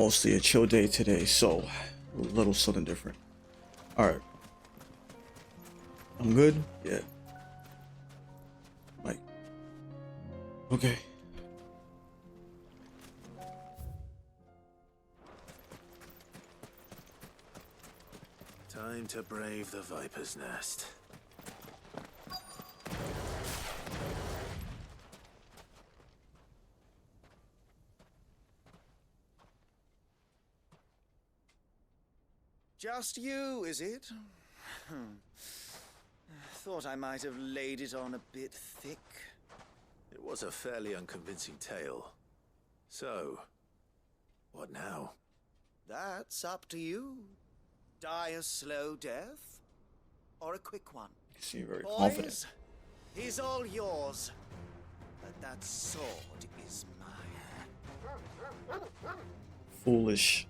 mostly a chill day today, so a little something different. Alright. I'm good? Yeah. Like, okay. Time to brave the Viper's Nest. Just you, is it? Thought I might have laid it on a bit thick. It was a fairly unconvincing tale. So, what now? That's up to you. Die a slow death, or a quick one. You seem very Boys, confident. he's all yours. But that sword is mine. Foolish.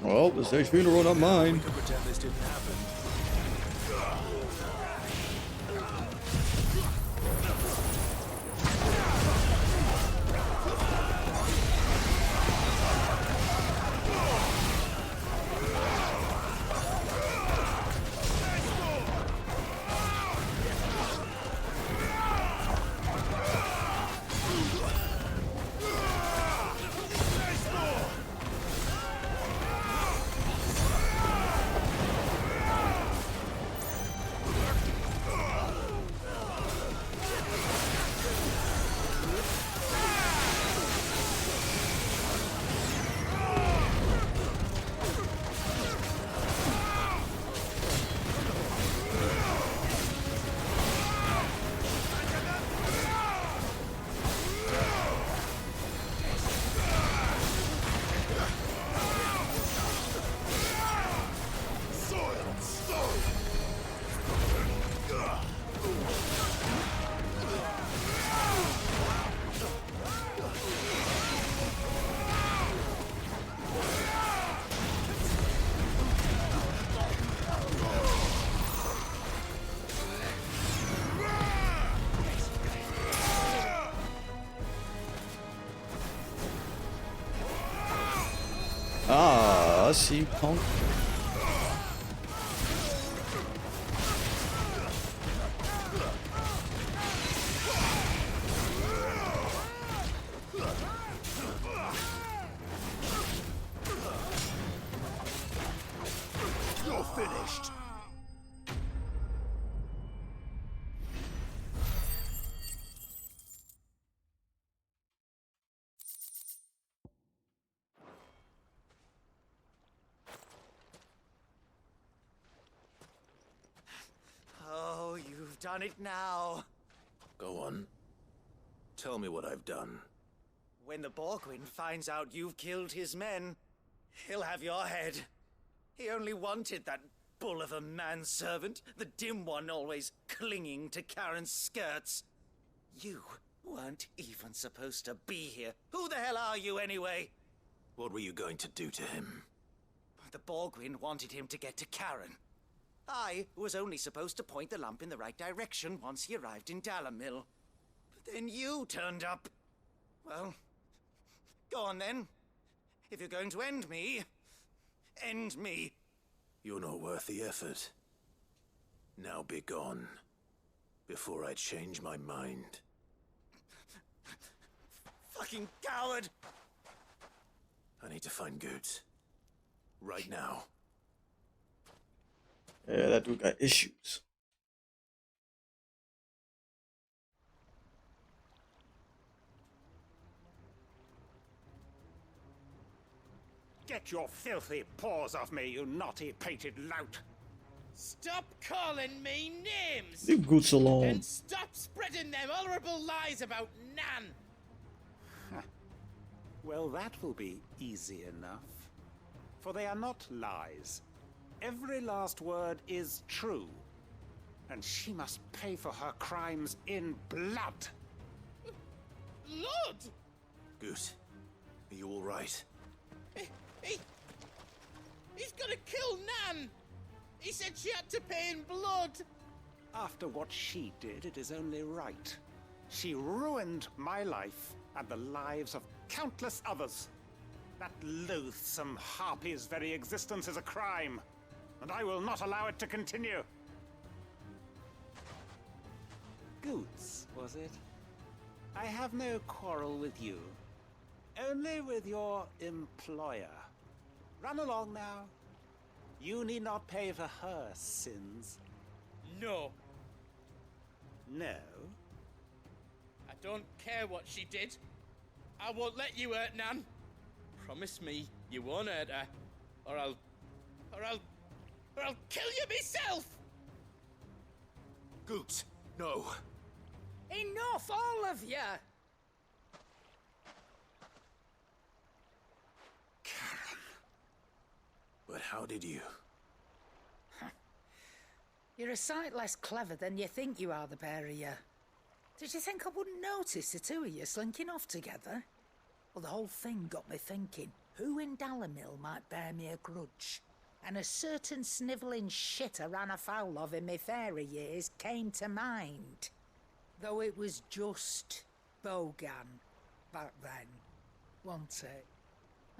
Well, the stage funeral, not mine. We could pretend this didn't happen. Ah, I see, punk. You're finished. Oh, you've done it now. Go on. Tell me what I've done. When the Borgwyn finds out you've killed his men, he'll have your head. He only wanted that bull of a manservant, the dim one always clinging to Karen's skirts. You weren't even supposed to be here. Who the hell are you anyway? What were you going to do to him? The Borgwyn wanted him to get to Karen. I was only supposed to point the lamp in the right direction once he arrived in Dalamil. But then you turned up. Well, go on then. If you're going to end me, end me. You're not worth the effort. Now be gone, before I change my mind. Fucking coward! I need to find Goods. Right now. Yeah, that dude got issues. Get your filthy paws off me, you naughty-pated lout! Stop calling me names! Leave Goots alone. And stop spreading them horrible lies about Nan! Well, that will be easy enough. For they are not lies. Every last word is true. And she must pay for her crimes in blood. Lord! Goot, are you all right? He's gonna kill Nan! He said she had to pay in blood! After what she did, it is only right. She ruined my life and the lives of countless others. That loathsome harpy's very existence is a crime, and I will not allow it to continue. Goots, was it? I have no quarrel with you. Only with your employer. Run along now. You need not pay for her sins. No, No? I don't care what she did. I won't let you hurt Nan. Promise me you won't hurt her, or I'll kill you myself. Goot, no. Enough, all of you! Karen. But how did you? You're a sight less clever than you think you are, the pair of you. Did you think I wouldn't notice the two of you slinking off together? Well, the whole thing got me thinking, who in Dalamil might bear me a grudge? And a certain snivelling shit I ran afoul of in my fairy years came to mind. Though it was just Bogan back then, wasn't it?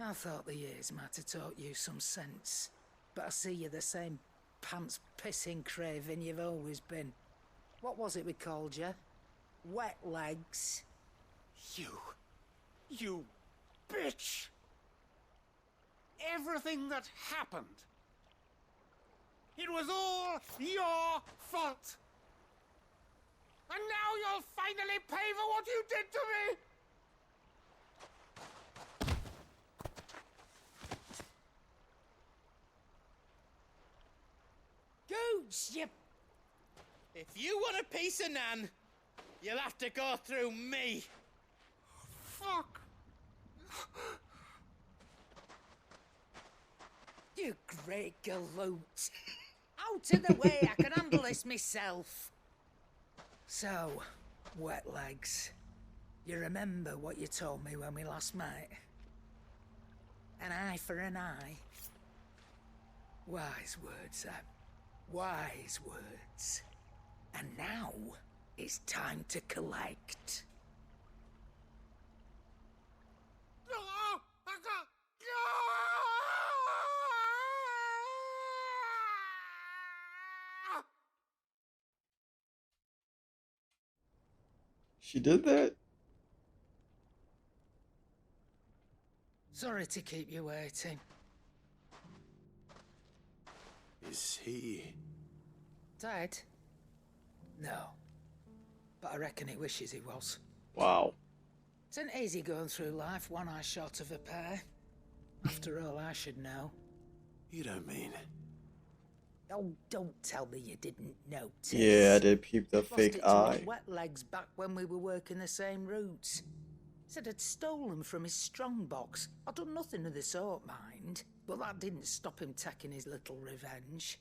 I thought the years might have taught you some sense, but I see you're the same pants-pissing craven you've always been. What was it we called you? Wet legs? You bitch! Everything that happened, it was all your fault! And now you'll finally pay for what you did to me! Goots, you... If you want a piece of Nan, you'll have to go through me. Fuck! You great galoot. Out of the way, I can handle this myself. So, wet legs, you remember what you told me when we last met? An eye for an eye. Wise words, Sam. Wise words. And now, it's time to collect. She did that? Sorry to keep you waiting. Is he... Dead? No. But I reckon he wishes he was. Wow. It isn't easy going through life one eye short of a pair. After all, I should know. You don't mean... Oh, don't tell me you didn't notice. Yeah, I did peep the Lost fake it to eye. his wet legs back when we were working the same routes. Said I'd stolen from his strongbox. I'd done nothing of the sort, mind. But that didn't stop him taking his little revenge.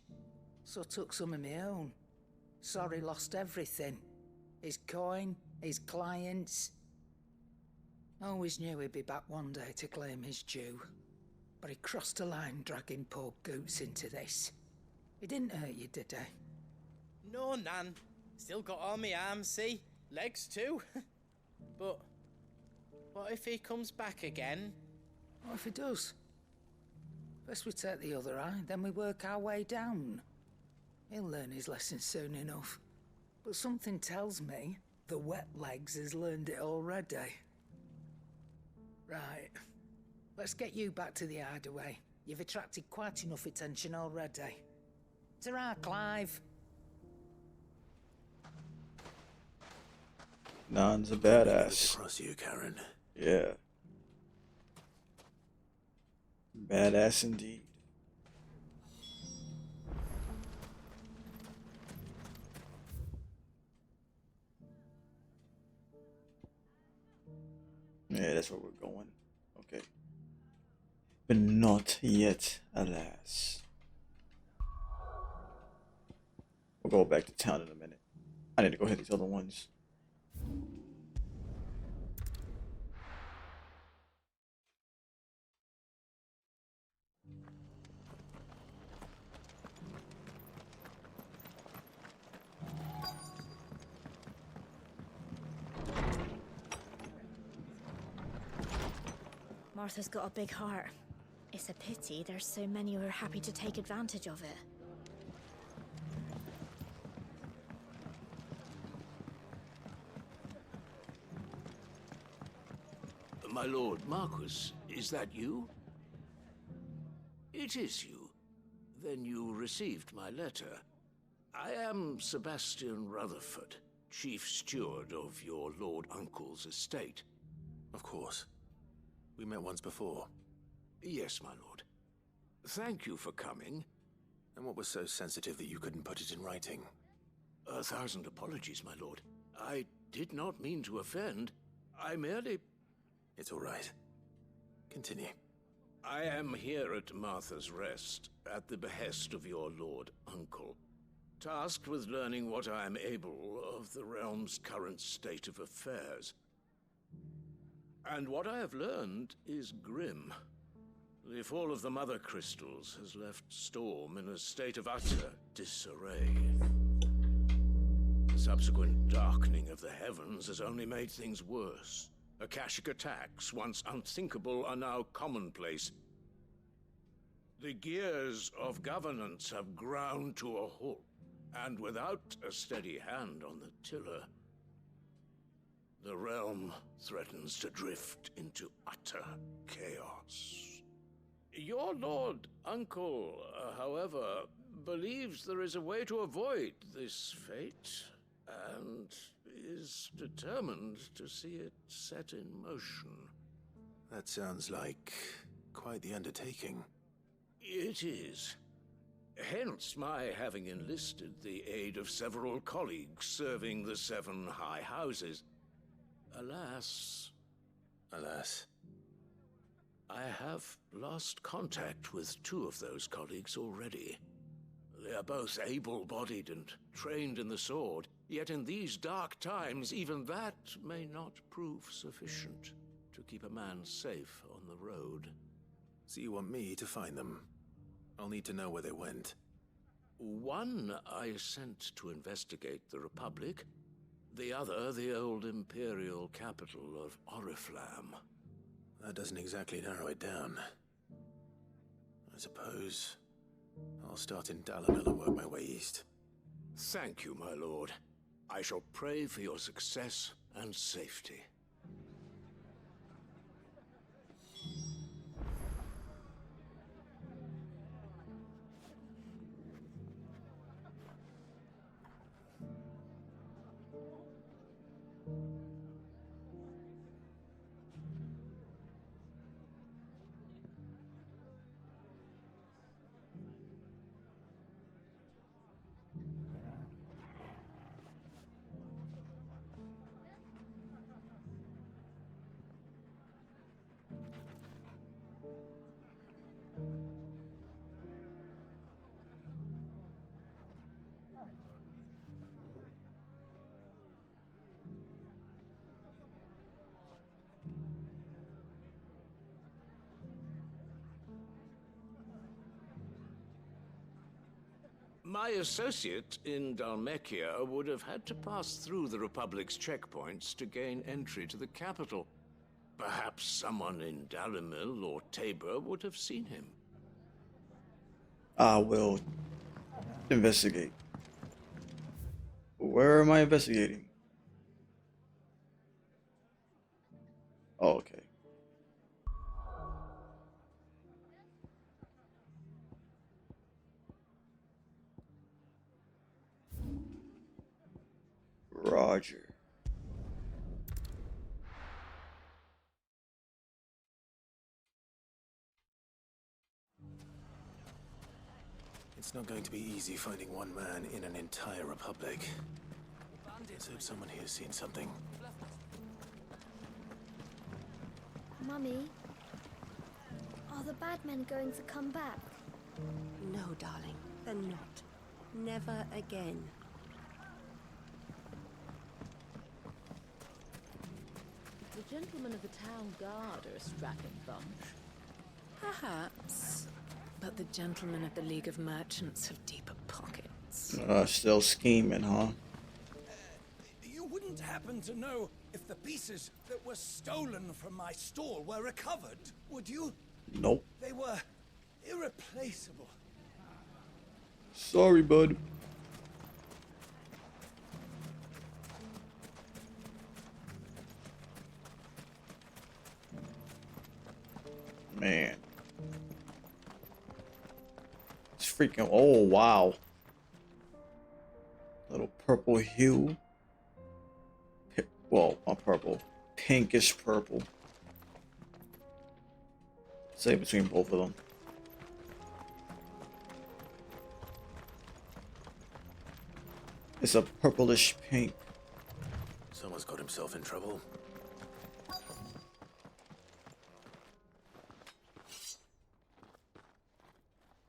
So I took some of my own. Sorry, lost everything. His coin, his clients. Always knew he'd be back one day to claim his due. But he crossed a line dragging poor Goots into this. He didn't hurt you, did he? No, Nan. Still got all my arms, see? Legs too. But what if he comes back again? What if he does? First we take the other eye, then we work our way down. He'll learn his lesson soon enough. But something tells me the wet legs has learned it already. Right. Let's get you back to the hideaway. You've attracted quite enough attention already. Ta-ra, Clive. Nan's a Look badass. across you, Karen. Yeah. Badass indeed. Yeah, that's where we're going. Okay. But not yet, alas. We'll go back to town in a minute. I need to go hit these other ones. Martha's got a big heart. It's a pity there's so many who are happy to take advantage of it. My lord Marquis, is that you? It is you. Then you received my letter. I am Sebastian Rutherford, Chief Steward of your Lord Uncle's estate. Of course. We met once before. Yes, my lord. Thank you for coming. And what was so sensitive that you couldn't put it in writing? 1,000 apologies, my lord. I did not mean to offend. I merely... It's all right. Continue. I am here at Martha's Rest, at the behest of your Lord Uncle, tasked with learning what I am able of the realm's current state of affairs. And what I have learned is grim. The fall of the Mother Crystals has left Storm in a state of utter disarray. The subsequent darkening of the heavens has only made things worse. Akashic attacks, once unthinkable, are now commonplace. The gears of governance have ground to a halt, and without a steady hand on the tiller, the realm threatens to drift into utter chaos. Your Lord Uncle, however, believes there is a way to avoid this fate, and is determined to see it set in motion. That sounds like quite the undertaking. It is. Hence my having enlisted the aid of several colleagues serving the 7 high houses. Alas, I have lost contact with 2 of those colleagues already. They are both able-bodied and trained in the sword, yet in these dark times, even that may not prove sufficient to keep a man safe on the road. So you want me to find them? I'll need to know where they went. One I sent to investigate the Republic, the other the old Imperial capital of Oriflamme. That doesn't exactly narrow it down. I suppose I'll start in Dalamil and work my way east. Thank you, my lord. I shall pray for your success and safety. My associate in Dhalmekia would have had to pass through the Republic's checkpoints to gain entry to the capital. Perhaps someone in Dalamil or Tabor would have seen him. I will investigate. Where am I investigating? Oh, okay. Roger. It's not going to be easy finding one man in an entire republic. Let's hope someone here's seen something. Mummy, are the bad men going to come back? No, darling, they're not. Never again. The gentlemen of the town guard are a strapping bunch. Perhaps. But the gentlemen of the League of Merchants have deeper pockets. Still scheming, huh? You wouldn't happen to know if the pieces that were stolen from my stall were recovered, would you? Nope. They were irreplaceable. Sorry, bud. Man. It's freaking, oh wow. Little purple hue. Well, not purple. Pinkish purple. Say between both of them. It's a purplish pink. Someone's got himself in trouble.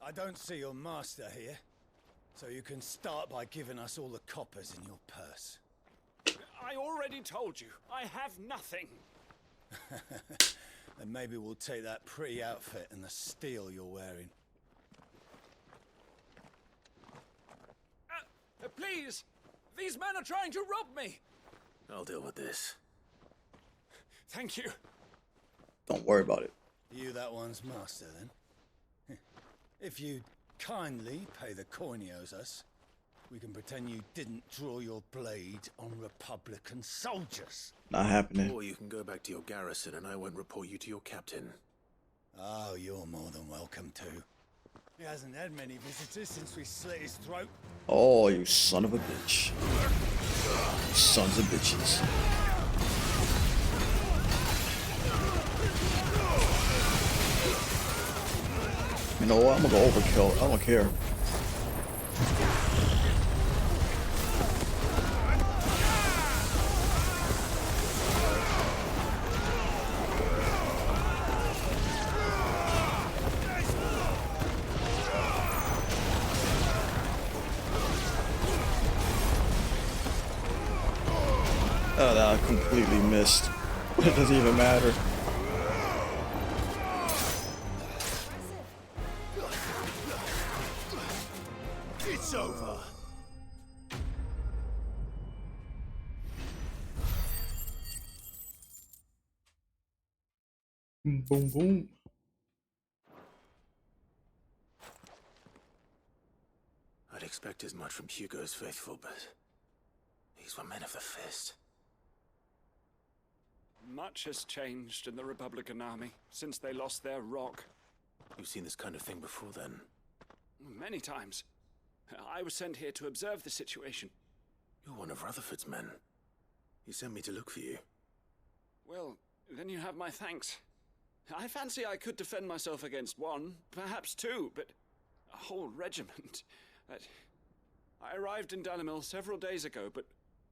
I don't see your master here, so you can start by giving us all the coppers in your purse. I already told you, I have nothing. Then maybe we'll take that pretty outfit and the steel you're wearing. Please! These men are trying to rob me! I'll deal with this. Thank you. Don't worry about it. You that one's master, then? If you kindly pay the coin he owes us, we can pretend you didn't draw your blade on Republican soldiers. Not happening. Or you can go back to your garrison and I won't report you to your captain. Oh, you're more than welcome to. He hasn't had many visitors since we slit his throat. Oh, you son of a bitch. You sons of bitches. You know what? I'm gonna go overkill. I don't care. Oh, that I completely missed. It doesn't even matter. It's over. Boom, boom. I'd expect as much from Hugo's faithful, but these were men of the fist. Much has changed in the Republican army since they lost their rock. You've seen this kind of thing before, then? Many times. I was sent here to observe the situation. You're one of Rutherford's men. He sent me to look for you. Well, then you have my thanks. I fancy I could defend myself against one, perhaps two, but a whole regiment. I arrived in Dalamil several days ago, but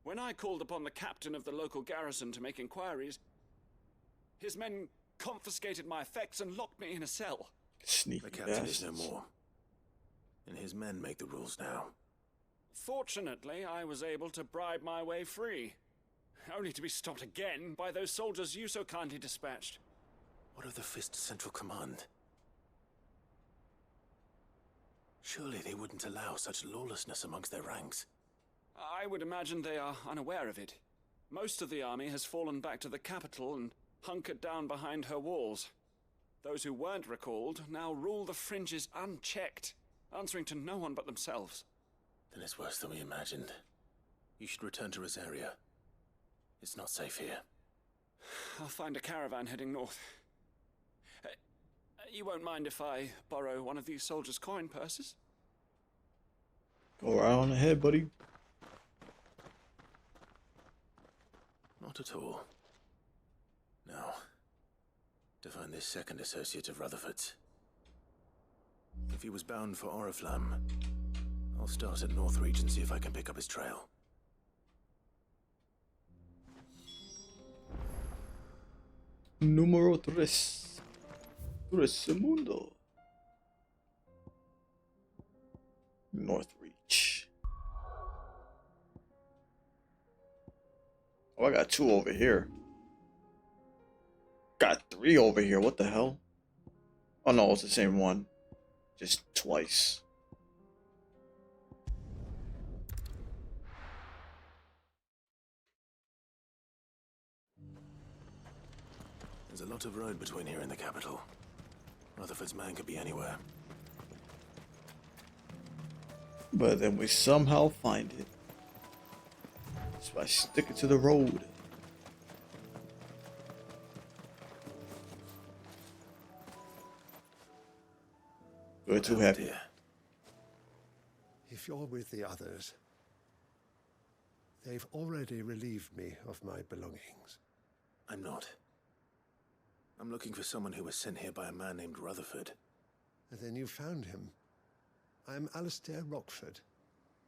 when I called upon the captain of the local garrison to make inquiries, his men confiscated my effects and locked me in a cell. Sneaky the captain bastards. is no more, and his men make the rules now. Fortunately, I was able to bribe my way free, only to be stopped again by those soldiers you so kindly dispatched. What of the Fist's Central Command? Surely they wouldn't allow such lawlessness amongst their ranks. I would imagine they are unaware of it. Most of the army has fallen back to the capital and hunkered down behind her walls. Those who weren't recalled now rule the fringes unchecked, answering to no one but themselves. Then it's worse than we imagined. You should return to Rosaria. It's not safe here. I'll find a caravan heading north. You won't mind if I borrow one of these soldiers' coin purses? Go right on ahead, buddy. Not at all. Now, to find this second associate of Rutherford's. If he was bound for Oriflamme, I'll start at Northreach and see if I can pick up his trail. Número 3. Segundo. Northreach. Oh, I got 2 over here. Got 3 over here. What the hell? Oh no, it's the same one. Just twice. There's a lot of road between here and the capital. Rutherford's man could be anywhere. But then we somehow find it. Just by sticking to the road. We're too happy. If you're with the others, they've already relieved me of my belongings. I'm not. I'm looking for someone who was sent here by a man named Rutherford. And then you found him. I'm Alistair Rockford,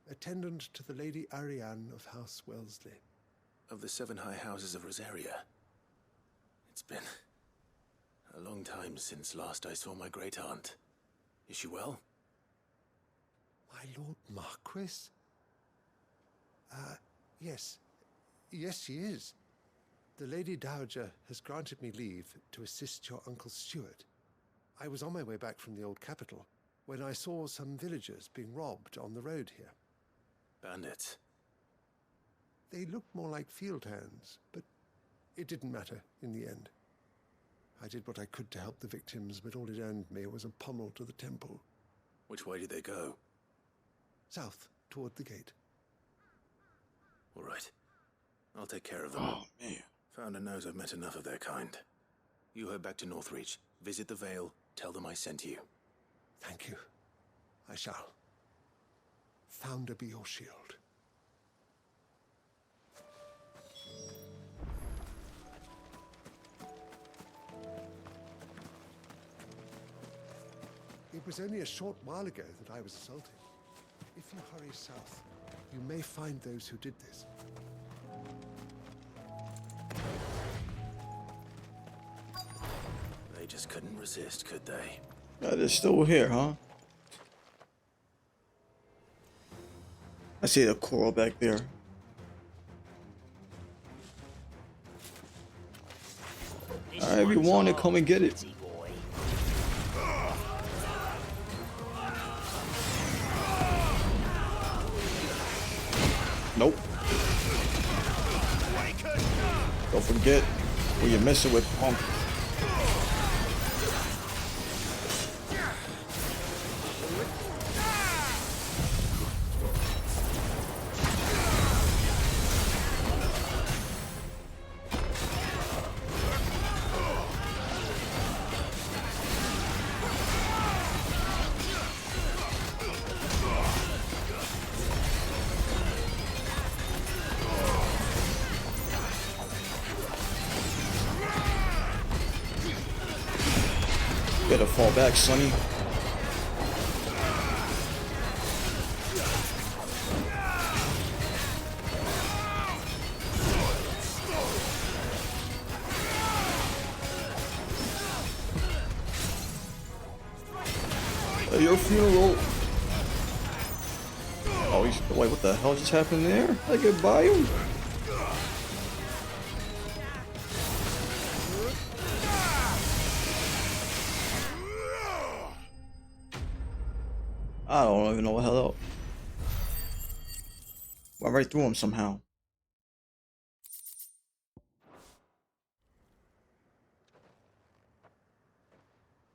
attendant to the Lady Ariane of House Wellesley. Of the 7 high houses of Rosaria. It's been a long time since last I saw my great-aunt. Is she well? My Lord Marquis? Yes. Yes, she is. The Lady Dowager has granted me leave to assist your Uncle Stuart. I was on my way back from the old capital when I saw some villagers being robbed on the road here. Bandits? They looked more like field hands, but it didn't matter in the end. I did what I could to help the victims, but all it earned me was a pommel to the temple. Which way did they go? South, toward the gate. All right. I'll take care of them. Oh, man. Founder knows I've met enough of their kind. You head back to Northreach, visit the Vale, tell them I sent you. Thank you. I shall. Founder be your shield. It was only a short while ago that I was assaulted. If you hurry south, you may find those who did this. They just couldn't resist, could they? They're still here, huh? I see the coral back there. Alright, if you want it, come and get it. Nope. Don't forget who you're messing with, punk. Better fall back, Sonny. Your funeral. Oh, he's wait. What the hell just happened there? I get by him. I don't even know what the hell. Went right through him somehow.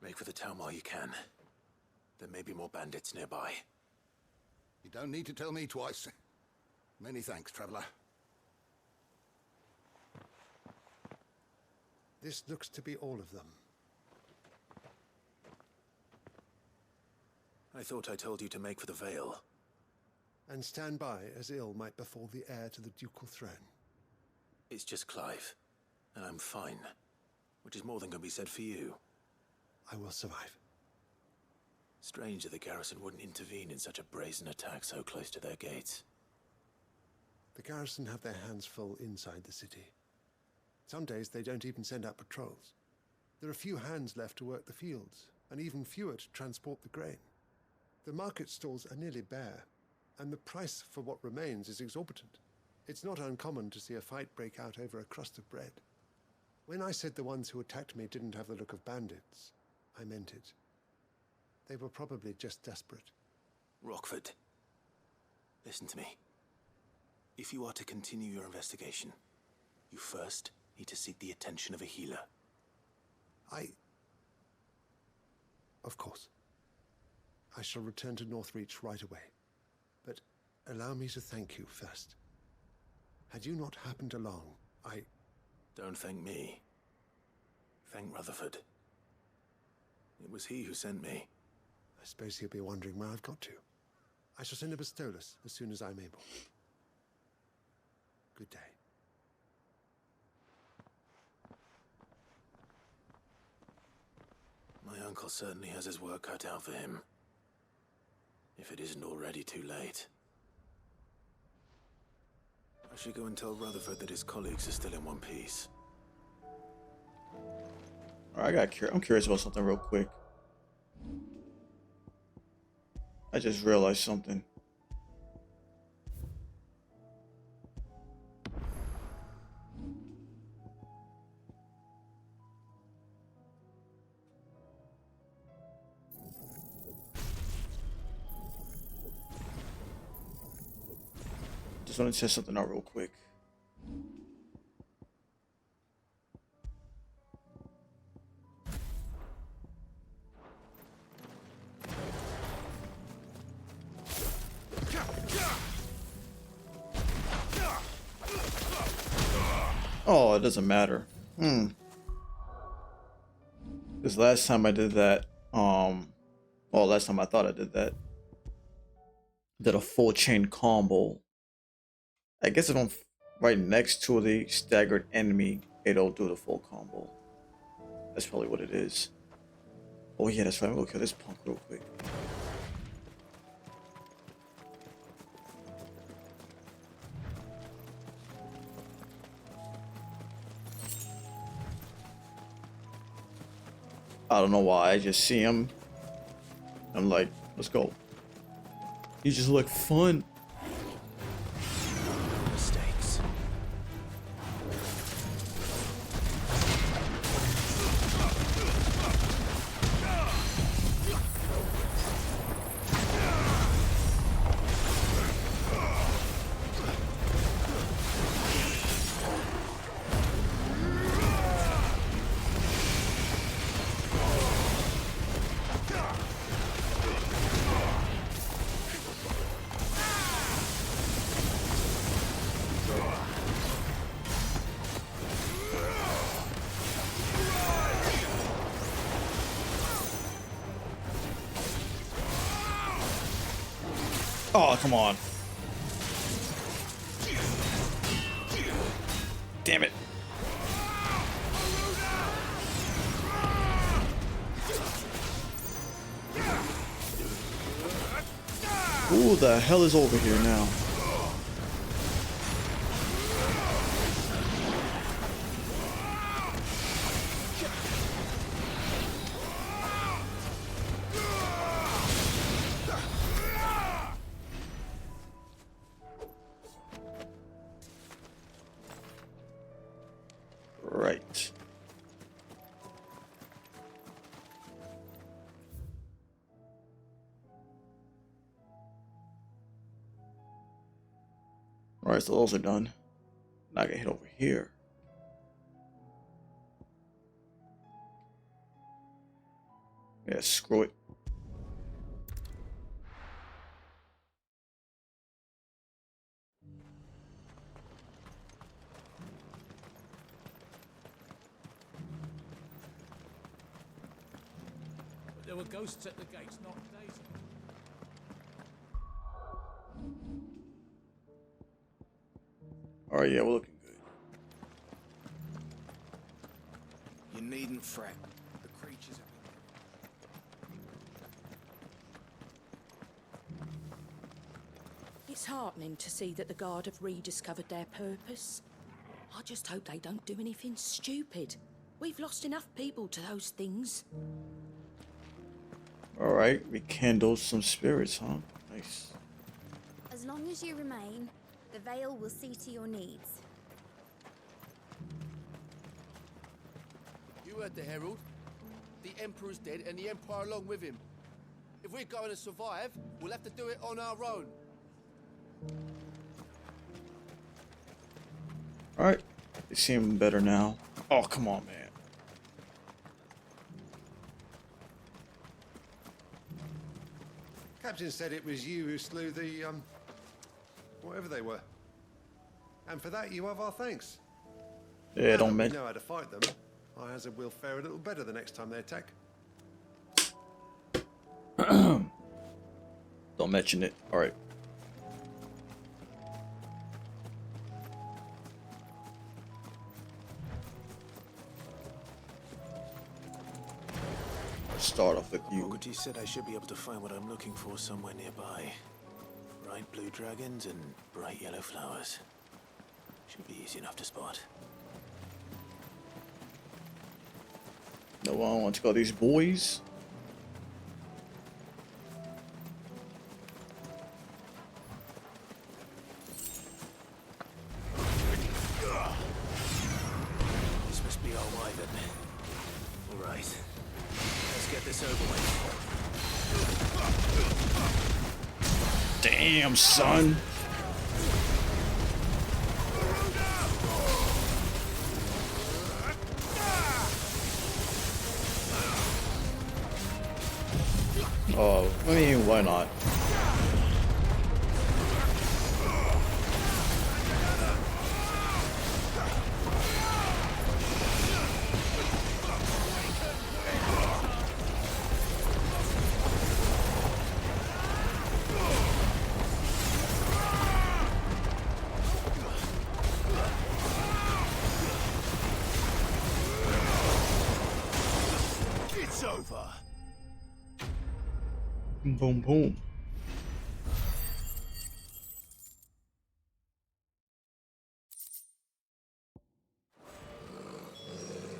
Make for the town while you can. There may be more bandits nearby. You don't need to tell me twice. Many thanks, traveler. This looks to be all of them. I thought I told you to make for the Vale. And stand by as ill might befall the heir to the ducal throne. It's just Clive, and I'm fine. Which is more than can be said for you. I will survive. Strange that the garrison wouldn't intervene in such a brazen attack so close to their gates. The garrison have their hands full inside the city. Some days they don't even send out patrols. There are few hands left to work the fields, and even fewer to transport the grain. The market stalls are nearly bare, and the price for what remains is exorbitant. It's not uncommon to see a fight break out over a crust of bread. When I said the ones who attacked me didn't have the look of bandits, I meant it. They were probably just desperate. Rockford, listen to me. If you are to continue your investigation, you first need to seek the attention of a healer. Of course. I shall return to Northreach right away. But allow me to thank you first. Had you not happened along, Don't thank me. Thank Rutherford. It was he who sent me. I suppose he'll be wondering where I've got to. I shall send a Bistolus as soon as I'm able. Good day. My uncle certainly has his work cut out for him. If it isn't already too late. I should go and tell Rutherford that his colleagues are still in one piece. Alright, I'm curious about something real quick. I just realized something. Just want to test something out real quick. Oh, it doesn't matter. Because last time I did that, well, last time I thought I did that. Did a full chain combo. I guess if I'm right next to the staggered enemy, it'll do the full combo. That's probably what it is. Oh yeah, that's right. I'm gonna kill this punk real quick. I don't know why, I just see him. I'm like, let's go. You just look fun. Mistakes. Oh, come on. Damn it. Who the hell is over here now? Right. Alright, so those are done. Now I can hit over here. Yeah, screw it. There were ghosts at the gates not days ago. Alright, yeah, we're looking good. You needn't fret. The creatures have It's heartening to see that the Guard have rediscovered their purpose. I just hope they don't do anything stupid. We've lost enough people to those things. Alright, rekindle some spirits, huh? Nice. As long as you remain, the Veil will see to your needs. You heard the Herald. The Emperor's dead and the Empire along with him. If we're going to survive, we'll have to do it on our own. Alright, they seem better now. Oh, come on, man. Captain said it was you who slew the, whatever they were. And for that, you have our thanks. Yeah, Now don't that we mention. know how to fight them, I hazard we'll fare a little better the next time they attack. Don't mention it. All right. Let's start off with you. Morganty said I should be able to find what I'm looking for somewhere nearby. Bright blue dragons and bright yellow flowers. Should be easy enough to spot. No one wants to call these boys. This must be our wyvern. All right, let's get this over with. Damn, son. Oh, I mean, why not? It's over. Boom, boom.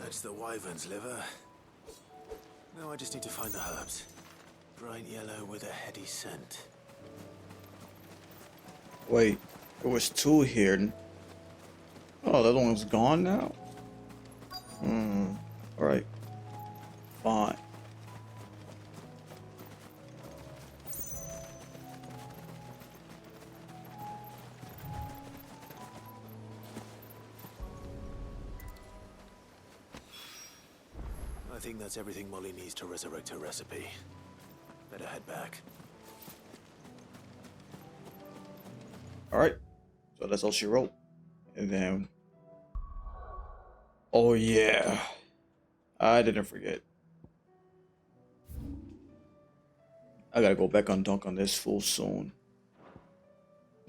That's the wyvern's liver. Now I just need to find the herbs. Bright yellow with a heady scent. Wait, there was two here. Oh, that one's gone now? Alright. Fine. I think that's everything Molly needs to resurrect her recipe. Better head back. Alright. So that's all she wrote. And then... Oh yeah. I didn't forget. I gotta go back on dunk on this fool soon.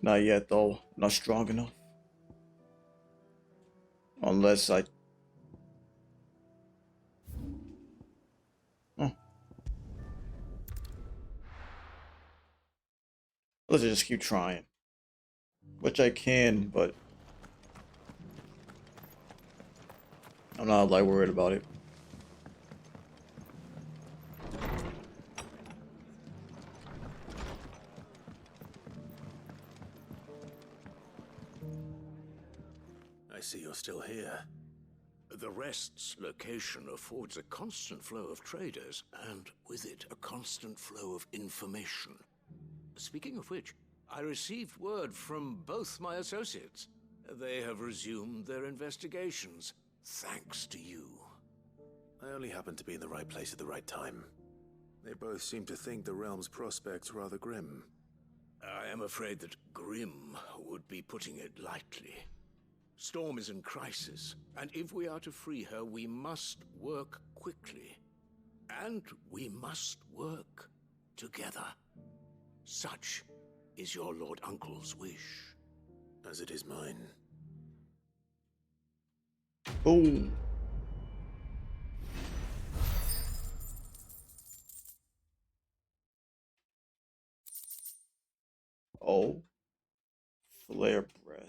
Not yet though. Not strong enough. Unless I... Oh. Let's just keep trying. Which I can, but... I'm not like worried about it. I see you're still here. The Rest's location affords a constant flow of traders, and with it, a constant flow of information. Speaking of which, I received word from both my associates. They have resumed their investigations, thanks to you. I only happened to be in the right place at the right time. They both seem to think the realm's prospects rather grim. I am afraid that grim would be putting it lightly. Storm is in crisis, and if we are to free her, we must work quickly. And we must work together. Such is your Lord Uncle's wish. As it is mine. Boom. Oh. Flare breath.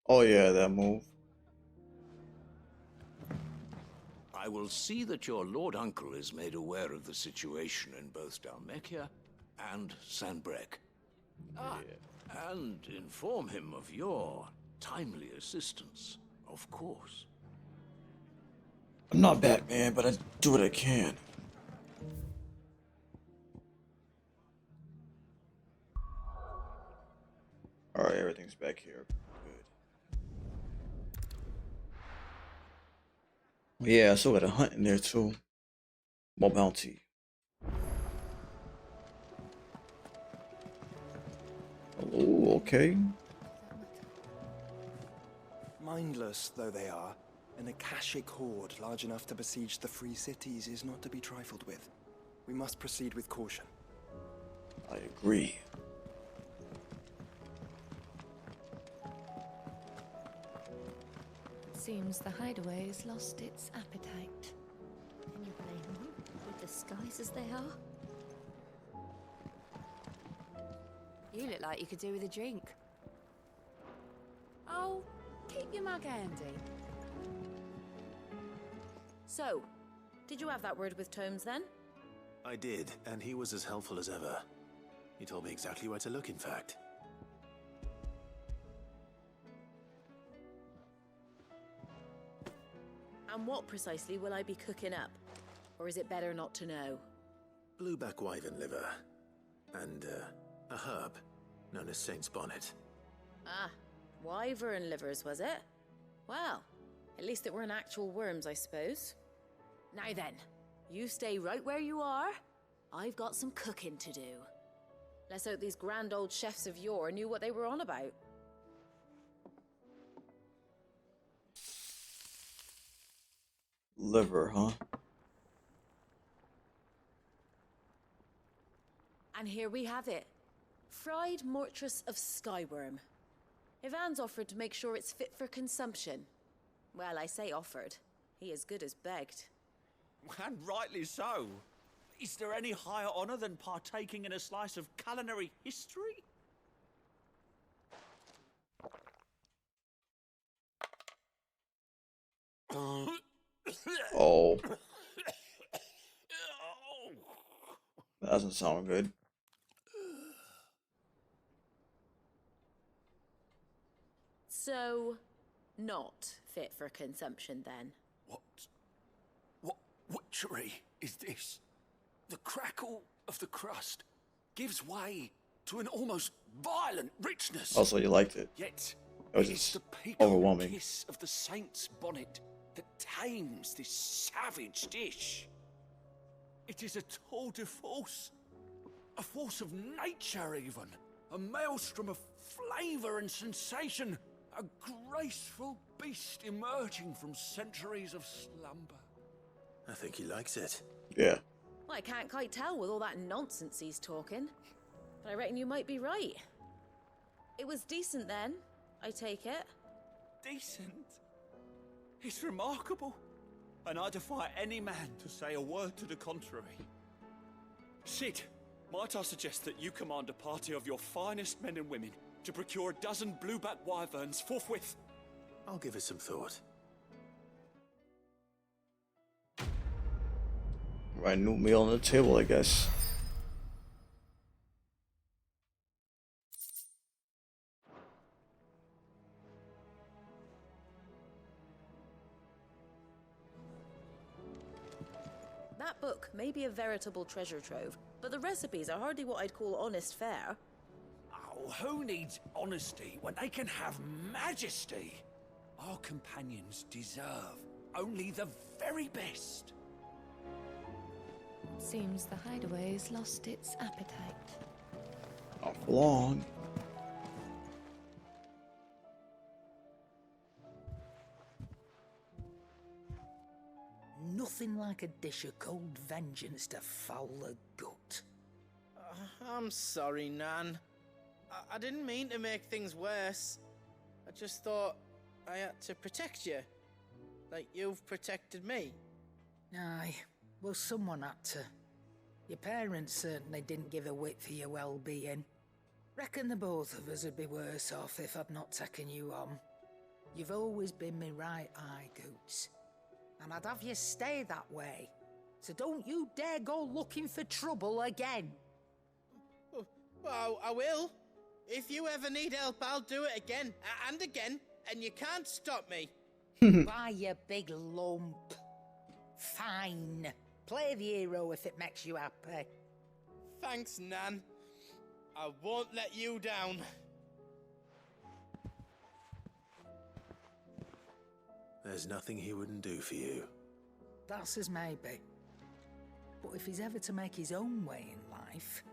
Oh yeah, that move. I will see that your Lord Uncle is made aware of the situation in both Dalmekia and Sanbrek. And inform him of your timely assistance, of course. I'm not Batman, but I do what I can. Alright, everything's back here. Good. Yeah, I still got a hunt in there too. More bounty. Oh, okay. Mindless though they are, an Akashic horde large enough to besiege the free cities is not to be trifled with. We must proceed with caution. I agree. Seems the hideaway has lost its appetite. Can you blame them? With the skies as they are? You look like you could do with a drink. Oh, keep your mug handy. So, did you have that word with Tomes then? I did, and he was as helpful as ever. He told me exactly where to look, in fact. And what precisely will I be cooking up? Or is it better not to know? Blueback wyvern liver. And, a herb known as Saint's Bonnet. Ah, wyvern livers, was it? Well, at least it weren't actual worms, I suppose. Now then, you stay right where you are. I've got some cooking to do. Let's hope these grand old chefs of yore knew what they were on about. Liver, huh? And here we have it. Fried mortress of skyworm. Ivan's offered to make sure it's fit for consumption. Well, I say offered. He as good as begged. And rightly so. Is there any higher honor than partaking in a slice of culinary history? Oh. That doesn't sound good. So, not fit for consumption then? What witchery is this? The crackle of the crust gives way to an almost violent richness. Also, you liked it. Yet, It was it is just the peak overwhelming. kiss of the saint's bonnet that tames this savage dish. It is a tour de force, a force of nature even, a maelstrom of flavor and sensation, a graceful beast emerging from centuries of slumber. I think he likes it. Yeah. Well, I can't quite tell with all that nonsense he's talking. But I reckon you might be right. It was decent then, I take it. Decent? It's remarkable. And I defy any man to say a word to the contrary. Sid, might I suggest that you command a party of your finest men and women to procure a dozen blueback wyverns forthwith? I'll give it some thought. Right, new meal on the table, I guess. That book may be a veritable treasure trove, but the recipes are hardly what I'd call honest fare. Oh, who needs honesty when they can have majesty? Our companions deserve only the very best. Seems the hideaway's lost its appetite. Not for long. Nothing like a dish of cold vengeance to foul the gut. I'm sorry, Nan. I didn't mean to make things worse. I just thought I had to protect you. Like you've protected me. Aye, well, someone had to. Your parents certainly didn't give a whit for your well-being. Reckon the both of us would be worse off if I'd not taken you on. You've always been me right eye, Goots. And I'd have you stay that way. So don't you dare go looking for trouble again. Well, I will. If you ever need help, I'll do it again and again, and you can't stop me. Why, you big lump. Fine. Play the hero if it makes you happy. Thanks, Nan. I won't let you down. There's nothing he wouldn't do for you. That's as maybe. But if he's ever to make his own way in life,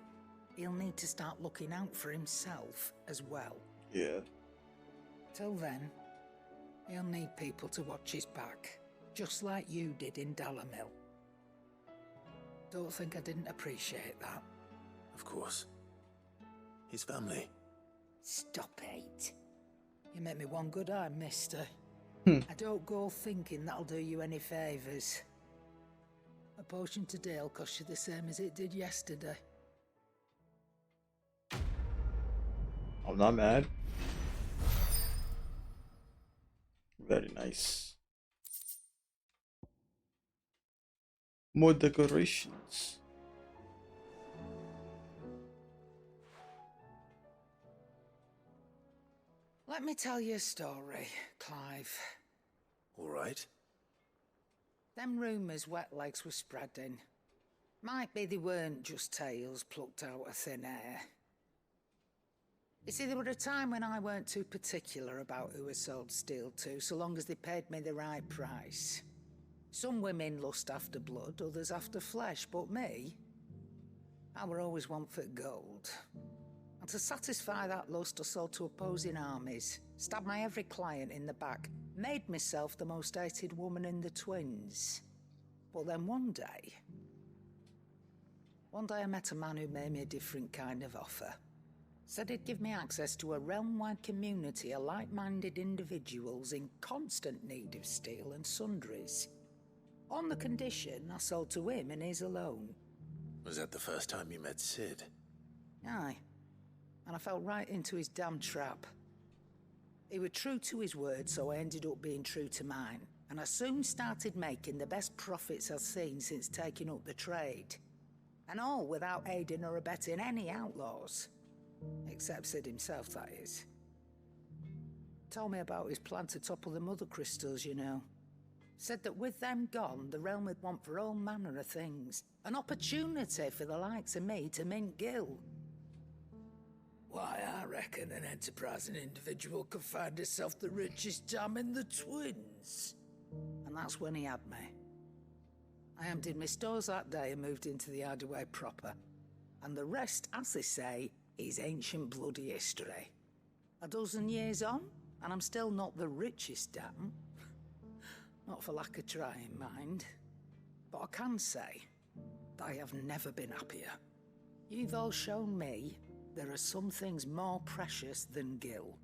he'll need to start looking out for himself as well. Yeah. Till then, he'll need people to watch his back, just like you did in Dalamil. Don't think I didn't appreciate that. Of course. His family. Stop it. You make me one good eye, mister. Hmm. I don't go thinking that'll do you any favours. A potion today'll cost you the same as it did yesterday. I'm not mad. Very nice. More decorations. Let me tell you a story, Clive. All right. Them rumours Wetlegs were spreading. Might be they weren't just tales plucked out of thin air. You see, there were a time when I weren't too particular about who I sold steel to, so long as they paid me the right price. Some women lust after blood, others after flesh, but me, I were always one for gold. And to satisfy that lust, I sold to opposing armies, stabbed my every client in the back, made myself the most hated woman in the twins. But then one day I met a man who made me a different kind of offer. Said he'd give me access to a realm-wide community of like-minded individuals in constant need of steel and sundries. On the condition I sold to him and his alone. Was that the first time you met Sid? Aye. And I fell right into his damn trap. He was true to his word, so I ended up being true to mine. And I soon started making the best profits I've seen since taking up the trade. And all without aiding or abetting any outlaws. Except Sid himself, that is. Told me about his plan to topple the mother crystals, you know. Said that with them gone, the realm would want for all manner of things. An opportunity for the likes of me to mint gil. Why, I reckon an enterprising individual could find himself the richest dam in the twins. And that's when he had me. I emptied my stores that day and moved into the Hideaway proper. And the rest, as they say, is ancient bloody history. A dozen years on, and I'm still not the richest dam. Not for lack of trying, mind. But I can say that I have never been happier. You've all shown me there are some things more precious than gil.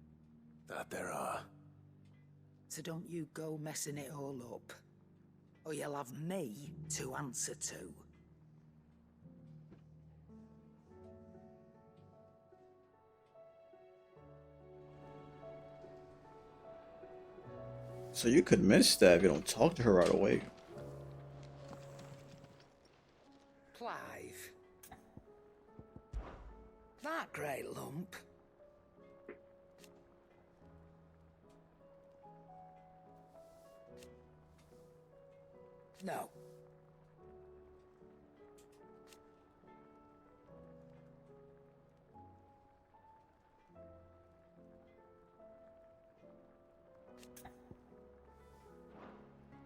That there are. So don't you go messing it all up, or you'll have me to answer to. So you could miss that if you don't talk to her right away. Clive. That great lump. No.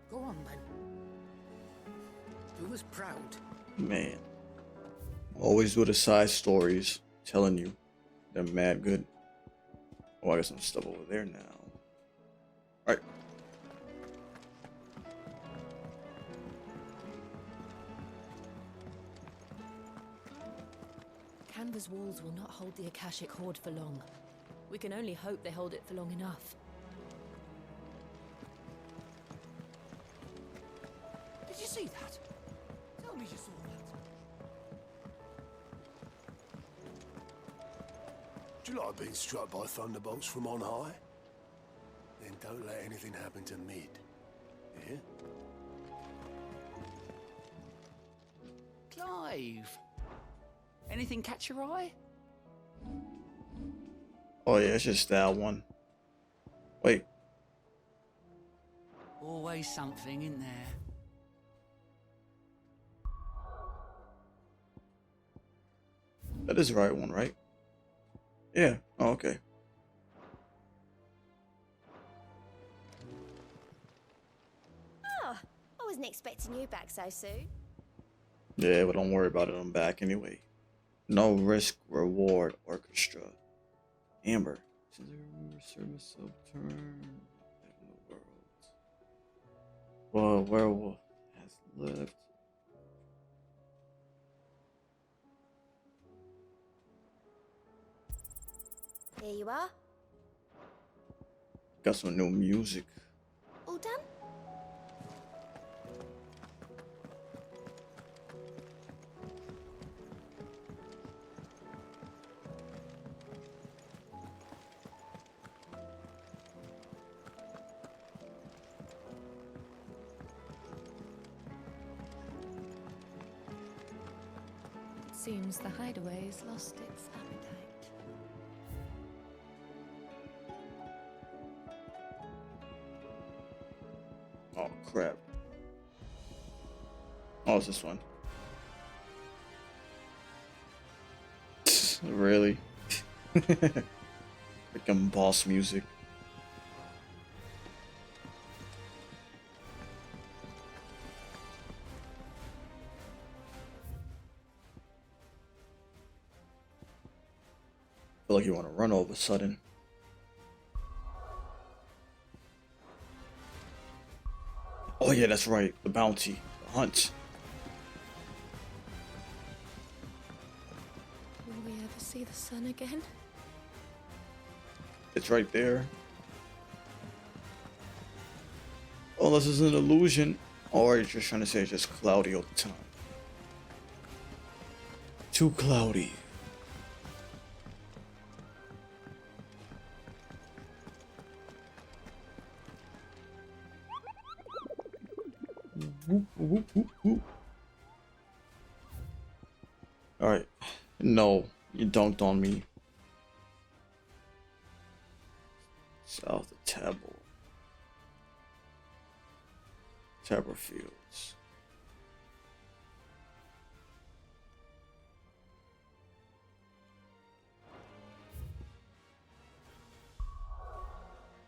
Go on then. Do us proud. Man. Always do the side stories. Telling you. They're mad good. Oh, I got some stuff over there now. Alright. Canva's walls will not hold the Akashic Horde for long. We can only hope they hold it for long enough. Did you see that? Tell me you saw that. Do you like being struck by thunderbolts from on high? Then don't let anything happen to Mid. Yeah? Clive! Anything catch your eye? Oh yeah, it's just that one. Wait. Always something in there. That is the right one, right? Yeah. Oh, okay. Oh, I wasn't expecting you back so soon. Yeah, but don't worry about it. I'm back anyway. No risk, reward, orchestra. Amber. Since I remember service of turn in the world. Well, werewolf has lived. Here you are. Got some new music. All done? It seems the hideaway's lost its appetite. Oh crap. Oh, it's this one. Really? Freaking boss music. Feel like you want to run all of a sudden. Oh yeah, that's right. The bounty, the hunt. Will we ever see the sun again? It's right there. Unless it's an illusion, or you're just trying to say it's just cloudy all the time. Too cloudy. Alright. No, you dunked on me. South of Tabor. Tabor Fields.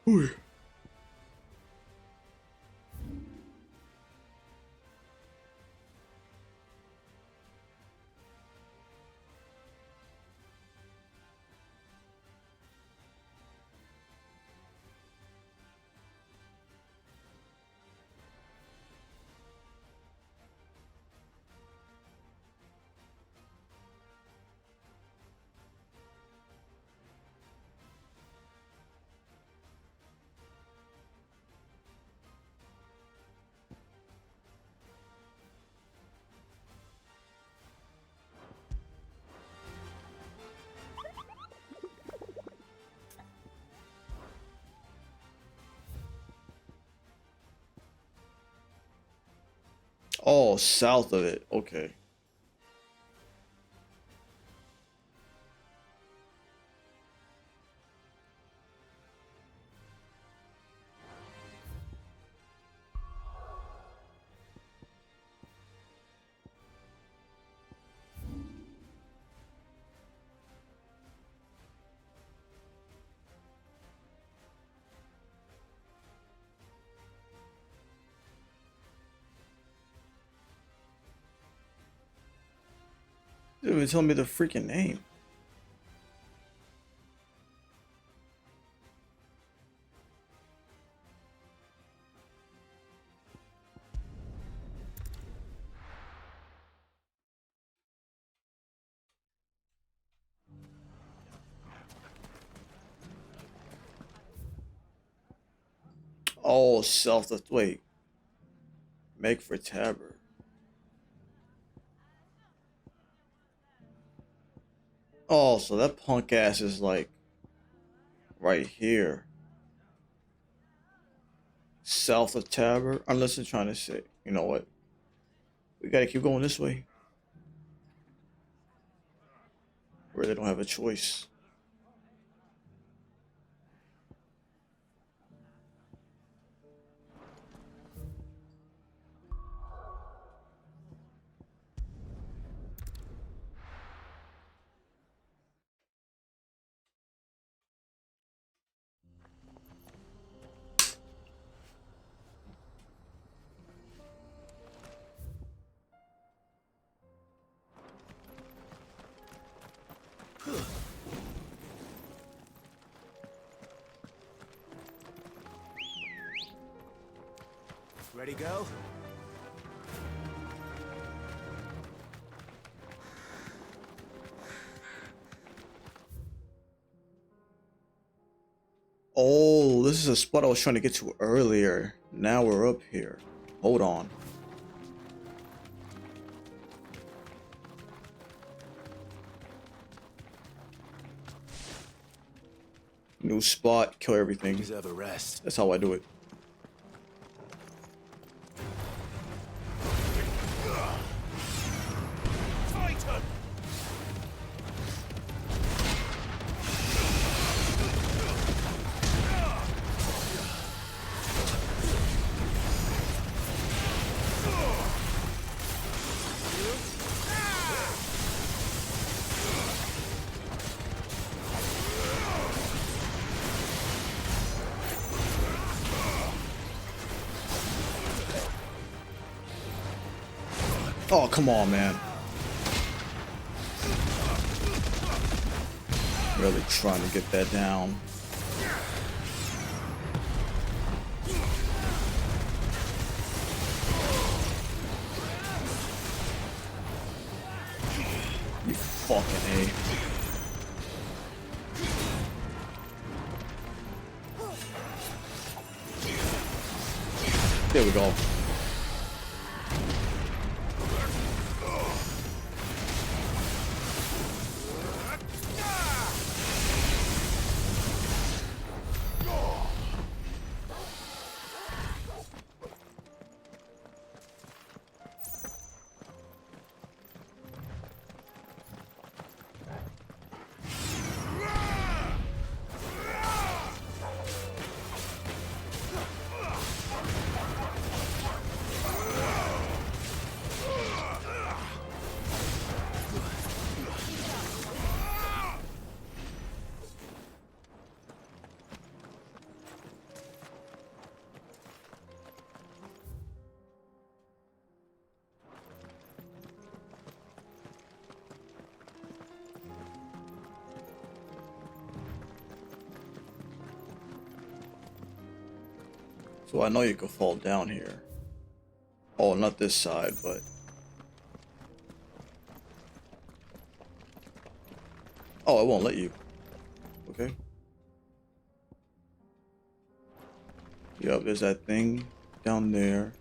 Ooh. Oh, south of it. Okay. Dude, tell me the freaking name. Oh, south of wait. Make for Tabor. Oh, so that punk ass is like right here. South of Tabor. Unless they're trying to say, you know what? We gotta keep going this way. Where they don't have a choice. Ready, go? Oh, this is a spot I was trying to get to earlier. Now we're up here. Hold on. New spot, kill everything. Deserve a rest. That's how I do it. Titan! Oh, come on, man. Really trying to get that down. You fucking A. There we go. So I know you could fall down here. Oh, not this side, but... Oh, it won't let you. Okay. Yup, there's that thing down there.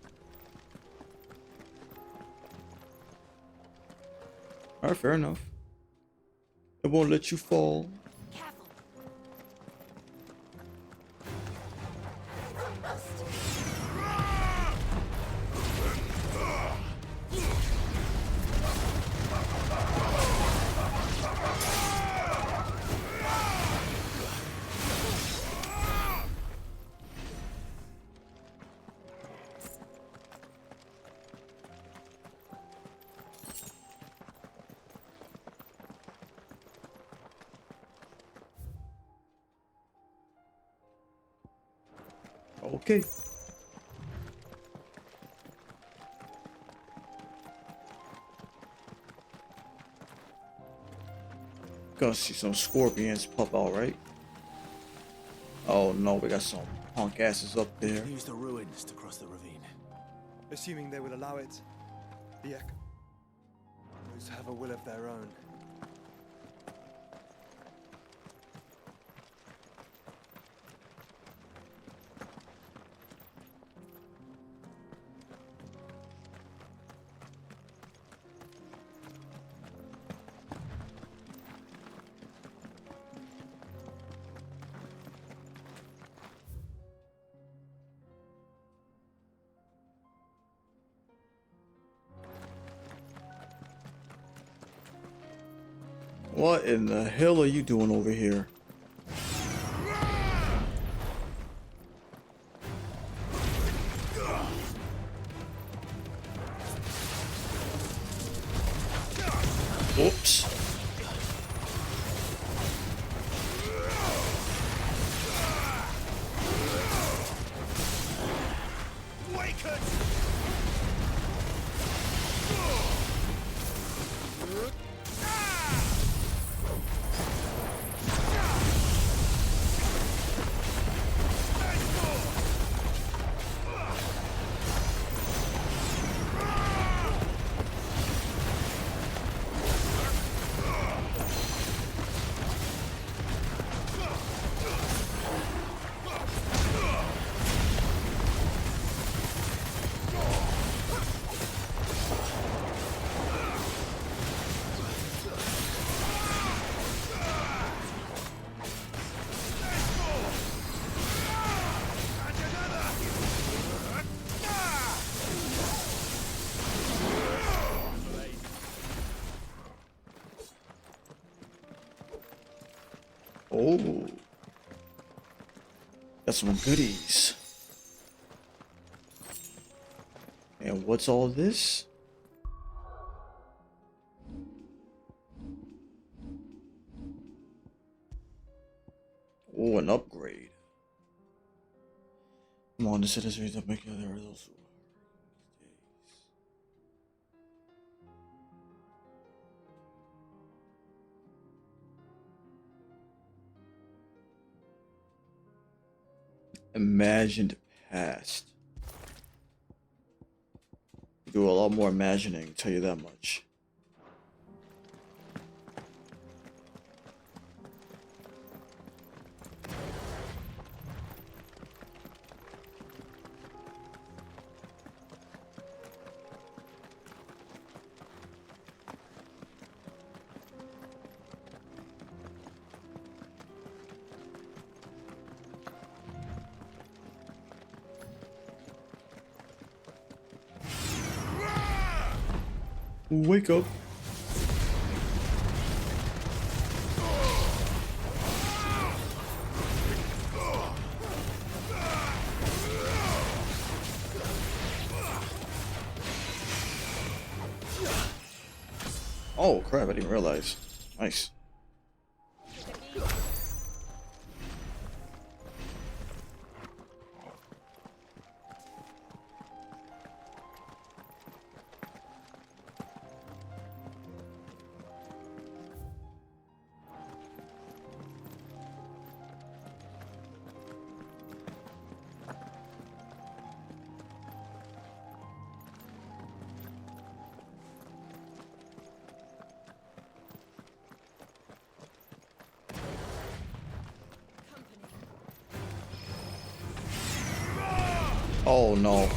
Alright, fair enough. It won't let you fall. Okay. Gonna see some scorpions pop out, right? Oh no, we got some punk asses up there. Use the ruins to cross the ravine. Assuming they will allow it, the echoes have a will of their own. What in the hell are you doing over here? Oops. Oh. Got some goodies. And what's all this? Oh, an upgrade. Come on, the citizens that make other results. Imagined past. Do a lot more imagining, tell you that much. Wake up. Oh crap, I didn't realize. Nice. Oh no.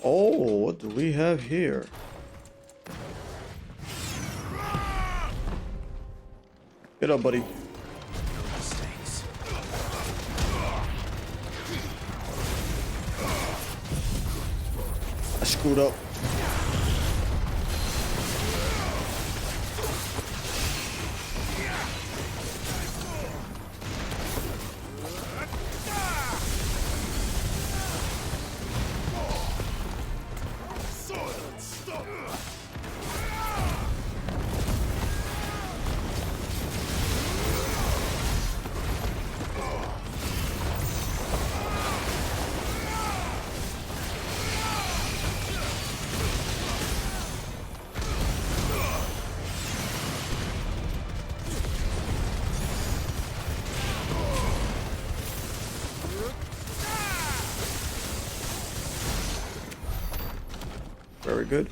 Oh, what do we have here? Get up, buddy. I screwed up. Very good.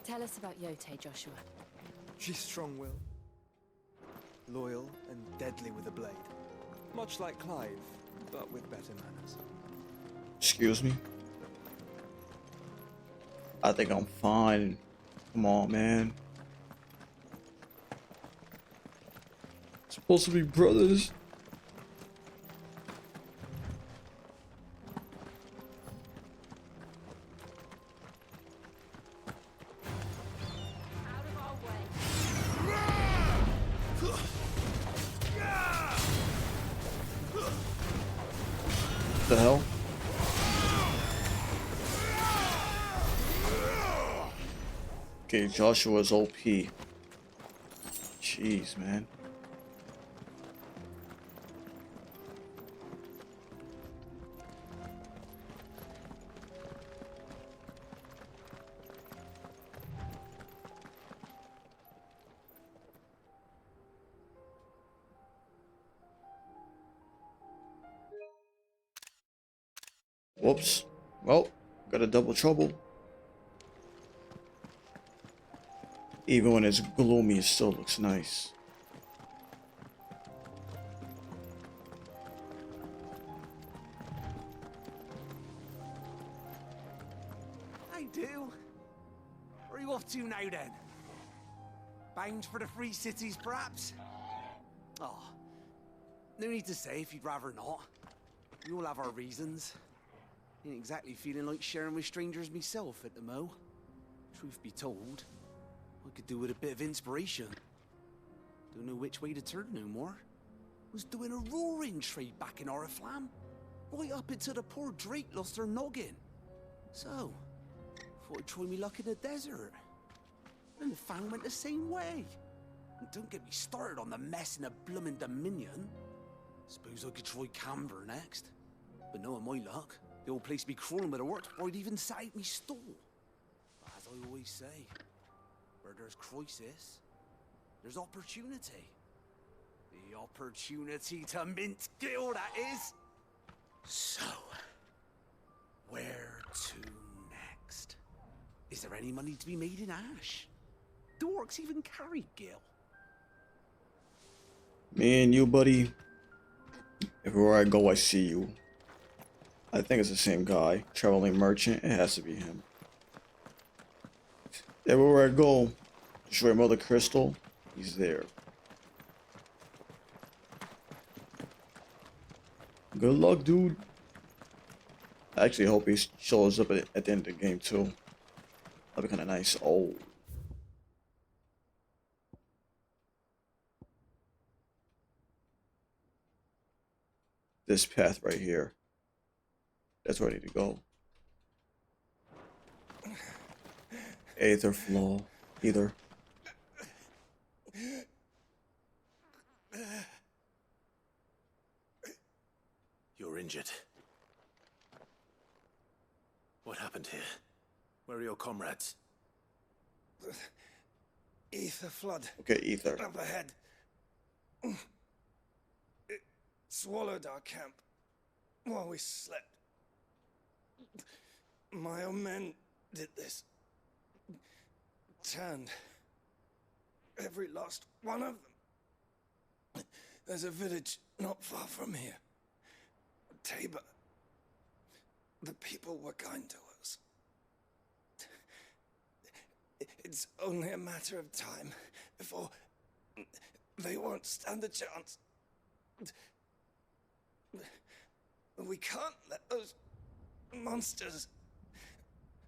Tell us about Yote, Joshua. She's strong-willed, loyal, and deadly with a blade. Much like Clive, but with better manners. Excuse me. I think I'm fine. Come on, man. Supposed to be brothers. What the hell? Okay, Joshua's OP. Jeez, man. Whoops. Well, got a double trouble. Even when it's gloomy, it still looks nice. I do. Where are you off to now then? Bound for the Free Cities, perhaps? Oh, no need to say if you'd rather not. We all have our reasons. Ain't exactly feeling like sharing with strangers myself at the mo. Truth be told, I could do with a bit of inspiration. Don't know which way to turn no more. Was doing a roaring trade back in Oriflamme, right up until the poor Drake lost her noggin. So, thought I'd try me luck in the desert. And the fan went the same way. And don't get me started on the mess in the bloomin' Dominion. Suppose I could try Canberra next. But knowing my luck, the old place be crawling with the work before I'd even sat out me stall. But as I always say, where there's crisis, there's opportunity. The opportunity to mint Gil, that is. So, where to next? Is there any money to be made in Ash? Do orcs even carry Gil? Me and you, buddy. Everywhere I go, I see you. I think it's the same guy. Traveling merchant. It has to be him. Everywhere I go, destroy Mother Crystal. He's there. Good luck, dude. I actually hope he shows up at the end of the game, too. That'd be kind of nice. Oh. This path right here. That's where I need to go. Aether flow. Either. You're injured. What happened here? Where are your comrades? Ether flood. Okay, ether. Up ahead. It swallowed our camp while we slept. My own men did this. Turned every last one of them. There's a village not far from here. Tabor. The people were kind to us. It's only a matter of time before they won't stand a chance. We can't let those monsters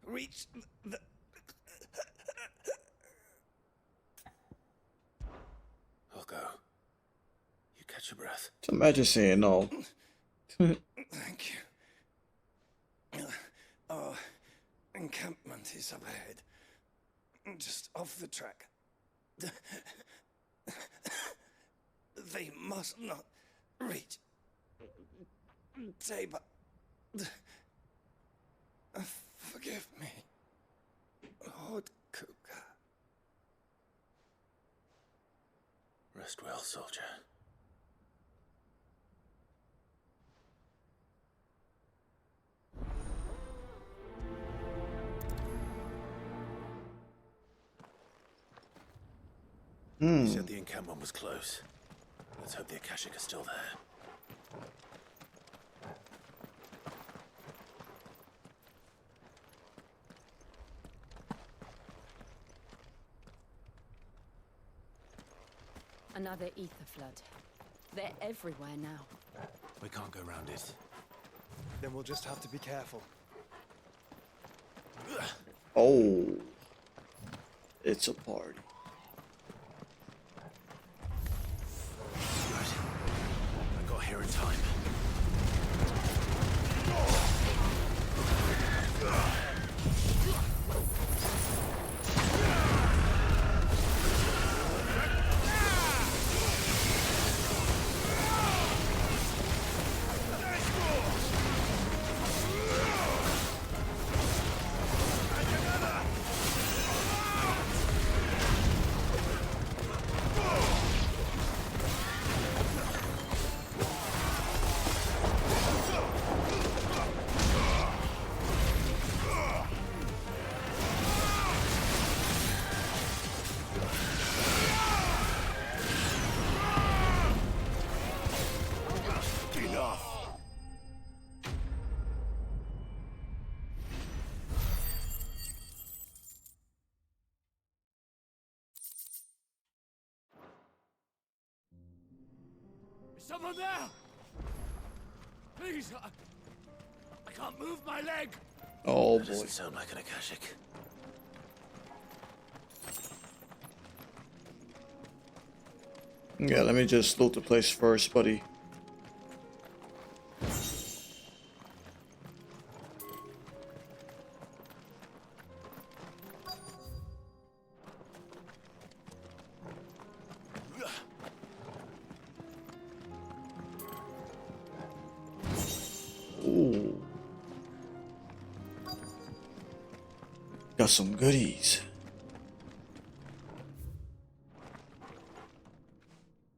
reach the... I'll go. You catch your breath. So imagine saying no. Thank you. Our encampment is up ahead. Just off the track. They must not reach Tabor. Forgive me, Lord Kuka. Rest well, soldier. You said the encampment was close. Let's hope the Akashic is still there. Another ether flood. They're everywhere now. We can't go round it. Then we'll just have to be careful. Oh. It's a party. I got here in time. Someone there! Please, I can't move my leg! Oh boy. Doesn't sound like an Akashic. Yeah, let me just loot the place first, buddy. Ooh. Got some goodies.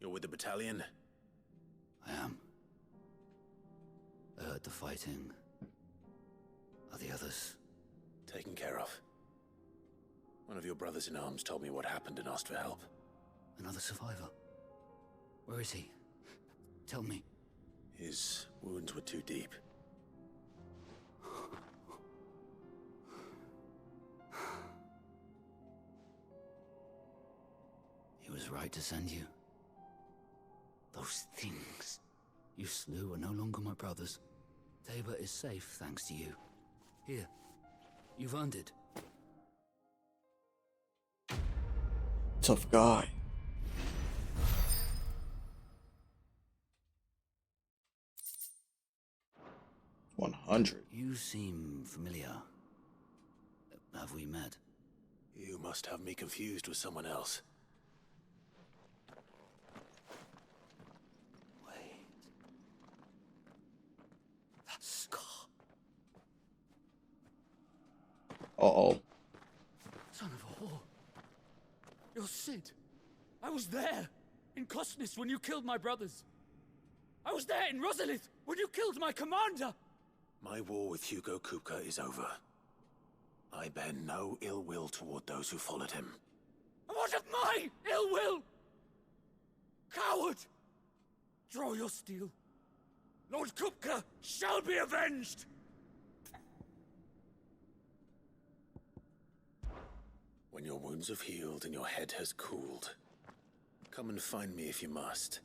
You're with the battalion? I am. I heard the fighting. Are the others? Taken care of. One of your brothers in arms told me what happened and asked for help. Another survivor? Where is he? Tell me. His wounds were too deep. He was right to send you. Those things you slew are no longer my brothers. Tabor is safe thanks to you. Here, you've earned it. Tough guy. $100. You seem familiar. Have we met? You must have me confused with someone else. That scar. Uh-oh. Son of a whore. You're Sid. I was there in Cosnes when you killed my brothers. I was there in Rosalith when you killed my commander. My war with Hugo Kupka is over. I bear no ill will toward those who followed him. And what of my ill will? Coward! Draw your steel. Lord Kupka shall be avenged! When your wounds have healed and your head has cooled, come and find me if you must.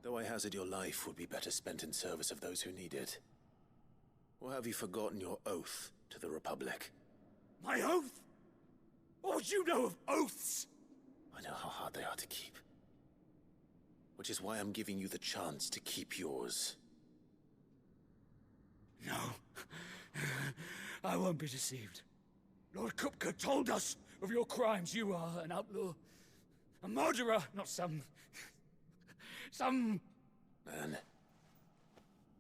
Though I hazard your life would be better spent in service of those who need it. Or have you forgotten your oath to the Republic? My oath? What would you know of oaths? I know how hard they are to keep. Which is why I'm giving you the chance to keep yours. No. I won't be deceived. Lord Kupka told us of your crimes. You are an outlaw. A murderer, not some man.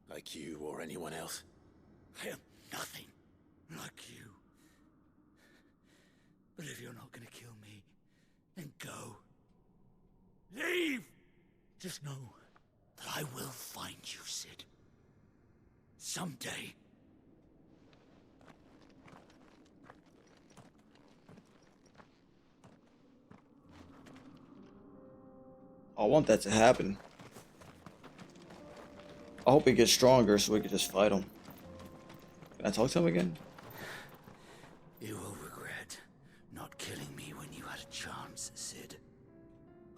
Like you or anyone else. I am nothing like you. But if you're not gonna kill me, then go. Leave! Just know that I will find you, Sid. Someday. I want that to happen. I hope he gets stronger so we can just fight him. Can I talk to him again? You will regret not killing me when you had a chance, Sid.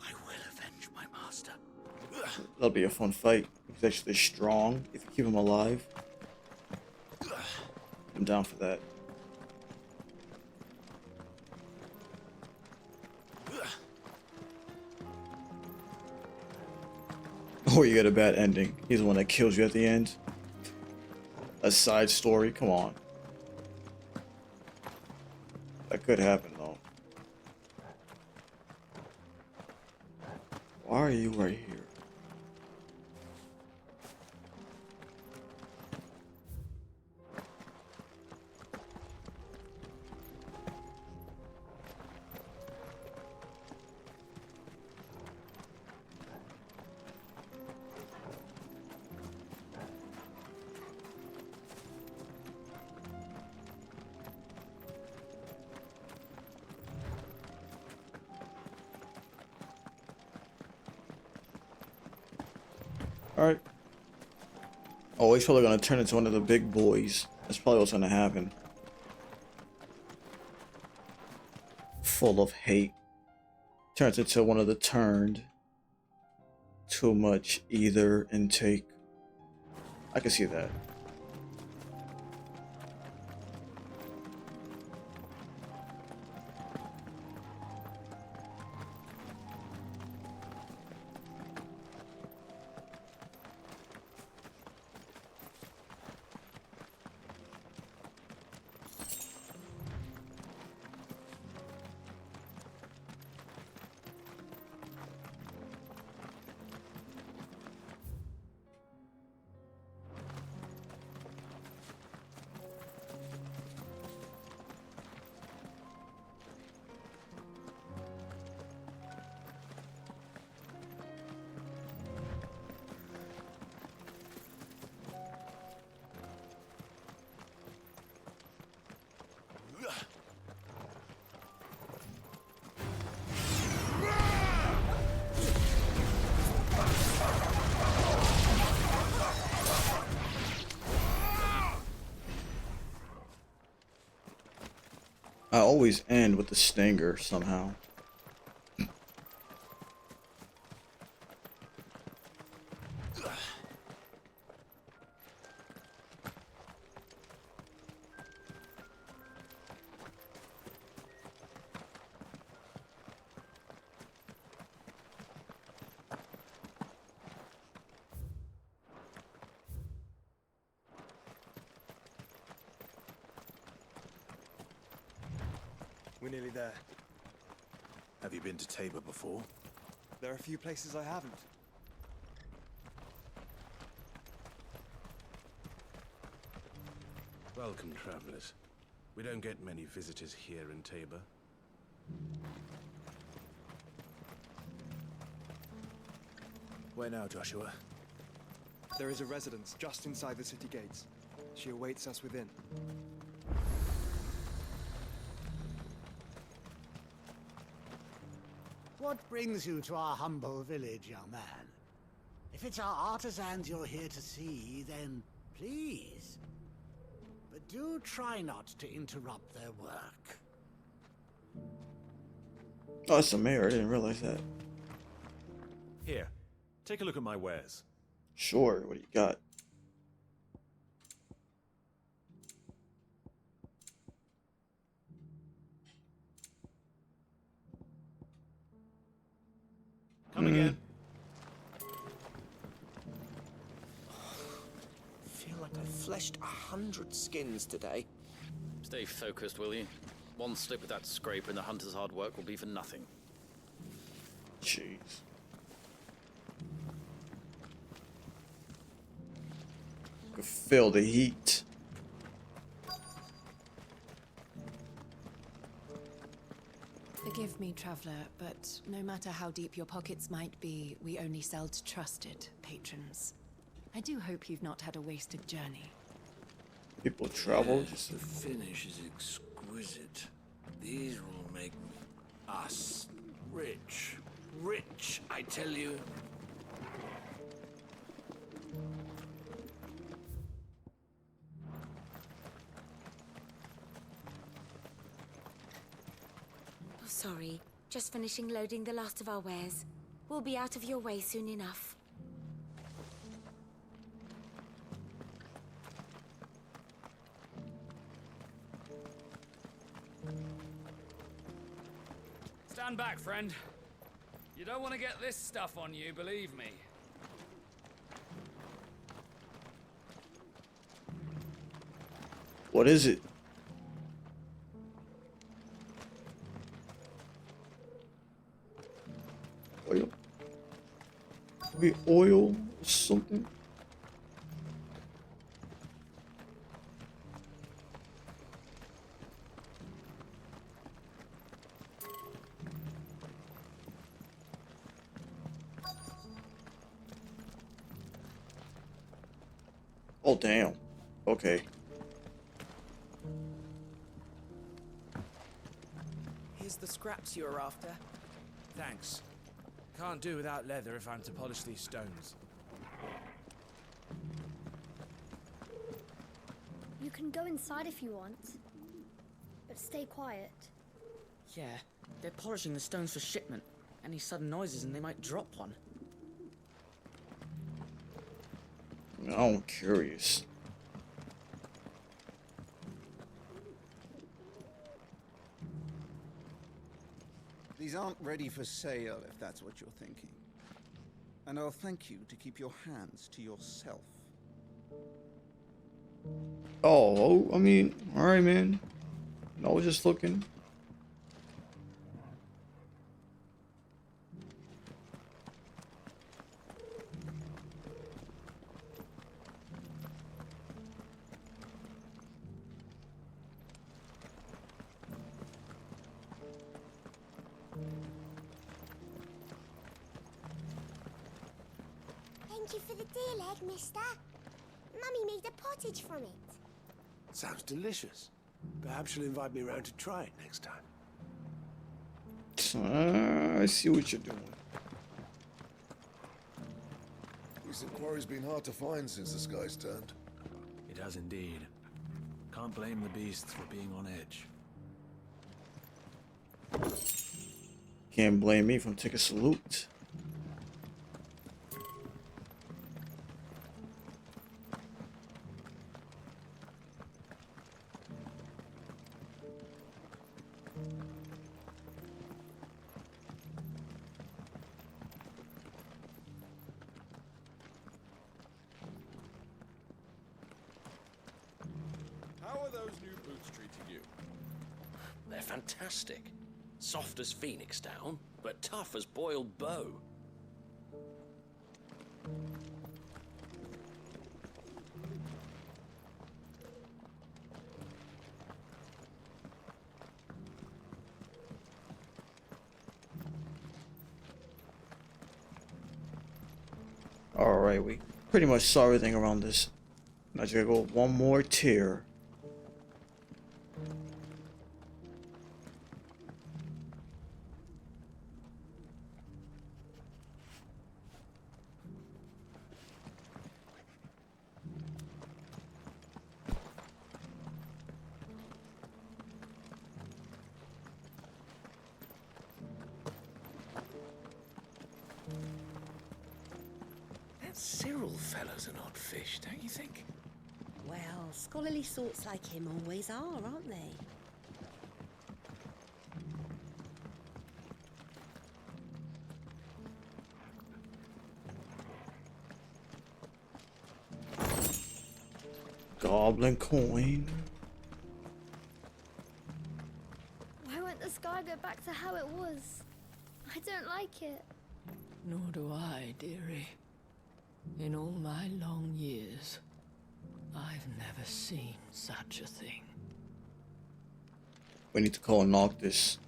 I will avenge my master. That'll be a fun fight. He's actually strong if you keep him alive. I'm down for that. Oh, you get a bad ending. He's the one that kills you at the end. A side story? Come on. That could happen, though. Why are you right here? Alright. Oh, he's probably gonna turn into one of the big boys. That's probably what's gonna happen. Full of hate. Turns into one of the turned. too much either intake. I can see that. I always end with the stinger somehow. We're nearly there. Have you been to Tabor before? There are a few places I haven't. Welcome, travelers. We don't get many visitors here in Tabor. Where now, Joshua? There is a residence just inside the city gates. She awaits us within. What brings you to our humble village, young man? If it's our artisans you're here to see, then please. But do try not to interrupt their work. Oh, it's a mayor. I didn't realize that. Here, take a look at my wares. Sure, what do you got? Come again. Feel like I've fleshed 100 skins today. Stay focused, will you? One slip with that scraper and the hunter's hard work will be for nothing. Jeez. I can feel the heat. Forgive me, traveler, but no matter how deep your pockets might be, we only sell to trusted patrons. I do hope you've not had a wasted journey. People travel Yes, just the finish is exquisite. These will make us rich. Rich, I tell you. Oh, sorry. Just finishing loading the last of our wares. We'll be out of your way soon enough. Stand back, friend. You don't want to get this stuff on you, believe me. What is it? Oil? Maybe oil or something? Oh, damn. Okay. Here's the scraps you were after. Thanks. Can't do without leather if I'm to polish these stones. You can go inside if you want, but stay quiet. Yeah, they're polishing the stones for shipment. Any sudden noises and they might drop one. I'm curious. These aren't ready for sale, if that's what you're thinking. And I'll thank you to keep your hands to yourself. Oh, I mean, all right, man. I was just looking. Thank you for the deer leg, mister. Mummy made a pottage from it. Sounds delicious. Perhaps she'll invite me around to try it next time. I see what you're doing. Recent quarry's been hard to find since the sky's turned. It has indeed. Can't blame the beasts for being on edge. Can't blame me from taking a salute. How are those new boots treating you? They're fantastic. Soft as phoenix down, but tough as boiled bow. Alright, we pretty much saw everything around this. Now just gotta go one more tier. That Cyril fellow's an odd fish, don't you think? Well, scholarly sorts like him always are, aren't they? Goblin coin. Why won't the sky go back to how it was? I don't like it. Nor do I, dearie. In all my long years, I've never seen such a thing. We need to call Noctis.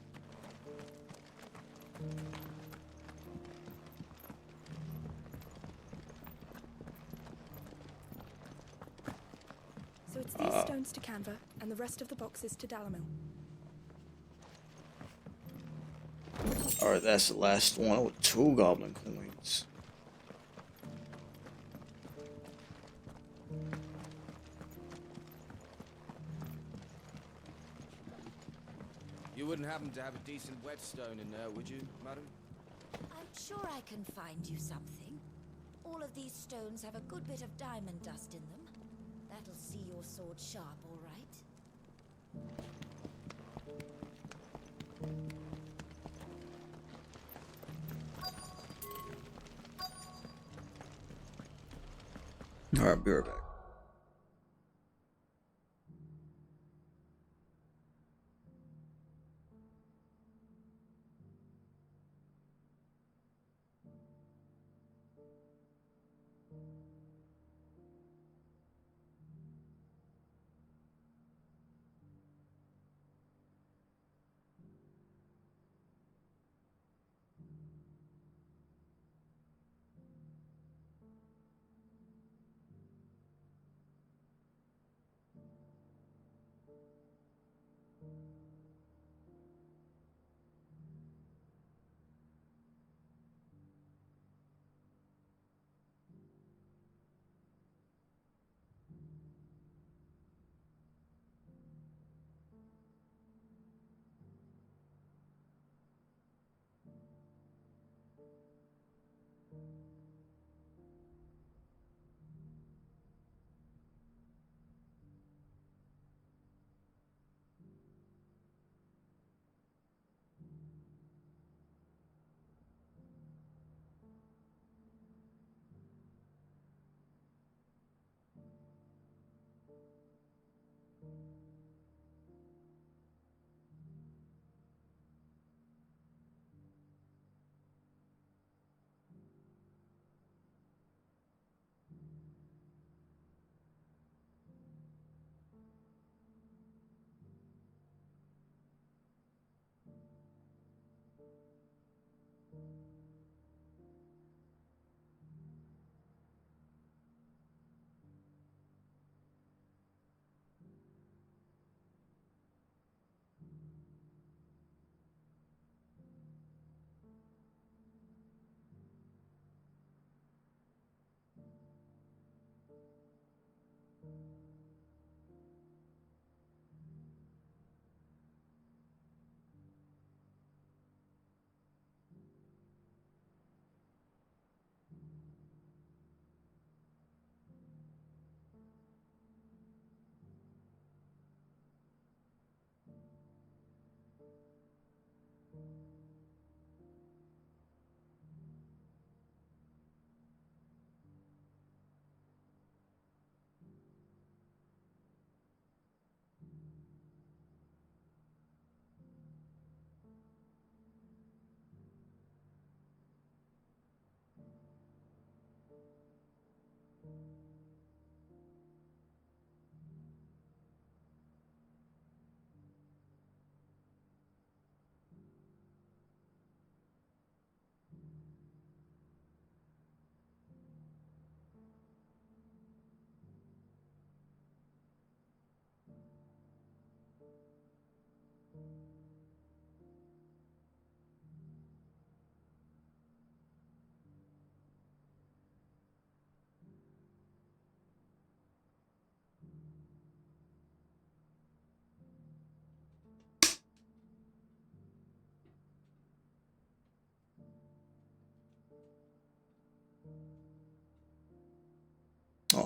So it's these stones to Canva, and the rest of the boxes to Dalamil. Alright, that's the last one with 2 goblin coins. You wouldn't happen to have a decent whetstone in there, would you, madam? I'm sure I can find you something. All of these stones have a good bit of diamond dust in them. That'll see your sword sharp, all right? Alright, be right back.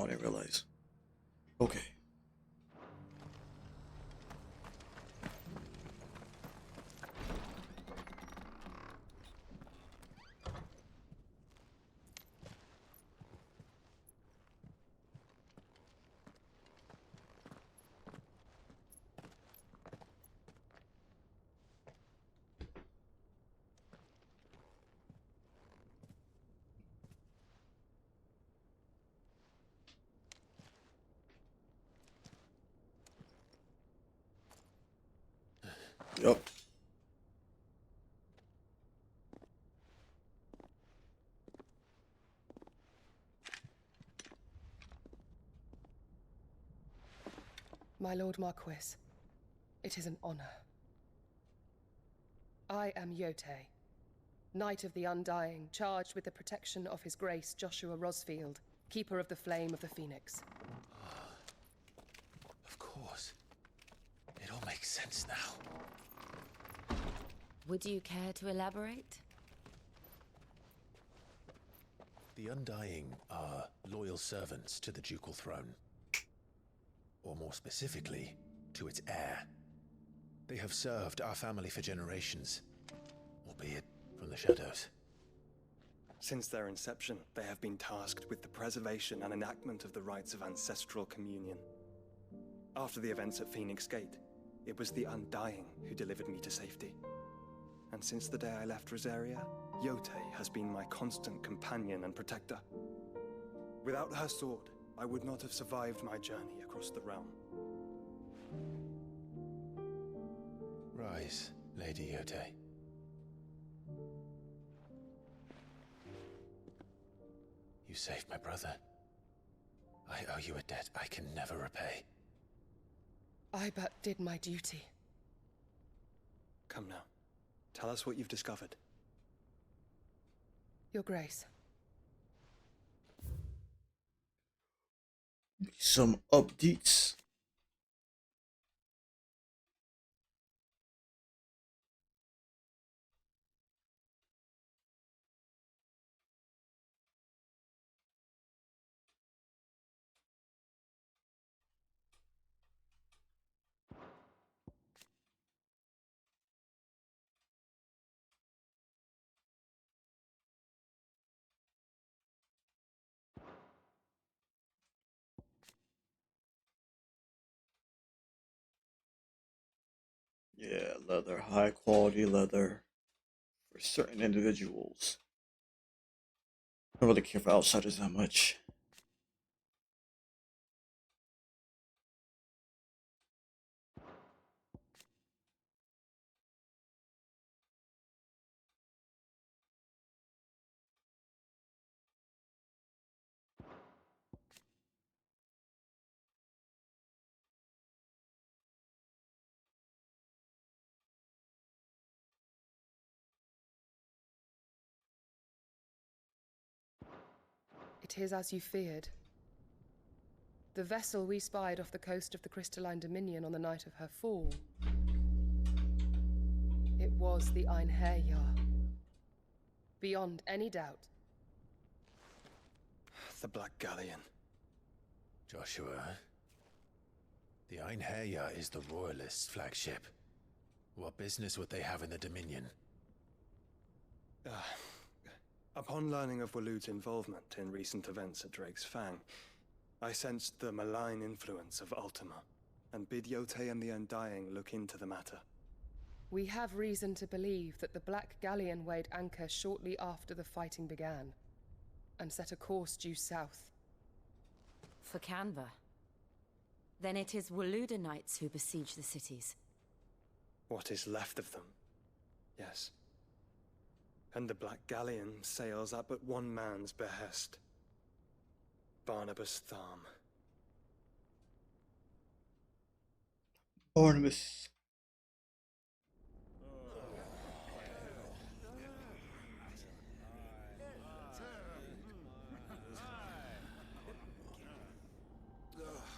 Oh, I didn't realize. Okay. Yep. My Lord Marquis, it is an honor. I am Yotei, Knight of the Undying, charged with the protection of His Grace Joshua Rosfield, Keeper of the Flame of the Phoenix. Of course. It all makes sense now. Would you care to elaborate? The Undying are loyal servants to the ducal throne. Or more specifically, to its heir. They have served our family for generations, albeit from the shadows. Since their inception, they have been tasked with the preservation and enactment of the rites of ancestral communion. After the events at Phoenix Gate, it was the Undying who delivered me to safety. And since the day I left Rosaria, Yotei has been my constant companion and protector. Without her sword, I would not have survived my journey across the realm. Rise, Lady Yotei. You saved my brother. I owe you a debt I can never repay. I but did my duty. Come now. Tell us what you've discovered. Your Grace. Some updates. Yeah, leather, high quality leather for certain individuals. I don't really care for outsiders that much. It is as you feared. The vessel we spied off the coast of the Crystalline Dominion on the night of her fall. It was the Einherjar. Beyond any doubt. The Black Galleon. Joshua, the Einherjar is the Royalists' flagship. What business would they have in the Dominion? Upon learning of Waloed's involvement in recent events at Drake's Fang, I sensed the malign influence of Ultima, and bid Yotei and the Undying look into the matter. We have reason to believe that the Black Galleon weighed anchor shortly after the fighting began, and set a course due south. For Canva. Then it is Waloeda Knights who besiege the cities. What is left of them, yes. And the Black Galleon sails at but one man's behest. Barnabas Tharm. Barnabas.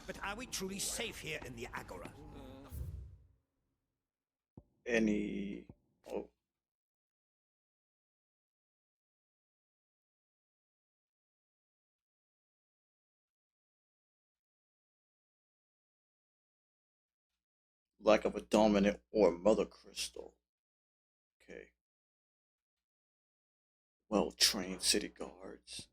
But are we truly safe here in the Agora? Any... Oh. Lack of a dominant or mother crystal. Okay. Well-trained city guards.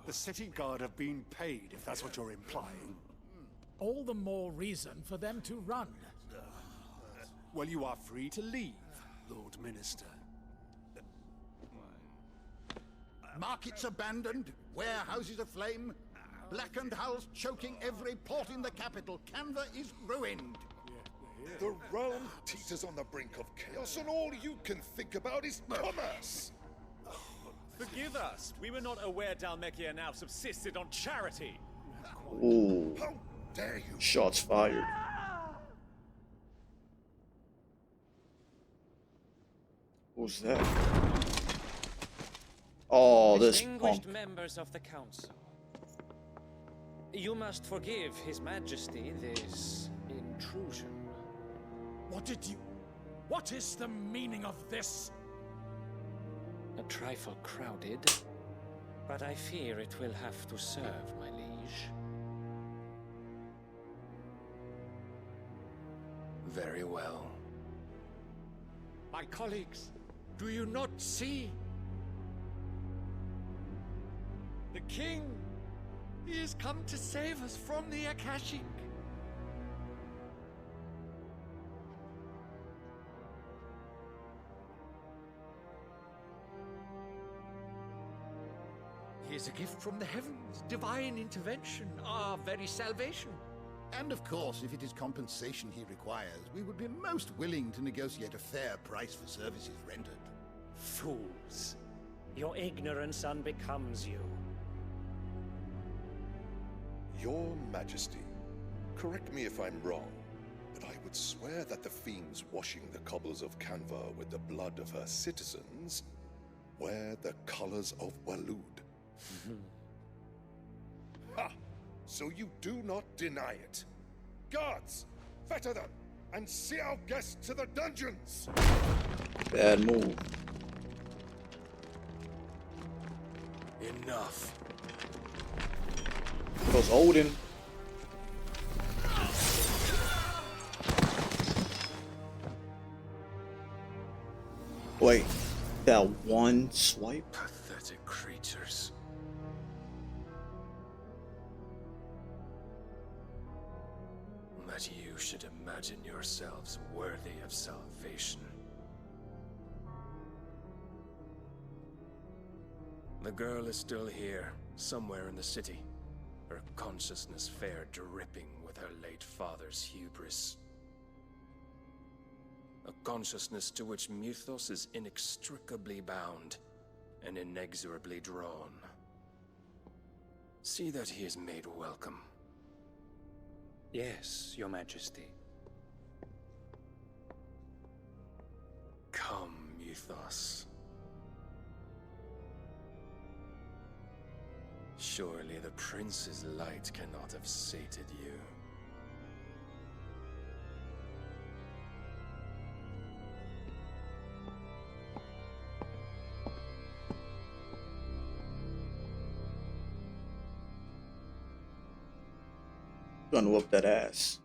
The city guard have been paid, if that's what you're implying. All the more reason for them to run. Well, you are free to leave, Lord Minister. Markets abandoned, warehouses aflame, blackened hulls choking every port in the capital. Canva is ruined. The realm teeters on the brink of chaos, and all you can think about is commerce. Forgive us. We were not aware Dhalmekia now subsisted on charity. Ooh. How dare you? Shots fired. Who's that? Oh, this Distinguished punk. members of the council, you must forgive His Majesty this intrusion. What is the meaning of this? A trifle crowded, but I fear it will have to serve, my liege. Very well. My colleagues, do you not see? The king! He has come to save us from the Akashic. He is a gift from the heavens, divine intervention, our very salvation. And of course, if it is compensation he requires, we would be most willing to negotiate a fair price for services rendered. Fools. Your ignorance unbecomes you. Your Majesty, correct me if I'm wrong, but I would swear that the fiends washing the cobbles of Canva with the blood of her citizens wear the colors of Walud. Ha! So you do not deny it. Guards, fetter them, and see our guests to the dungeons! Bad move. Enough. Goes Odin. Wait, that one swipe? Pathetic creatures. That you should imagine yourselves worthy of salvation. The girl is still here, somewhere in the city. Her consciousness fair dripping with her late father's hubris. A consciousness to which Mythos is inextricably bound and inexorably drawn. See that he is made welcome. Yes, Your Majesty. Come, Mythos. Surely the prince's light cannot have sated you. Gonna whoop that ass.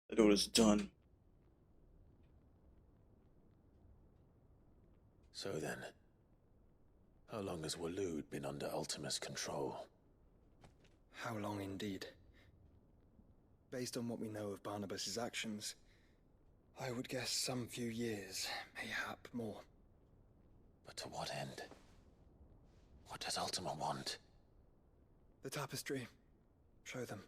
That dude is done. So then, how long has Walud been under Ultima's control? How long indeed? Based on what we know of Barnabas's actions, I would guess some few years, mayhap more. But to what end? What does Ultima want? The tapestry. Show them.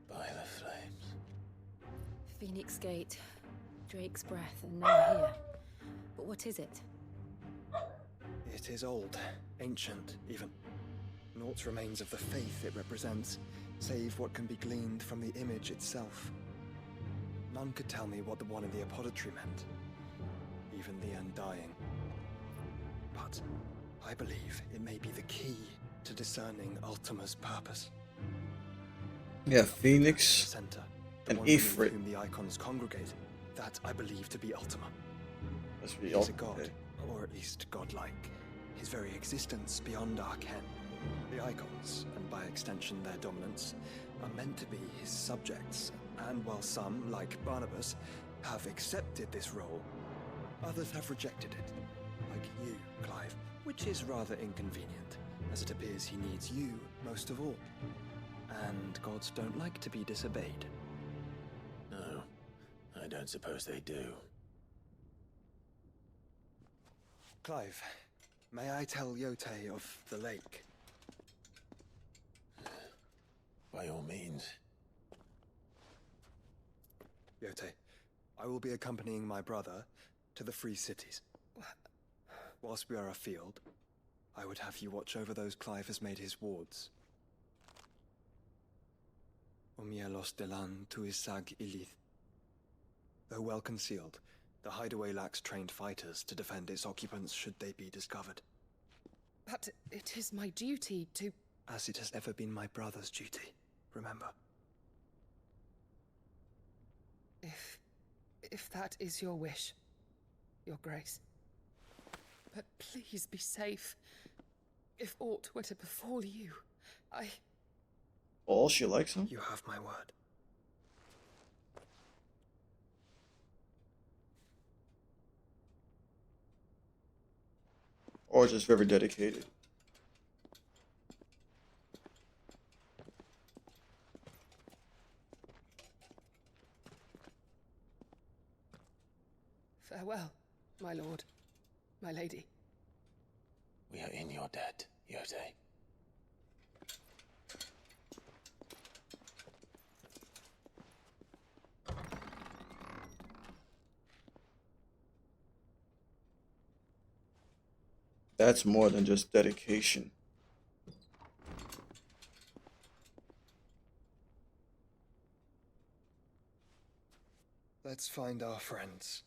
By the flames. Phoenix Gate. Drake's breath, and now here. But what is it? It is old, ancient, even. Naught remains of the faith it represents, save what can be gleaned from the image itself. None could tell me what the one in the apothecary meant, even the Undying. But I believe it may be the key to discerning Ultima's purpose. Yeah, Phoenix Center, and one beneath Ifrit. whom the icons congregate, that I believe to be Ultima. Must be He's a god, or at least godlike. His very existence beyond our ken. The icons, and by extension their dominance, are meant to be his subjects, and while some, like Barnabas, have accepted this role, others have rejected it, like you, Clive, which is rather inconvenient, as it appears he needs you most of all. And gods don't like to be disobeyed. No, I don't suppose they do. Clive, may I tell Yote of the lake? By all means. Yote, I will be accompanying my brother to the Free Cities. Whilst we are afield, I would have you watch over those Clive has made his wards. Omielos delan tuisag ilith. Though well concealed, the hideaway lacks trained fighters to defend its occupants should they be discovered. But it is my duty to... As it has ever been my brother's duty, remember. If that is your wish, Your Grace. But please be safe. If aught were to befall you, Oh, she likes him? You have my word. Or just very dedicated. Farewell, my lord, my lady. We are in your debt, Yote. That's more than just dedication. Let's find our friends.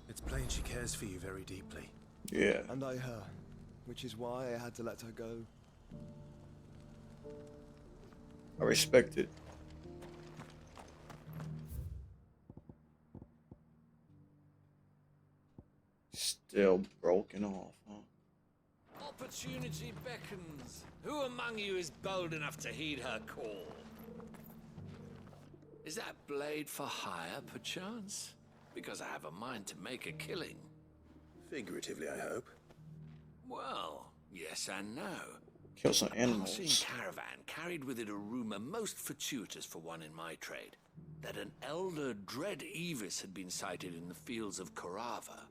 It's plain she cares for you very deeply. Yeah. And I her, which is why I had to let her go. I respect it. Still broken off, huh? Opportunity beckons. Who among you is bold enough to heed her call? Is that blade for hire, perchance? Because I have a mind to make a killing. Figuratively, I hope. Well, yes and no. Kill some A animals. passing caravan carried with it a rumor most fortuitous for one in my trade, that an elder Dread Evis had been sighted in the fields of Korava.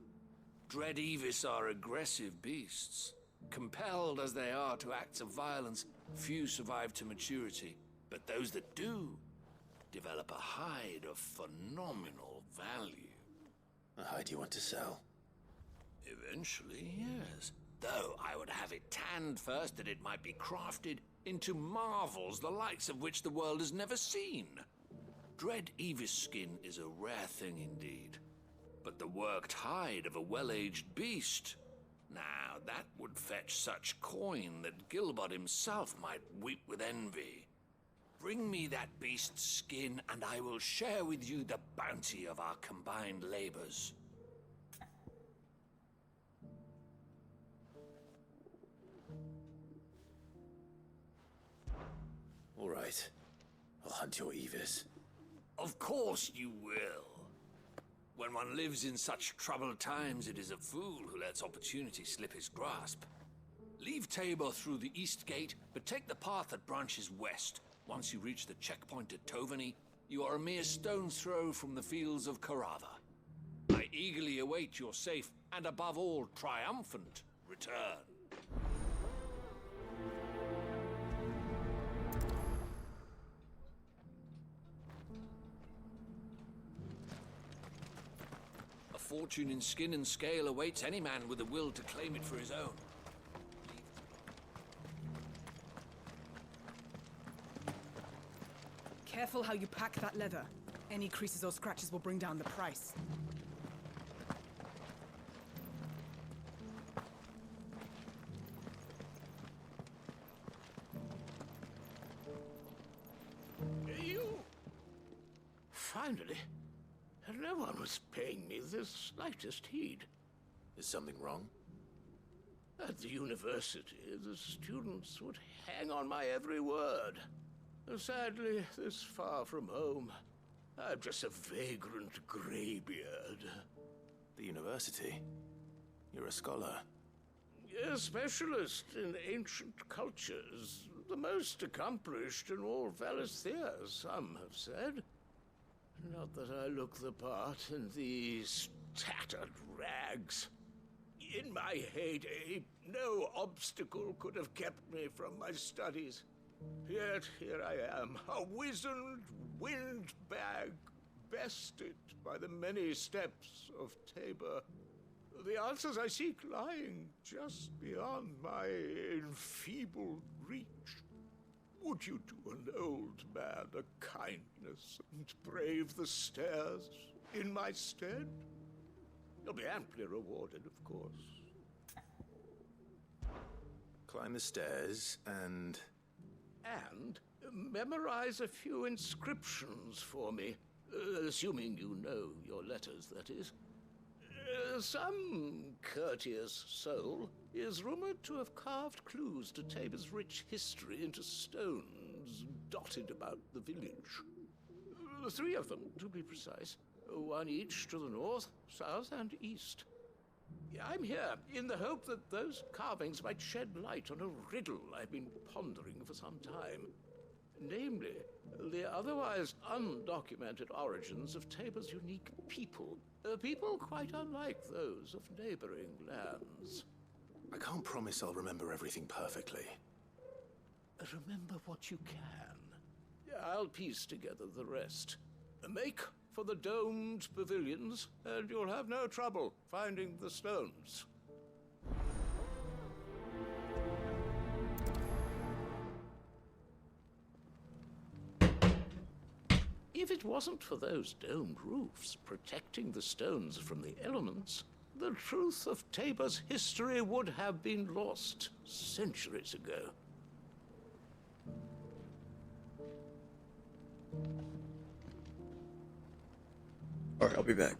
Dread Evis are aggressive beasts. Compelled as they are to acts of violence, few survive to maturity, but those that do develop a hide of phenomenal value. A hide you want to sell? Eventually, yes. Though I would have it tanned first that it might be crafted into marvels the likes of which the world has never seen. Dread Evis skin is a rare thing indeed. But the worked hide of a well-aged beast, now that would fetch such coin that Gilbert himself might weep with envy. Bring me that beast's skin, and I will share with you the bounty of our combined labors. All right. I'll hunt your Evis. Of course you will. When one lives in such troubled times, it is a fool who lets opportunity slip his grasp. Leave Tabor through the east gate, but take the path that branches west. Once you reach the checkpoint at Tovany, you are a mere stone's throw from the fields of Caratha. I eagerly await your safe, and above all, triumphant return. A fortune in skin and scale awaits any man with a will to claim it for his own. Careful how you pack that leather. Any creases or scratches will bring down the price. You... Finally. No one was paying me the slightest heed. Is something wrong? At the university, the students would hang on my every word. Sadly, this far from home, I'm just a vagrant greybeard. The university? You're a scholar. A specialist in ancient cultures. The most accomplished in all Valisthea, some have said. Not that I look the part in these tattered rags. In my heyday, no obstacle could have kept me from my studies. Yet here I am, a wizened windbag, bested by the many steps of Tabor. The answers I seek lying just beyond my enfeebled reach. Would you do an old man a kindness and brave the stairs in my stead? You'll be amply rewarded, of course. Climb the stairs and... And memorize a few inscriptions for me, assuming you know your letters, that is. Some courteous soul is rumored to have carved clues to Tabor's rich history into stones dotted about the village. 3 of them, to be precise. 1 each to the north, south, and east. I'm here in the hope that those carvings might shed light on a riddle I've been pondering for some time. Namely, the otherwise undocumented origins of Tabor's unique people. People quite unlike those of neighboring lands. I can't promise I'll remember everything perfectly. Remember what you can. I'll piece together the rest. Make for the domed pavilions, and you'll have no trouble finding the stones. If it wasn't for those domed roofs protecting the stones from the elements, the truth of Tabor's history would have been lost centuries ago. Alright, I'll be back.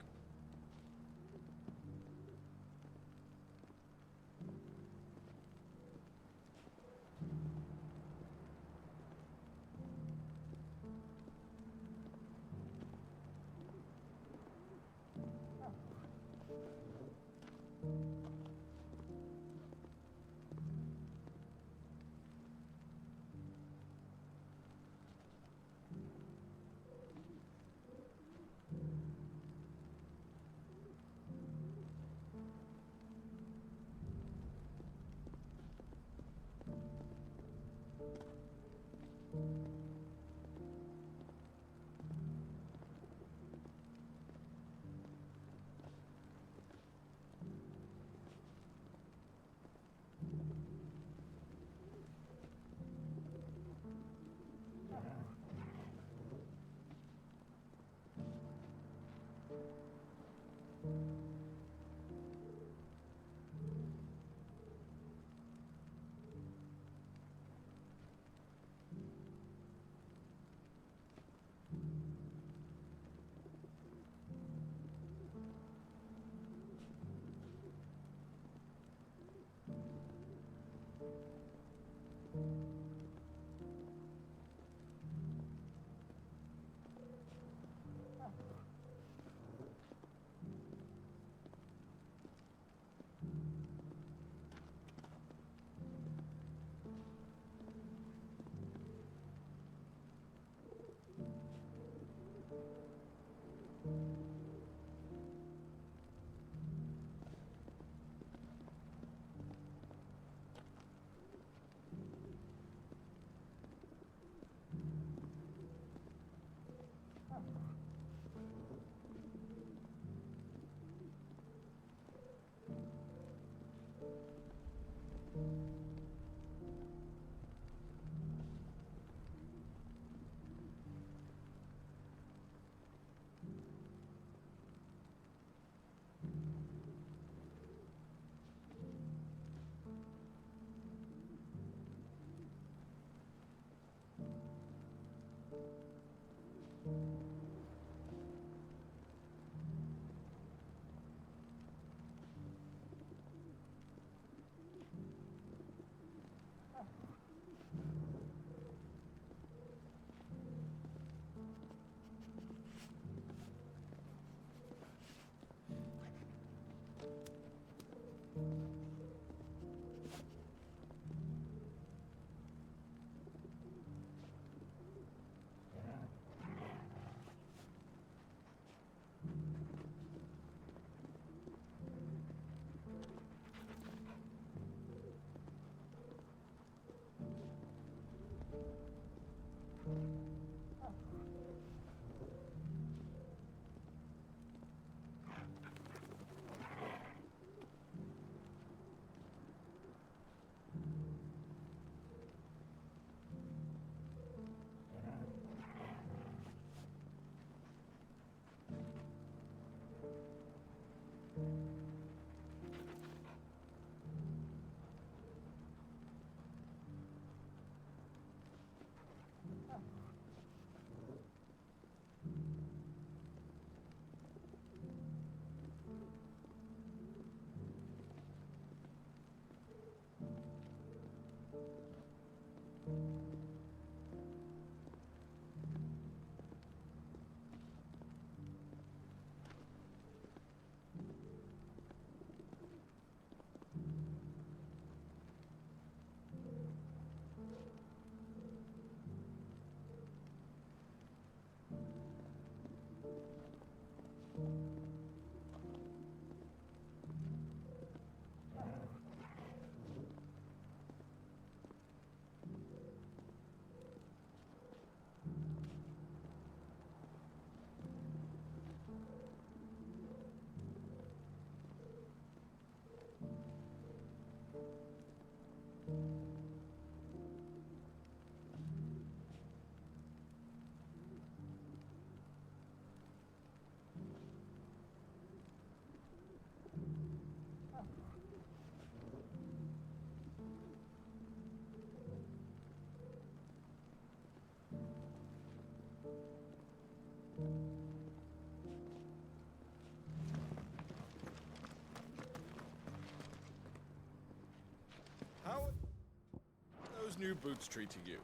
How are those new boots treating you?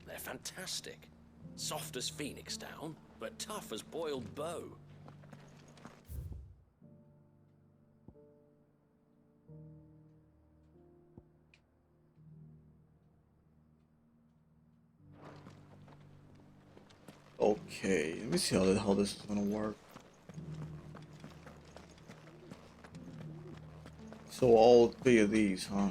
They're fantastic. Soft as phoenix down, but tough as boiled bow. Okay, let me see how the hell this is gonna work. So all three of these, huh?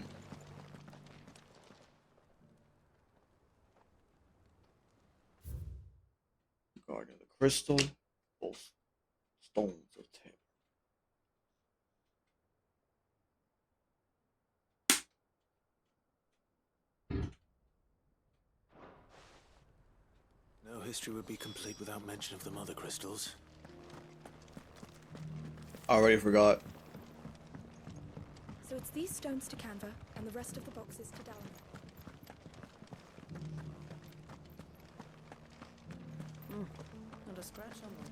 Guardian of the Crystal, both stones of Terror. No history would be complete without mention of the mother crystals. I already forgot. So it's these stones to Canva, and the rest of the boxes to Dallin. Not a scratch on them.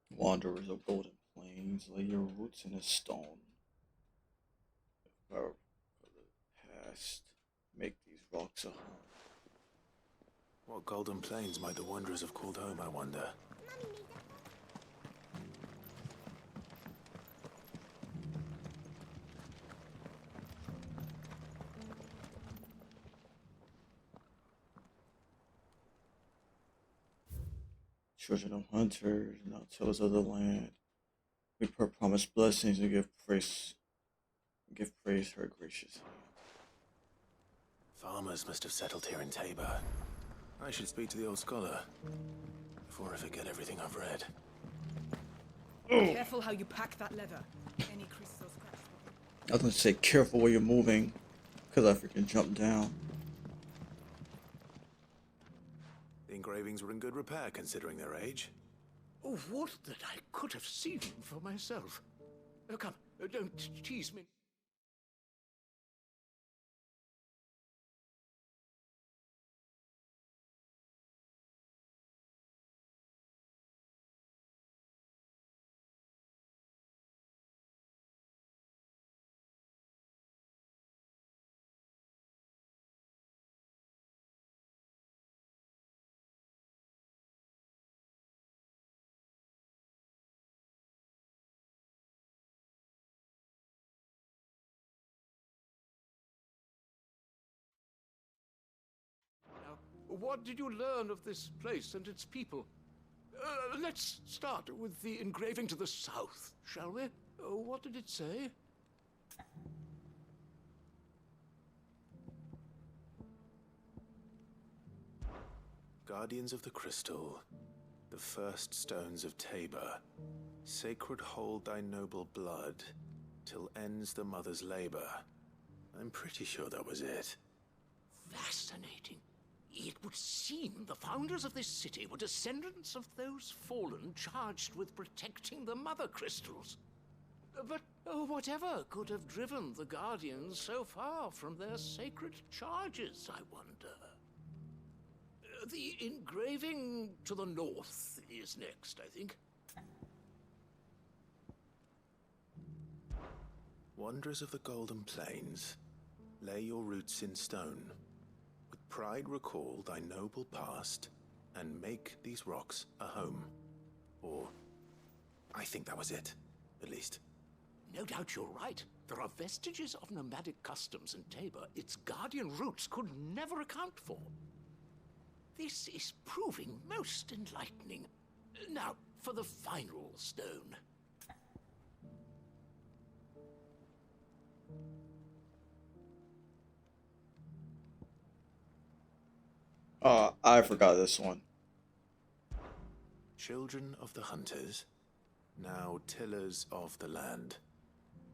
Wanderers of Golden Plains, lay your roots in a stone. For the past, make these rocks a home. What golden plains might the wanderers have called home, I wonder? Children of hunters, now tillers of the land. We promise blessings and give praise her gracious hand. Farmers must have settled here in Tabor. I should speak to the old scholar before I forget everything I've read. Careful how you pack that leather. Any creases or scratches. I was gonna say careful where you're moving, because I freaking jumped down. The engravings were in good repair considering their age. Oh, would that I could have seen them for myself. Oh, come, don't tease me. What did you learn of this place and its people? Let's start with the engraving to the south, shall we? What did it say? Guardians of the Crystal, the first stones of Tabor, sacred hold thy noble blood, till ends the mother's labor. I'm pretty sure that was it. Fascinating. It would seem the founders of this city were descendants of those fallen charged with protecting the mother crystals. But whatever could have driven the Guardians so far from their sacred charges, I wonder? The engraving to the north is next, I think. Wanderers of the Golden Plains, lay your roots in stone. With pride recall thy noble past, and make these rocks a home. Or, I think that was it, at least. No doubt you're right. There are vestiges of nomadic customs in Tabor its guardian roots could never account for. This is proving most enlightening. Now, for the final stone. I forgot this one. Children of the hunters, now tillers of the land,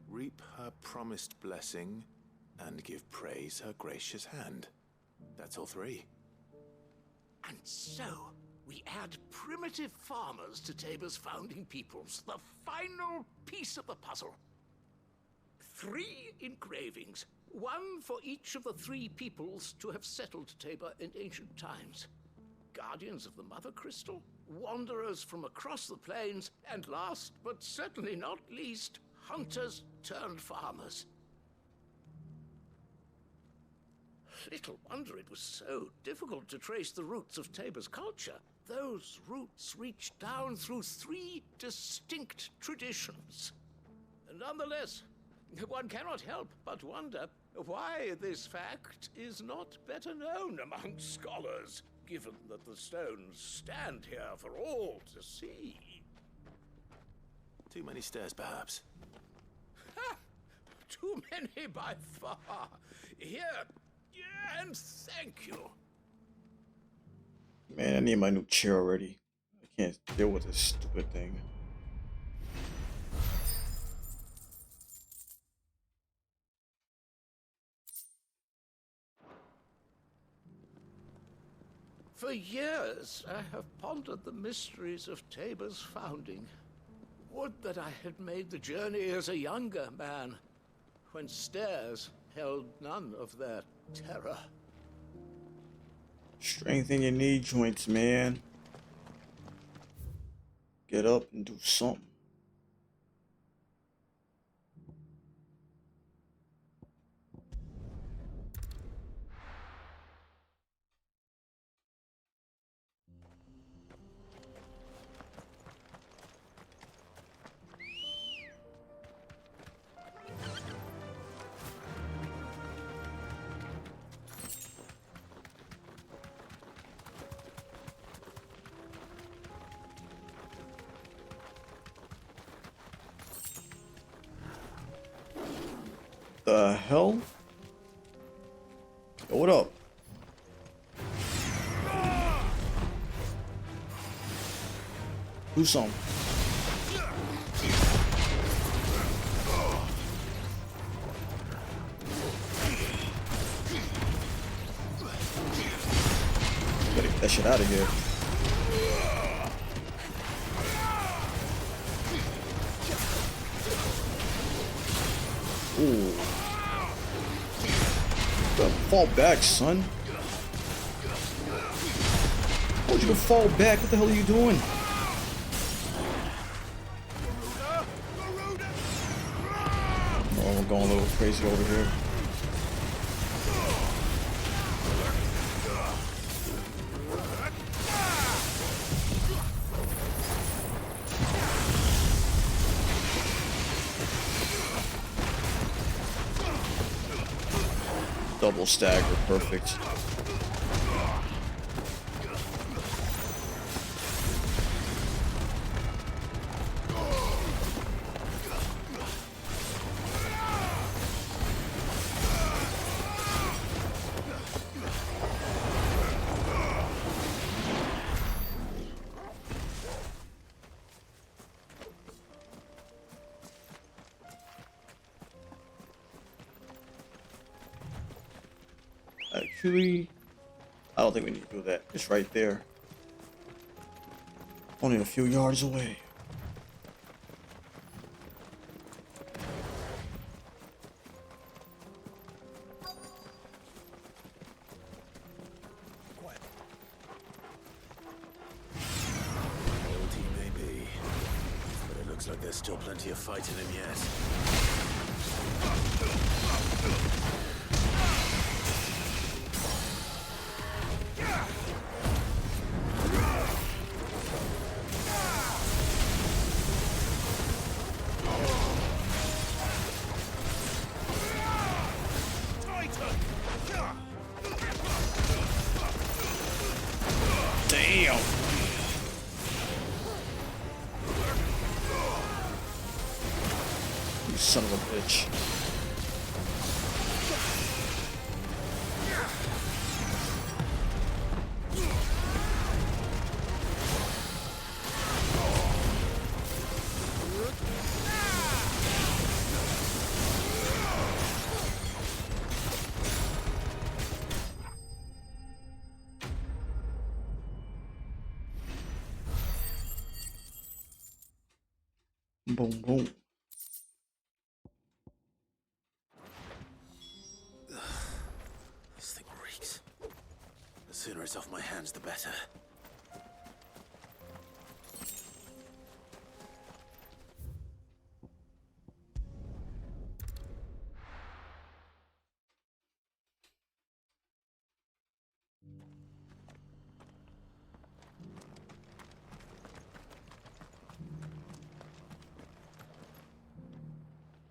reap her promised blessing and give praise her gracious hand. That's all three. And so, we add primitive farmers to Tabor's founding peoples, the final piece of the puzzle. 3 engravings, one for each of the 3 peoples to have settled Tabor in ancient times. Guardians of the Mother Crystal, wanderers from across the plains, and last but certainly not least, hunters turned farmers. Little wonder it was so difficult to trace the roots of Tabor's culture. Those roots reach down through 3 distinct traditions. Nonetheless, one cannot help but wonder why this fact is not better known among scholars, given that the stones stand here for all to see. Too many stairs, perhaps. Ha! Too many by far. Here, and thank you. Man, I need my new chair already. I can't deal with this stupid thing. For years, I have pondered the mysteries of Tabor's founding. Would that I had made the journey as a younger man, when stairs held none of their terror. Strengthen your knee joints, man. Get up and do something. The hell? Yo, what up? Do something. Better get that shit out of here. Ooh. Fall back, son. I told you to fall back. What the hell are you doing? Oh, we're going a little crazy over here. Double stagger, perfect. Actually, I don't think we need to do that. It's right there. Only a few yards away. Old he may be, but it looks like there's still plenty of fight in him yet. Damn. You son of a bitch. Boom, boom. it's off my hands, the better.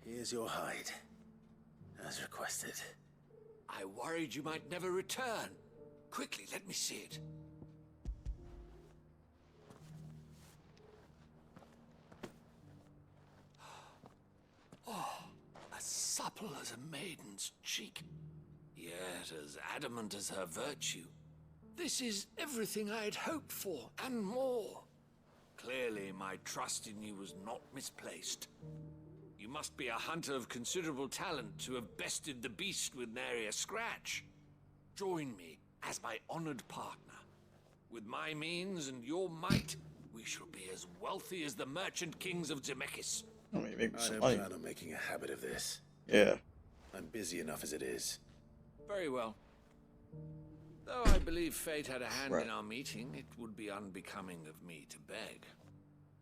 Here's your hide, as requested. I worried you might never return. Quickly, let me see it. Oh, as supple as a maiden's cheek, yet as adamant as her virtue. This is everything I had hoped for, and more. Clearly, my trust in you was not misplaced. You must be a hunter of considerable talent to have bested the beast with nary a scratch. Join me as my honored partner. With my means and your might, we shall be as wealthy as the merchant kings of Zemeckis. I don't plan on making a habit of this. Yeah. I'm busy enough as it is. Very well. Though I believe fate had a hand in our meeting, it would be unbecoming of me to beg.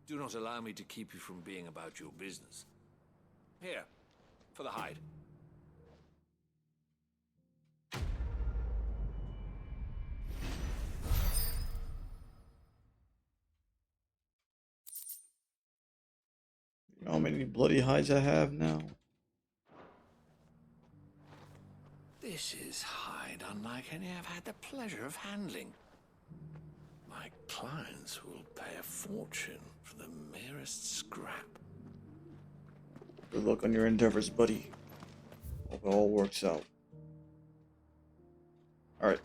Do not allow me to keep you from being about your business. Here, for the hide. You know how many bloody hides I have now? This is hide unlike any I've had the pleasure of handling. My clients will pay a fortune for the merest scrap. Good luck on your endeavors, buddy. Hope it all works out. Alright.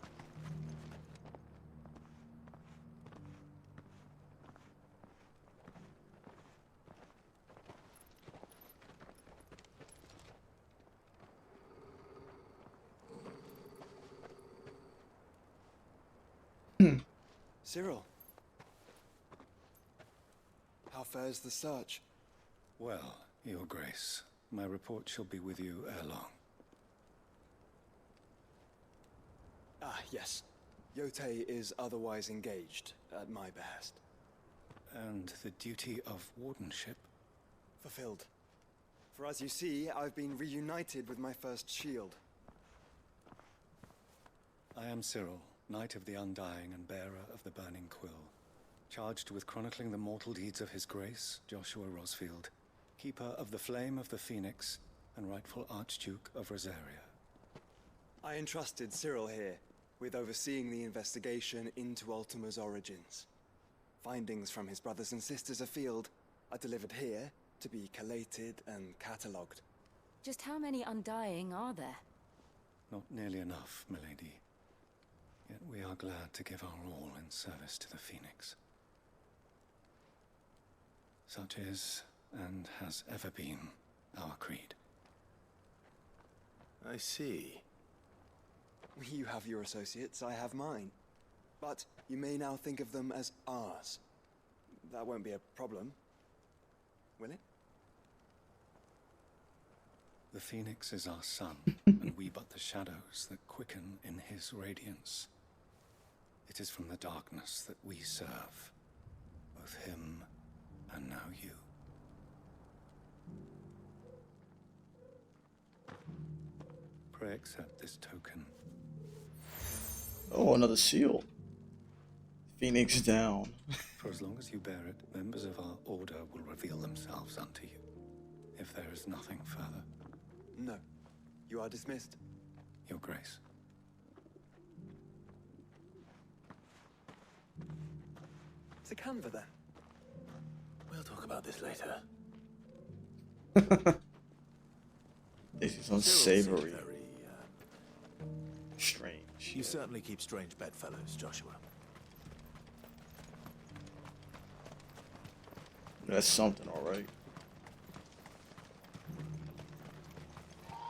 Cyril. How fares the search? Well, Your Grace, my report shall be with you ere long. Ah, yes. Yotei is otherwise engaged, at my behest. And the duty of wardenship? Fulfilled. For as you see, I've been reunited with my first shield. I am Cyril, Knight of the Undying and bearer of the Burning Quill, charged with chronicling the mortal deeds of His Grace, Joshua Rosfield, Keeper of the Flame of the Phoenix and rightful Archduke of Rosaria. I entrusted Cyril here with overseeing the investigation into Ultima's origins. Findings from his brothers and sisters afield are delivered here to be collated and catalogued. Just how many Undying are there? Not nearly enough, milady. Yet we are glad to give our all in service to the Phoenix. Such is, and has ever been, our creed. I see. You have your associates, I have mine. But you may now think of them as ours. That won't be a problem, will it? The Phoenix is our sun, and we but the shadows that quicken in his radiance. It is from the darkness that we serve, both him and now you. Pray accept this token. Oh, another seal. Phoenix down. For as long as you bear it, members of our order will reveal themselves unto you. If there is nothing further. No. You are dismissed. Your Grace. To Canva, then. We'll talk about this later. This is unsavory. Very, strange. You certainly keep strange bedfellows, Joshua. That's something, alright.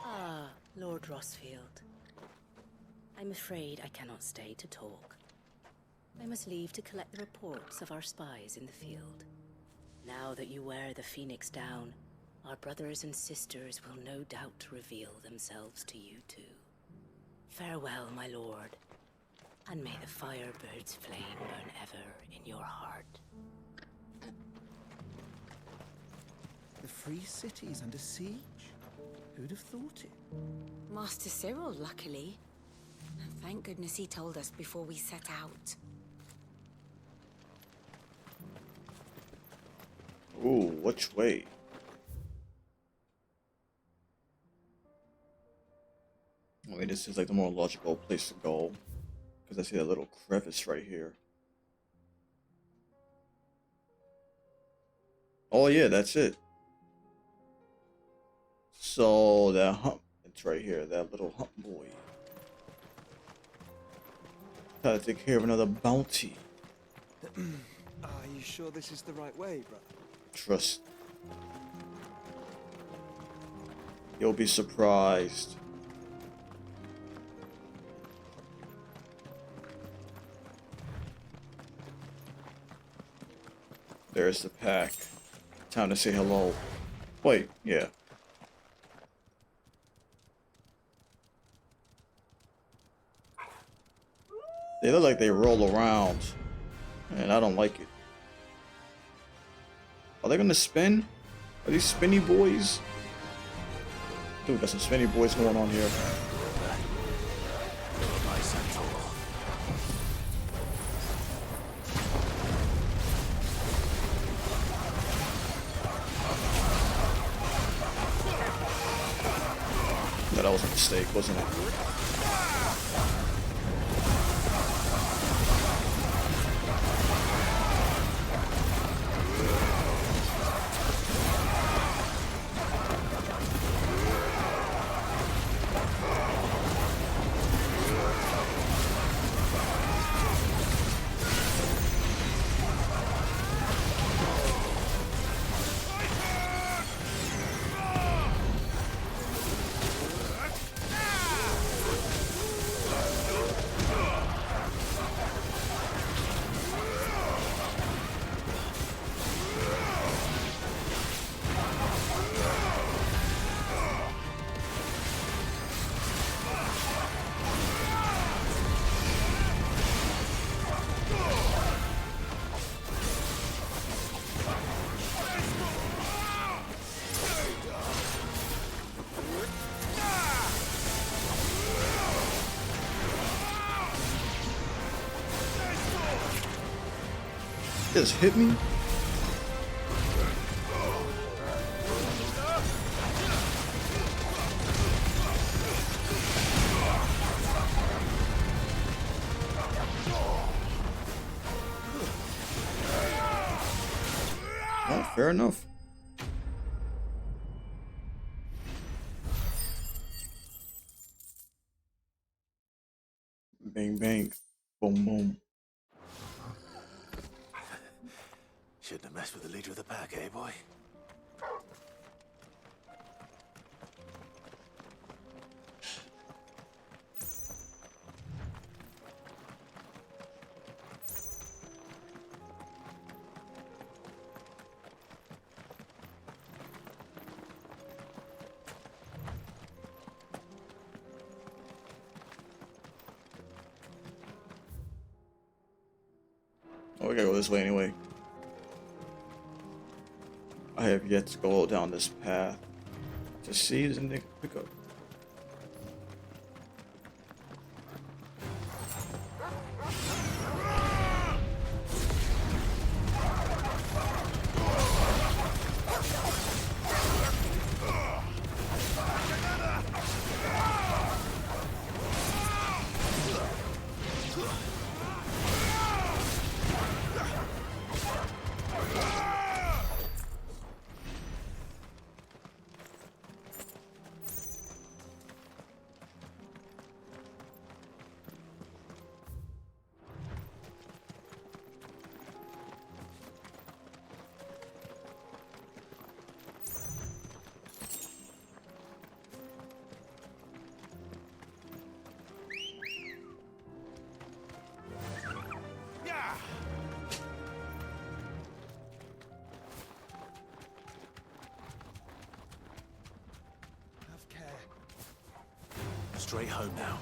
Ah, Lord Rosfield. I'm afraid I cannot stay to talk. I must leave to collect the reports of our spies in the field. Now that you wear the Phoenix down, our brothers and sisters will no doubt reveal themselves to you too. Farewell, my lord. And may the Firebird's flame burn ever in your heart. The free city's under siege? Who'd have thought it? Master Cyril, luckily. Thank goodness he told us before we set out. Ooh, which way? I mean, this is like the more logical place to go. Because I see that little crevice right here. Oh yeah, that's it. So that hump, it's right here, that little hump boy. Gotta take care of another bounty. Are you sure this is the right way, brother? Trust. You'll be surprised. There's the pack. Time to say hello. Wait, yeah. They look like they roll around, and I don't like it. Are they gonna spin? Are these spinny boys? Dude, got some spinny boys going on here. No, that was a mistake, wasn't it? Just hit me? Oh, fair enough. Bang bang. Boom boom. Shouldn't have messed with the leader of the pack, eh, boy? Oh, we gotta go this way anyway. I have yet to go down this path to see the nigga pick up. Straight home now.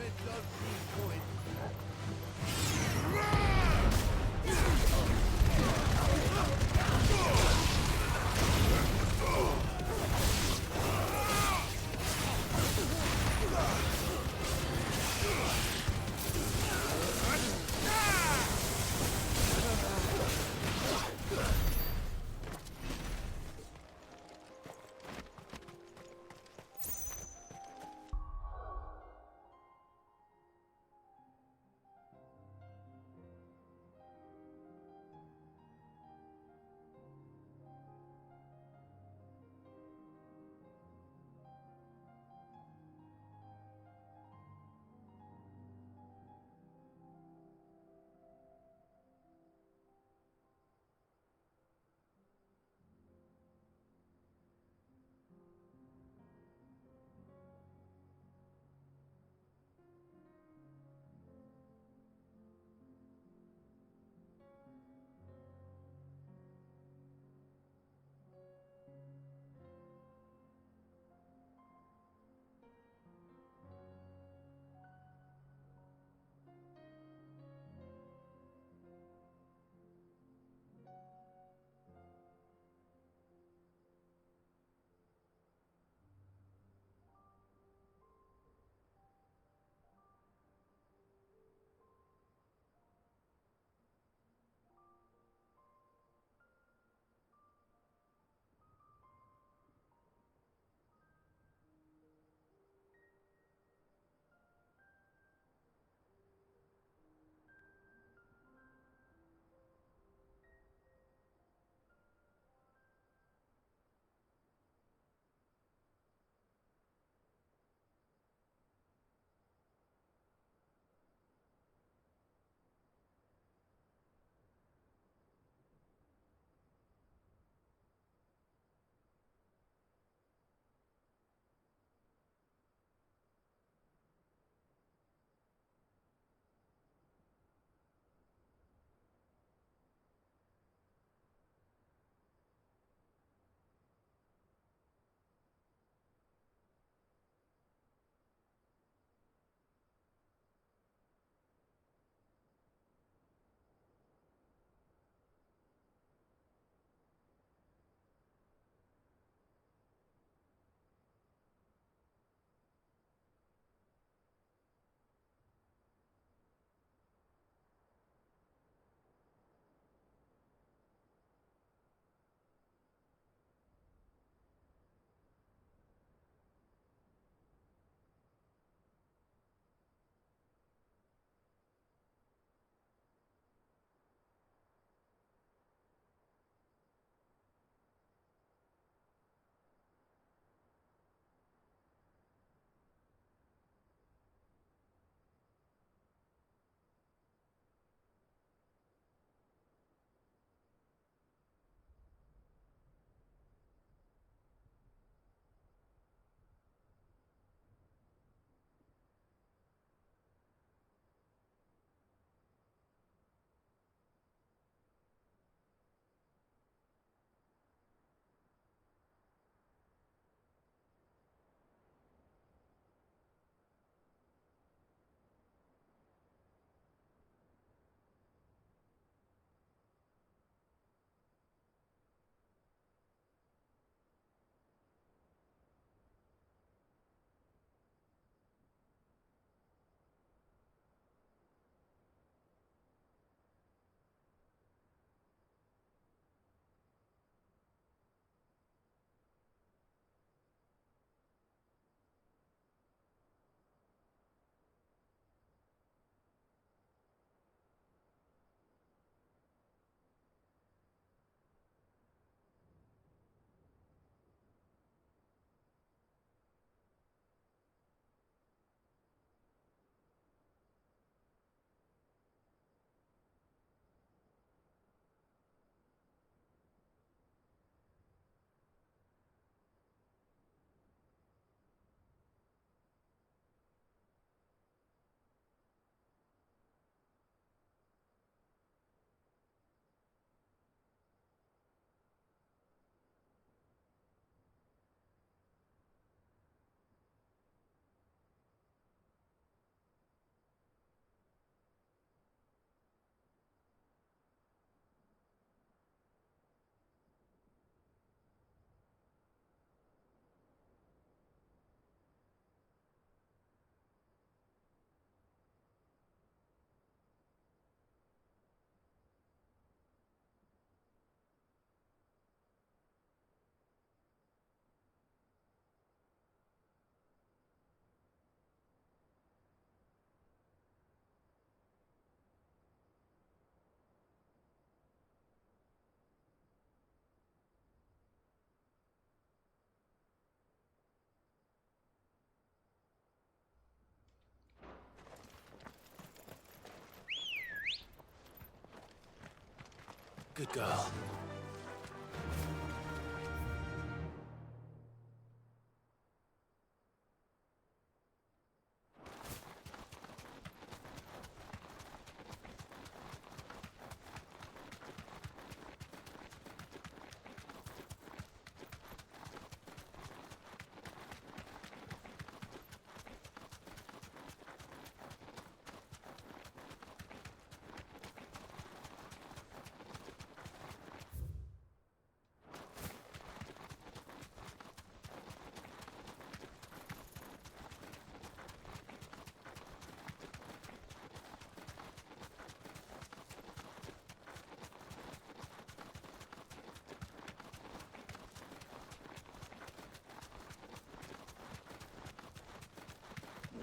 Good girl.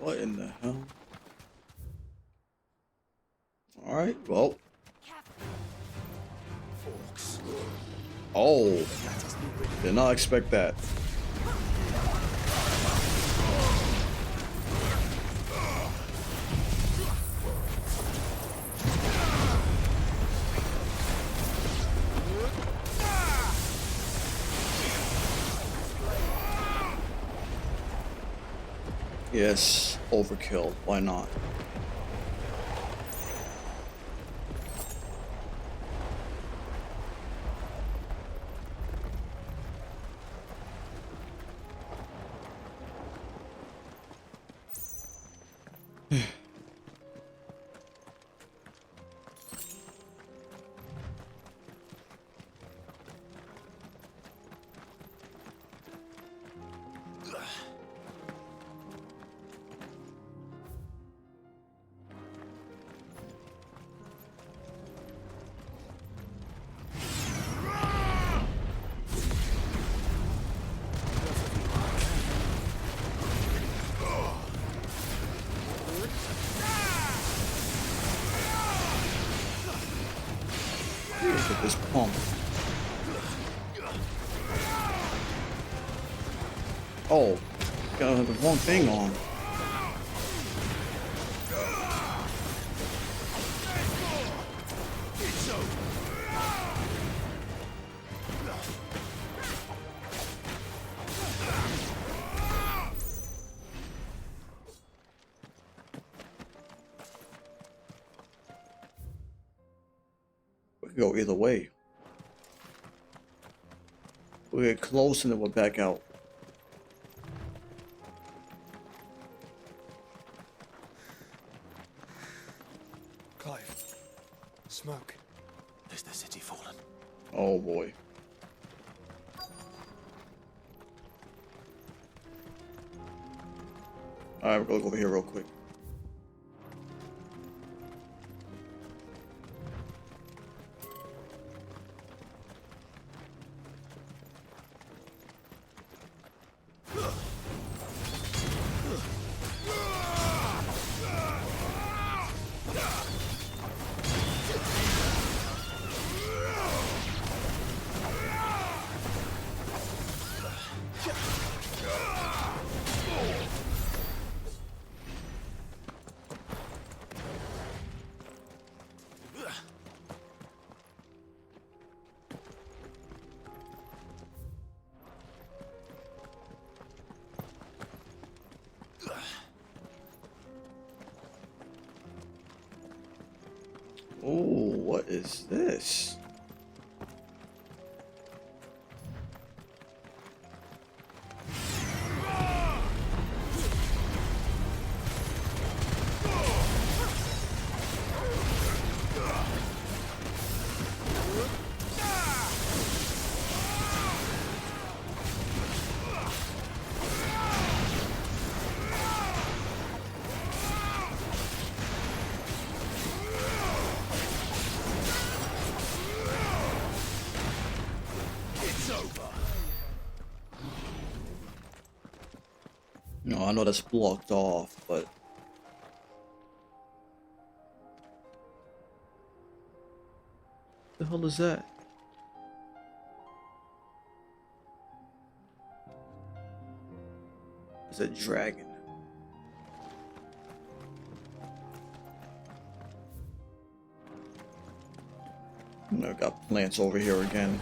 What in the hell? Alright, well. Oh. Did not expect that. Yes, overkill. Why not? Look at this pump. Oh, got the wrong thing on. We could go either way. We get close and then we're back out. Clive. Smoke. Is the city fallen? Oh boy. Alright, we're gonna go over here real quick. Oh, what is this? No, I know that's blocked off, but the hell is that? It's a dragon. I got plants over here again.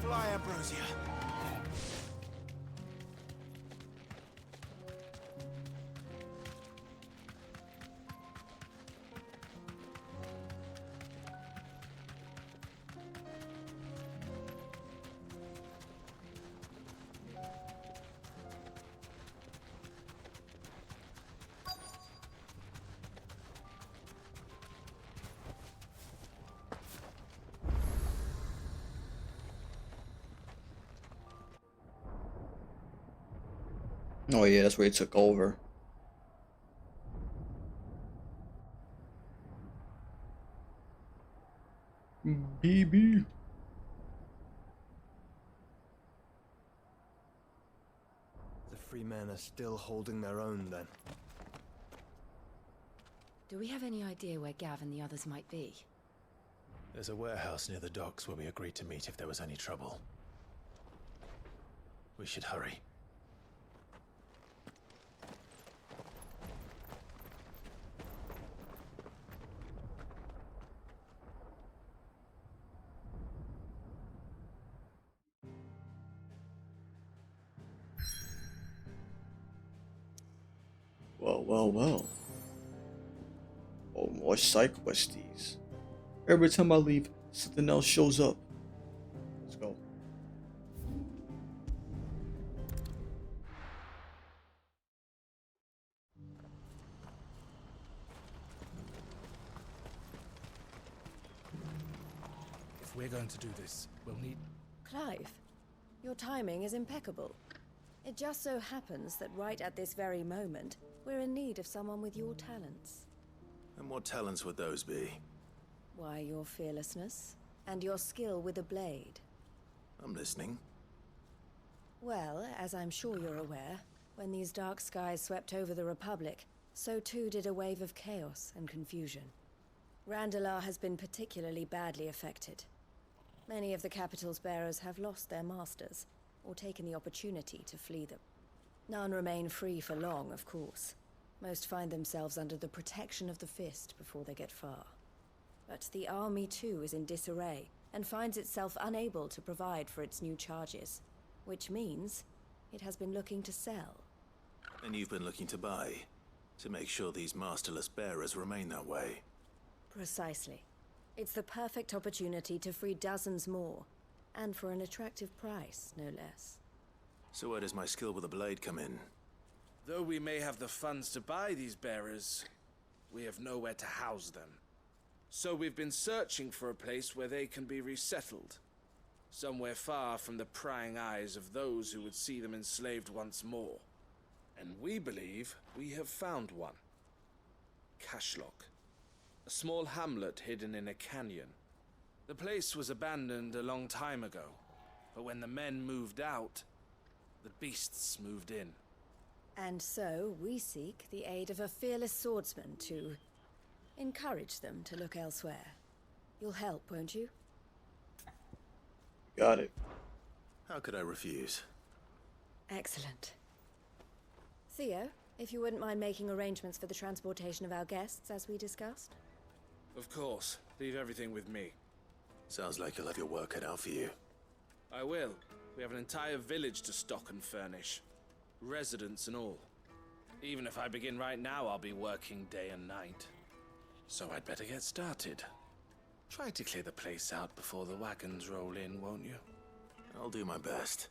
Fly, Ambrosia. Oh yeah, that's where he took over. BB. The free men are still holding their own, then. Do we have any idea where Gav and the others might be? There's a warehouse near the docks where we agreed to meet if there was any trouble. We should hurry. Well. Oh, more side questies. Every time I leave, something else shows up. Let's go. If we're going to do this, we'll need... Clive, your timing is impeccable. It just so happens that right at this very moment, we're in need of someone with your talents. And what talents would those be? Why, your fearlessness, and your skill with a blade. I'm listening. Well, as I'm sure you're aware, when these dark skies swept over the Republic, so too did a wave of chaos and confusion. Randalar has been particularly badly affected. Many of the capital's bearers have lost their masters, or taken the opportunity to flee them. None remain free for long, of course. Most find themselves under the protection of the Fist before they get far. But the army too is in disarray, and finds itself unable to provide for its new charges. Which means it has been looking to sell. And you've been looking to buy, to make sure these masterless bearers remain that way. Precisely. It's the perfect opportunity to free dozens more, and for an attractive price, no less. So where does my skill with a blade come in? Though we may have the funds to buy these bearers, we have nowhere to house them. So we've been searching for a place where they can be resettled. Somewhere far from the prying eyes of those who would see them enslaved once more. And we believe we have found one. Cashlock. A small hamlet hidden in a canyon. The place was abandoned a long time ago, but when the men moved out, the beasts moved in. And so we seek the aid of a fearless swordsman to encourage them to look elsewhere. You'll help, won't you? Got it. How could I refuse? Excellent. Theo, if you wouldn't mind making arrangements for the transportation of our guests, as we discussed. Of course. Leave everything with me. Sounds like you'll have your work cut out for you. I will. We have an entire village to stock and furnish. Residents and all. Even if I begin right now, I'll be working day and night. So I'd better get started. Try to clear the place out before the wagons roll in, won't you? I'll do my best.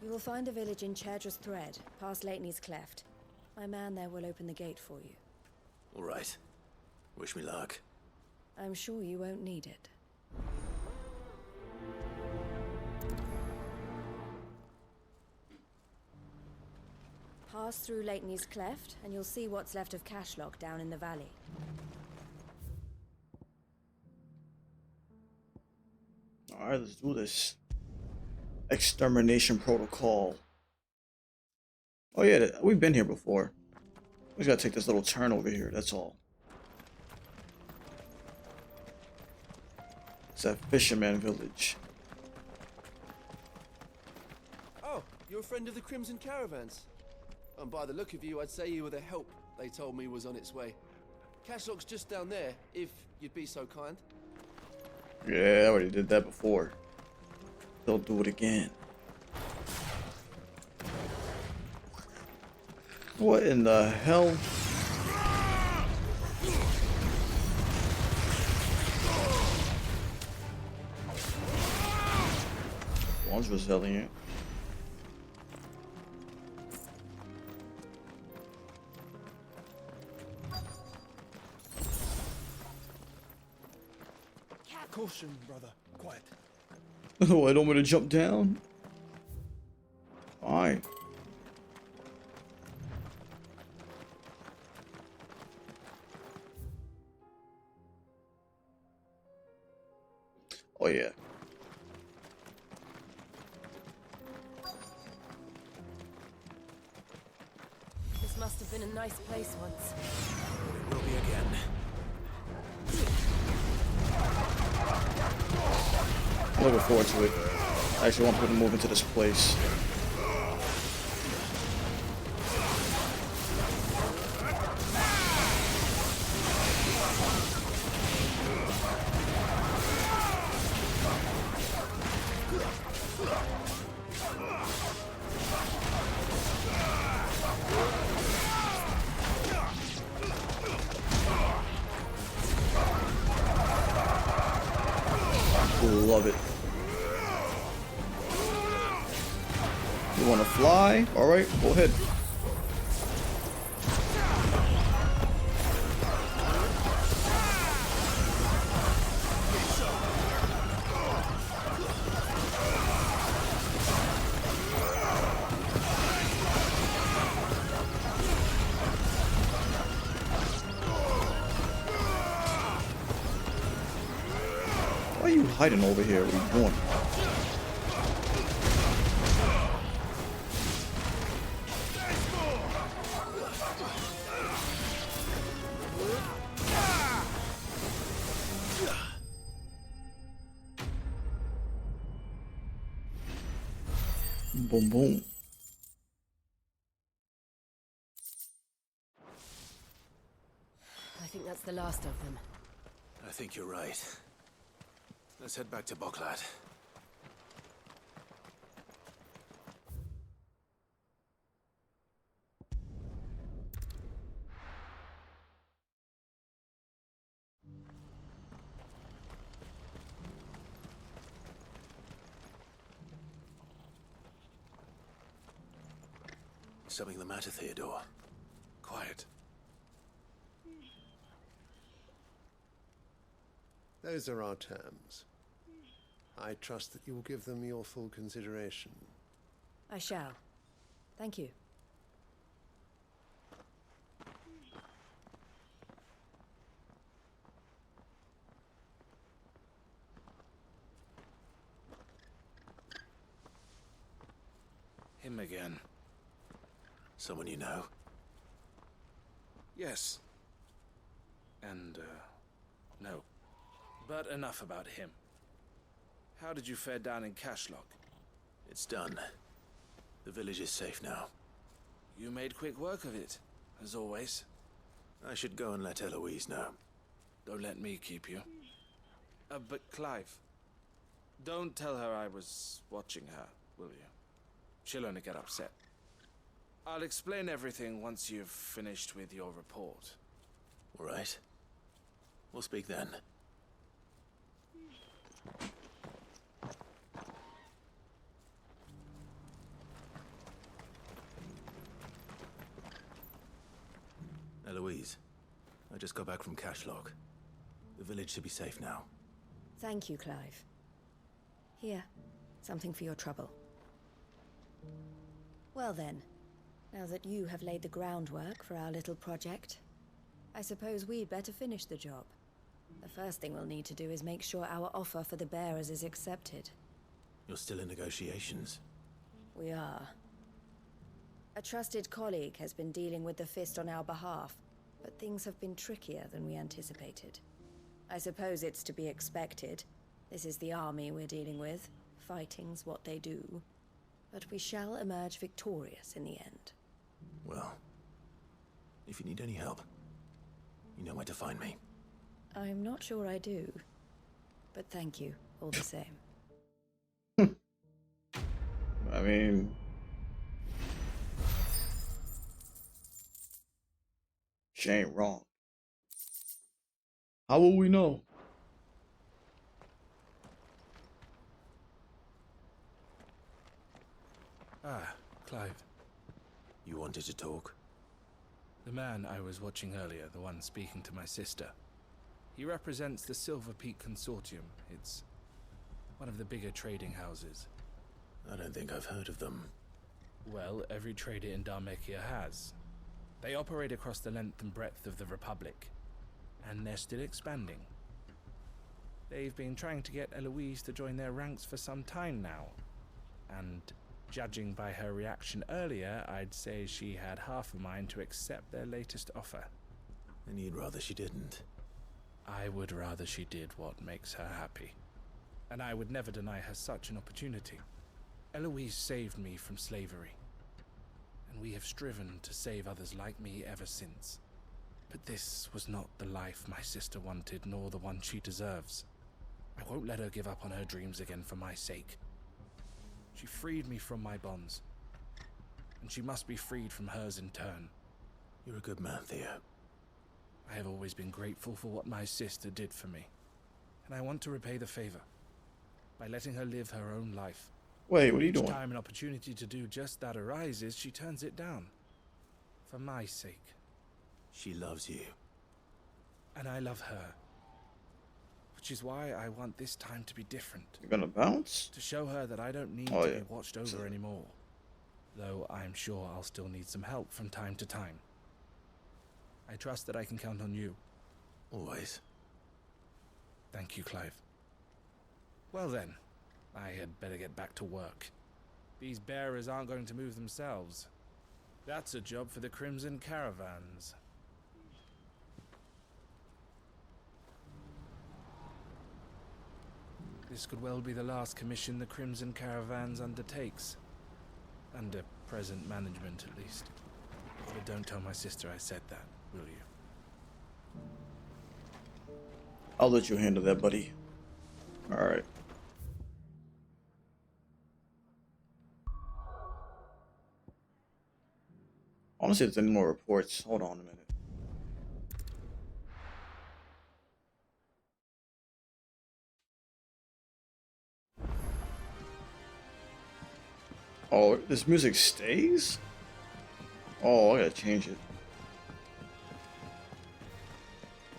You will find a village in Chadra's Thread, past Leitney's Cleft. My man there will open the gate for you. All right. Wish me luck. I'm sure you won't need it. Pass through Lakeney's Cleft, and you'll see what's left of Cashlock down in the valley. Alright, let's do this. Extermination protocol. Oh yeah, we've been here before. We just gotta take this little turn over here, that's all. It's that fisherman village. Oh, you're a friend of the Crimson Caravans. And by the look of you, I'd say you were the help they told me was on its way. Cashlock's just down there, if you'd be so kind. Yeah, I already did that before. They'll do it again. What in the hell? One's resilient. Caution, brother. Quiet. Oh, I don't want to jump down. Fine. Oh yeah. This must have been a nice place once. It will be again. I'm looking forward to it. I actually want people to move into this place. Love it. You want to fly? Alright, go ahead. Why are you hiding over here? What are you doing? Boom, boom. I think that's the last of them. I think you're right. Let's head back to Boklat. Something the matter, Theodore? Quiet. Those are our terms. I trust that you will give them your full consideration. I shall. Thank you. Him again. Someone you know? Yes. And, no. But enough about him. How did you fare down in Cashlock? It's done. The village is safe now. You made quick work of it, as always. I should go and let Eloise know. Don't let me keep you. But Clive, don't tell her I was watching her, will you? She'll only get upset. I'll explain everything once you've finished with your report. All right. We'll speak then. Eloise, I just got back from Cashlock. The village should be safe now. Thank you, Clive. Here, something for your trouble. Well then, Now that you have laid the groundwork for our little project, I suppose we'd better finish the job. The first thing we'll need to do is make sure our offer for the bearers is accepted. You're still in negotiations. We are. A trusted colleague has been dealing with the Fist on our behalf, but things have been trickier than we anticipated. I suppose it's to be expected. This is the army we're dealing with. Fighting's what they do. But we shall emerge victorious in the end. Well, if you need any help, you know where to find me. I'm not sure I do. But thank you, all the same. I mean, she ain't wrong. How will we know? Ah, Clive. You wanted to talk? The man I was watching earlier, the one speaking to my sister. He represents the Silver Peak Consortium. It's one of the bigger trading houses. I don't think I've heard of them. Well, every trader in Dharmekia has. They operate across the length and breadth of the Republic, and they're still expanding. They've been trying to get Eloise to join their ranks for some time now, and judging by her reaction earlier, I'd say she had half a mind to accept their latest offer. And you'd rather she didn't? I would rather she did what makes her happy, and I would never deny her such an opportunity. Eloise saved me from slavery, and we have striven to save others like me ever since. But this was not the life my sister wanted, nor the one she deserves. I won't let her give up on her dreams again for my sake. She freed me from my bonds, and she must be freed from hers in turn. You're a good man, Theo. I have always been grateful for what my sister did for me, and I want to repay the favor by letting her live her own life. Wait, what are you doing? Each time an opportunity to do just that arises, she turns it down. For my sake. She loves you. And I love her. Which is why I want this time to be different. You're gonna bounce? To show her that I don't need to be watched over anymore. Though I'm sure I'll still need some help from time to time. I trust that I can count on you. Always. Thank you, Clive. Well then, I had better get back to work. These bearers aren't going to move themselves. That's a job for the Crimson Caravans. This could well be the last commission the Crimson Caravans undertakes. Under present management, at least. But don't tell my sister I said that, will you? I'll let you handle that, buddy. Alright. I want to see if there's any more reports. Hold on a minute. Oh, this music stays? Oh, I gotta change it.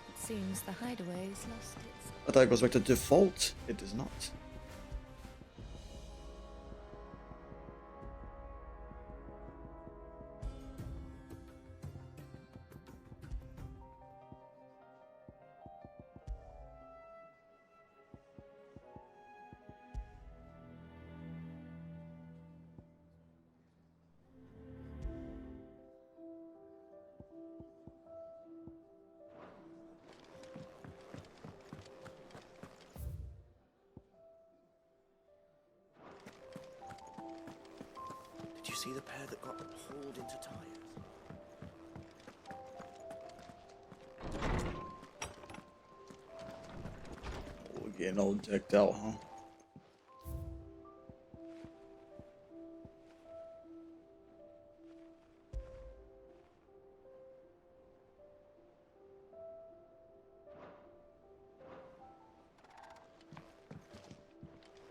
It seems the hideaway's lost its... I thought it goes back to default. It does not. Did you see the pair that got hauled into tires? We're getting all decked out, huh?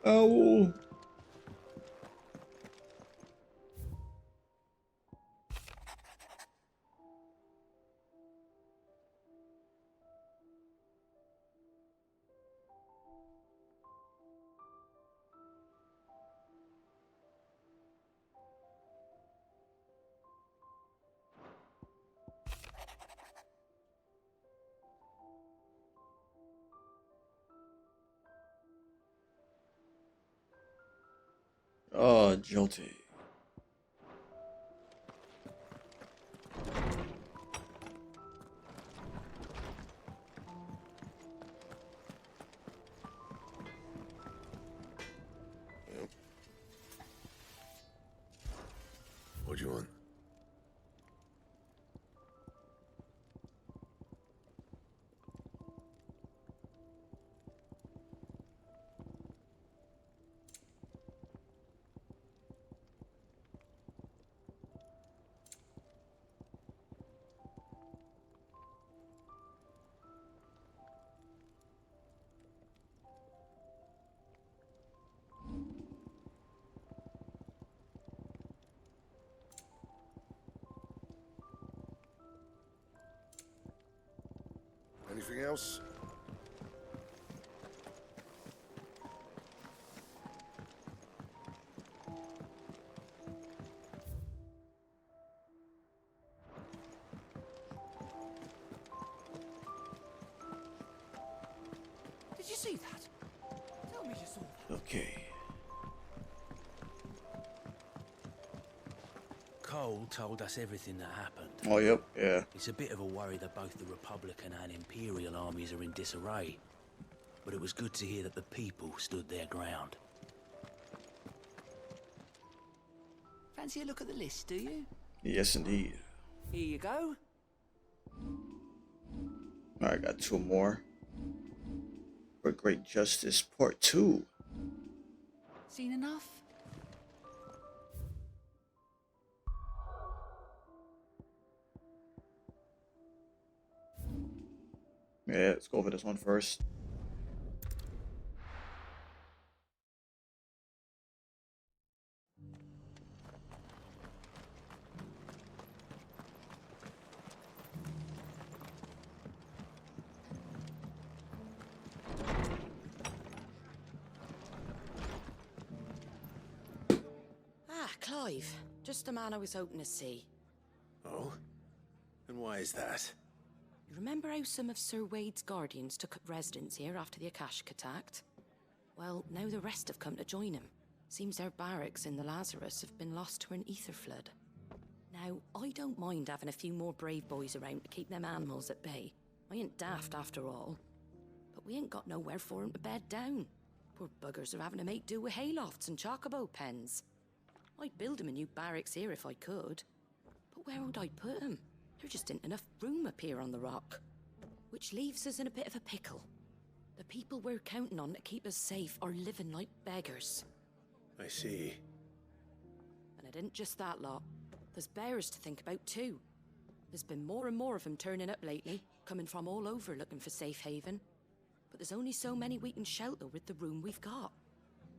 Oh. Oh, jolty. What do you want? Anything else? Did you see that? Tell me you saw that. Okay. Cole told us everything that happened. Oh, yep, yeah. It's a bit of a worry that both the Republican and Imperial armies are in disarray. But it was good to hear that the people stood their ground. Fancy a look at the list, do you? Yes, indeed. Here you go. Alright, got 2 more. For Great Justice Part 2. Seen enough? Yeah, let's go over this one first. Ah, Clive. Just the man I was hoping to see. Oh? And why is that? You remember how some of Sir Wade's guardians took up residence here after the Akashic attacked? Well, now the rest have come to join him. Seems their barracks in the Lazarus have been lost to an ether flood. Now, I don't mind having a few more brave boys around to keep them animals at bay. I ain't daft after all. But we ain't got nowhere for 'em to bed down. Poor buggers are having to make do with haylofts and chocobo pens. I'd build 'em a new barracks here if I could. But where would I put 'em? There just ain't enough room up here on the rock. Which leaves us in a bit of a pickle. The people we're counting on to keep us safe are living like beggars. I see. And it ain't just that lot. There's bears to think about too. There's been more and more of them turning up lately, coming from all over looking for safe haven. But there's only so many we can shelter with the room we've got.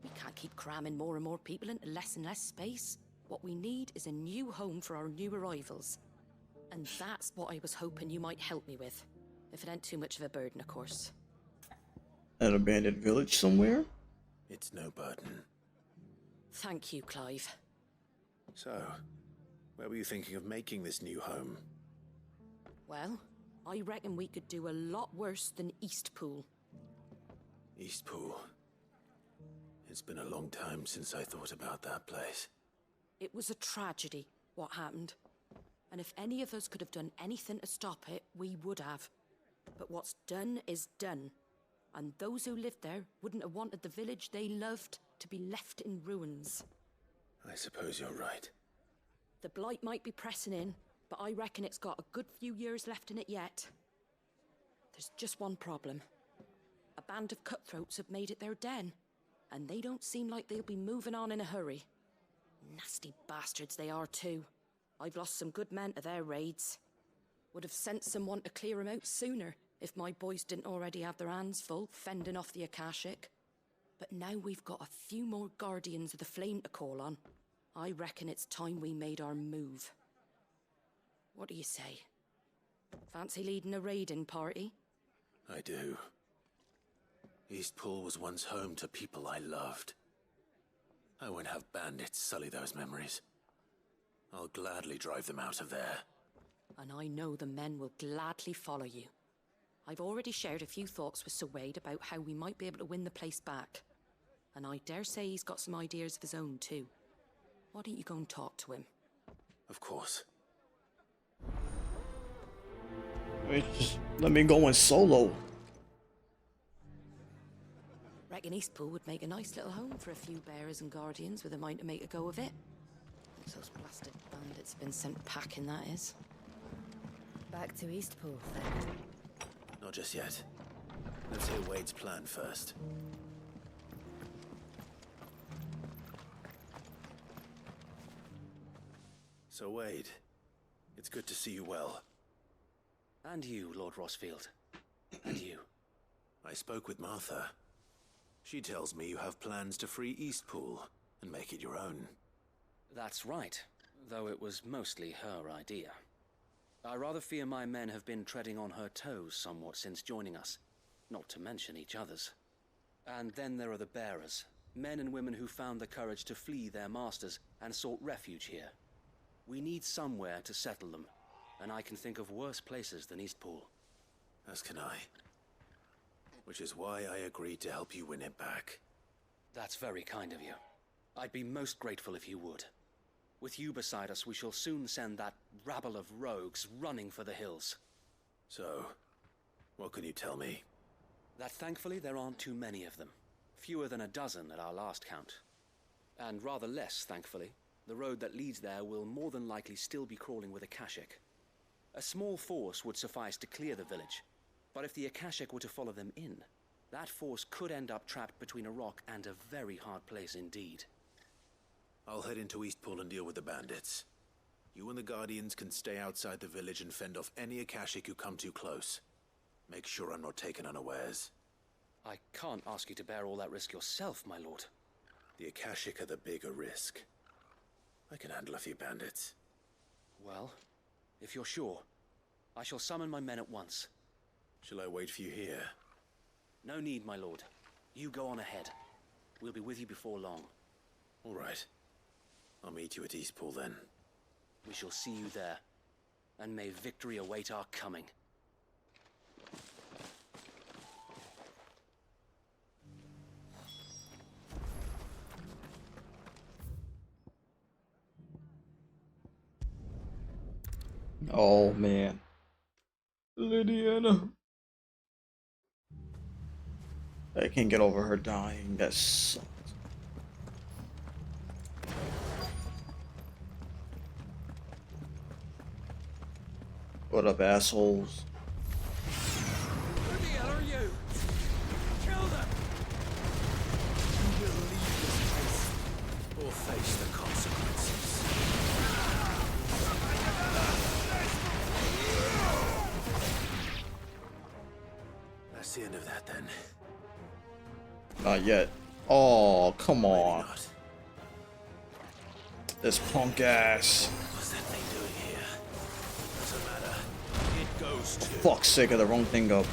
We can't keep cramming more and more people into less and less space. What we need is a new home for our new arrivals. And that's what I was hoping you might help me with. If it ain't too much of a burden, of course. An abandoned village somewhere? It's no burden. Thank you, Clive. So, where were you thinking of making this new home? Well, I reckon we could do a lot worse than Eastpool. Eastpool. It's been a long time since I thought about that place. It was a tragedy, what happened. And if any of us could have done anything to stop it, we would have. But what's done is done. And those who lived there wouldn't have wanted the village they loved to be left in ruins. I suppose you're right. The blight might be pressing in, but I reckon it's got a good few years left in it yet. There's just one problem. A band of cutthroats have made it their den, and they don't seem like they'll be moving on in a hurry. Nasty bastards they are too. I've lost some good men to their raids. Would have sent someone to clear 'em out sooner if my boys didn't already have their hands full fending off the Akashic. But now we've got a few more guardians of the flame to call on. I reckon it's time we made our move. What do you say? Fancy leading a raiding party? I do. Eastpool was once home to people I loved. I won't have bandits sully those memories. I'll gladly drive them out of there. And I know the men will gladly follow you. I've already shared a few thoughts with Sir Wade about how we might be able to win the place back. And I dare say he's got some ideas of his own, too. Why don't you go and talk to him? Of course. Wait, just let me go in solo. Reckon Eastpool would make a nice little home for a few bearers and guardians with a mind to make a go of it. Thinks those blasted bandits have been sent packing, that is. Back to Eastpool, then. Not just yet. Let's hear Wade's plan first. So, Wade, it's good to see you well. And you, Lord Rosfield. And you. I spoke with Martha. She tells me you have plans to free Eastpool and make it your own. That's right, though it was mostly her idea. I rather fear my men have been treading on her toes somewhat since joining us, not to mention each other's. And then there are the bearers, men and women who found the courage to flee their masters and sought refuge here. We need somewhere to settle them, and I can think of worse places than Eastpool. As can I. Which is why I agreed to help you win it back. That's very kind of you. I'd be most grateful if you would. With you beside us, we shall soon send that rabble of rogues running for the hills. So, what can you tell me? That thankfully there aren't too many of them. Fewer than a dozen at our last count. And rather less, thankfully, the road that leads there will more than likely still be crawling with Akashic. A small force would suffice to clear the village, but if the Akashic were to follow them in, that force could end up trapped between a rock and a very hard place indeed. I'll head into Eastpool and deal with the bandits. You and the Guardians can stay outside the village and fend off any Akashic who come too close. Make sure I'm not taken unawares. I can't ask you to bear all that risk yourself, my lord. The Akashic are the bigger risk. I can handle a few bandits. Well, if you're sure, I shall summon my men at once. Shall I wait for you here? No need, my lord. You go on ahead. We'll be with you before long. All right. I'll meet you at Eastpool then. We shall see you there. And may victory await our coming. Oh man. Lydiana. I can't get over her dying. That sucks. What up, assholes? Who the hell are you? Kill them! You will leave this place. Or face the consequences. That's the end of that then. Not yet. Oh, come on. This punk ass. What's that thing doing here? Doesn't matter. It goes to. Fuck's sake, of the wrong thing up.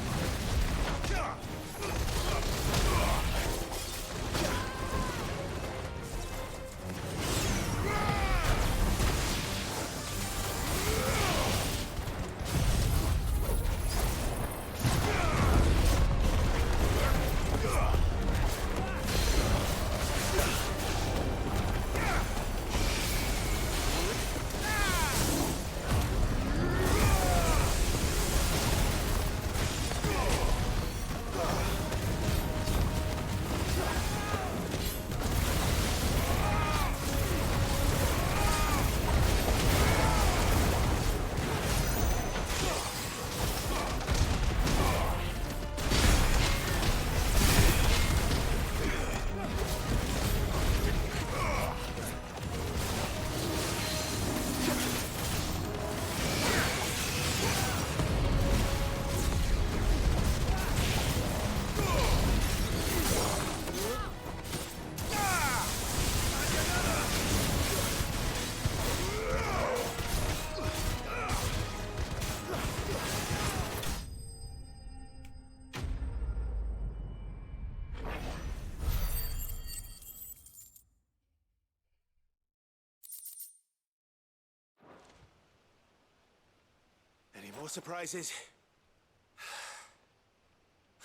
Any more surprises?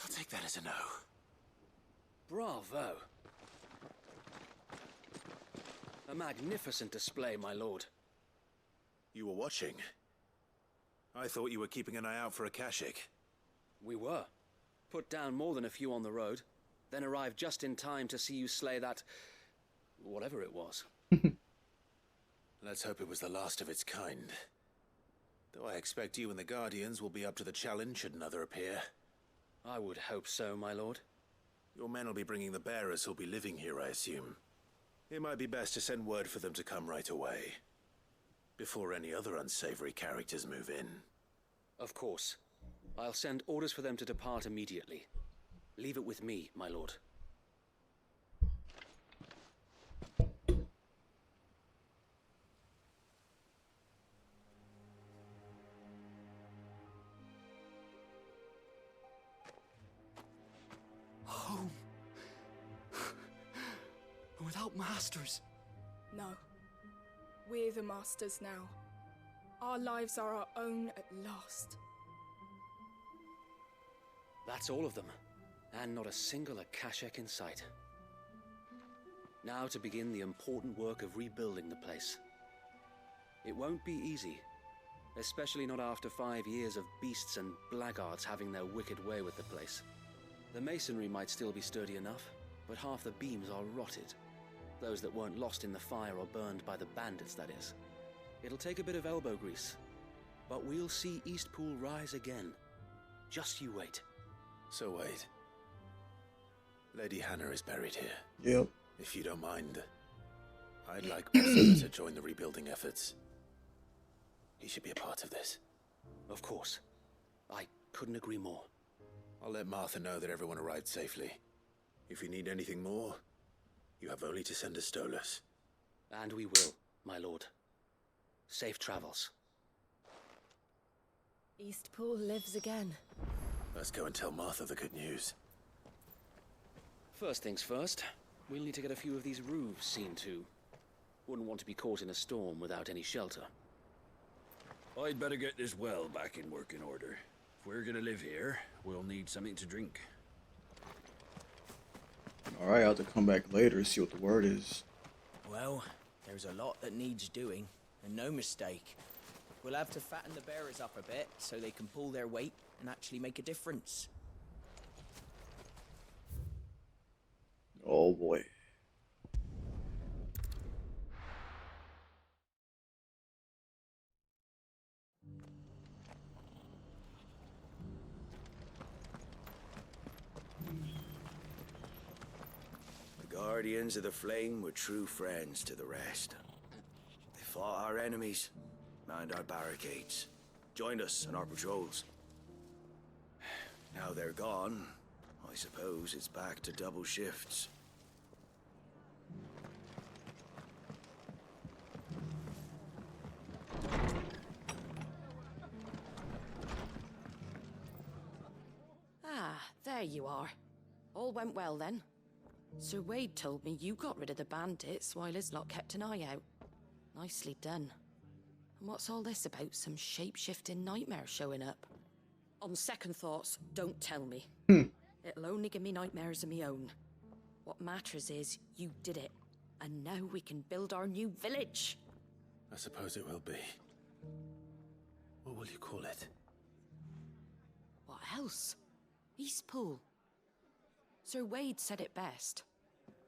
I'll take that as a no. Bravo. A magnificent display, my lord. You were watching? I thought you were keeping an eye out for a Kashik. We were. Put down more than a few on the road, then arrived just in time to see you slay that... whatever it was. Let's hope it was the last of its kind. Though I expect you and the Guardians will be up to the challenge should another appear. I would hope so, my lord. Your men will be bringing the bearers who'll be living here, I assume. It might be best to send word for them to come right away, before any other unsavory characters move in. Of course. I'll send orders for them to depart immediately. Leave it with me, my lord. Home. Without masters. No. We're the masters now. Our lives are our own at last. That's all of them, and not a single Akashek in sight. Now to begin the important work of rebuilding the place. It won't be easy, especially not after 5 years of beasts and blackguards having their wicked way with the place. The masonry might still be sturdy enough, but half the beams are rotted. Those that weren't lost in the fire or burned by the bandits, that is. It'll take a bit of elbow grease, but we'll see Eastpool rise again. Just you wait. So wait. Lady Hannah is buried here. Yep. If you don't mind, I'd like my son to join the rebuilding efforts. He should be a part of this. Of course. I couldn't agree more. I'll let Martha know that everyone arrived safely. If you need anything more, you have only to send a Stolas. And we will, my lord. Safe travels. Eastpool lives again. Let's go and tell Martha the good news. First things first, we'll need to get a few of these roofs seen to. Wouldn't want to be caught in a storm without any shelter. I'd better get this well back in working order. If we're gonna live here, we'll need something to drink. Alright, I'll have to come back later and see what the word is. Well, there's a lot that needs doing, and no mistake. We'll have to fatten the bearers up a bit so they can pull their weight and actually make a difference. Oh boy. The Guardians of the Flame were true friends to the rest. They fought our enemies, manned our barricades, joined us on our patrols. Now they're gone, I suppose it's back to double shifts. Ah, there you are. All went well then. Sir Wade told me you got rid of the bandits while his lot kept an eye out. Nicely done. And what's all this about some shape-shifting nightmare showing up? On second thoughts, don't tell me. It'll only give me nightmares of me own. What matters is you did it. And now we can build our new village. I suppose it will be. What will you call it? What else? Eastpool. Sir Wade said it best.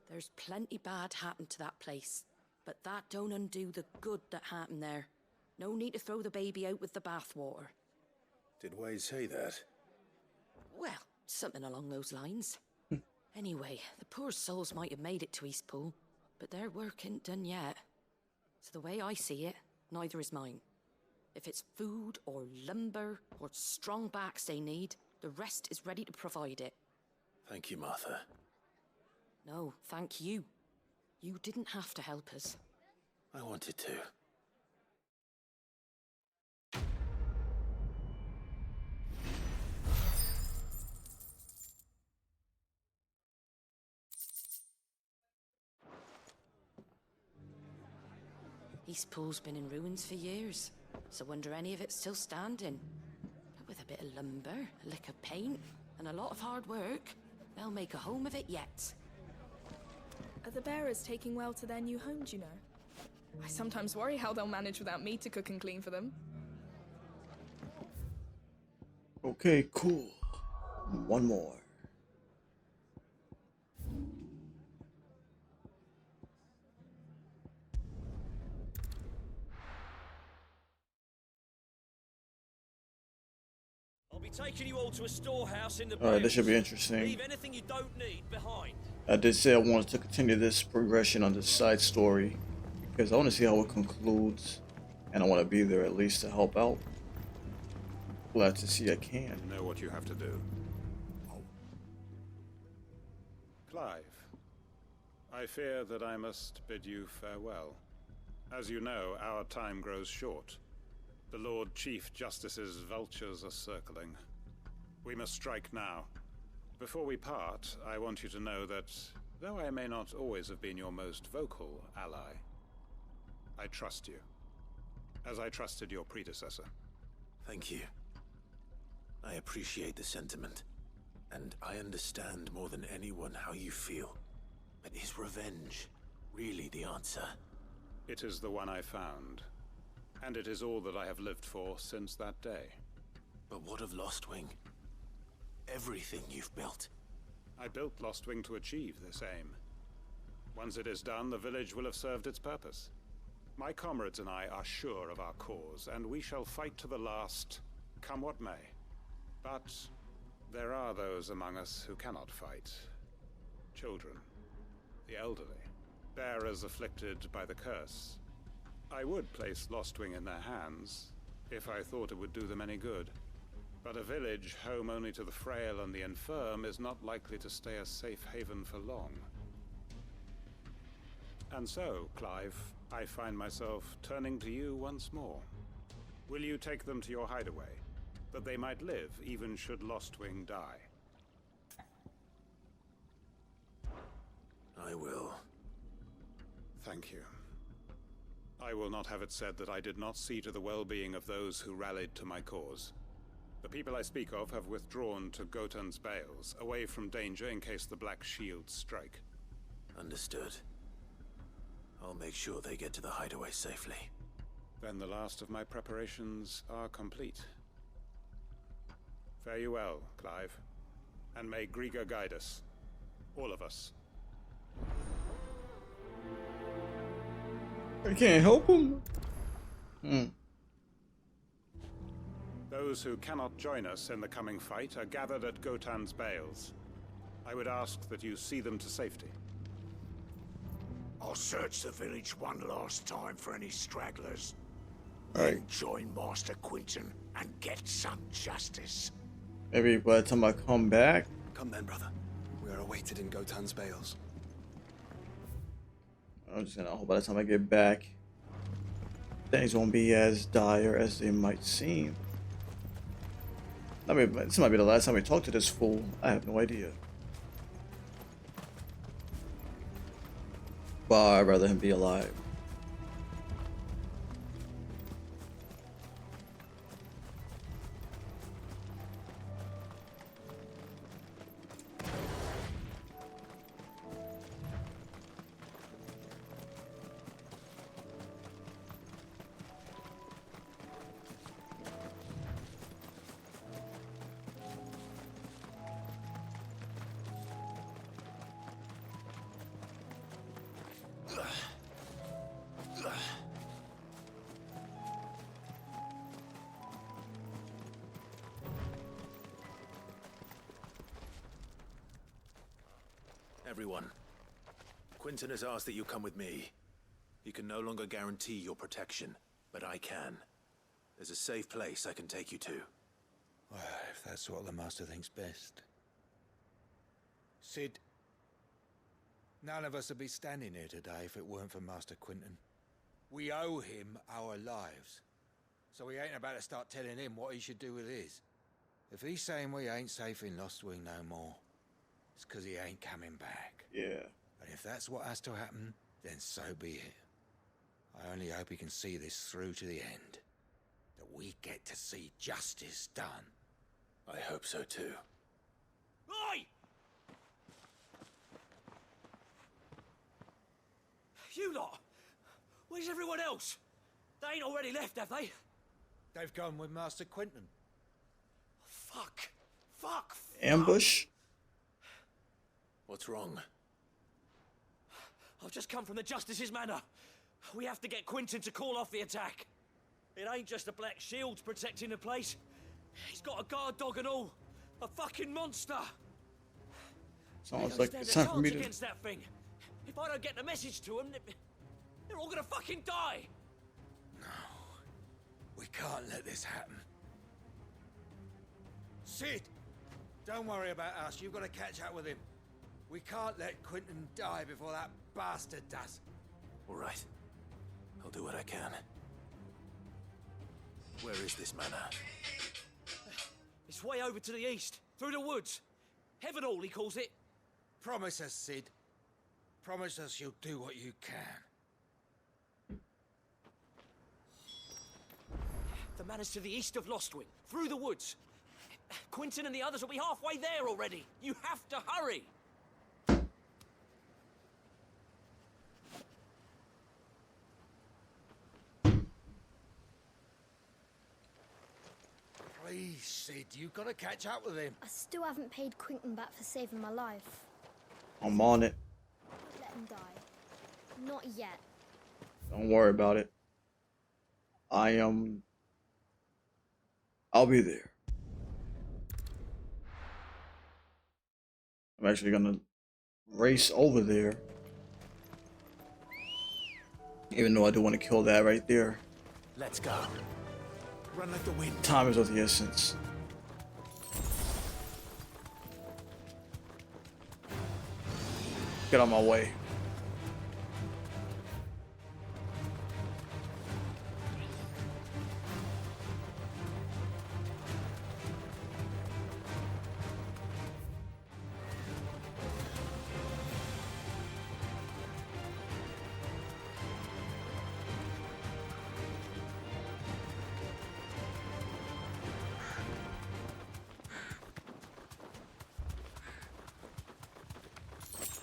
There's plenty bad happened to that place, but that don't undo the good that happened there. No need to throw the baby out with the bathwater. Did Wade say that? Well, something along those lines. Anyway, the poor souls might have made it to Eastpool, but their work ain't done yet. So the way I see it, neither is mine. If it's food or lumber or strong backs they need, the rest is ready to provide it. Thank you, Martha. No, thank you. You didn't have to help us. I wanted to. Eastpool's been in ruins for years, so wonder any of it's still standing. But with a bit of lumber, a lick of paint, and a lot of hard work, they'll make a home of it yet. Are the bearers taking well to their new home, do you know? I sometimes worry how they'll manage without me to cook and clean for them. Okay, cool. One more. I'll be taking you all to a storehouse in the Alright, this should be Bales. interesting. Leave anything you don't need behind. I did say I wanted to continue this progression on this side story because I want to see how it concludes, and I want to be there at least to help out. Glad to see I can. You know what you have to do. Clive, I fear that I must bid you farewell. As you know, our time grows short. The Lord Chief Justice's vultures are circling. We must strike now. Before we part, I want you to know that, though I may not always have been your most vocal ally, I trust you, as I trusted your predecessor. Thank you. I appreciate the sentiment, and I understand more than anyone how you feel. But is revenge really the answer? It is the one I found, and it is all that I have lived for since that day. But what of Lostwing? Everything you've built. I built Lostwing to achieve this aim. Once it is done, the village will have served its purpose. My comrades and I are sure of our cause, and we shall fight to the last, come what may. But there are those among us who cannot fight. Children, the elderly, bearers afflicted by the curse. I would place Lostwing in their hands, if I thought it would do them any good. But a village home only to the frail and the infirm is not likely to stay a safe haven for long. And so, Clive, I find myself turning to you once more. Will you take them to your hideaway, that they might live even should Lostwing die? I will. Thank you. I will not have it said that I did not see to the well-being of those who rallied to my cause. The people I speak of have withdrawn to Gotan's Bales, away from danger in case the Black Shields strike. Understood. I'll make sure they get to the hideaway safely. Then the last of my preparations are complete. Fare you well, Clive. And may Griga guide us. All of us. I can't help him. Those who cannot join us in the coming fight are gathered at Gotan's Bales. I would ask that you see them to safety. I'll search the village one last time for any stragglers. Alright. Then join Master Quinton and get some justice. Maybe by the time I come back. Come then, brother. We are awaited in Gotan's Bales. I'm just gonna hope by the time I get back, things won't be as dire as they might seem. I mean, this might be the last time we talk to this fool. I have no idea. But I'd rather him be alive. Everyone, Quinton has asked that you come with me. He can no longer guarantee your protection, but I can. There's a safe place I can take you to. Well, if that's what the Master thinks best. Sid, none of us would be standing here today if it weren't for Master Quinton. We owe him our lives. So we ain't about to start telling him what he should do with his. If he's saying we ain't safe in Lostwing no more, it's because he ain't coming back. Yeah. And if that's what has to happen, then so be it. I only hope he can see this through to the end. That we get to see justice done. I hope so too. Oi! You lot! Where's everyone else? They ain't already left, have they? They've gone with Master Quinton. Fuck. Fuck. Ambush? What's wrong? I've just come from the Justice's manor. We have to get Quinton to call off the attack. It ain't just the Black Shields protecting the place. He's got a guard dog and all. A fucking monster. Sounds like it's time for me to... against that thing. If I don't get the message to them, they're all gonna fucking die. No. We can't let this happen. Sid! Don't worry about us. You've got to catch up with him. We can't let Quinton die before that bastard does. All right. I'll do what I can. Where is this manor? It's way over to the east, through the woods. Heaven Hall, he calls it. Promise us, Sid. Promise us you'll do what you can. The manor's to the east of Lostwing, through the woods. Quinton and the others will be halfway there already. You have to hurry. Please, Sid, you've got to catch up with him. I still haven't paid Quinton back for saving my life. I'm on it. Don't let him die. Not yet. Don't worry about it. I'll be there. I'm actually gonna race over there. Even though I do want to kill that right there. Let's go. Run like the wind. Time is of the essence. Get on my way.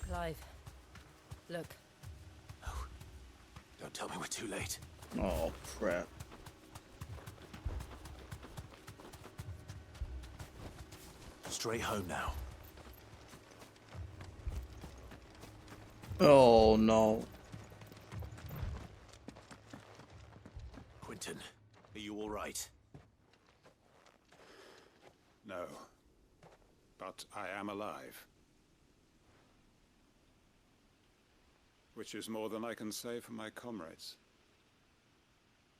Clive, look. No. Don't tell me we're too late. Oh, crap. Straight home now. Oh, no. Quinton, are you all right? No. But I am alive. Which is more than I can say for my comrades.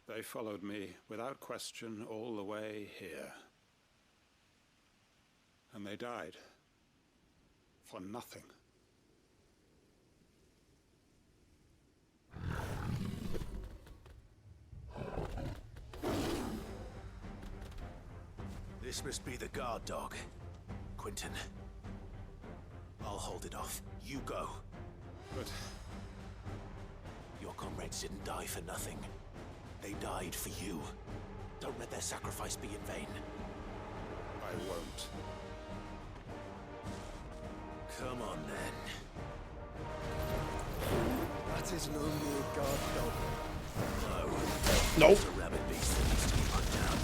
They followed me without question all the way here. And they died. For nothing. This must be the guard dog. Quinton. I'll hold it off. You go. But... your comrades didn't die for nothing. They died for you. Don't let their sacrifice be in vain. I won't. Come on, then. That is no mere guard dog. No. Nope. It's a rabid beast that needs to be put down.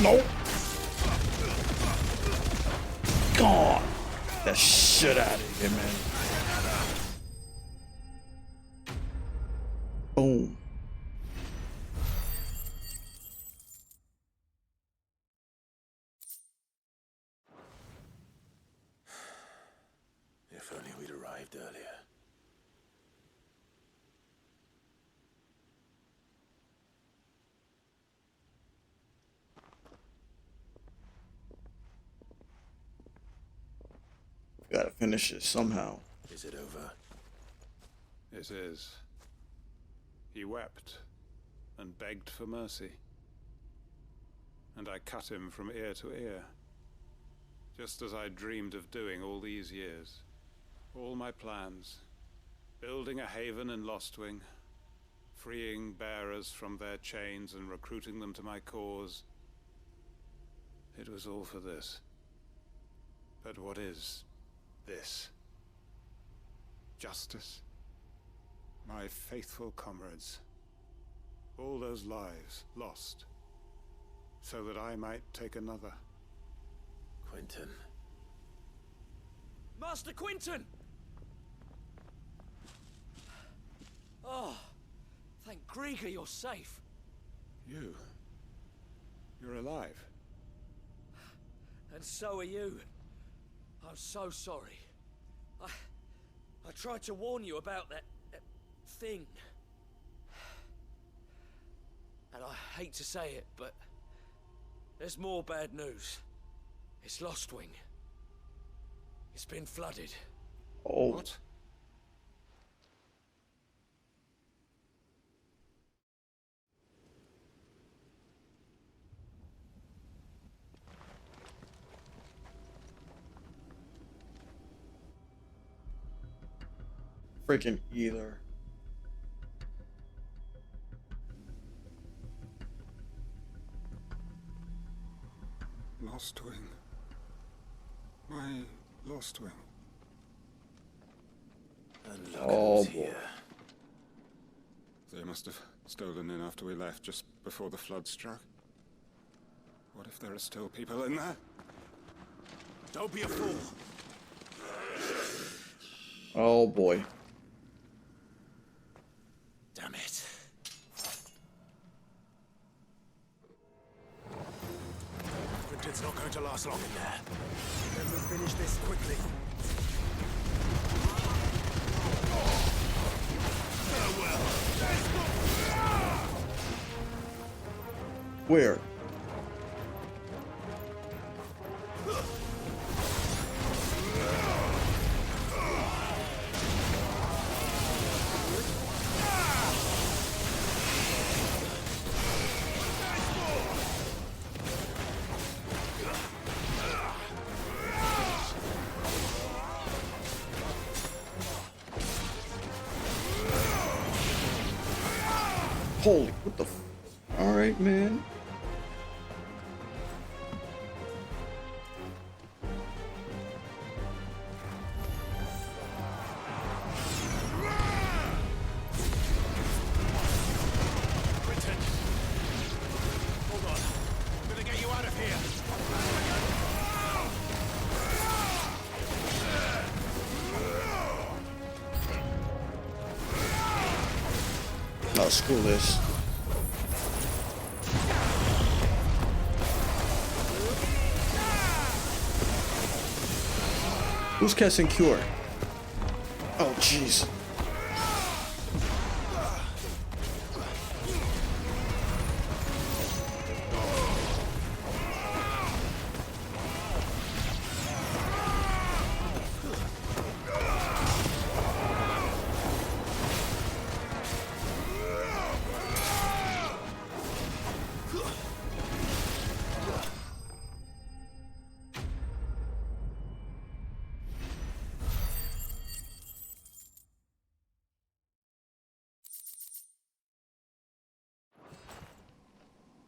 Nope. God. That shit out of here, man. Boom. If only we'd arrived earlier. Gotta finish it somehow. Is it over? It is. He wept and begged for mercy. And I cut him from ear to ear, just as I dreamed of doing all these years. All my plans, building a haven in Lostwing, freeing bearers from their chains and recruiting them to my cause. It was all for this. But what is this? Justice? My faithful comrades. All those lives lost, so that I might take another. Quentin. Master Quinton! Oh, thank Grieger you're safe. You're alive. And so are you. I'm so sorry. I tried to warn you about that thing. And I hate to say it, but there's more bad news. It's Lostwing. It's been flooded. Oh. What? Freaking either. Lostwing. My Lostwing. And look Oh, who's boy. here. They must have stolen in after we left, just before the flood struck. What if there are still people in there? Don't be a fool. Oh boy. Damn it. Quentin's not going to last long in there. Let me finish this quickly. Where? Holy, what the f— Alright, man. Quentin! Hold on. I'm gonna get you out of here. Oh, screw this. Who's casting Cure? Oh, jeez.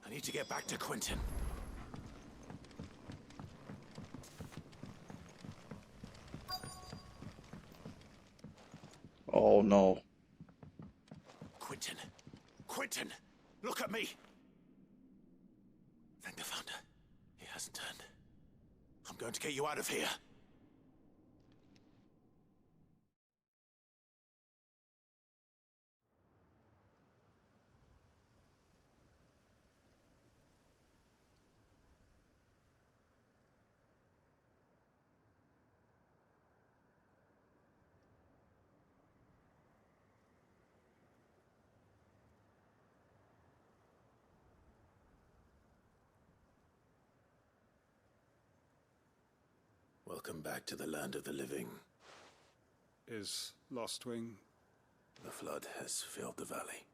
I need to get back to Quentin. Oh no. Quentin! Quentin! Look at me! Thank the Founder. He hasn't turned. I'm going to get you out of here. Welcome back to the land of the living. Is Lostwing? The flood has filled the valley.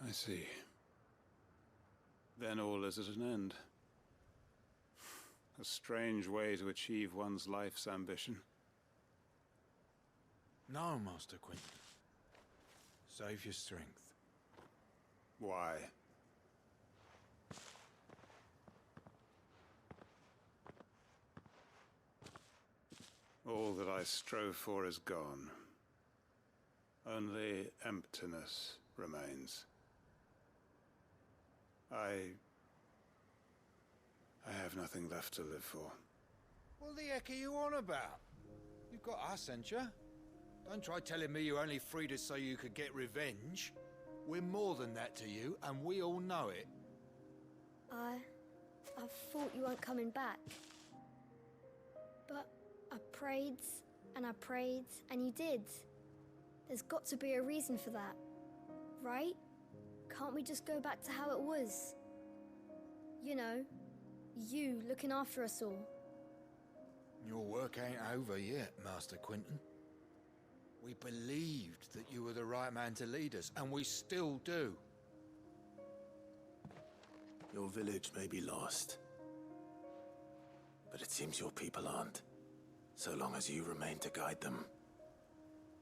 I see. Then all is at an end. A strange way to achieve one's life's ambition. No, Master Quinton. Save your strength. Why? All that I strove for is gone. Only emptiness remains. I have nothing left to live for. What the heck are you on about? You've got us, ain't you? Don't try telling me you only freed us so you could get revenge. We're more than that to you, and we all know it. I thought you weren't coming back. But I prayed, and you did. There's got to be a reason for that, right? Can't we just go back to how it was? You know, you looking after us all. Your work ain't over yet, Master Quinton. We believed that you were the right man to lead us, and we still do. Your village may be lost, but it seems your people aren't, so long as you remain to guide them.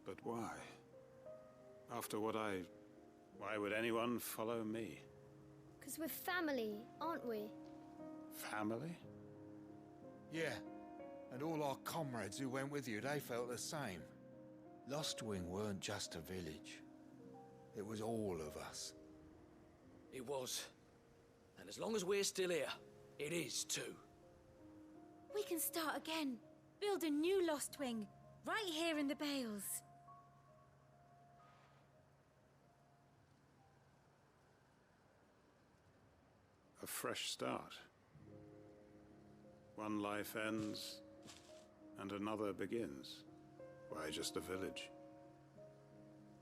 But why? After what why would anyone follow me? 'Cause we're family, aren't we? Family? Yeah, and all our comrades who went with you, they felt the same. Lostwing weren't just a village. It was all of us. It was. And as long as we're still here, it is too. We can start again. Build a new Lostwing, right here in the Bales. A fresh start. One life ends, and another begins. Why, just a village.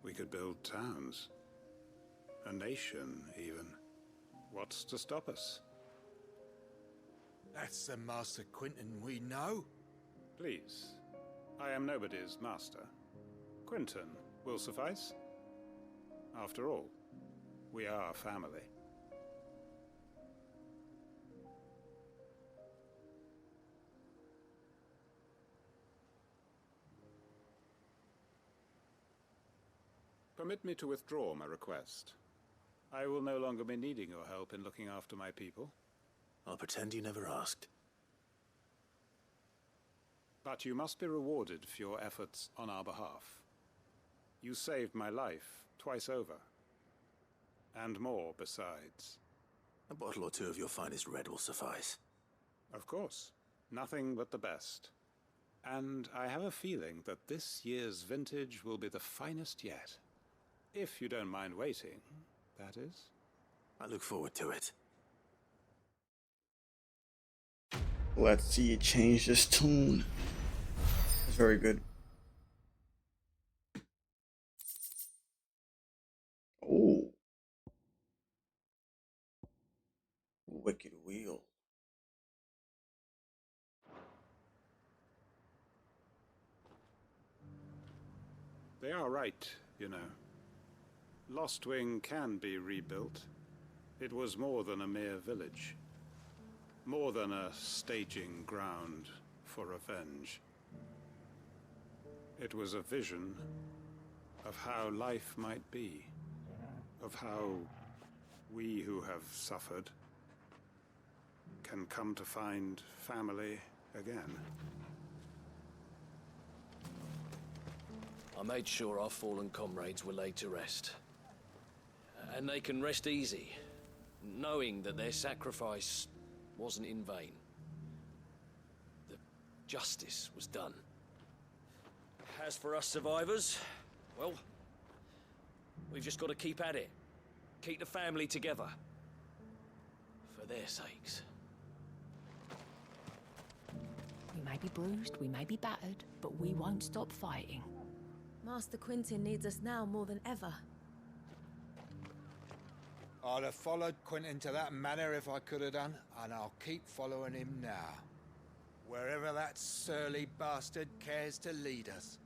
We could build towns. A nation, even. What's to stop us? That's the Master Quinton we know. Please. I am nobody's master. Quinton will suffice. After all, we are family. Permit me to withdraw my request. I will no longer be needing your help in looking after my people. I'll pretend you never asked. But you must be rewarded for your efforts on our behalf. You saved my life twice over. And more besides. A bottle or two of your finest red will suffice. Of course. Nothing but the best. And I have a feeling that this year's vintage will be the finest yet. If you don't mind waiting, that is. I look forward to it. Let's see it change this tune. It's very good. Oh. Wicked Wheel. They are right, you know. Lostwing can be rebuilt. It was more than a mere village. More than a staging ground for revenge. It was a vision of how life might be. Of how we who have suffered can come to find family again. I made sure our fallen comrades were laid to rest. And they can rest easy, knowing that their sacrifice wasn't in vain. The justice was done. As for us survivors, well, we've just got to keep at it. Keep the family together. For their sakes. We may be bruised, we may be battered, but we won't stop fighting. Master Quinton needs us now more than ever. I'd have followed Quentin to that manor if I could have done, and I'll keep following him now. Wherever that surly bastard cares to lead us.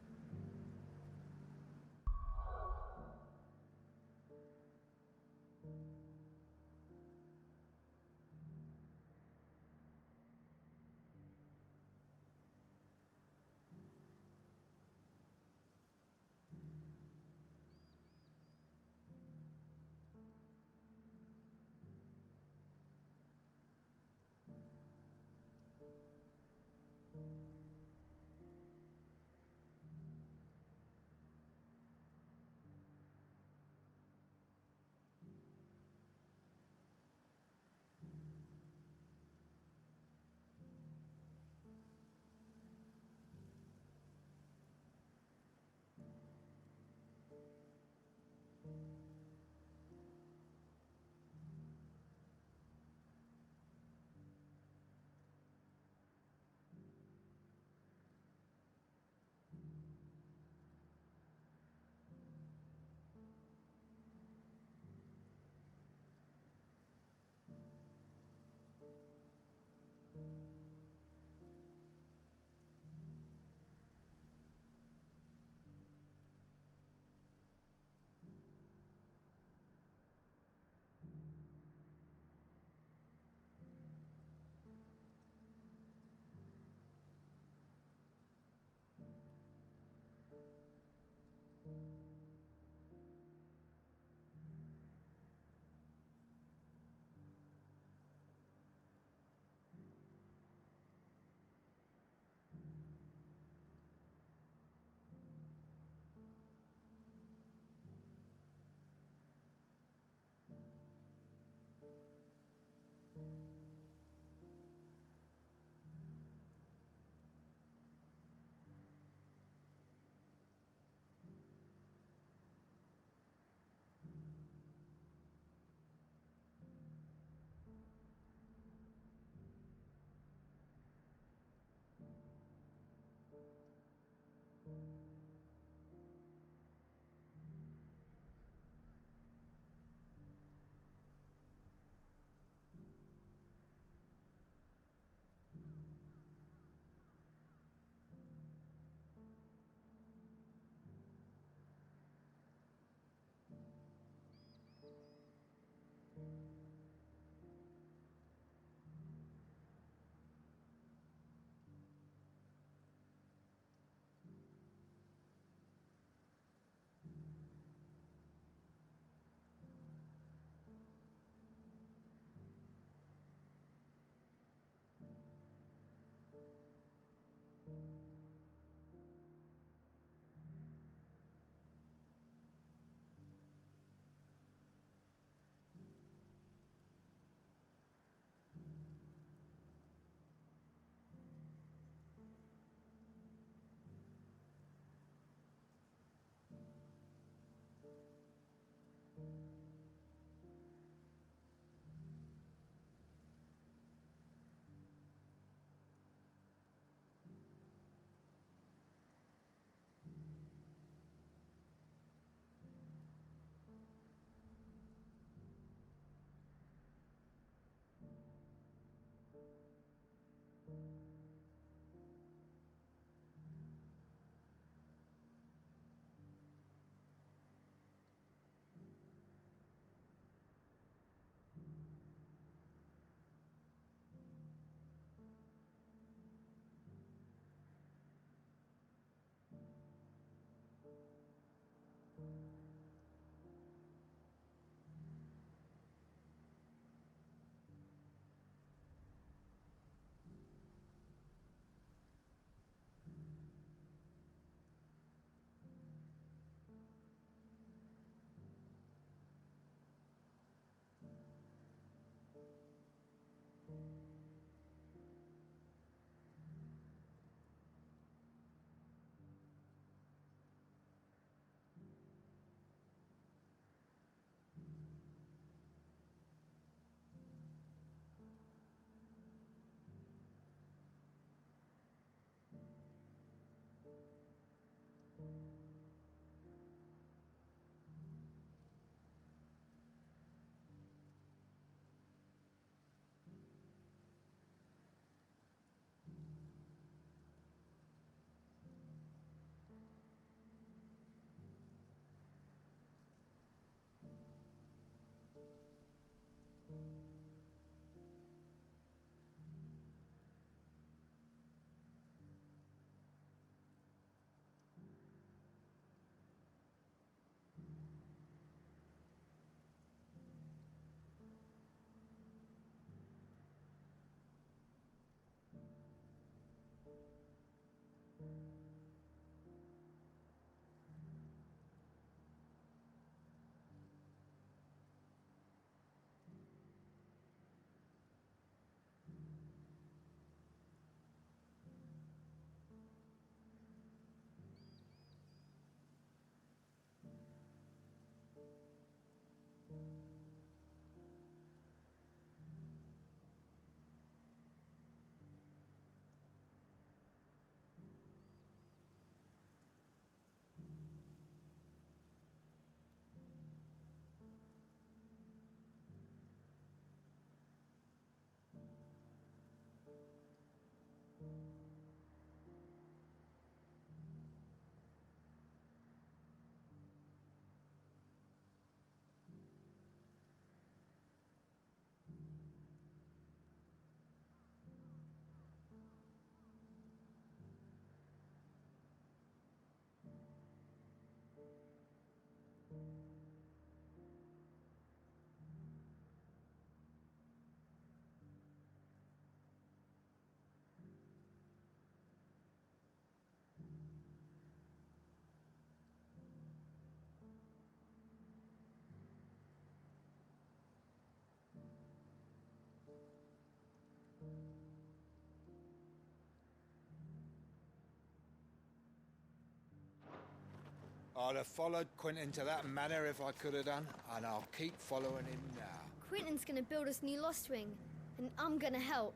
I'd have followed Quentin to that manor if I could have done, and I'll keep following him now. Quentin's gonna build us new Lost Wing, and I'm gonna help.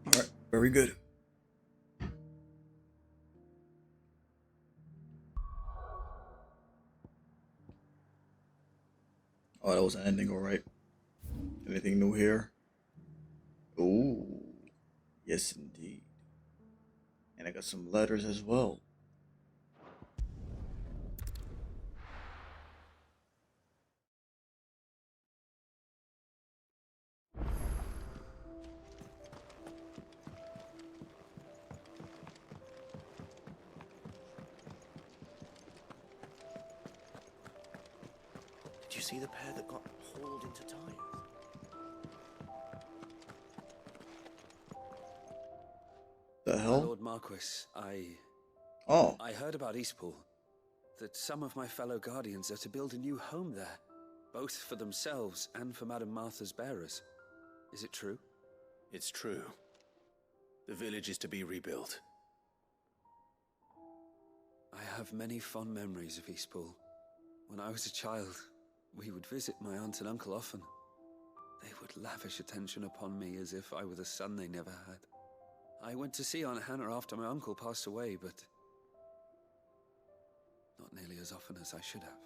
Alright, very good. Oh, that was an ending, alright. Anything new here? Ooh, yes indeed. And I got some letters as well. Did you see the pair that got hauled into time? The hell? Lord Marquis, Oh. I heard about Eastpool. That some of my fellow guardians are to build a new home there, both for themselves and for Madame Martha's bearers. Is it true? It's true. The village is to be rebuilt. I have many fond memories of Eastpool. When I was a child, we would visit my aunt and uncle often. They would lavish attention upon me as if I were the son they never had. I went to see Aunt Hannah after my uncle passed away, but not nearly as often as I should have.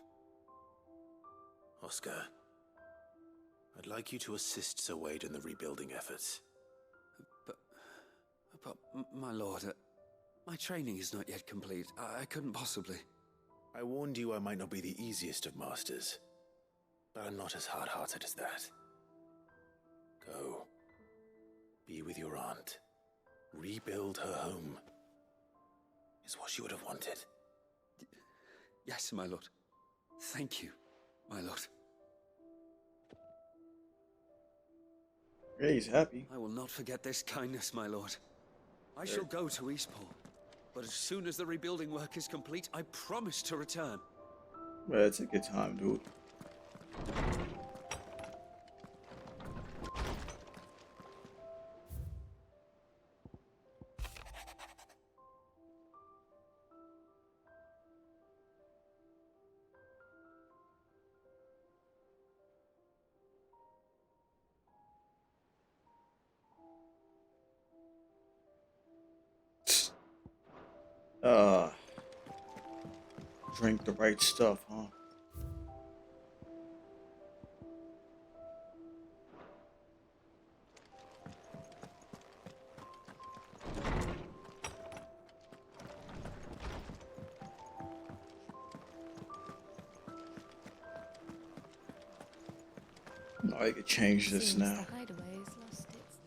Oscar, I'd like you to assist Sir Wade in the rebuilding efforts. But my lord, my training is not yet complete. I couldn't possibly. I warned you I might not be the easiest of masters, but I'm not as hard-hearted as that. Go. Be with your aunt. Rebuild her home. Is what she would have wanted. Yes, my lord. Thank you, my lord. Yeah, he's happy. I will not forget this kindness, my lord. I shall go to Eastpool, but as soon as the rebuilding work is complete, I promise to return. Yeah, take your time, dude. Drink the right stuff, huh? Oh, I could change this Seems now. the hideaway's lost its...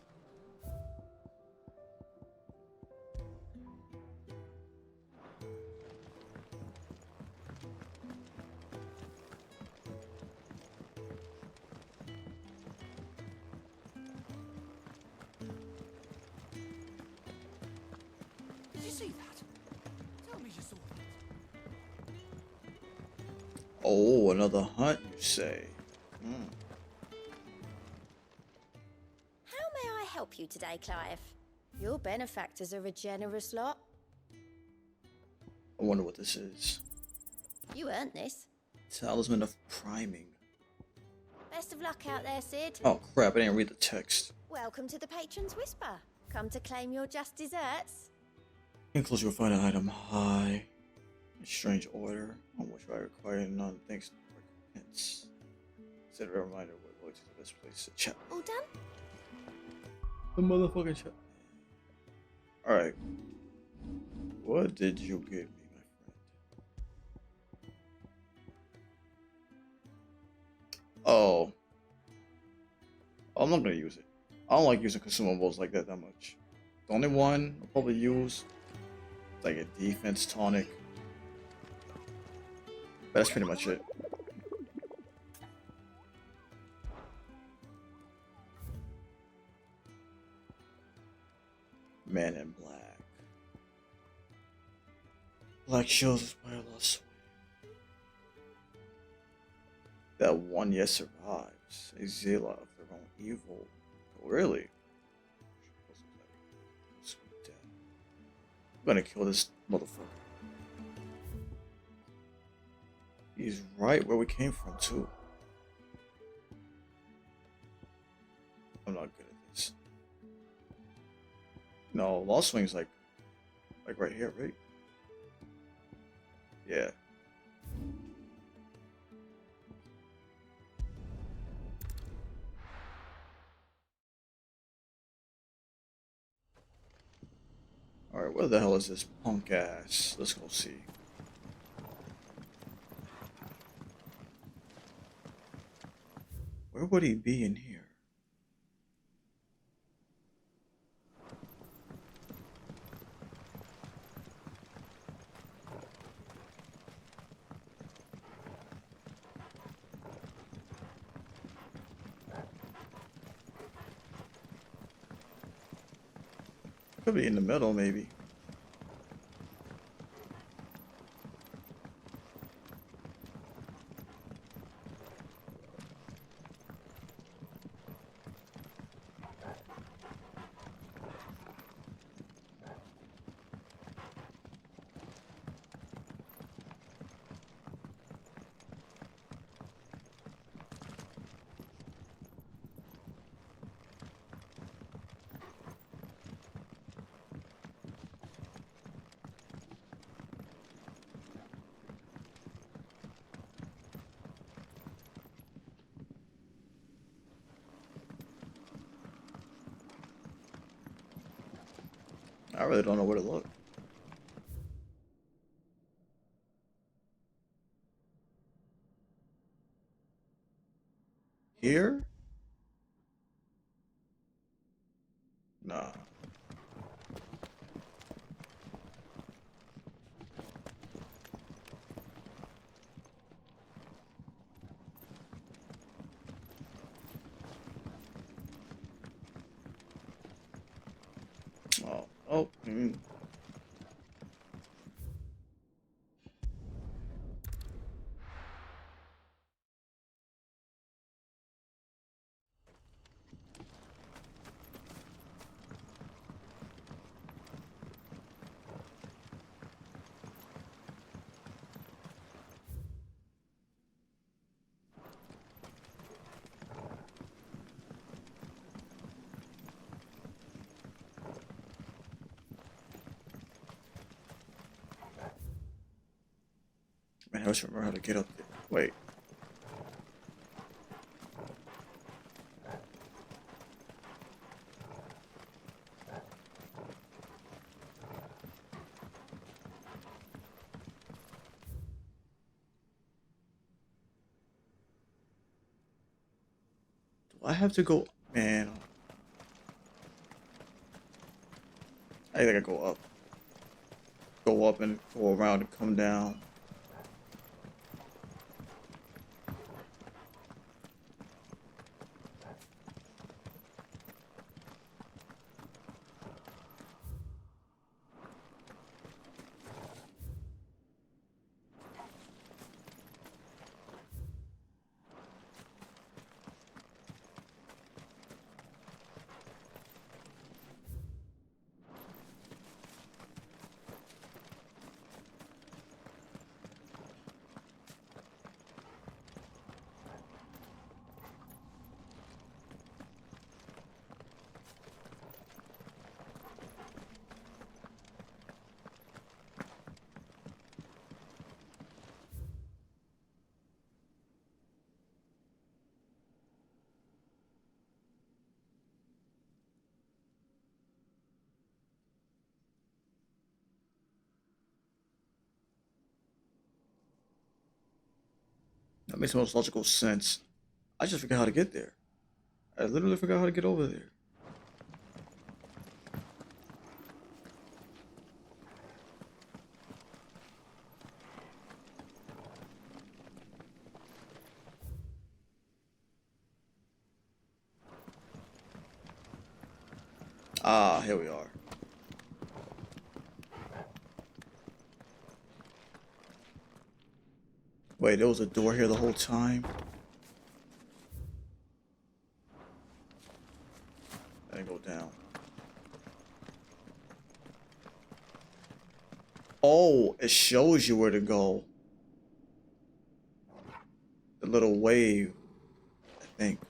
Did you see that? Tell me you saw it. Oh, another hunt, you say? How may I help you today, Clive? Your benefactors are a generous lot. I wonder what this is. You earned this. Talisman of priming. Best of luck out there, Sid. Oh crap, I didn't read the text. Welcome to the Patron's Whisper. Come to claim your just desserts. Enclose you'll find an item high. A strange order, on which I require none thanks to recompense. Set a reminder we're going to the best place to chat. All done? The motherfucking chat. Alright. What did you give me, my friend? Oh. I'm not gonna use it. I don't like using consumables like that much. The only one I'll probably use is like a defense tonic. But that's pretty much it. Man in Black. Black shows us by a lost way. That one yet survives. A zealot of their own evil. Oh, really? Sweet death. I'm gonna kill this motherfucker. He's right where we came from too. I'm not good at this. No, Lost Swing's like right here, right? Yeah. Alright, where the hell is this punk ass? Let's go see. Where would he be in here? Could be in the middle, maybe. I really don't know where to look. Here? Nah. Oh, oh. Man, I should remember how to get up there. Wait. Do I have to go? Man. I think I go up. Go up and go around and come down. That makes the most logical sense. I just forgot how to get there. I literally forgot how to get over there. Ah, here we are. Wait, there was a door here the whole time? I go down. It shows you where to go. The little wave, I think.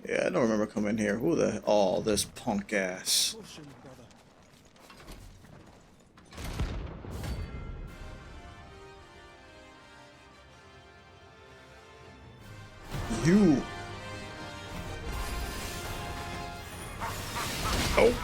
Yeah, I don't remember coming here. Who the... Oh, this punk ass. You. Oh.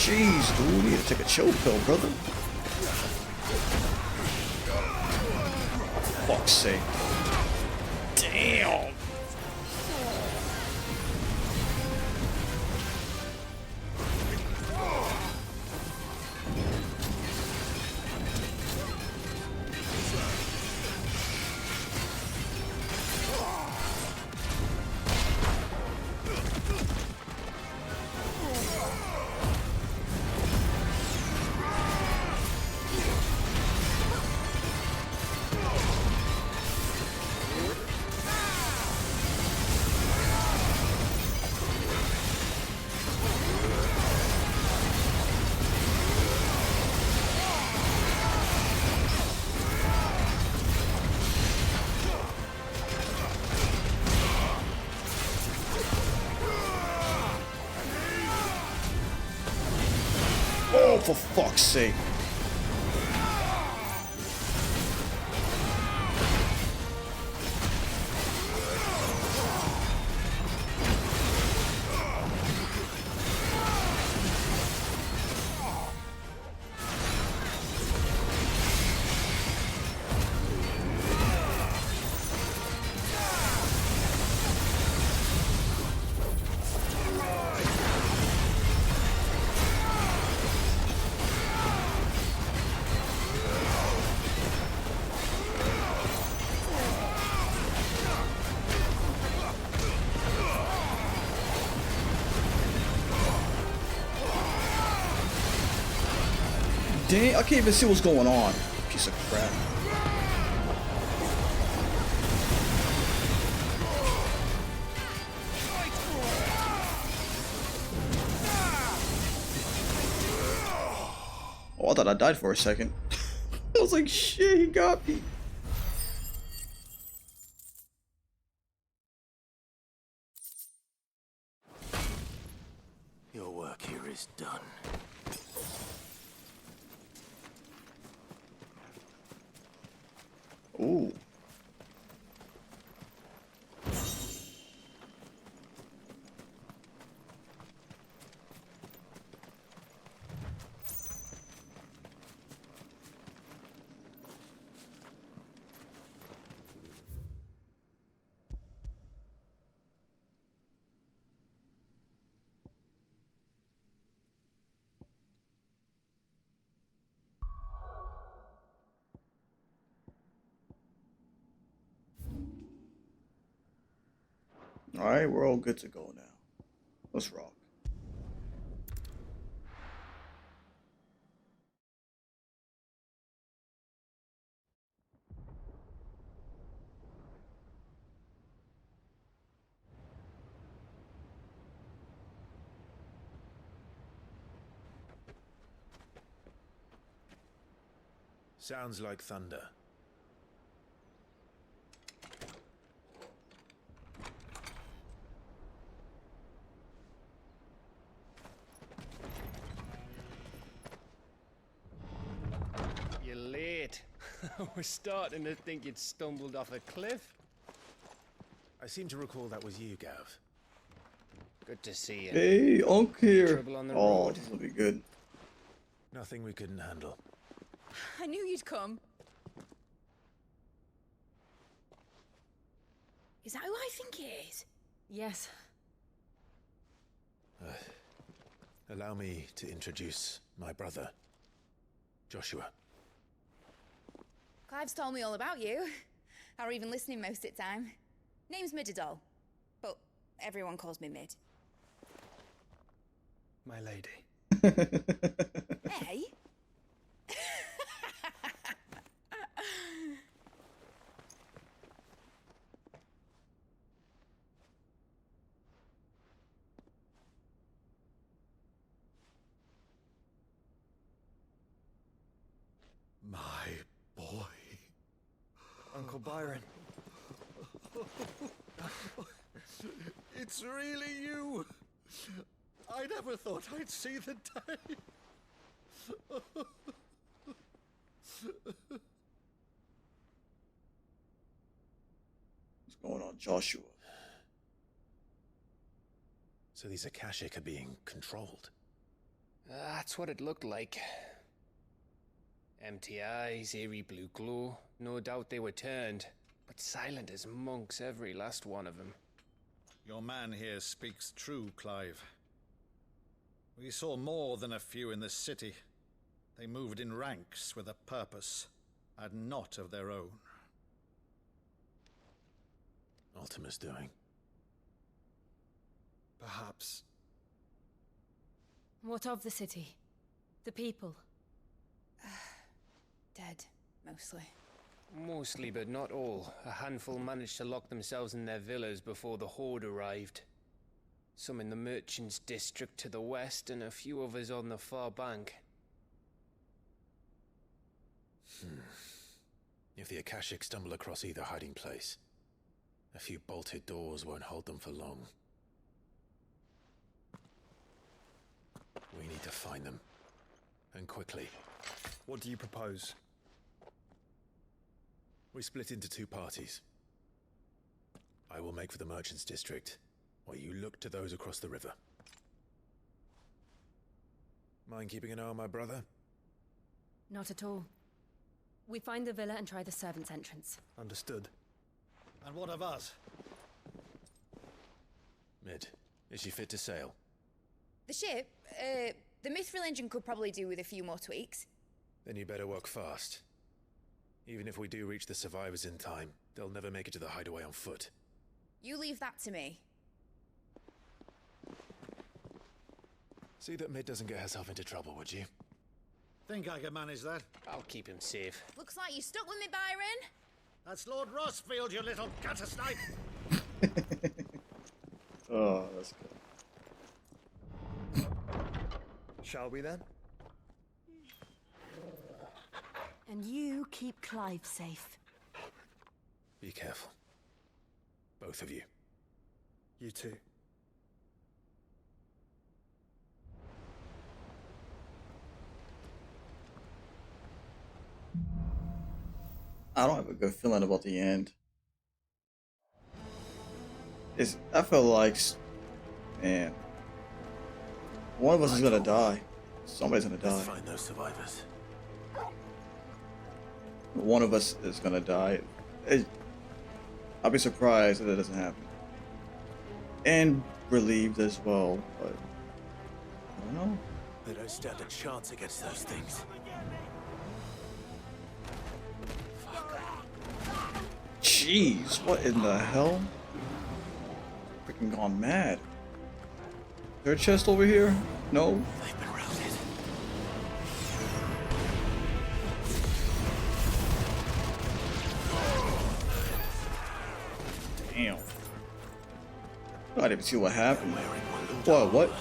Jeez, dude, you need to take a chill pill, brother. Fuck's sake. Damn. Oh, for fuck's sake. Dang, I can't even see what's going on. Piece of crap. Oh, I thought I died for a second. I was like, shit, he got me. Your work here is done. Ooh. Alright, we're all good to go now. Let's rock. Sounds like thunder. I was starting to think you'd stumbled off a cliff. I seem to recall that was you, Gav. Good to see you. Hey, Unc here. Trouble on the Oh, road? this will be good. Nothing we couldn't handle. I knew you'd come. Is that who I think it is? Yes. Allow me to introduce my brother, Joshua. Clive's told me all about you. Or even listening most of the time. Name's Midadol, but everyone calls me Mid. My lady. Hey? My boy. Uncle Byron. It's really you. I never thought I'd see the day. What's going on, Joshua? So these Akashic are being controlled. That's what it looked like. Empty eyes, eerie blue glow. No doubt they were turned, but silent as monks, every last one of them. Your man here speaks true, Clive. We saw more than a few in the city. They moved in ranks with a purpose, and not of their own. Ultima's doing. Perhaps. What of the city? The people? Dead, mostly. Mostly, but not all. A handful managed to lock themselves in their villas before the Horde arrived. Some in the Merchants' District to the west, and a few others on the far bank. If the Akashic stumble across either hiding place, a few bolted doors won't hold them for long. We need to find them. And quickly. What do you propose? We split into two parties. I will make for the Merchants' District, while you look to those across the river. Mind keeping an eye on my brother? Not at all. We find the villa and try the servants' entrance. Understood. And what of us? Mid, is she fit to sail? The ship, the Mithril engine could probably do with a few more tweaks. Then you better work fast. Even if we do reach the survivors in time, they'll never make it to the hideaway on foot. You leave that to me. See that Mid doesn't get herself into trouble, would you? Think I can manage that? I'll keep him safe. Looks like you stuck with me, Byron. That's Lord Rossfield, you little gutter snipe! Oh, that's good. Shall we then? And you keep Clive safe. Be careful. Both of you. You too. I don't have a good feeling about the end. I feel like, man, one of us is gonna die. Somebody's gonna Let's die. find those survivors. One of us is gonna die. I'll be surprised if that doesn't happen. And relieved as well, but I don't know. They don't stand a chance against those things. Jeez, what in the hell? Freaking gone mad. Is there a chest over here? No? They've been routed. Damn. I didn't even see what happened. What?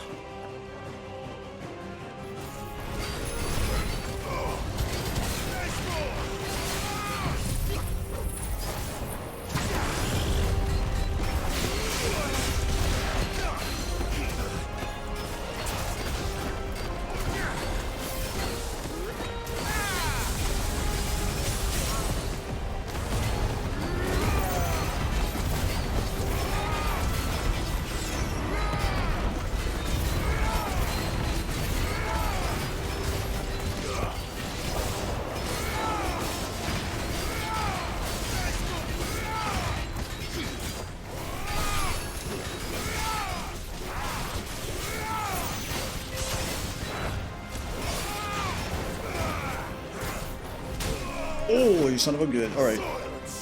Oh, you son of a good. Alright.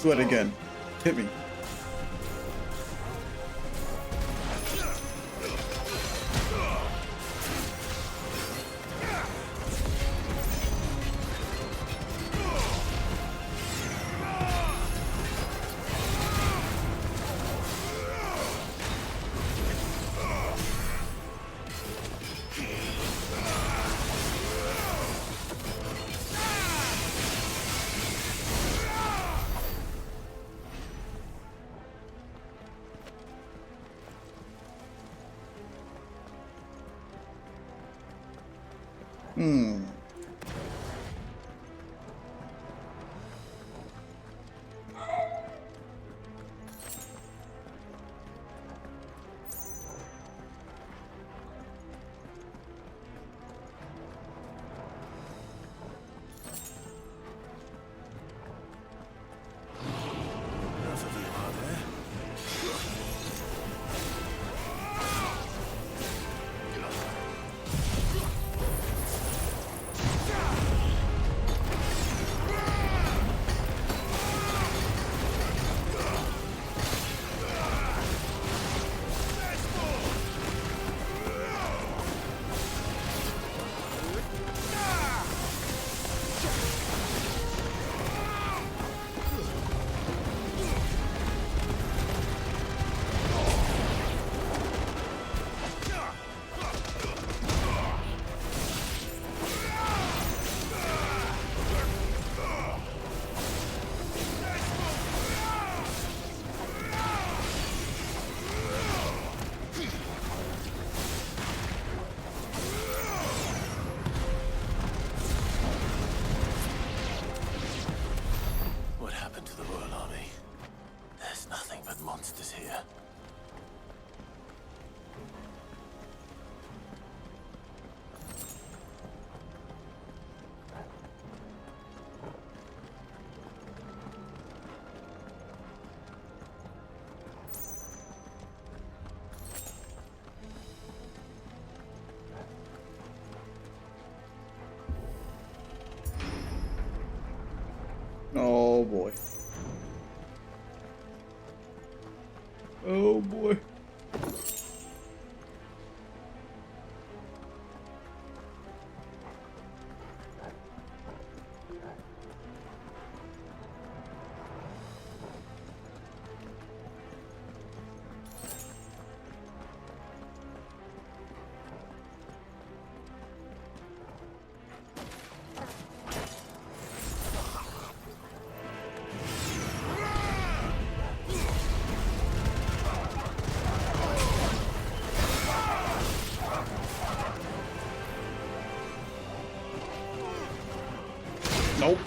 Do it again. Hit me. Enough of you, are there? What happened to the Royal Army? There's nothing but monsters here. Oh boy. Oh boy. Nope.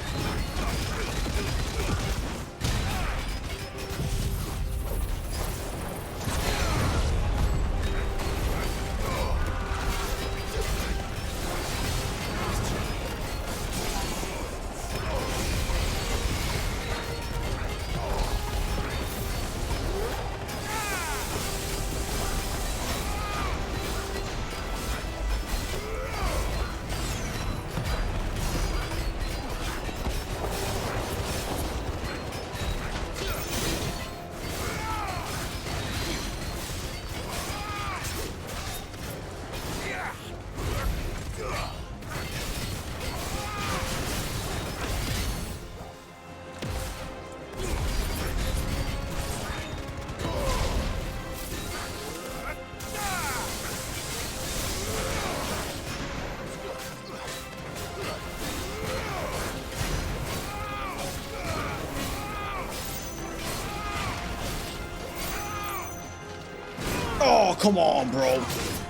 Oh, come on, bro.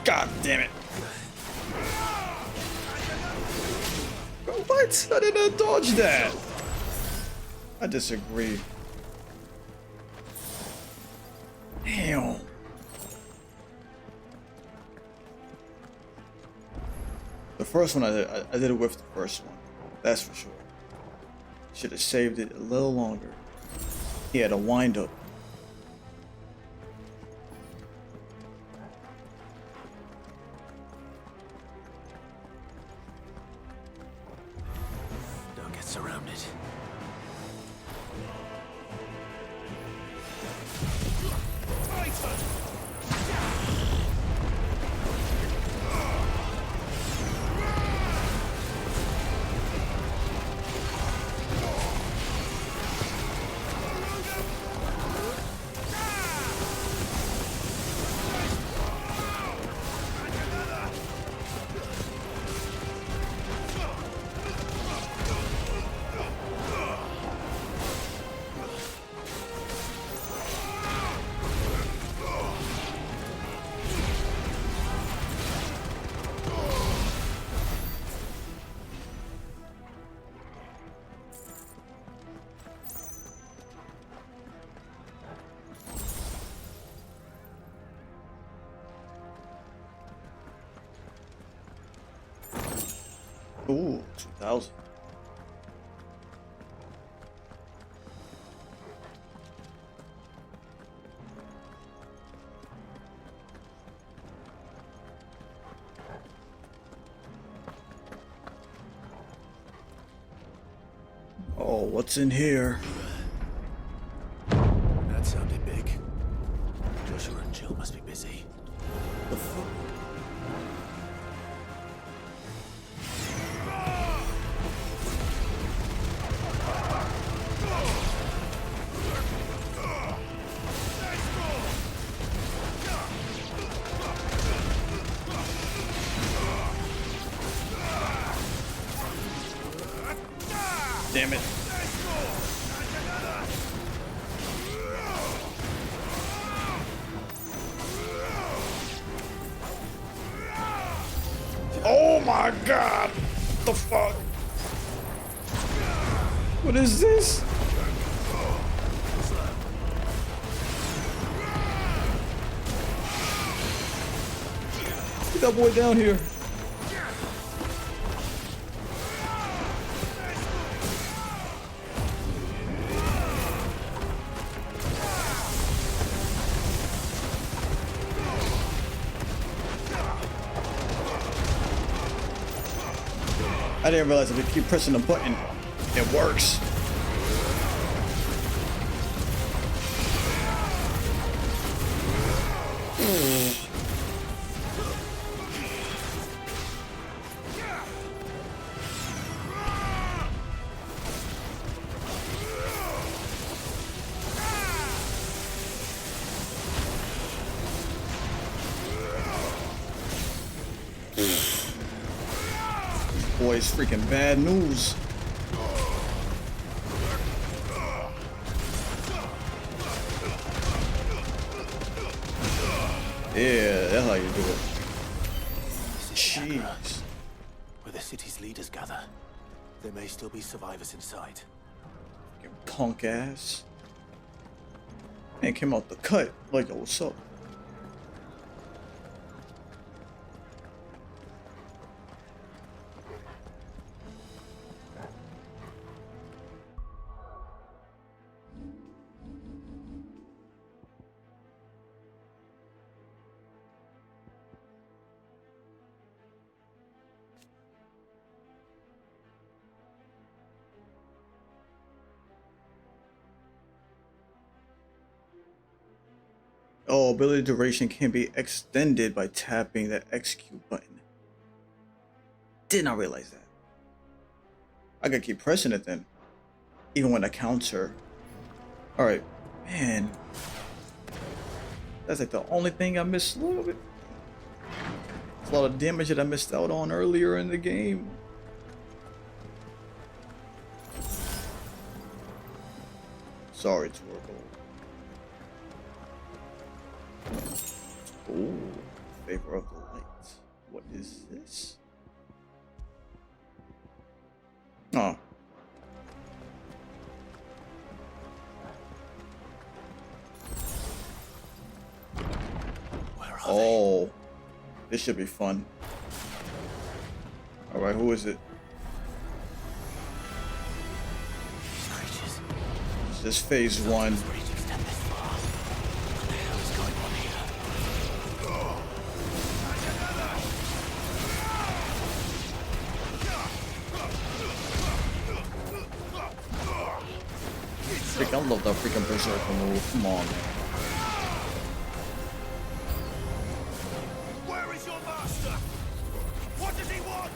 God damn it. What? I didn't dodge that. I disagree. Damn. The first one I did it with the first one. That's for sure. Should have saved it a little longer. He had a wind up. Don't get surrounded. Ooh, 2000. Oh, what's in here? That sounded big. Joshua and Jill must be busy. The fuck? Damn it. Oh my god! What the fuck? What is this? Get that boy down here. I didn't realize if you keep pressing the button, it works. Boys, freaking bad news. Yeah, that's how you do it. Jeez. Where the city's leaders gather. There may still be survivors inside. You punk ass. Man came out the cut. Like, yo, what's up? Oh, ability duration can be extended by tapping the execute button. Did not realize that. I gotta keep pressing it then. Even when I counter. Alright, man. That's like the only thing I missed a little bit. There's a lot of damage that I missed out on earlier in the game. Sorry, Torgo. Ooh, favor of the light. What is this? Oh. Oh, this should be fun. All right, who is it? This is phase 1. I love that freaking berserker move. Come on, man. Where is your master? What does he want?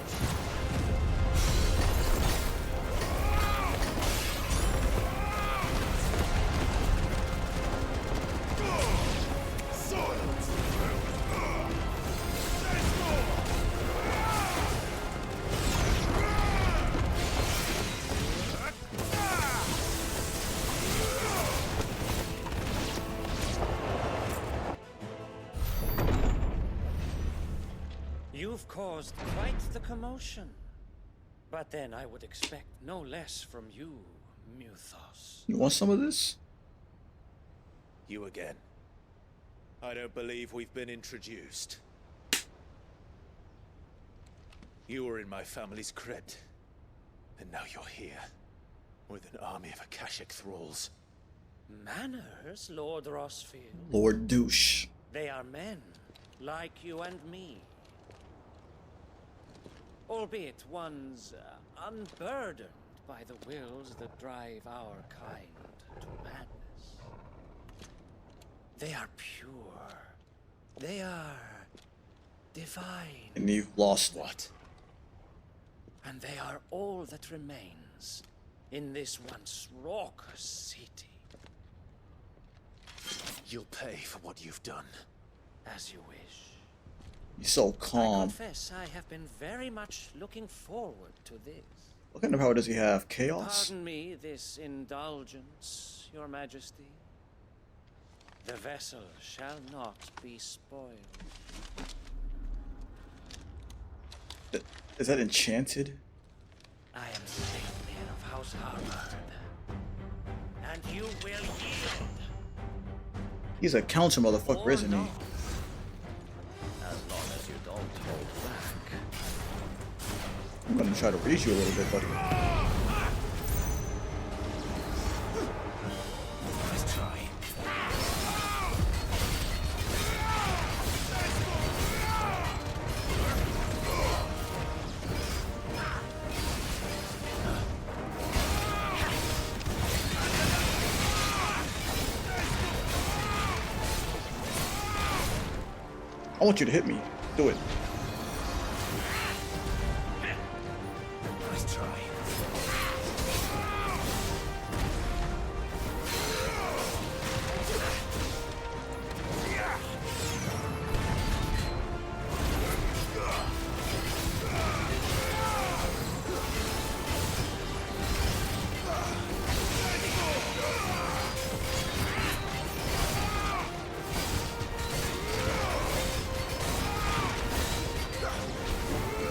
You've caused quite the commotion. But then I would expect no less from you, Muthos. You want some of this? You again. I don't believe we've been introduced. You were in my family's crypt. And now you're here. With an army of Akashic thralls. Manners, Lord Rossfield. Lord Douche. They are men, like you and me. Albeit ones unburdened by the wills that drive our kind to madness. They are pure. They are divine. And you've lost what? And they are all that remains in this once raucous city. You'll pay for what you've done. As you wish. You're so I calm. confess I have been very much looking forward to this. What kind of power does he have? Chaos? Pardon me this indulgence, Your Majesty. The vessel shall not be spoiled. Is that enchanted? I am Sigmund of House Harvard. And you will yield. He's a counter motherfucker, isn't he? As long as you don't hold back. I'm gonna try to reach you a little bit, buddy. Let's try. I want you to hit me. Do it. Let's try.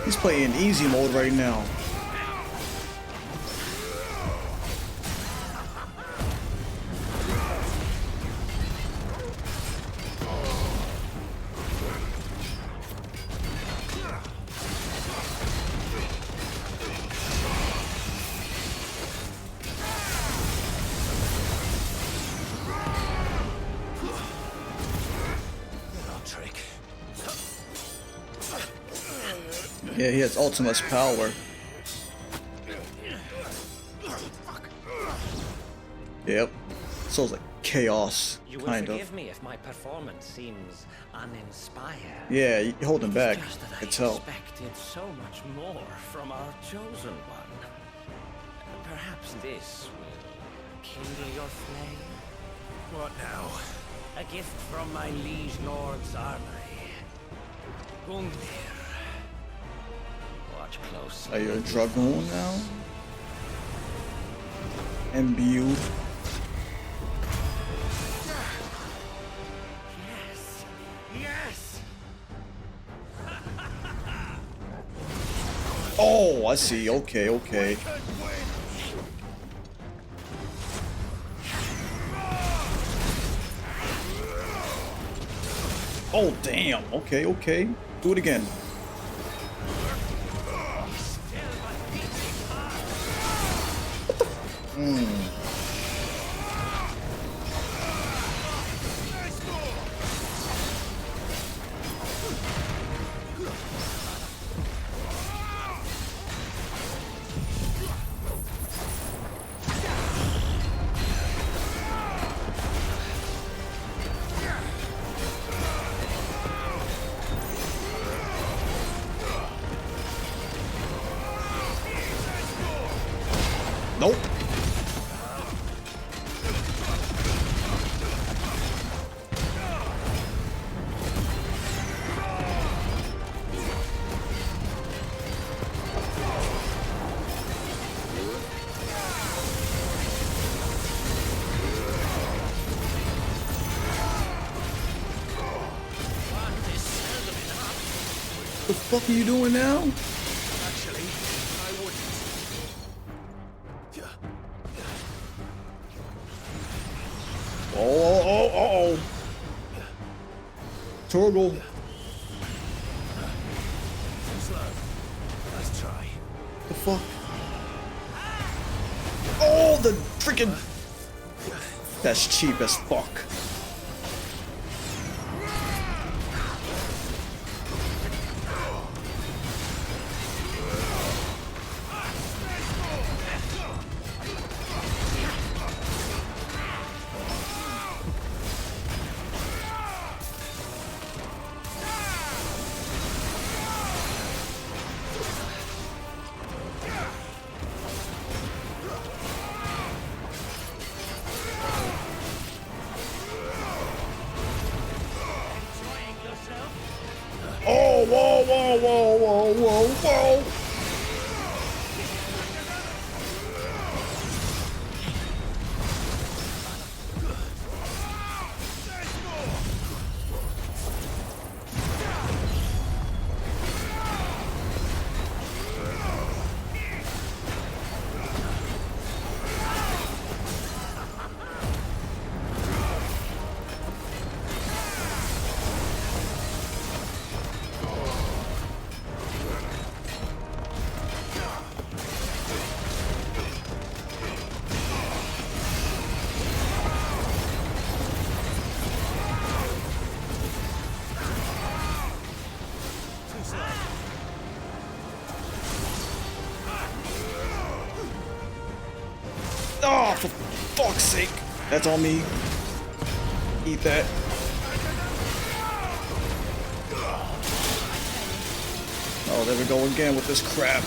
He's playing easy mode right now. Yeah, he has ultimate power. Yep. So it's like chaos, You will kind of. forgive me if my performance seems uninspired. Yeah, you're holding back. Just that I can I tell. expected so much more from our chosen one. Perhaps this will kindle your flame. What now? A gift from my liege lord's armory. Gungnir. Watch closely. Are you a dragoon now? Imbued. Yes! Yes! Oh, I see. Okay, okay. Oh, damn. Okay, okay. Do it again. Nope. The fuck are you doing now? Actually, I wouldn't. Oh. Turgle. fuck? Oh, the freaking... That's cheap as fuck. Oh, whoa, whoa, whoa, whoa, whoa, whoa. Oh, for fuck's sake. That's on me. Eat that. Oh, there we go again with this crap.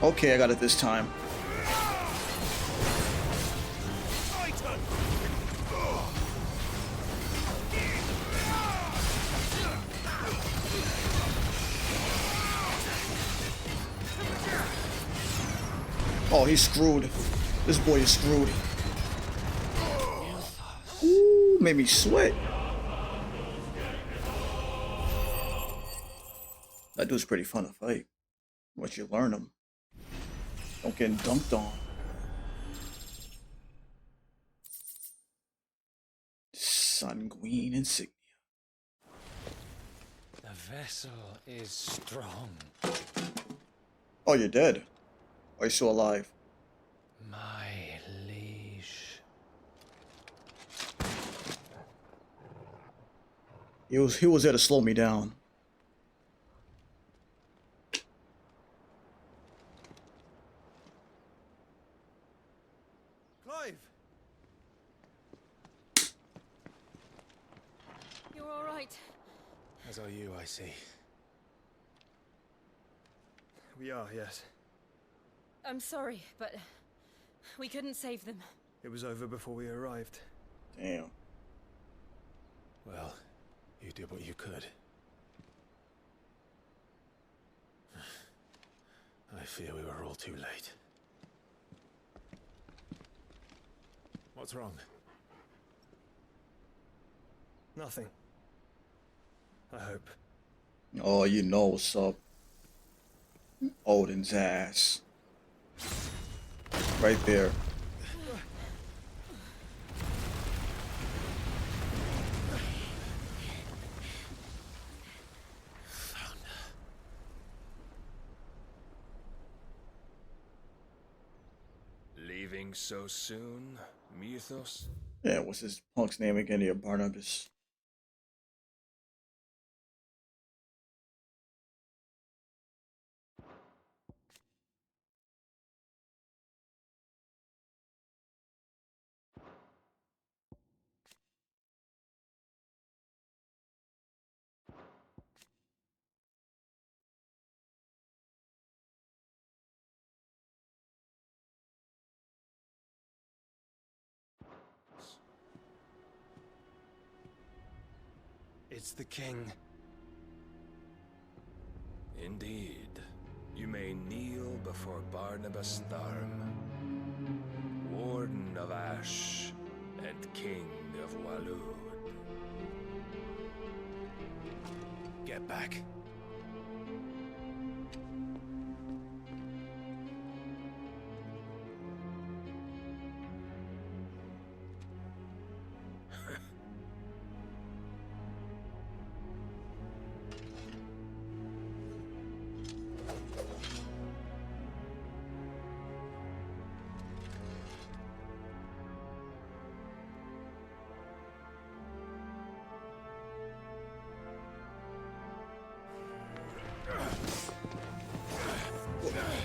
Okay, I got it this time. Oh, he's screwed. This boy is screwed. Ooh, made me sweat. That dude's pretty fun to fight once you learn him. Don't get dunked on. Sanguine insignia. The vessel is strong. Oh, you're dead. Are you still alive? My liege. He was there to slow me down. Clive! You're all right. As are you, I see. We are, yes. I'm sorry, but we couldn't save them. It was over before we arrived. Damn. Well, you did what you could. I fear we were all too late. What's wrong? Nothing. I hope. Oh, you know what's up. Odin's ass. Right there. Leaving so soon, Mythos? Yeah, what's his punk's name again here? Barnabas. It's the king. Indeed. You may kneel before Barnabas Tharm, Warden of Ash and King of Walud. Get back.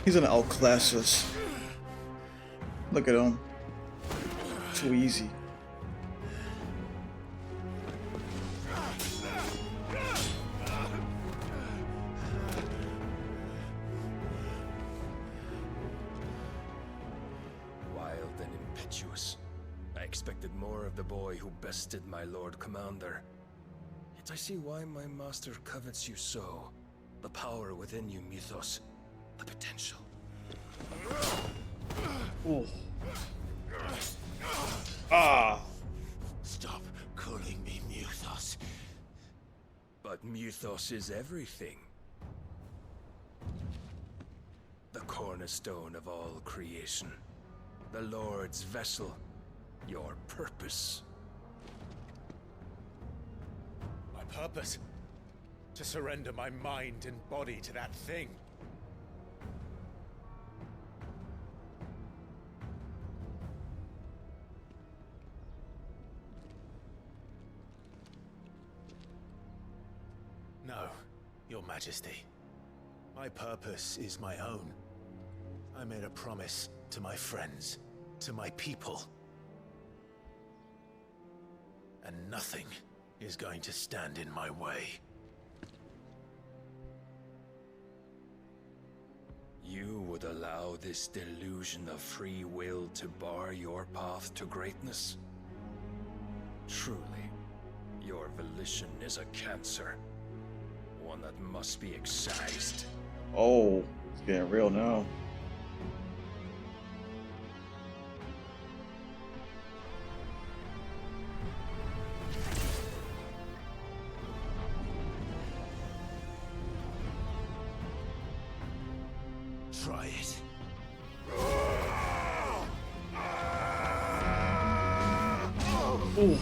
He's gonna outclass us. Look at him. Too easy. Wild and impetuous. I expected more of the boy who bested my Lord Commander. Yet I see why my master covets you so. The power within you, Mythos. The potential. Ooh. Ah. Stop calling me Mythos. But Mythos is everything. The cornerstone of all creation. The Lord's vessel. Your purpose. My purpose? To surrender my mind and body to that thing. No, Your Majesty. My purpose is my own. I made a promise to my friends, to my people. And nothing is going to stand in my way. You would allow this delusion of free will to bar your path to greatness? Truly, your volition is a cancer. One that must be excised. Oh, it's getting real now. Try it. Ooh.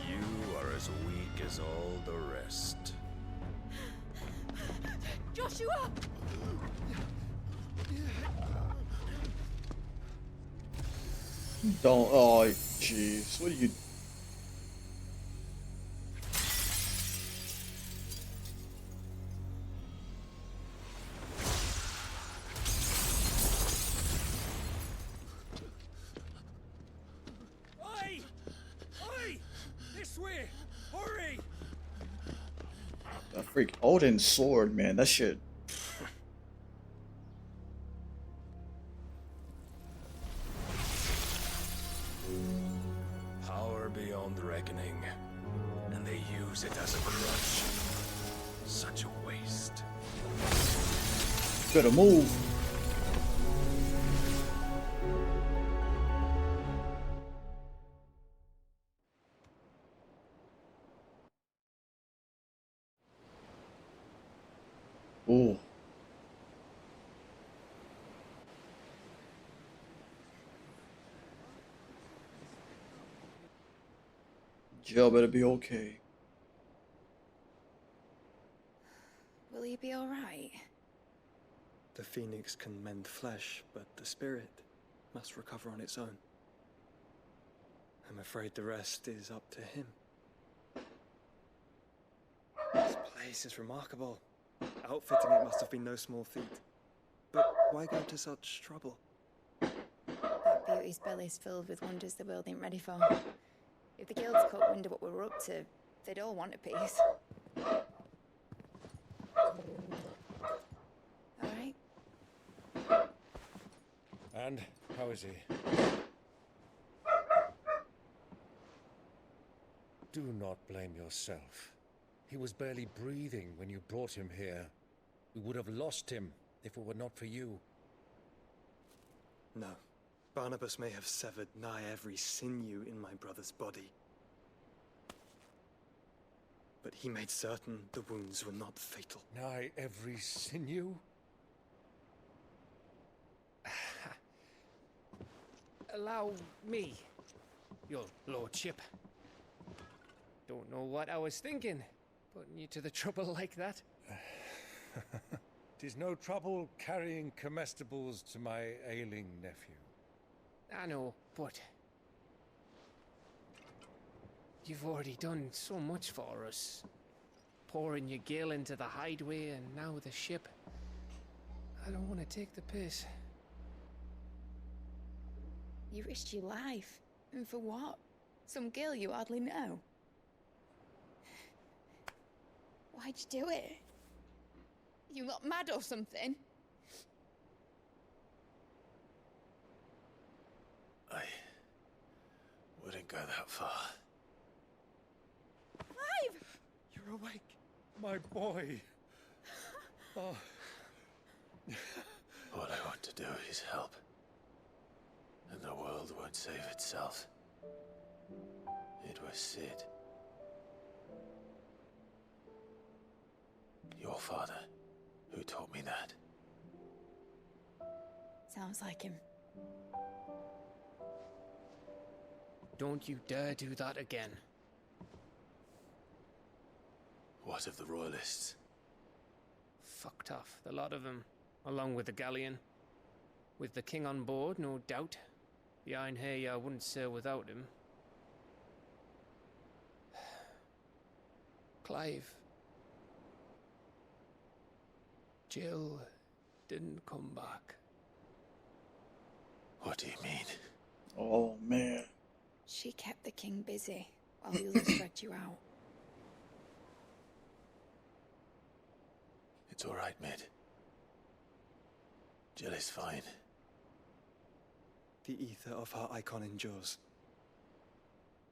You are as weak as all the rest. Joshua! Don't. Oh, jeez. What are you? Oi! Oi! This way! Hurry! That freak Odin's sword, man. That shit. Power beyond reckoning. And they use it as a crutch. Such a waste. Better move. Ooh. Jill better be okay. Will he be alright? The phoenix can mend flesh, but the spirit must recover on its own. I'm afraid the rest is up to him. This place is remarkable. Outfitting it must have been no small feat. But why go to such trouble? That beauty's belly's filled with wonders the world ain't ready for. If the guilds caught wind of what we were up to, they'd all want a piece. Alright? And how is he? Do not blame yourself. He was barely breathing when you brought him here. We would have lost him if it were not for you. No. Barnabas may have severed nigh every sinew in my brother's body. But he made certain the wounds were not fatal. Nigh every sinew? Allow me, your lordship. Don't know what I was thinking, putting you to the trouble like that. Tis no trouble carrying comestibles to my ailing nephew. I know, but you've already done so much for us. Pouring your gil into the hideaway and now the ship. I don't want to take the piss. You risked your life. And for what? Some girl you hardly know. Why'd you do it? You lot mad or something? I wouldn't go that far. Clive! You're awake, my boy. Oh. All I want to do is help. And the world won't save itself. It was Sid. Your father, who taught me that. Sounds like him. Don't you dare do that again. What of the Royalists? Fucked off, the lot of them, along with the galleon. With the king on board, no doubt. Behind here, I wouldn't sail without him. Clive. Jill didn't come back. What do you mean? Oh, man. She kept the king busy while the others dragged you out. It's all right, Mid. Jill is fine. The ether of her icon endures.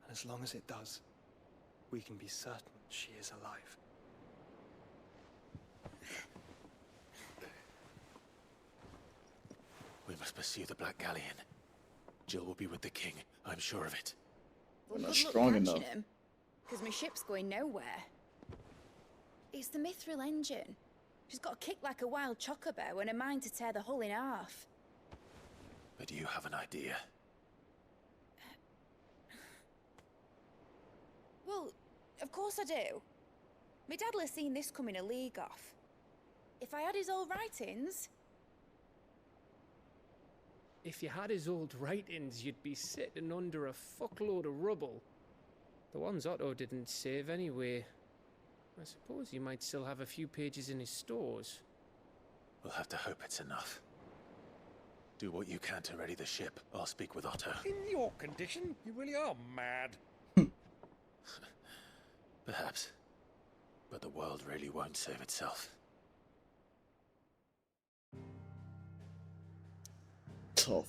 And as long as it does, we can be certain she is alive. We must pursue the Black Galleon. Jill will be with the king, I'm sure of it. Well, not good luck strong catching enough. him, because my ship's going nowhere. It's the Mithril engine. She's got a kick like a wild chocobo and a mind to tear the hull in half. But you have an idea. Well, of course I do. My dad'll have seen this coming a league off. If I had his old writings... If you had his old writings, you'd be sitting under a fuckload of rubble. The ones Otto didn't save anyway. I suppose he might still have a few pages in his stores. We'll have to hope it's enough. Do what you can to ready the ship. I'll speak with Otto. In your condition, you really are mad. Perhaps. But the world really won't save itself. Tough.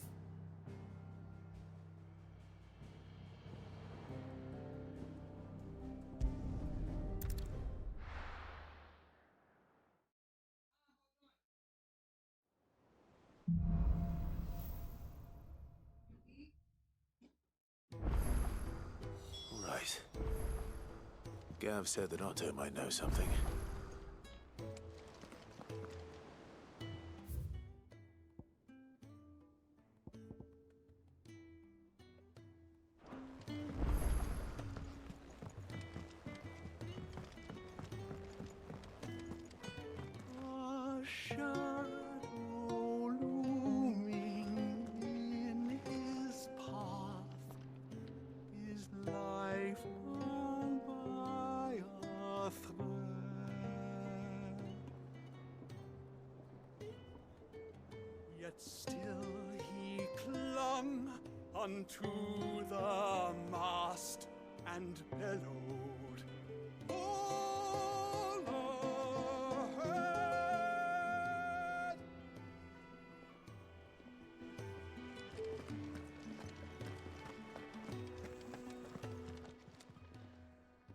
Right. Gav said that Otto might know something. A shadow looming in his path is life bound by a thread. Yet still he clung unto the mast and bellowed, "All ahead!"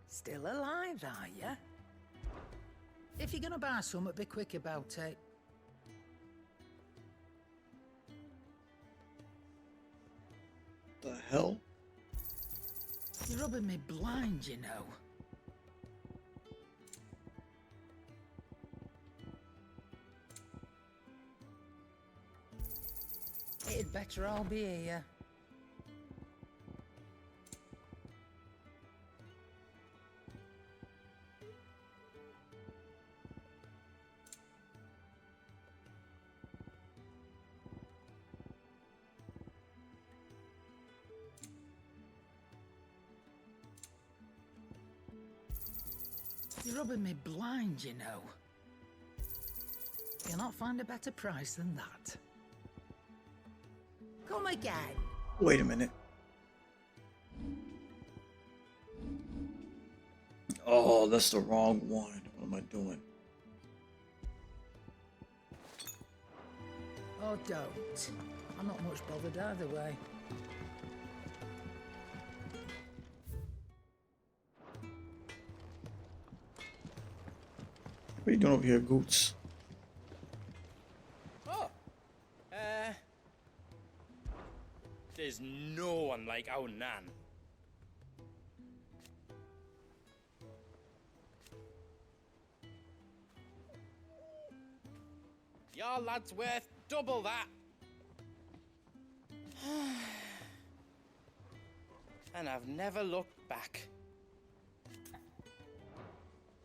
Still alive, are ya? If you're gonna buy something, be quick about it. The hell? You're rubbing me blind, you know. It'd better all be here. You're rubbing me blind, you know. You'll not find a better price than that. Come again. Wait a minute. Oh, that's the wrong one. What am I doing? Oh, don't. I'm not much bothered either way. What are you doing over here, Goots? Oh, there's no one like our Nan. Your lad's worth double that. And I've never looked back.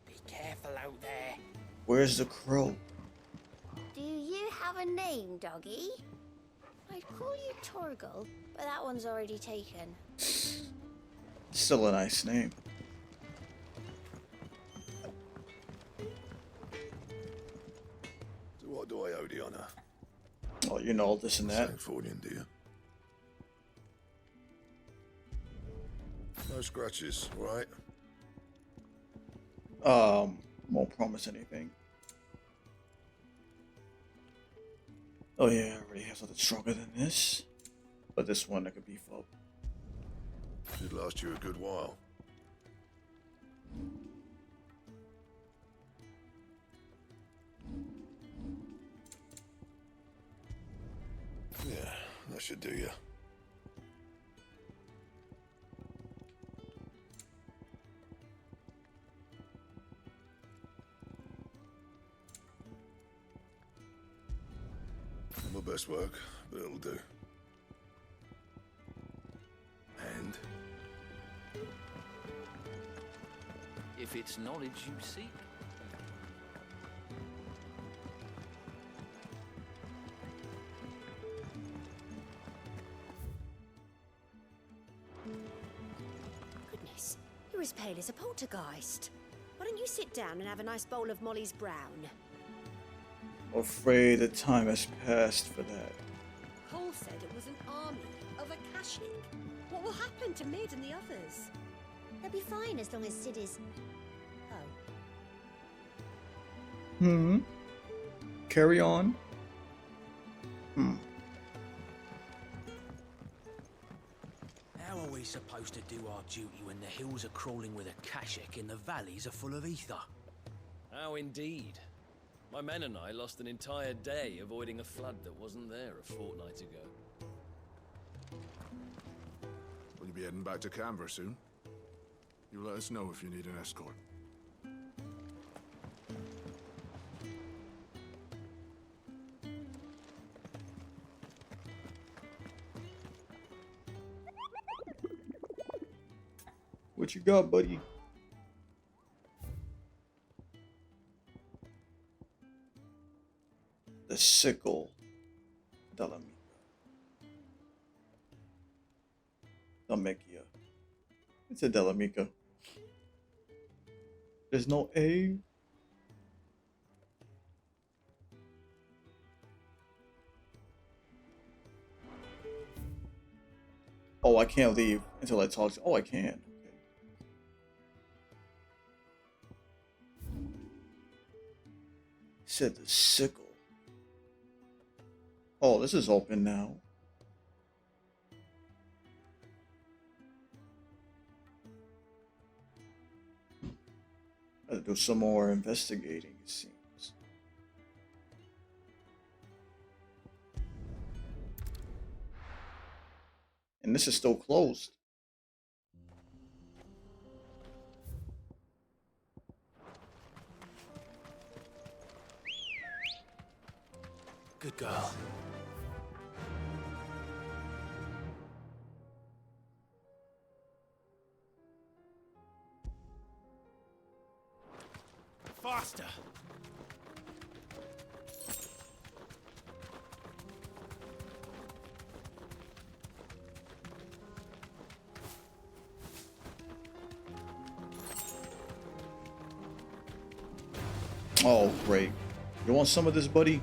Be careful out there. Where's the crow? Do you have a name, doggy? I'd call you Torgal, but that one's already taken. Still a nice name. So what do I owe the honor? Oh, you know, this and that. Sancfordian, do you? No scratches, right? Won't promise anything. Oh yeah, I already have something stronger than this. But this one I could beef up. Should last you a good while. Yeah, that should do you. Not my best work, but it'll do. And If it's knowledge you seek. Goodness, you're as pale as a poltergeist. Why don't you sit down and have a nice bowl of Molly's brown? I'm afraid the time has passed for that. Cole said it was an army of Akashic. What will happen to Mid and the others? They'll be fine as long as Sid is... Hmm. Carry on. How are we supposed to do our duty when the hills are crawling with Akashic and the valleys are full of ether? How indeed. My men and I lost an entire day avoiding a flood that wasn't there a fortnight ago. will you be heading back to Canberra soon? You let us know if you need an escort. What you got, buddy? The sickle. Dalmica. It's a Dalmica. There's no A. Oh, I can't leave until I talk to... Oh, I can. Okay. Said the sickle. Oh, this is open now. Gotta do some more investigating, it seems. And this is still closed. Good girl. Faster! Oh, great. You want some of this, buddy?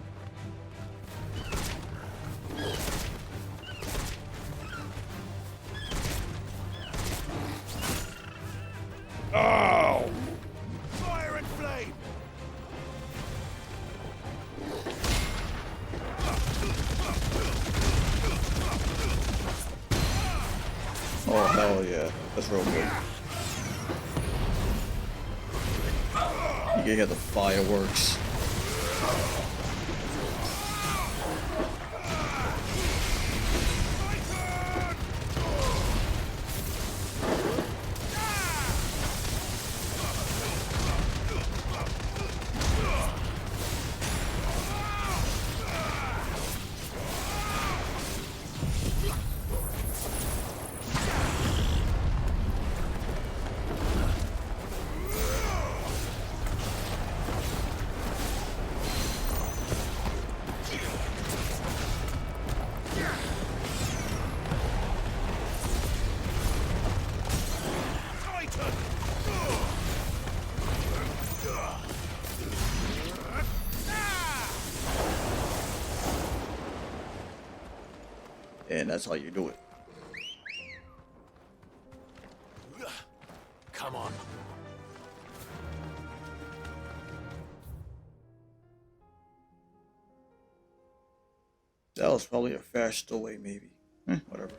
Oh! Fire and flame! Oh, hell yeah. That's real good. You can hear the fireworks. And that's how you do it. Come on. That was probably a faster way, maybe. Whatever.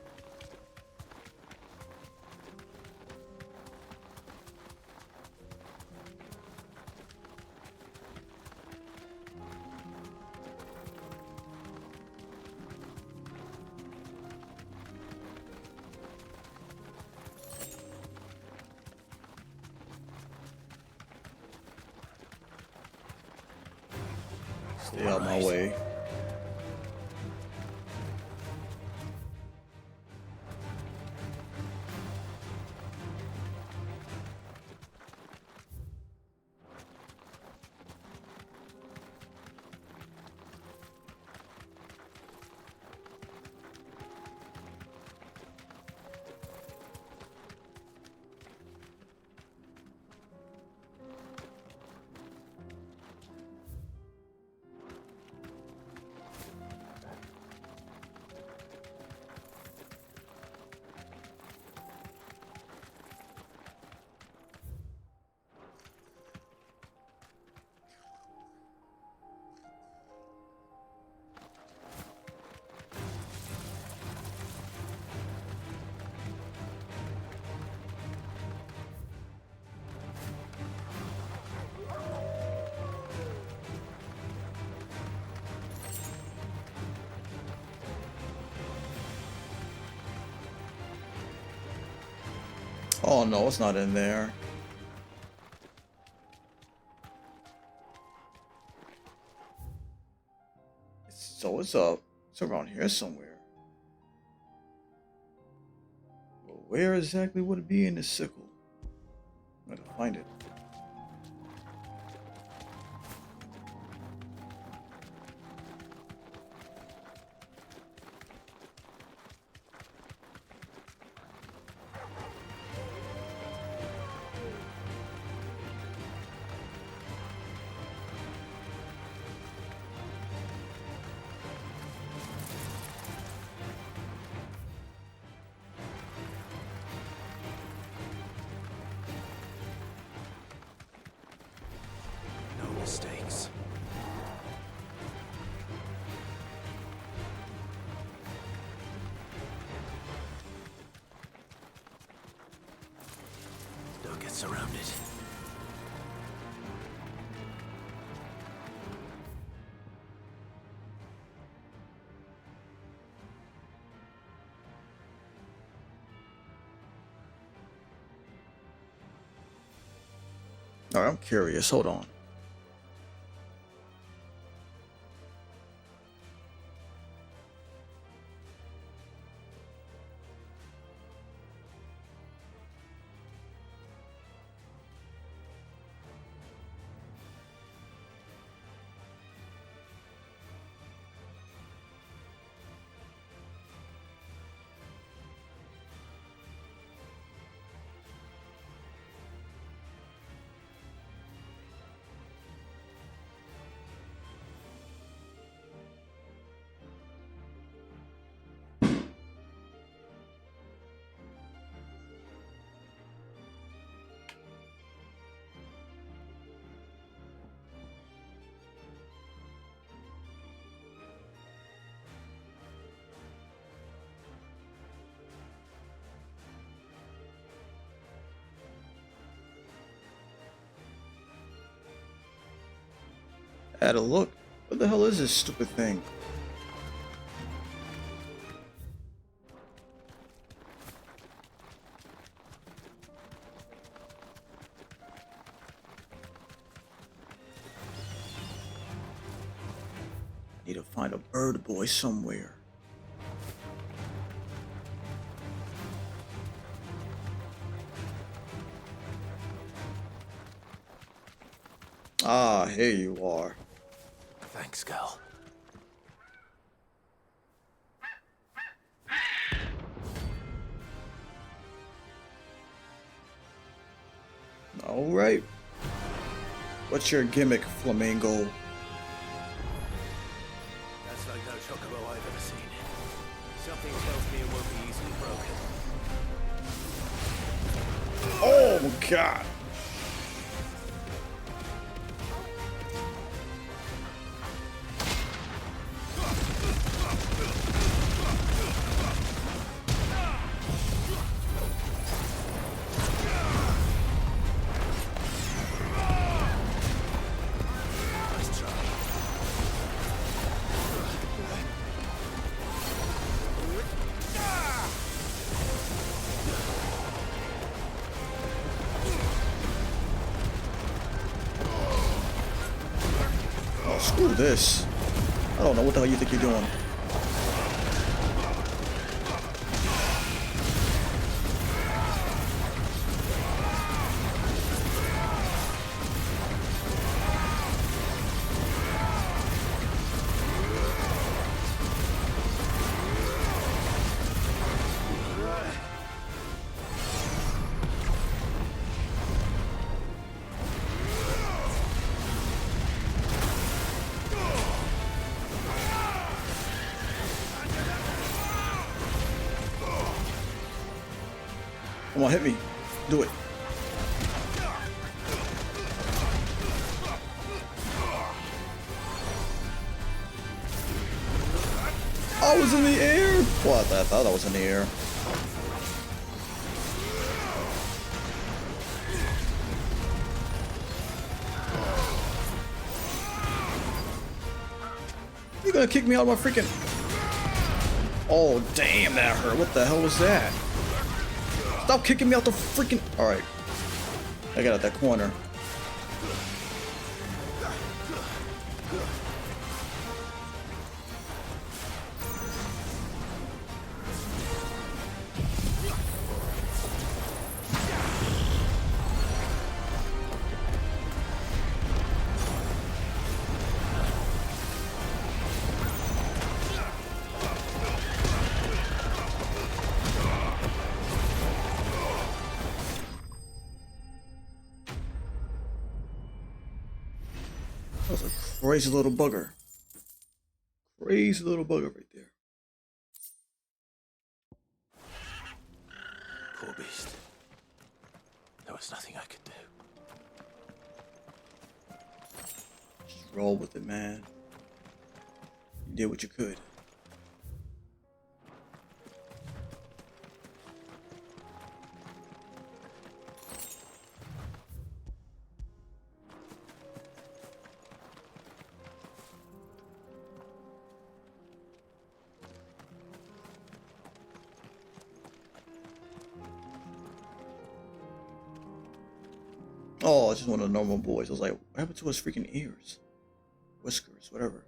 Stay out my way. Oh no, it's not in there. So it's around here somewhere. But where exactly would it be in the sickle? I'm gonna find it. No mistakes. Still get surrounded. All right, I'm curious. Hold on. Had a look. What the hell is this stupid thing? Need to find a bird boy somewhere. Ah, here you are. Thanks, Gal. All right. What's your gimmick, Flamingo? That's like no chocobo I've ever seen. Something tells me it won't be easily broken. Oh, God. Screw this. I don't know what the hell you think you're doing. Come on, hit me. Do it. I was in the air. What? I thought I was in the air. You gonna kick me out of my freaking... Oh, damn, that hurt. What the hell was that? Stop kicking me out the freaking... Alright. I got out that corner. That was a crazy little bugger. Crazy little bugger right there. Poor beast. There was nothing I could do. Just roll with it, man. You did what you could. Oh, it's just one of the normal boys. I was like, what happened to his freaking ears? Whiskers, whatever.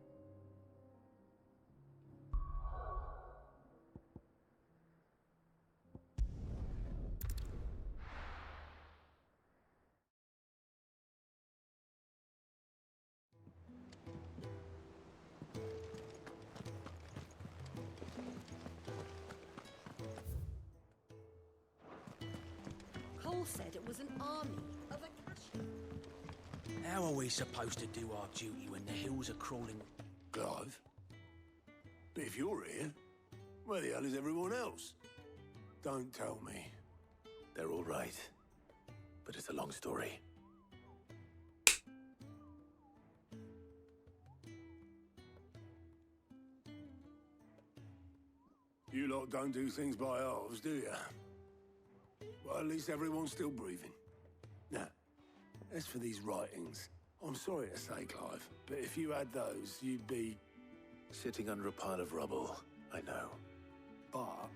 Cole said it was an army of Akashi. How are we supposed to do our duty when the hills are crawling? Clive? But if you're here, where the hell is everyone else? Don't tell me. They're all right. But it's a long story. You lot don't do things by halves, do you? Well, at least everyone's still breathing. Now, as for these writings, I'm sorry to say, Clive, but if you had those, you'd be... Sitting under a pile of rubble, I know. But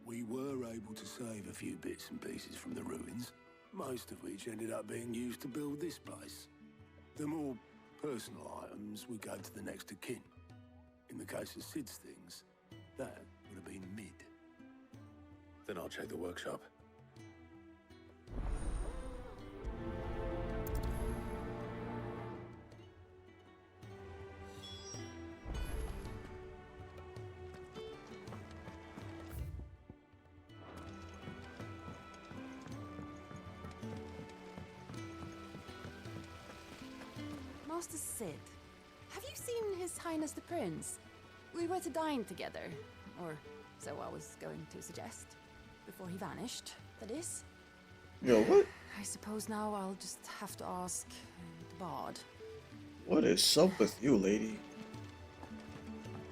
we were able to save a few bits and pieces from the ruins, most of which ended up being used to build this place. The more personal items would go to the next of kin. In the case of Sid's things, that would have been mid. Then I'll check the workshop. Master Sid, have you seen His Highness the Prince? We were to dine together, or so I was going to suggest. Before he vanished, that is. Yo, what? I suppose now I'll just have to ask the Bard. What is up with you, lady?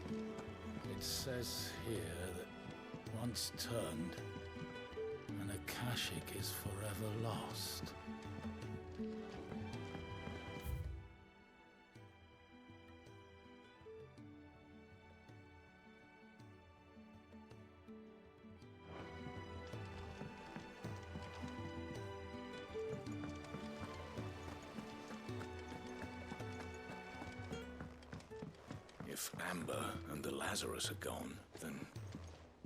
It says here that once turned, an Akashic is forever lost. If Amber and the Lazarus are gone,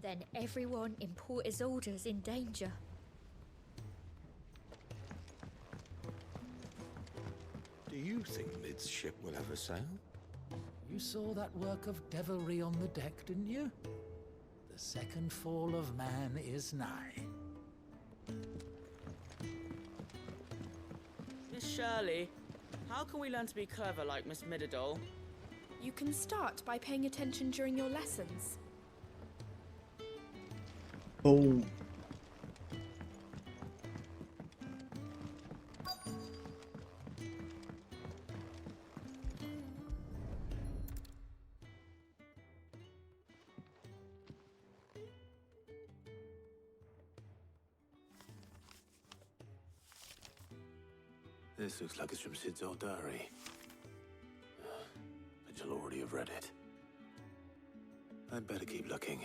Then everyone in Porter's Order's in danger. Do you think Mid's ship will ever sail? You saw that work of devilry on the deck, didn't you? The second fall of man is nigh. Miss Shirley, how can we learn to be clever like Miss Midadol? You can start by paying attention during your lessons. Boom. This looks like it's from Sid's old diary. But you'll already have read it. I'd better keep looking.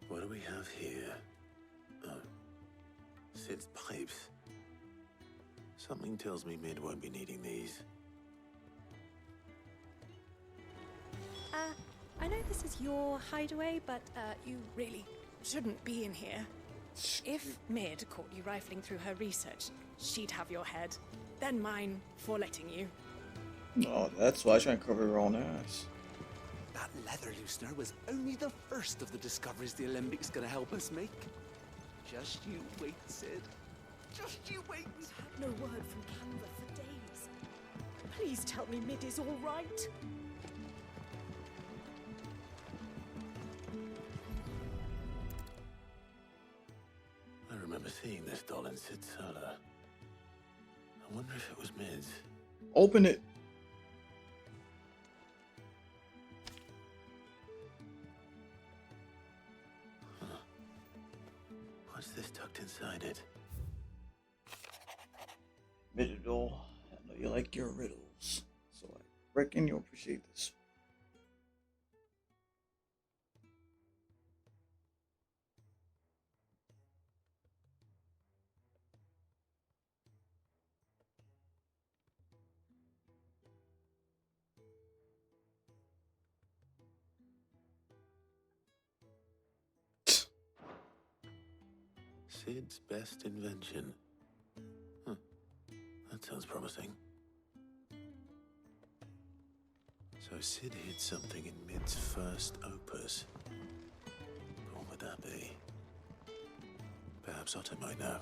What do we have here? Oh, Sid's pipes. Something tells me Mid won't be needing these. I know this is your hideaway, but you really shouldn't be in here. If Mid caught you rifling through her research, she'd have your head, then mine for letting you. Oh, that's why I try and cover her own ass. That leather loosener was only the first of the discoveries the Olympics gonna help us make. Just you wait, Sid. Just you wait. We've had no word from Canva for days. Please tell me Mid is all right. I remember seeing this doll in Sid's cellar. I wonder if it was Mid's. Open it. Huh. What's this tucked inside it? Riddle. I know you like your riddles, so I reckon you'll appreciate this. Sid's best invention. Huh. That sounds promising. So Sid hid something in Mid's first opus. What would that be? Perhaps Otto might know.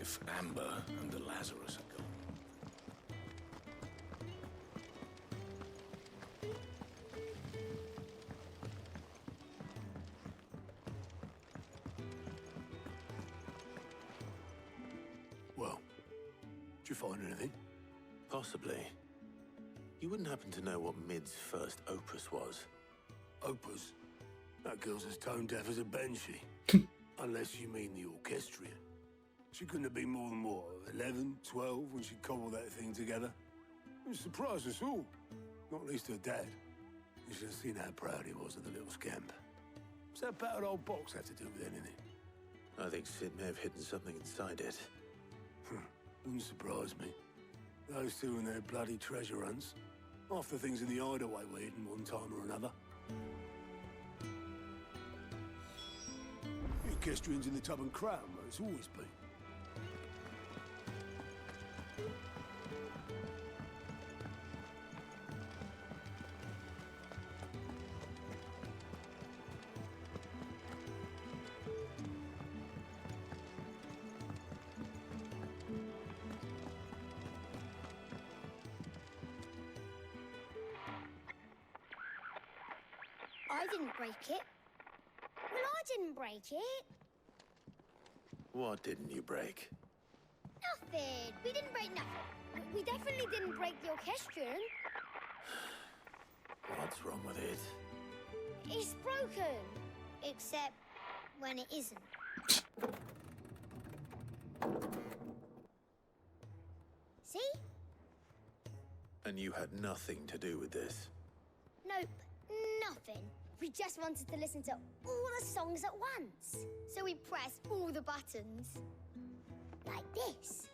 if Amber and the Lazarus are gone. Well, did you find anything? Possibly. You wouldn't happen to know what Mid's first opus was? Opus? That girl's as tone deaf as a banshee. Unless you mean the orchestrion. She couldn't have been more than, what, 11, 12 when she cobbled that thing together? It surprised us all. Not least her dad. You should have seen how proud he was of the little scamp. What's that battered old box had to do with anything? I think Sid may have hidden something inside it. Wouldn't surprise me. Those two and their bloody treasure hunts. Half the things in the hideaway were hidden one time or another. The orchestrion's in the Tub and Crown, where it's always been. I didn't break it. Well, I didn't break it. What didn't you break? Nothing. We didn't break nothing. We definitely didn't break the orchestrion. What's wrong with it? It's broken. Except when it isn't. See? And you had nothing to do with this? Nope. Nothing. We just wanted to listen to all the songs at once. So we pressed all the buttons. Like this.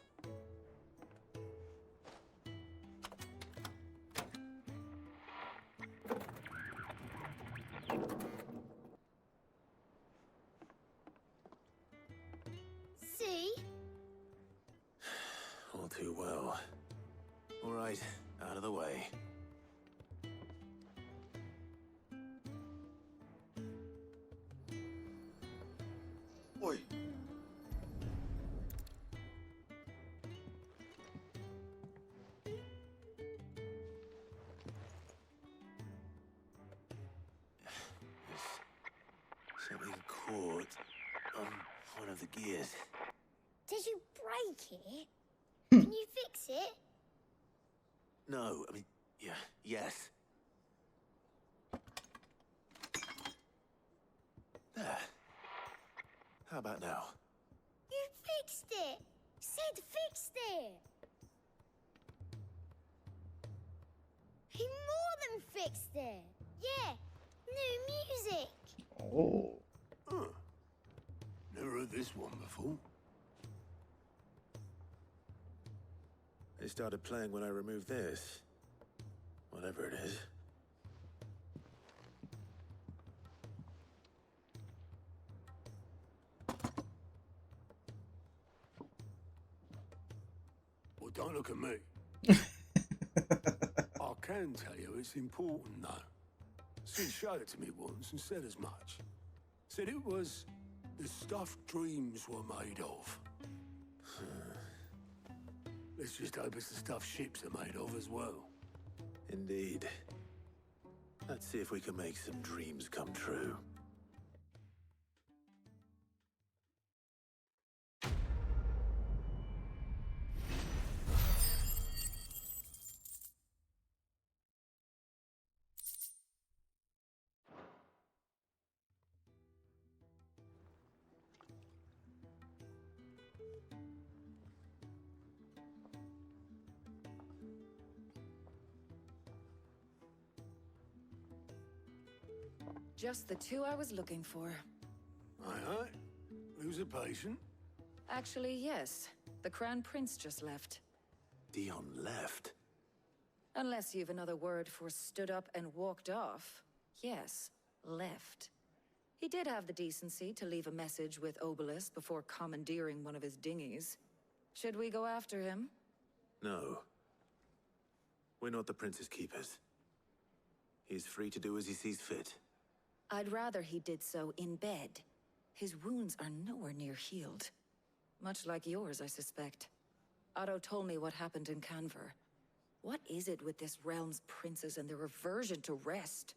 See? All too well. All right, out of the way. Oi. Something caught on one of the gears. Did you break it? Can you fix it? No, I mean, yeah, yes. There. How about now? You fixed it! Sid fixed it! He more than fixed it! Yeah, new music! Oh. Huh. Never heard this one before. They started playing when I removed this. Whatever it is. Well, don't look at me. I can tell you it's important, though. Sid showed it to me once and said as much. Said it was the stuff dreams were made of. Let's just hope it's the stuff ships are made of as well. Indeed. Let's see if we can make some dreams come true. Just the two I was looking for. Aye. Lose a patient? Actually, yes. The Crown Prince just left. Dion left? Unless you've another word for stood up and walked off. Yes, left. He did have the decency to leave a message with Obelisk before commandeering one of his dinghies. Should we go after him? No. We're not the Prince's keepers. He's free to do as he sees fit. I'd rather he did so in bed. His wounds are nowhere near healed. Much like yours, I suspect. Otto told me what happened in Canver. What is it with this realm's princes and their aversion to rest?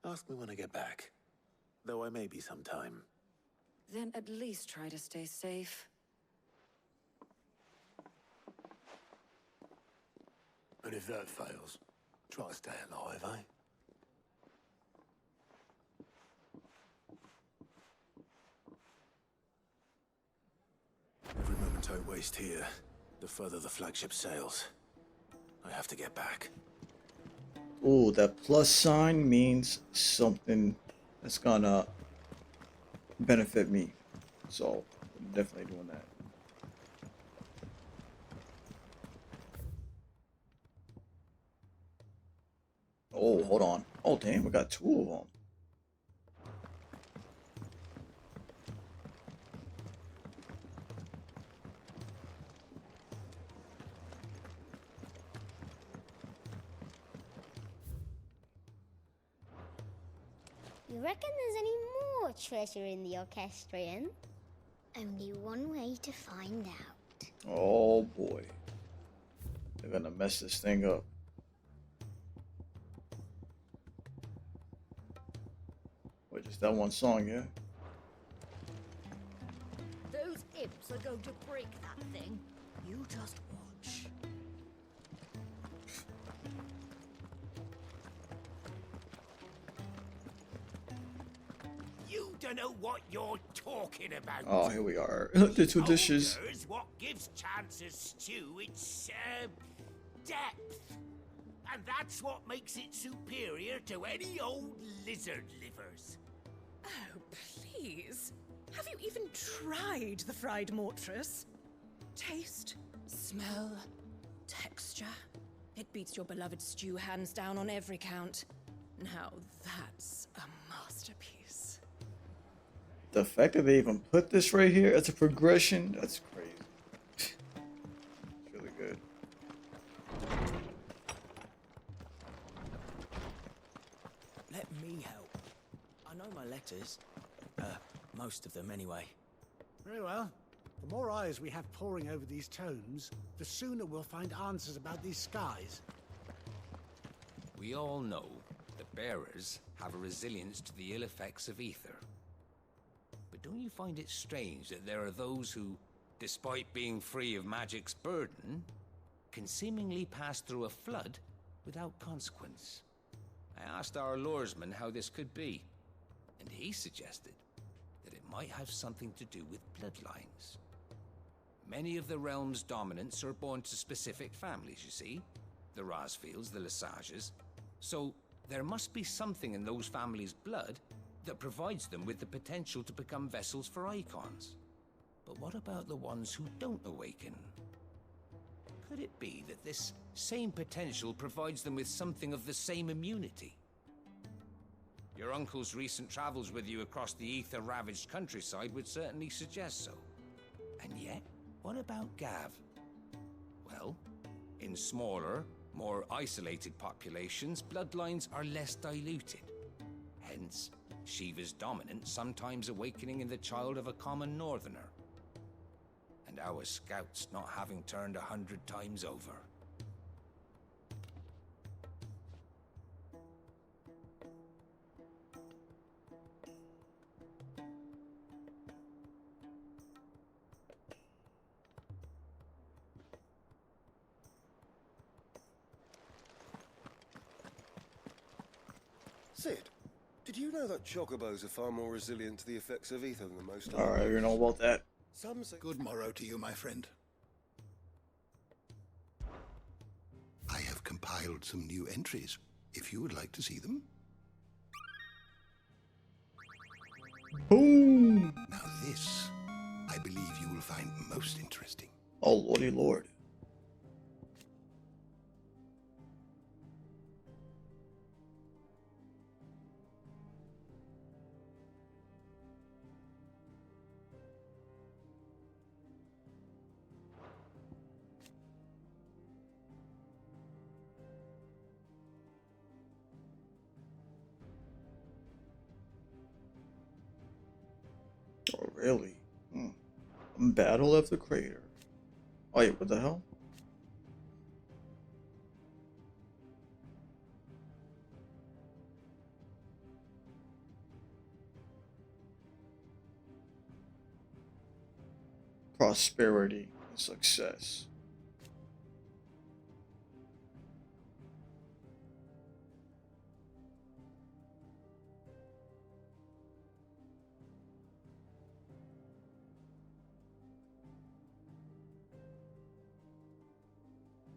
Ask me when I get back. Though I may be sometime. Then at least try to stay safe. And if that fails, try to stay alive, eh? Every moment I waste here, the further the flagship sails. I have to get back. Ooh, that plus sign means something that's gonna benefit me. So, I'm definitely doing that. Oh, hold on. Oh, damn, we got two of them. You reckon there's any more treasure in the Orchestrion? Only one way to find out. Oh, boy. They're gonna mess this thing up. Wait, just that one song, yeah? Those imps are going to break that thing. You just watch. You don't know what you're talking about. Oh, here we are. The two dishes. Older's what gives chances stew its depth. And that's what makes it superior to any old lizard livers. Oh, please. Have you even tried the fried mortress? Taste, smell, texture. It beats your beloved stew hands down on every count. Now that's a masterpiece. The fact that they even put this right here as a progression, that's crazy. It's really good. Let me help. I know my letters. Most of them anyway. Very well. The more eyes we have poring over these tomes, the sooner we'll find answers about these skies. We all know that bearers have a resilience to the ill effects of ether. But don't you find it strange that there are those who, despite being free of magic's burden, can seemingly pass through a flood without consequence? I asked our luresman how this could be, and he suggested that it might have something to do with bloodlines. Many of the realm's dominants are born to specific families, you see. The Rasfields, the Lesages. So there must be something in those families' blood that provides them with the potential to become vessels for icons. But what about the ones who don't awaken? Could it be that this same potential provides them with something of the same immunity? Your uncle's recent travels with you across the ether-ravaged countryside would certainly suggest so. And yet, what about Gav? Well, in smaller, more isolated populations, bloodlines are less diluted. Hence, Shiva's dominant sometimes awakening in the child of a common northerner. And our scouts not having turned 100 times over. Sid, did you know that chocobos are far more resilient to the effects of ether than most All right, you know about that. Some say... Good morrow to you, my friend. I have compiled some new entries, if you would like to see them. Boom! Now this, I believe you will find most interesting. Oh, lordy lord. Oh, really? Battle of the Crater. Wait, what the hell? Prosperity and success.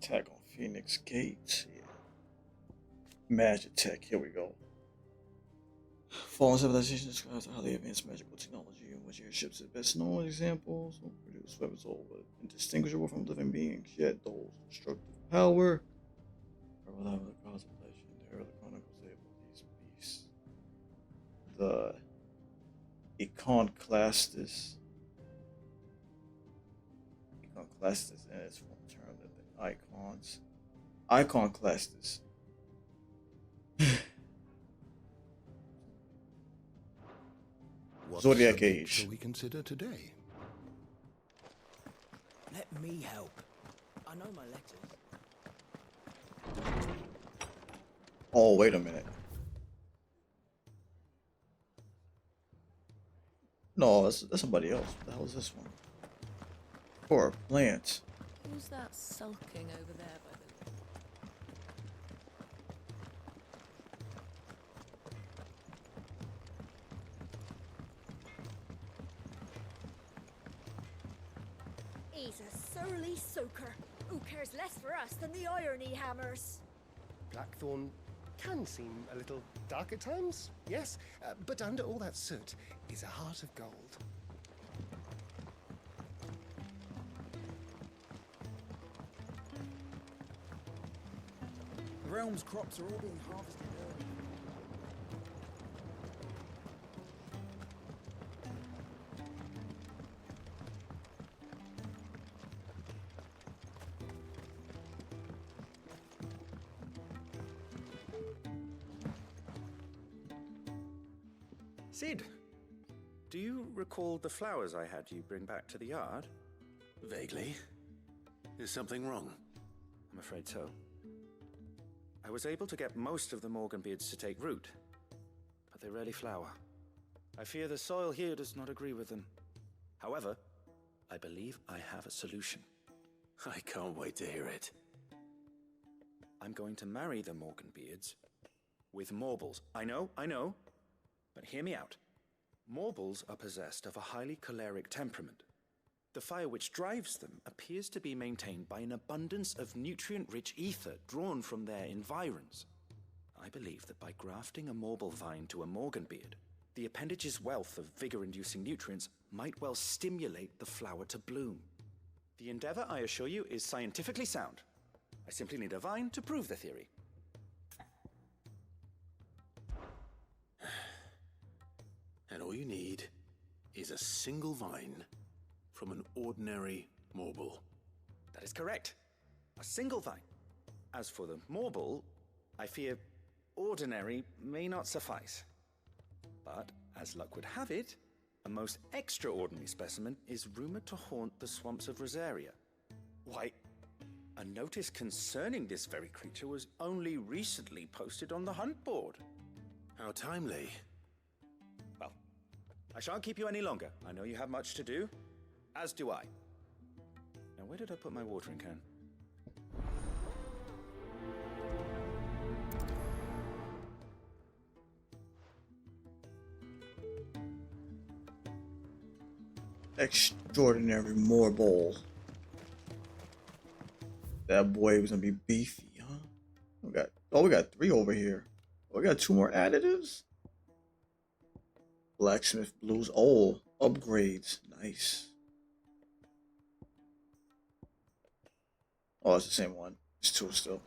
Attack on Phoenix Gate. Yeah. Magitech. Here we go. Fallen civilization describes a highly advanced magical technology in which airships are best known examples will produce weapons all but indistinguishable from living beings, yet those destructive power are without the cause of legend. The early chronicles label these beasts the Iconoclastus. Iconoclastus in its full term that the icons. Iconoclastus. What Zodiac subject Age. shall we consider today? Let me help. I know my letters. Oh, wait a minute. No, that's somebody else. What the hell is this one? Or a plant. Who's that sulking over there by the He's a surly soaker. Who cares less for us than the irony hammers? Blackthorn can seem a little dark at times, yes, but under all that soot is a heart of gold. The realm's crops are all being harvested early. Sid, do you recall the flowers I had you bring back to the yard? Vaguely. Is something wrong? I'm afraid so. I was able to get most of the Morganbeards to take root, but they rarely flower. I fear the soil here does not agree with them. However, I believe I have a solution. I can't wait to hear it. I'm going to marry the Morganbeards with Morbles. I know, but hear me out. Morbles are possessed of a highly choleric temperament. The fire which drives them appears to be maintained by an abundance of nutrient-rich ether drawn from their environs. I believe that by grafting a Morble vine to a Morganbeard, the appendage's wealth of vigor-inducing nutrients might well stimulate the flower to bloom. The endeavor, I assure you, is scientifically sound. I simply need a vine to prove the theory. And all you need is a single vine from an ordinary Morble. That is correct. A single vine. As for the Morble, I fear ordinary may not suffice. But, as luck would have it, a most extraordinary specimen is rumored to haunt the swamps of Rosaria. Why, a notice concerning this very creature was only recently posted on the hunt board. How timely. Well, I shan't keep you any longer. I know you have much to do, as do I. Now, where did I put my watering can? Extraordinary Morble. That boy was gonna be beefy, huh? We got 3 over here. We got 2 more additives. Blacksmith blues. Oh, upgrades. Nice. Oh, it's the same one. It's 2 still.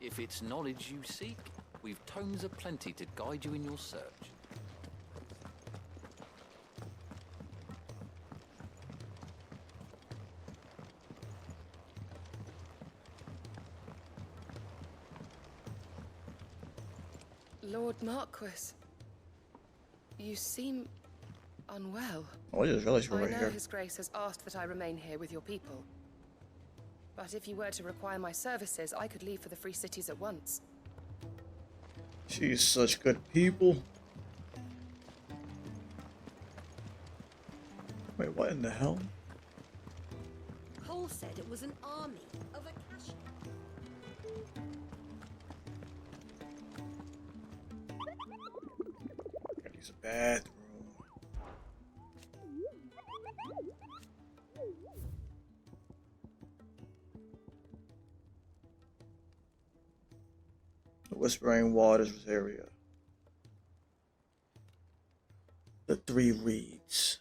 If it's knowledge you seek, we've tomes aplenty to guide you in your search. Lord Marquis, you seem unwell. Oh, I just realized you were I right know here. His Grace has asked that I remain here with your people. But if you were to require my services, I could leave for the Free Cities at once. She's such good people. Wait, what in the hell? Cole said it was an army of Akashi. Gotta use a bathroom. The Whispering Waters area. The Three Reeds.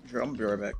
Sure, I'm gonna be right back.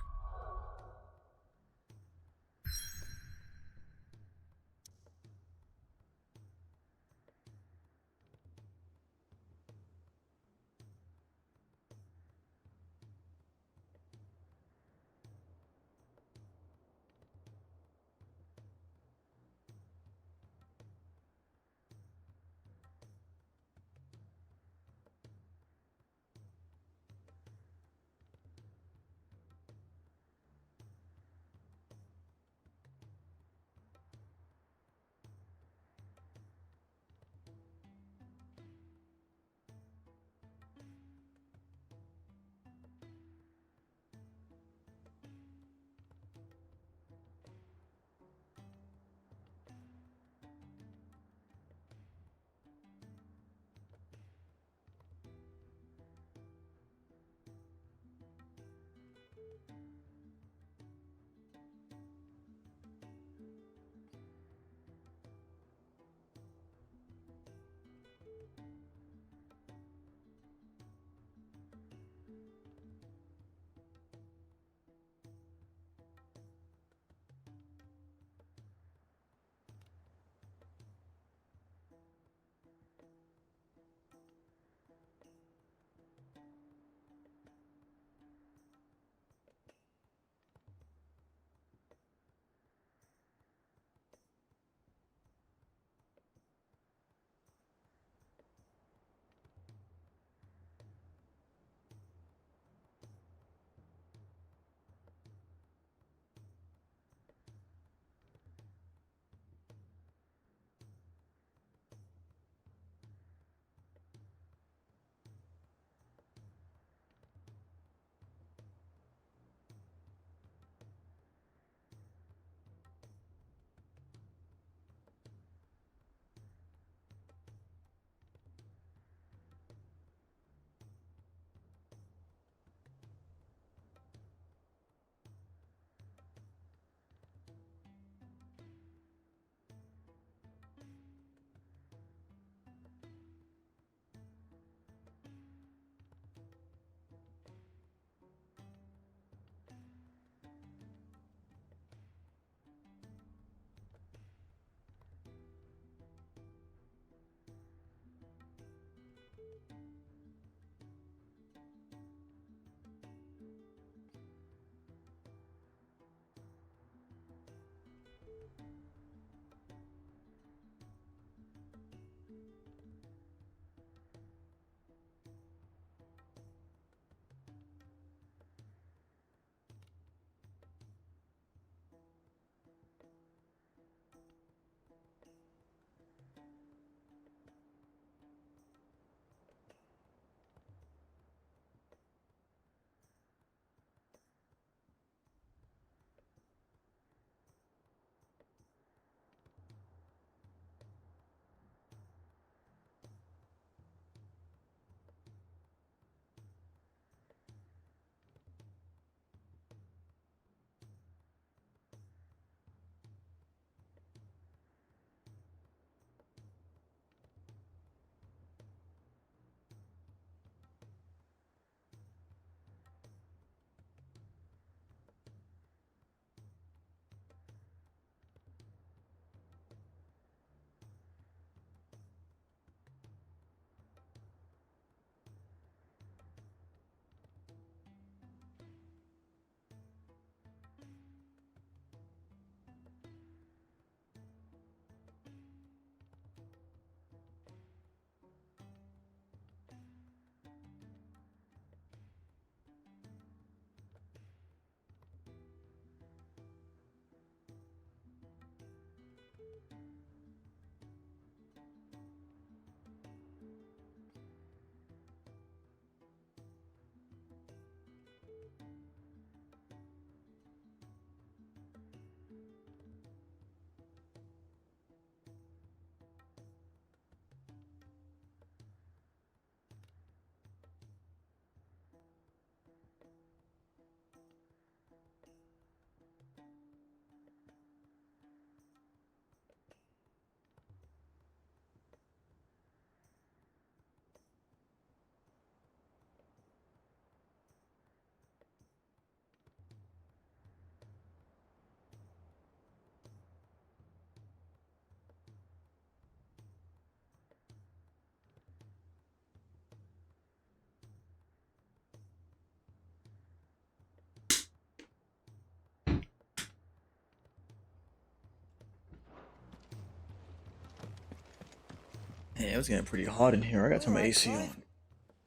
Yeah, it was getting pretty hot in here. I got some All right, AC Clive. on.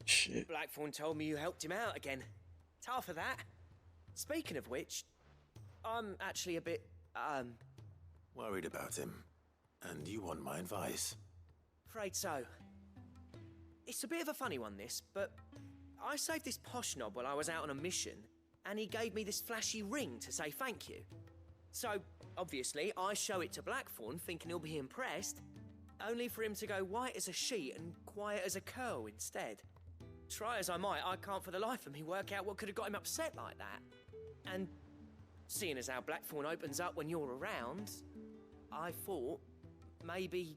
Shit. Blackthorn told me you helped him out again. It's half of that. Speaking of which, I'm actually a bit, Worried about him. And you want my advice? afraid so. It's a bit of a funny one, this, but I saved this posh knob while I was out on a mission, and he gave me this flashy ring to say thank you. So, obviously, I show it to Blackthorn, thinking he'll be impressed, only for him to go white as a sheet and quiet as a curl instead. Try as I might, I can't for the life of me work out what could have got him upset like that. And seeing as how Blackthorn opens up when you're around, I thought maybe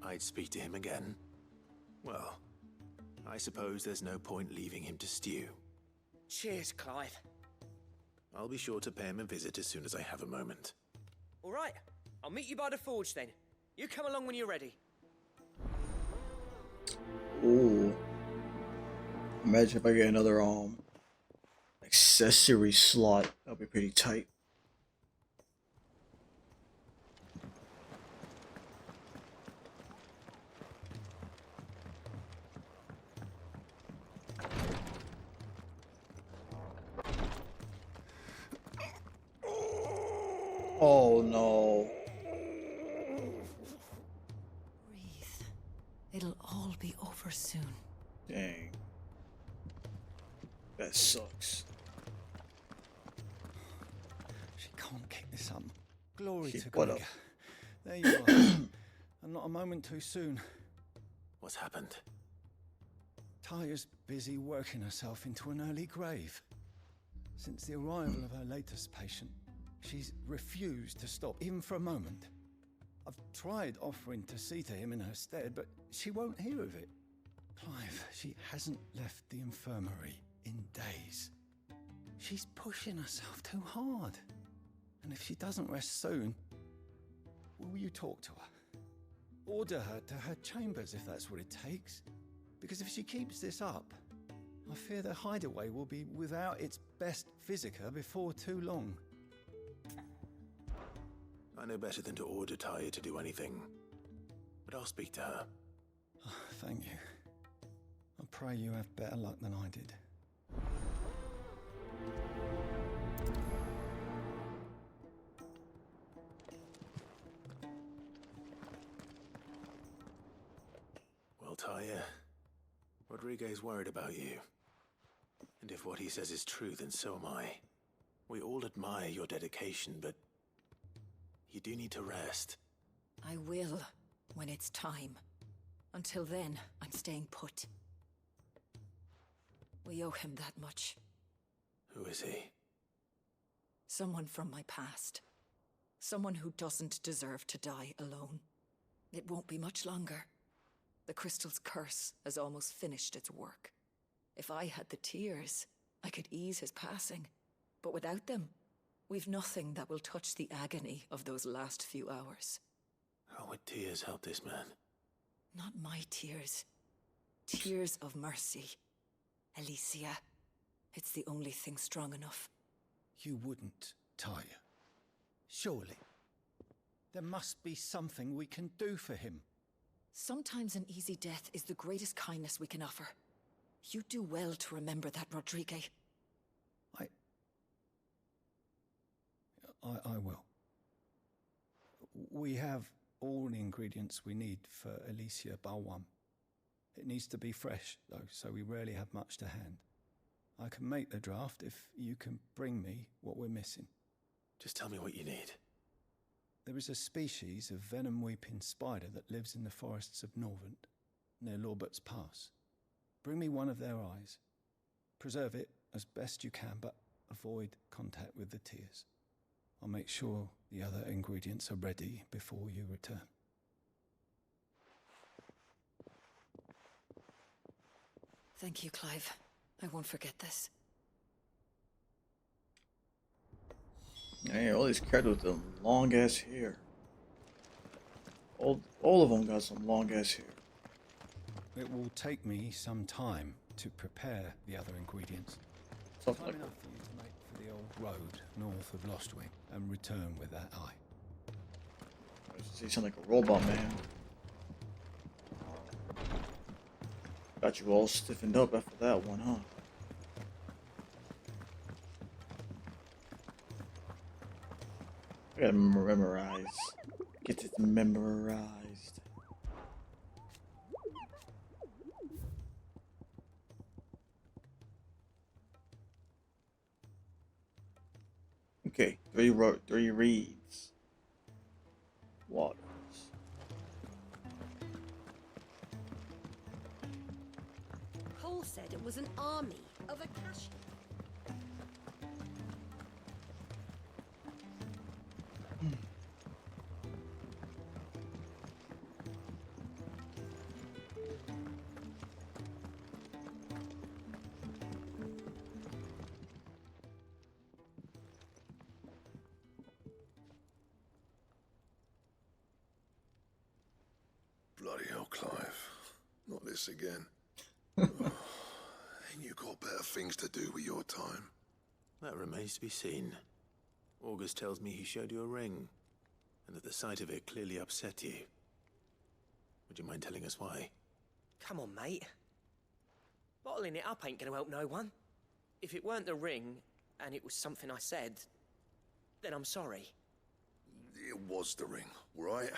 I'd speak to him again. Well, I suppose there's no point leaving him to stew. Cheers, Clive. I'll be sure to pay him a visit as soon as I have a moment. All right, I'll meet you by the forge then. You come along when you're ready. Ooh. Imagine if I get another accessory slot. That'll be pretty tight. Oh no. Breathe. It'll all be over soon. Dang. That sucks. She can't kick this up. Glory to What God. up? There you are. And not a moment too soon. What's happened? Taya's busy working herself into an early grave. Since the arrival of her latest patient, she's refused to stop, even for a moment. I've tried offering to see to him in her stead, but she won't hear of it. Clive, she hasn't left the infirmary in days. She's pushing herself too hard. And if she doesn't rest soon, will you talk to her? Order her to her chambers if that's what it takes. Because if she keeps this up, I fear the hideaway will be without its best physica before too long. I know better than to order Taya to do anything. But I'll speak to her. Thank you. I pray you have better luck than I did. Well, Taya, Rodriguez worried about you. And if what he says is true, then so am I. We all admire your dedication, but you do need to rest. I will, when it's time. Until then, I'm staying put. We owe him that much. Who is he? Someone from my past. Someone who doesn't deserve to die alone. It won't be much longer. The crystal's curse has almost finished its work. If I had the tears, I could ease his passing. But without them, we've nothing that will touch the agony of those last few hours. How would tears help this man? Not my tears. Tears of mercy. Alicia, it's the only thing strong enough. You wouldn't, Taya. Surely. There must be something we can do for him. Sometimes an easy death is the greatest kindness we can offer. You do well to remember that, Rodriguez. I will. We have all the ingredients we need for Alicia Balwam. It needs to be fresh, though, so we rarely have much to hand. I can make the draft if you can bring me what we're missing. Just tell me what you need. There is a species of venom-weeping spider that lives in the forests of Norvent, near Lorbert's Pass. Bring me one of their eyes. Preserve it as best you can, but avoid contact with the tears. I'll make sure the other ingredients are ready before you return. Thank you, Clive. I won't forget this. Hey, all these characters with them long ass hair. All of them got some long ass hair. It will take me some time to prepare the other ingredients. Time enough for you to make for the old road north of Lostwing and return with that eye. You sound like a robot, man. Got you all stiffened up after that one, huh? I gotta memorize. Get it memorized. Okay, three reads. Waters. Cole said it was an army of Akashi. Bloody hell, Clive. Not this again. Ain't you got better things to do with your time? That remains to be seen. August tells me he showed you a ring, and that the sight of it clearly upset you. Would you mind telling us why? Come on, mate. Bottling it up ain't gonna help no one. If it weren't the ring, and it was something I said, then I'm sorry. It was the ring, right?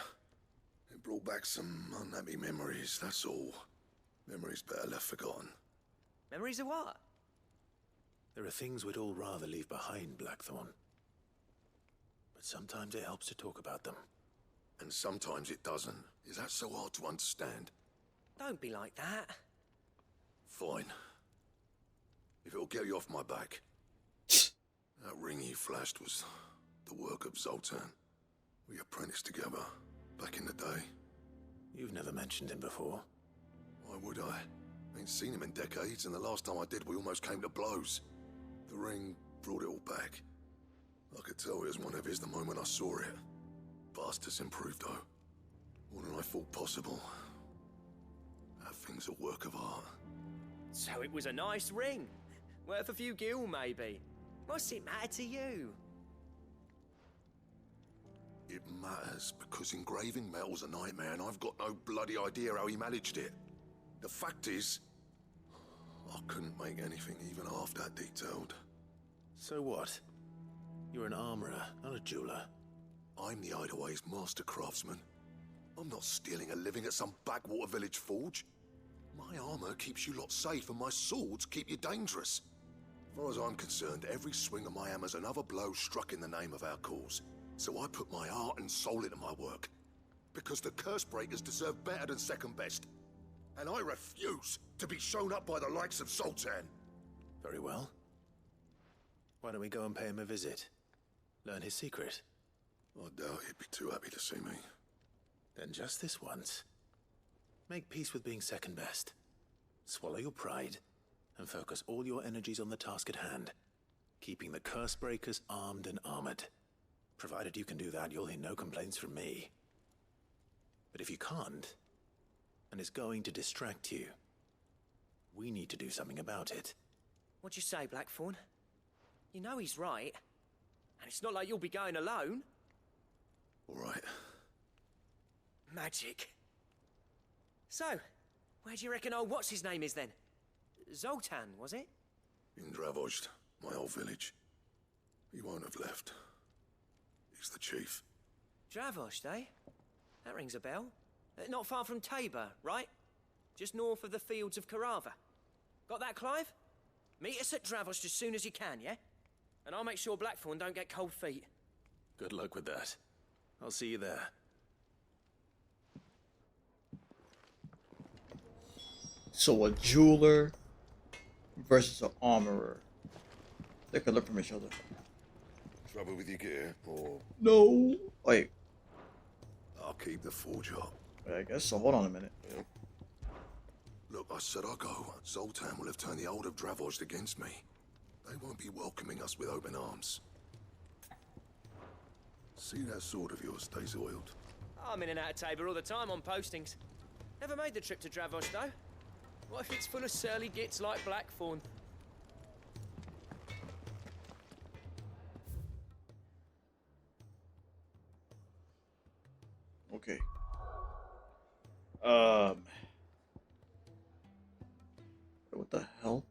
It brought back some unhappy memories, that's all. Memories better left forgotten. Memories of what? There are things we'd all rather leave behind, Blackthorn. But sometimes it helps to talk about them. And sometimes it doesn't. Is that so hard to understand? Don't be like that. Fine. If it'll get you off my back. That ring you flashed was the work of Zoltan. We apprenticed together, back in the day. You've never mentioned him before. Why would I? Ain't seen him in decades, and the last time I did, we almost came to blows. The ring brought it all back. I could tell it was one of his the moment I saw it. Bastard's improved, though. More than I thought possible. That thing's a work of art. So it was a nice ring. Worth a few gil, maybe. What's it matter to you? It matters because engraving metal's a nightmare, and I've got no bloody idea how he managed it. The fact is, I couldn't make anything even half that detailed. So what? You're an armorer, not a jeweler. I'm the Hideaway's master craftsman. I'm not stealing a living at some backwater village forge. My armor keeps you lot safe, and my swords keep you dangerous. As far as I'm concerned, every swing of my hammer's another blow struck in the name of our cause. So I put my heart and soul into my work. Because the curse breakers deserve better than second best. And I refuse to be shown up by the likes of Zoltan. Very well. Why don't we go and pay him a visit? Learn his secret. I doubt he'd be too happy to see me. Then just this once. Make peace with being second best. Swallow your pride, and focus all your energies on the task at hand. Keeping the curse breakers armed and armored. Provided you can do that, you'll hear no complaints from me. But if you can't, and it's going to distract you, we need to do something about it. What'd you say, Blackthorn? You know he's right. And it's not like you'll be going alone. All right. Magic. So, where do you reckon old what's-his-name is then? Zoltan, was it? In Dravozd, my old village. He won't have left. He's the chief. Dravozd, eh? That rings a bell. Not far from Tabor, right? Just north of the fields of Karava. Got that, Clive? Meet us at Dravozd as soon as you can, yeah? And I'll make sure Blackthorn don't get cold feet. Good luck with that. I'll see you there. So a jeweler versus an armorer. They could look from each other. Trouble with your gear, or... No. Wait. I'll keep the forge up. I guess so. Hold on a minute. Yeah. Look, I said I'll go. Zoltan will have turned the old of Dravozd against me. They won't be welcoming us with open arms. See that sword of yours stays oiled? I'm in and out of Tabor all the time on postings. Never made the trip to Dravozd, though. What if it's full of surly gits like Blackthorn? Okay. What the hell?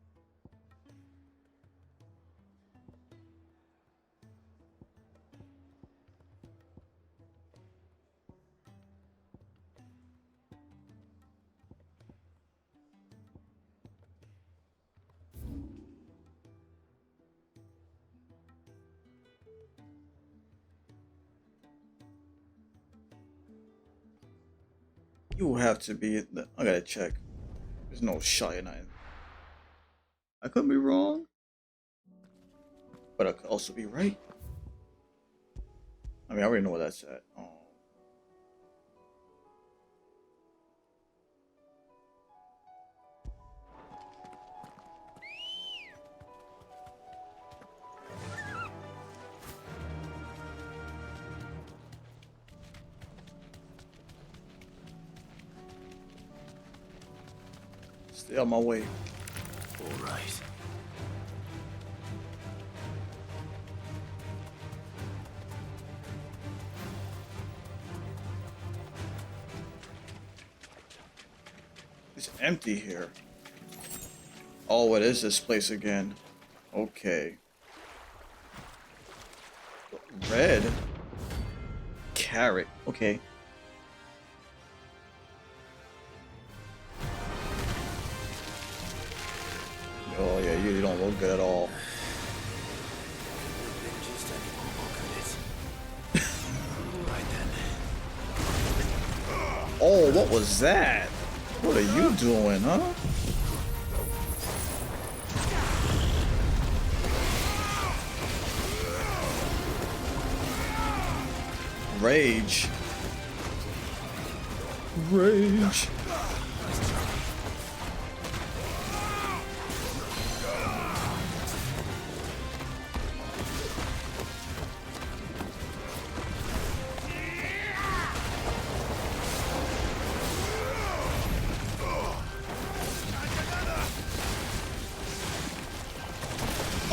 You have to be. I gotta check. There's no shot in it. I could be wrong, but I could also be right. I mean, I already know where that's at. Stay on my way. All right. It's empty here. Oh, what is this place again? Okay. Red. Carrot. Okay. Oh yeah, you don't look good at all. Oh, what was that? What are you doing, huh? Rage. Rage.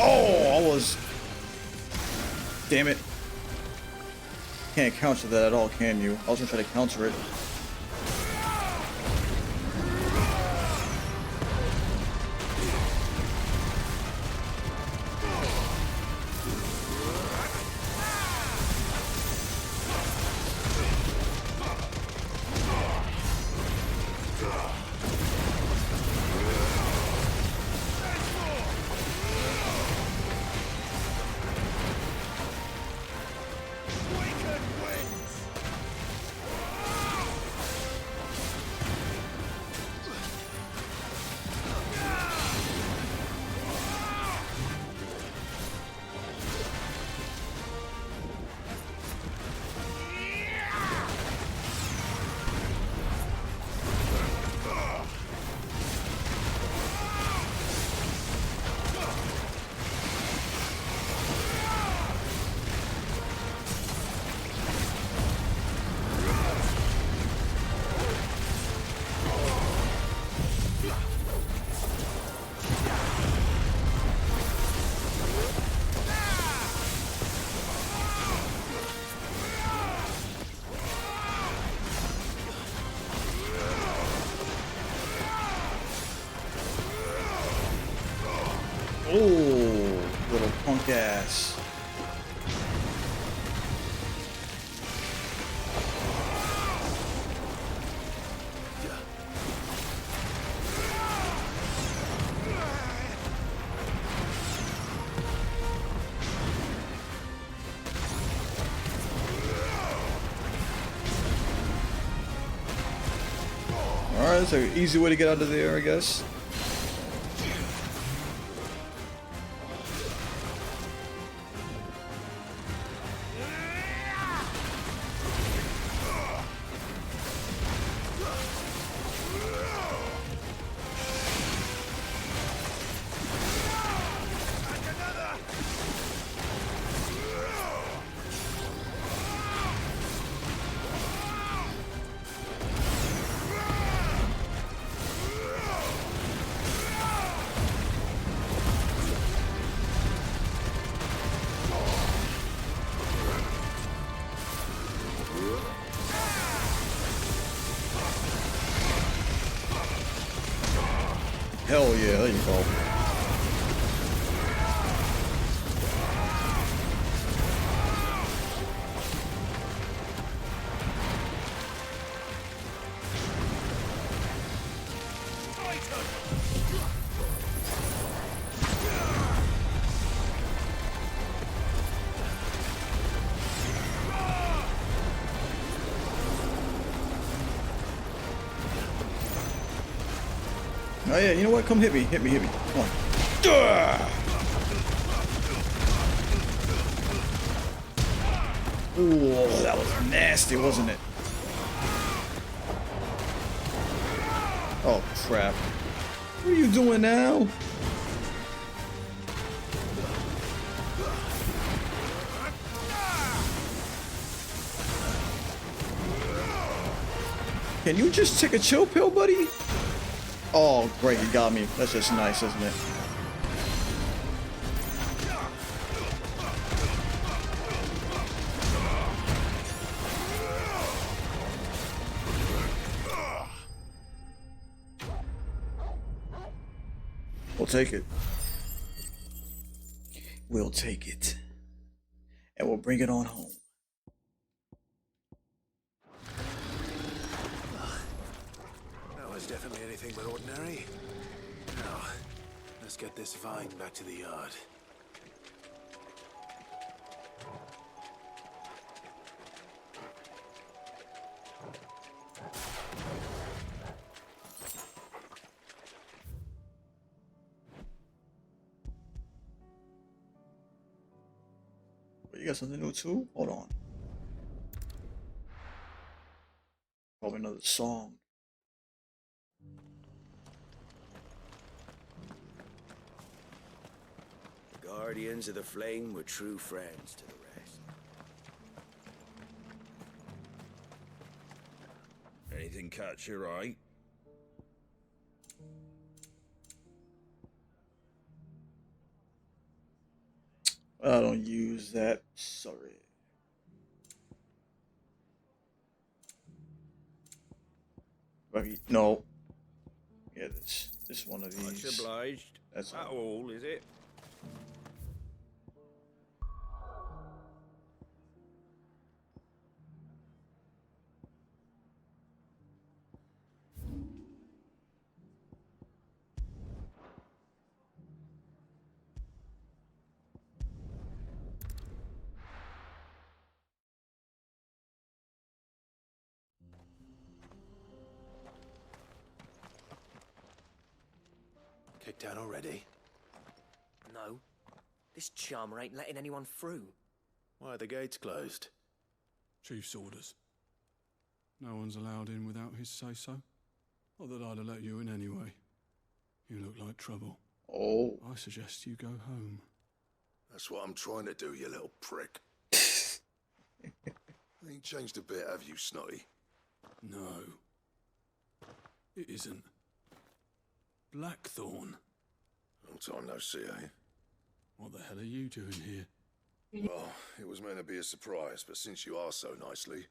Oh, I was... Damn it. Can't counter that at all, can you? I was gonna try to counter it. Oh, little punk ass. Alright, that's an easy way to get out of there, I guess. Hell yeah, there you go. Oh yeah, you know what? Come hit me, hit me, hit me. Come on. Ooh, that was nasty, wasn't it? Oh crap. What are you doing now? Can you just take a chill pill, buddy? Oh, great, he got me. That's just nice, isn't it? We'll take it. We'll take it. And we'll bring it on home. That was definitely anything but ordinary. Now, let's get this vine back to the yard. You got something new too? Hold on. Probably another song. The Guardians of the Flame were true friends to the rest. Anything catch your eye? I don't use that. Sorry. Maybe no. Yeah, this one of these. Much obliged. That's that all, is it? Kicked out already? No. This charmer ain't letting anyone through. Why are the gates closed? Chief's orders. No one's allowed in without his say-so. Not that I'd have let you in anyway. You look like trouble. Oh. I suggest you go home. That's what I'm trying to do, you little prick. Ain't changed a bit, have you, Snotty? No. It isn't. Blackthorn. Long time no see, eh? What the hell are you doing here? Well, it was meant to be a surprise, but since you are so nicely,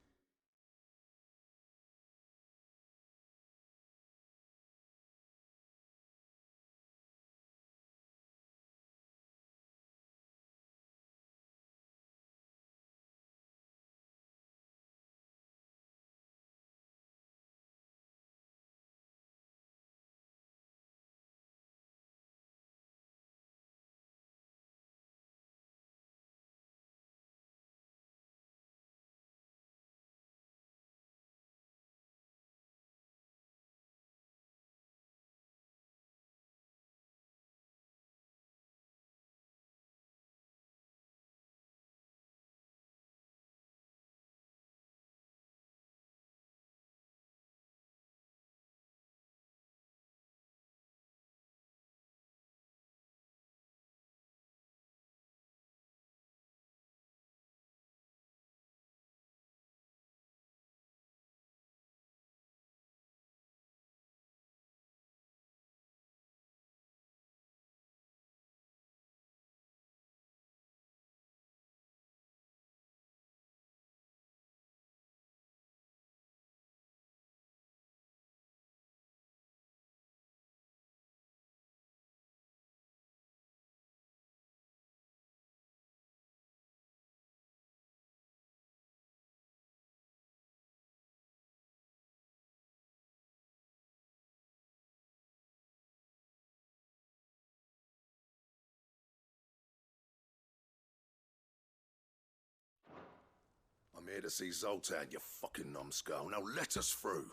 here to see Zoltan, you fucking numbskull. Now let us through.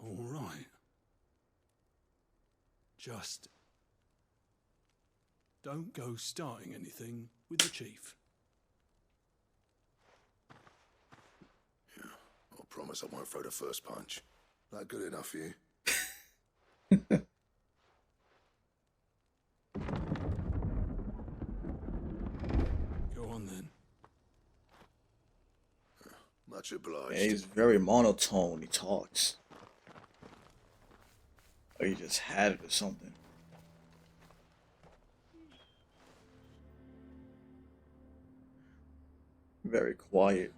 All right. Just don't go starting anything with the chief. I promise I won't throw the first punch. That good enough for you? Go on then. Much obliged. Yeah, he's very monotone when he talks. Or he just had it or something. Very quiet.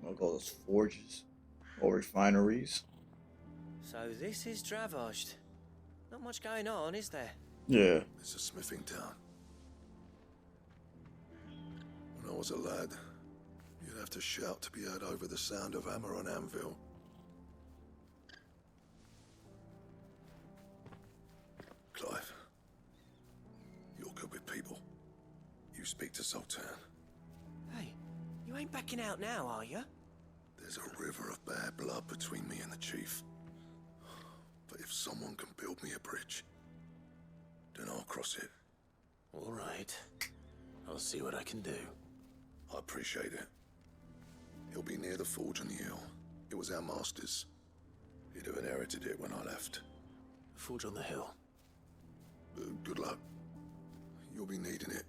I'll go those forges or refineries. So this is Dravosht. Not much going on, is there? Yeah. It's a smithing town. When I was a lad, you'd have to shout to be heard over the sound of hammer on anvil. Clive, you're good with people. You speak to Zoltan. Hey, you ain't backing out now, are you? There's a river of bad blood between me and the chief. But if someone can build me a bridge, then I'll cross it. All right. I'll see what I can do. I appreciate it. He'll be near the forge on the hill. It was our master's. He'd have inherited it when I left. Forge on the hill. Good luck. You'll be needing it.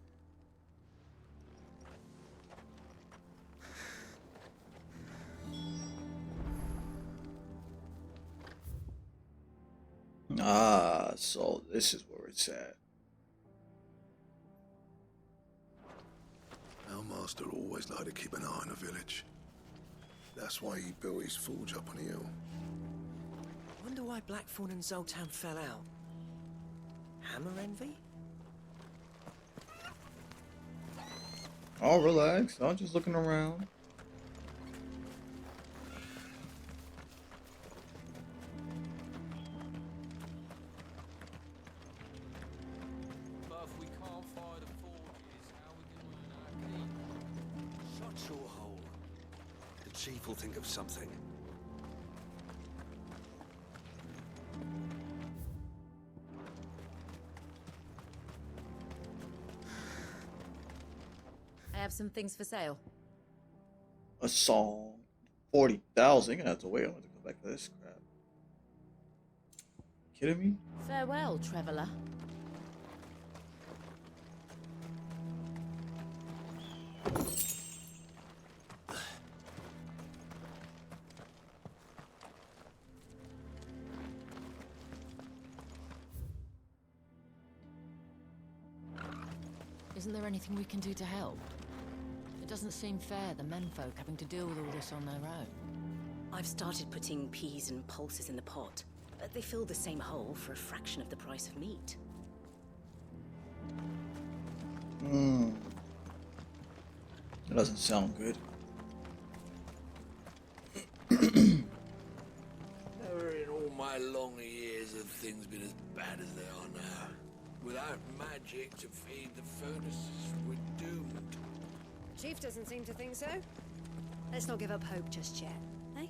Ah, so this is where it's at. Our master always liked to keep an eye on the village. That's why he built his forge up on the hill. Wonder why Blackthorn and Zoltan fell out. Hammer envy? Oh, relax. I'm just looking around. But if we can't fire the forges, how are we going to earn our keep? Shut your hole. The chief will think of something. I have some things for sale. A song. 40,000. You're gonna have to wait. I'm gonna go back to this crap. Kidding me? Farewell, traveler. Isn't there anything we can do to help? It doesn't seem fair, the menfolk having to deal with all this on their own. I've started putting peas and pulses in the pot. They fill the same hole for a fraction of the price of meat. That doesn't sound good. Never in all my long years have things been as bad as they are now. Without magic to feed the furnaces, we're doomed. Chief doesn't seem to think so. Let's not give up hope just yet, eh?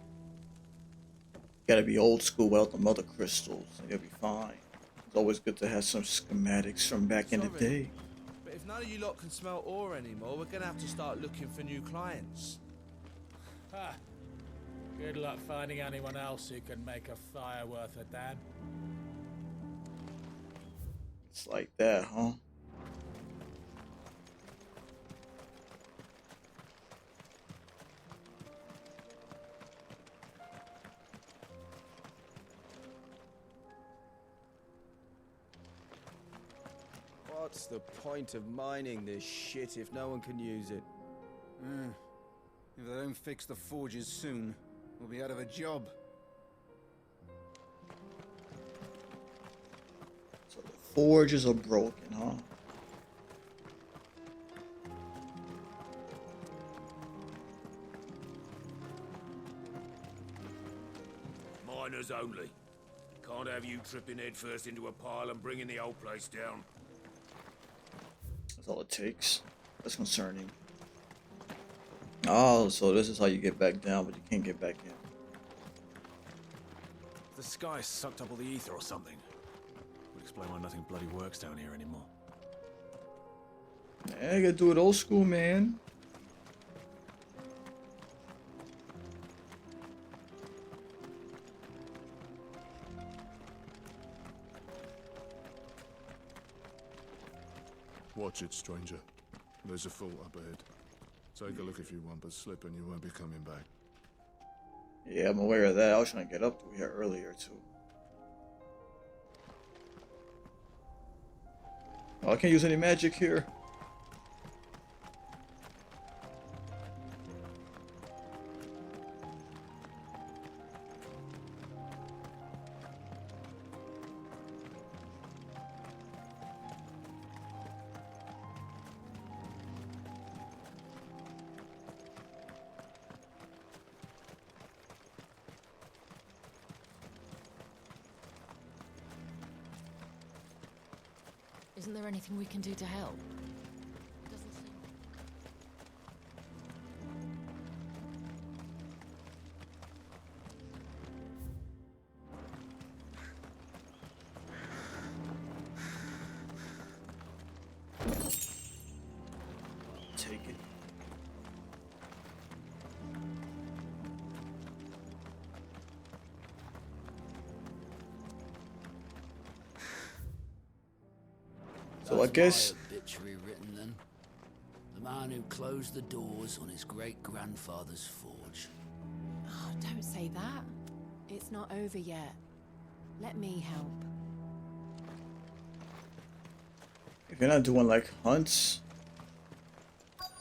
Gotta be old school without the mother crystals, and you'll be fine. It's always good to have some schematics from back in the day. But if none of you lot can smell ore anymore, we're gonna have to start looking for new clients. Ha! Good luck finding anyone else who can make a fire worth a damn. It's like that, huh? What's the point of mining this shit if no one can use it? If they don't fix the forges soon, we'll be out of a job. So the forges are broken, huh? Miners only. Can't have you tripping headfirst into a pile and bringing the whole place down. That's all it takes. That's concerning. Oh, so this is how you get back down, but you can't get back in. The sky sucked up all the ether or something. Would explain why nothing bloody works down here anymore. Yeah, you gotta do it old school, man. Watch it, stranger. There's a fault up ahead. Take a look if you want, but slip and you won't be coming back. Yeah, I'm aware of that. I was trying to get up through here earlier, too. Oh, I can't use any magic here. Isn't there anything we can do to help? Doesn't seem... Take it. So I guess my obituary written then. The man who closed the doors on his great-grandfather's forge. Oh, don't say that. It's not over yet. Let me help. if you're not doing like hunts,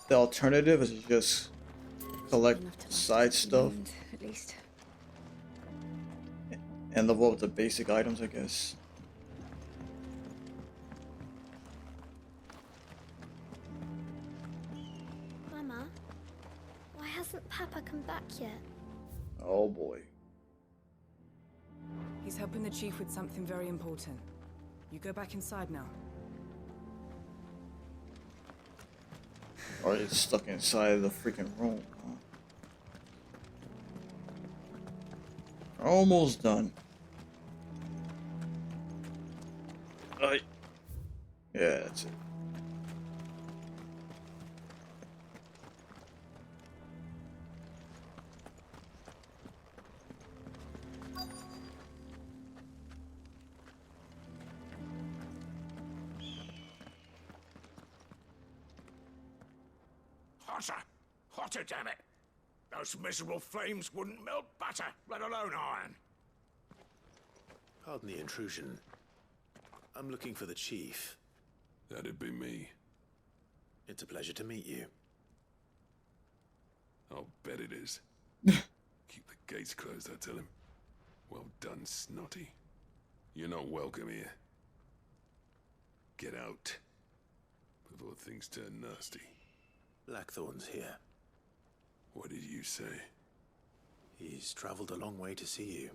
the alternative is to just collect side stuff At least. and level up the basic items, I guess. Mama, why hasn't Papa come back yet? Oh boy. He's helping the chief with something very important. You go back inside now. Or it's stuck inside the freaking room. Huh? Almost done. Yeah, that's it. Hotter! Hotter, damn it! Those miserable flames wouldn't melt butter, let alone iron. Pardon the intrusion. I'm looking for the chief. That'd be me. It's a pleasure to meet you. I'll bet it is. Keep the gates closed, I tell him. Well done, Snotty. You're not welcome here. Get out. Before things turn nasty. Blackthorn's here. What did you say? He's traveled a long way to see you.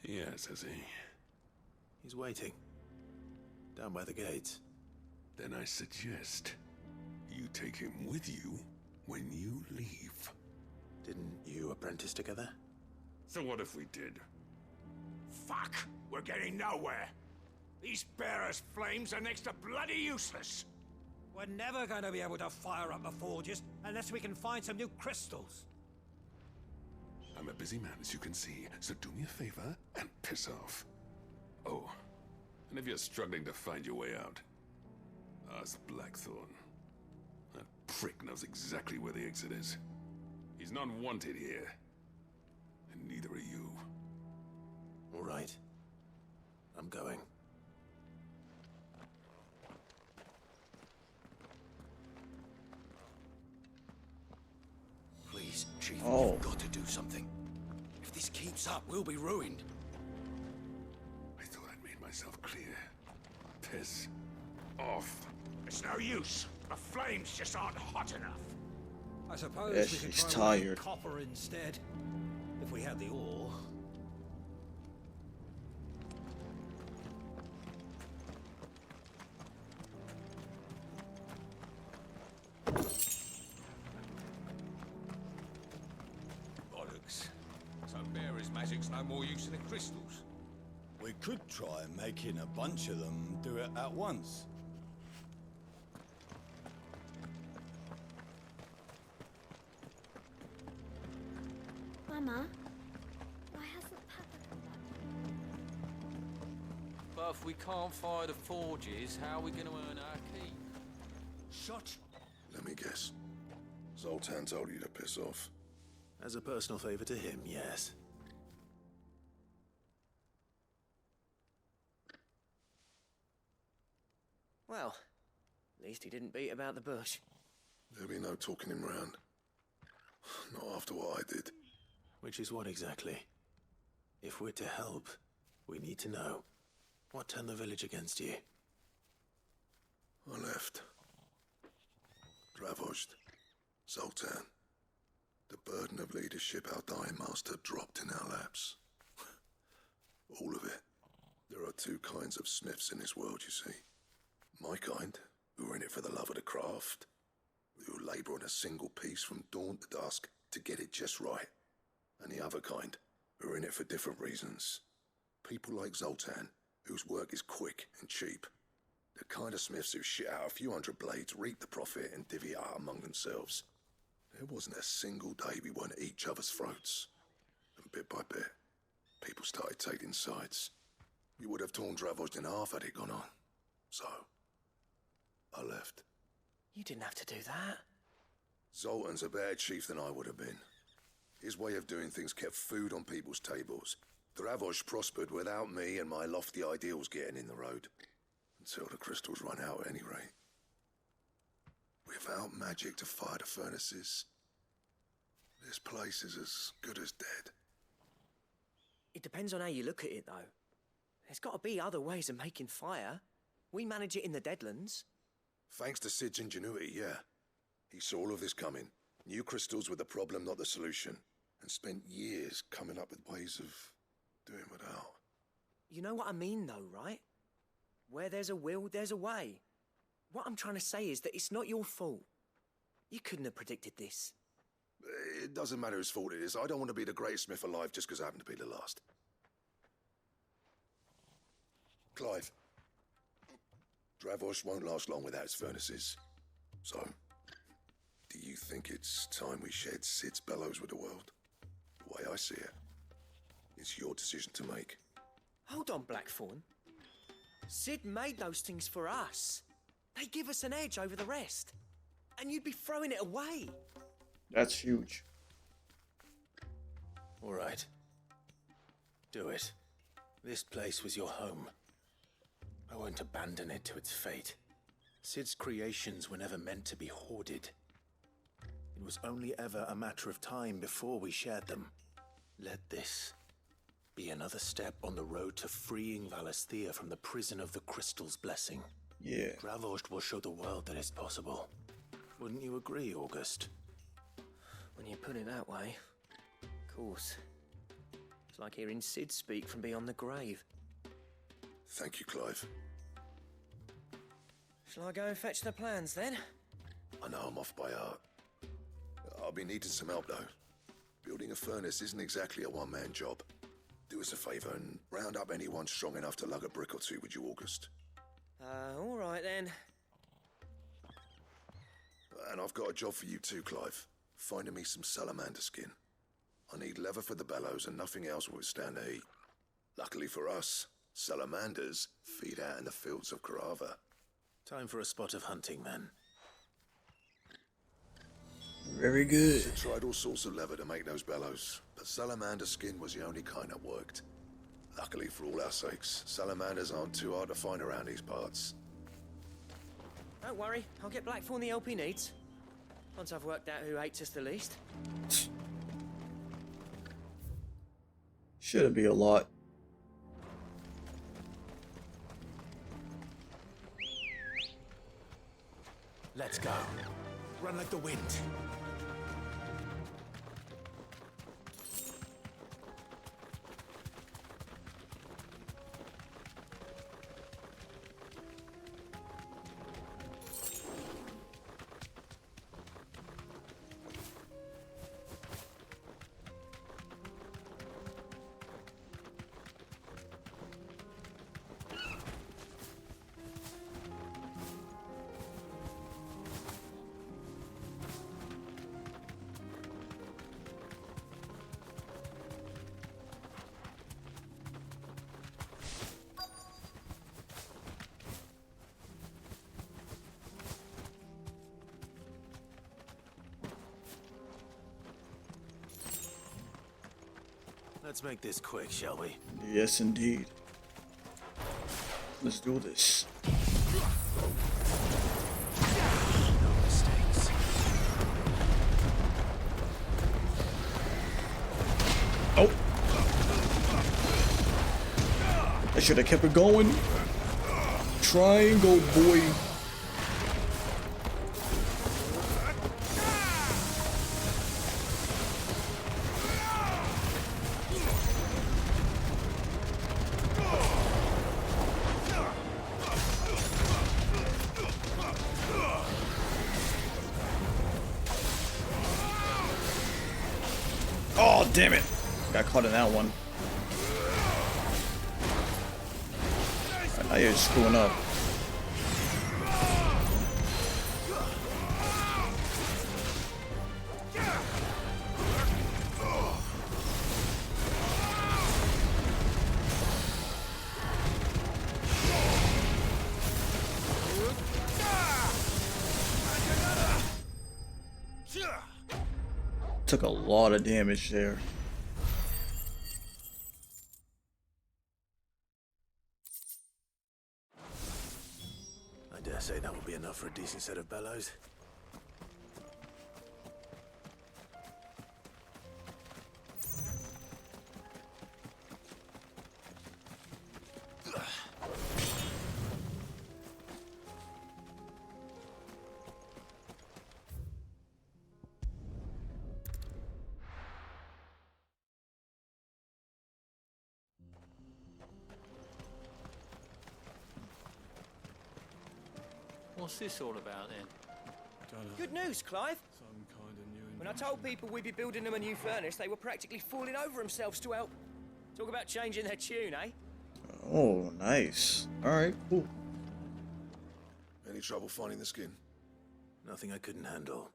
Yes, has he? He's waiting. Down by the gates. Then I suggest you take him with you when you leave. Didn't you apprentice together? So what if we did? Fuck! We're getting nowhere. These bearers' flames are next to bloody useless. We're never going to be able to fire up the forges unless we can find some new crystals. I'm a busy man, as you can see, so do me a favor and piss off. Oh, and if you're struggling to find your way out, ask Blackthorn. That prick knows exactly where the exit is. He's not wanted here, and neither are you. All right. I'm going. Please, Chief, Oh. we've got to do something. If this keeps up, we'll be ruined. I thought I'd made myself clear. Piss off. It's no use. The flames just aren't hot enough. I suppose Yeah, we could she's try working tired. copper instead, if we had the ore. It's no more use than the crystals. We could try making a bunch of them do it at once. Mama, why hasn't Papa come back? But if we can't fire the forges, how are we going to earn our keep? Shut. Let me guess. Zoltan told you to piss off. As a personal favor to him, yes. Well, at least he didn't beat about the bush. There'll be no talking him round. Not after what I did. Which is what exactly? If we're to help, we need to know. What turned the village against you? I left. Dravozd. Zoltan. The burden of leadership our dying master dropped in our laps. All of it. There are two kinds of smiths in this world, you see. My kind, who are in it for the love of the craft, who labour on a single piece from dawn to dusk to get it just right. And the other kind, who are in it for different reasons. People like Zoltan, whose work is quick and cheap. The kind of smiths who shit out a few hundred blades, reap the profit, and divvy it out among themselves. There wasn't a single day we weren't at each other's throats. And bit by bit, people started taking sides. You would have torn Dravozd in half had it gone on. So, I left. You didn't have to do that. Zoltan's a better chief than I would have been. His way of doing things kept food on people's tables. Dravozd prospered without me and my lofty ideals getting in the road. Until the crystals run out at any rate. Without magic to fire the furnaces, this place is as good as dead. It depends on how you look at it, though. There's got to be other ways of making fire. We manage it in the Deadlands. Thanks to Sid's ingenuity, yeah. He saw all of this coming. Knew crystals were the problem, not the solution. And spent years coming up with ways of doing without. You know what I mean, though, right? Where there's a will, there's a way. What I'm trying to say is that it's not your fault. You couldn't have predicted this. It doesn't matter whose fault it is. I don't want to be the greatest smith alive just because I happen to be the last. Clive. Dravozd won't last long without his furnaces. So, do you think it's time we shared Sid's bellows with the world? The way I see it, it's your decision to make. Hold on, Blackthorn. Sid made those things for us. They give us an edge over the rest. And you'd be throwing it away. That's huge. All right. Do it. This place was your home. I won't abandon it to its fate. Sid's creations were never meant to be hoarded. It was only ever a matter of time before we shared them. Let this be another step on the road to freeing Valisthea from the prison of the Crystal's blessing. Yeah. Dravozd will show the world that it's possible. Wouldn't you agree, August? When you put it that way, of course. It's like hearing Sid speak from beyond the grave. Thank you, Clive. Shall I go and fetch the plans, then? I know I'm off by heart. I'll be needing some help, though. Building a furnace isn't exactly a one-man job. Do us a favour and round up anyone strong enough to lug a brick or two, would you, August? All right, then. And I've got a job for you too, Clive. Finding me some salamander skin. I need leather for the bellows and nothing else will withstand the heat. Luckily for us, salamanders feed out in the fields of Carava. Time for a spot of hunting, then. Very good. Sid tried all sorts of leather to make those bellows, but salamander skin was the only kind that worked. Luckily for all our sakes, salamanders aren't too hard to find around these parts. Don't worry, I'll get Blackthorn the help he needs. Once I've worked out who hates us the least. Shouldn't be a lot. Let's go. Run like the wind. Let's make this quick, shall we? Yes, indeed. Let's do this. No mistakes. Oh! I should have kept it going. Triangle, boy. Oh, damn it. Got caught in that one. Now you're screwing up. Took a lot of damage there. I dare say that will be enough for a decent set of bellows. What's this all about then? Good news, Clive. When I told people we'd be building them a new furnace, they were practically falling over themselves to help. Talk about changing their tune, eh? Oh, nice. Alright, cool. Any trouble finding the skin? Nothing I couldn't handle.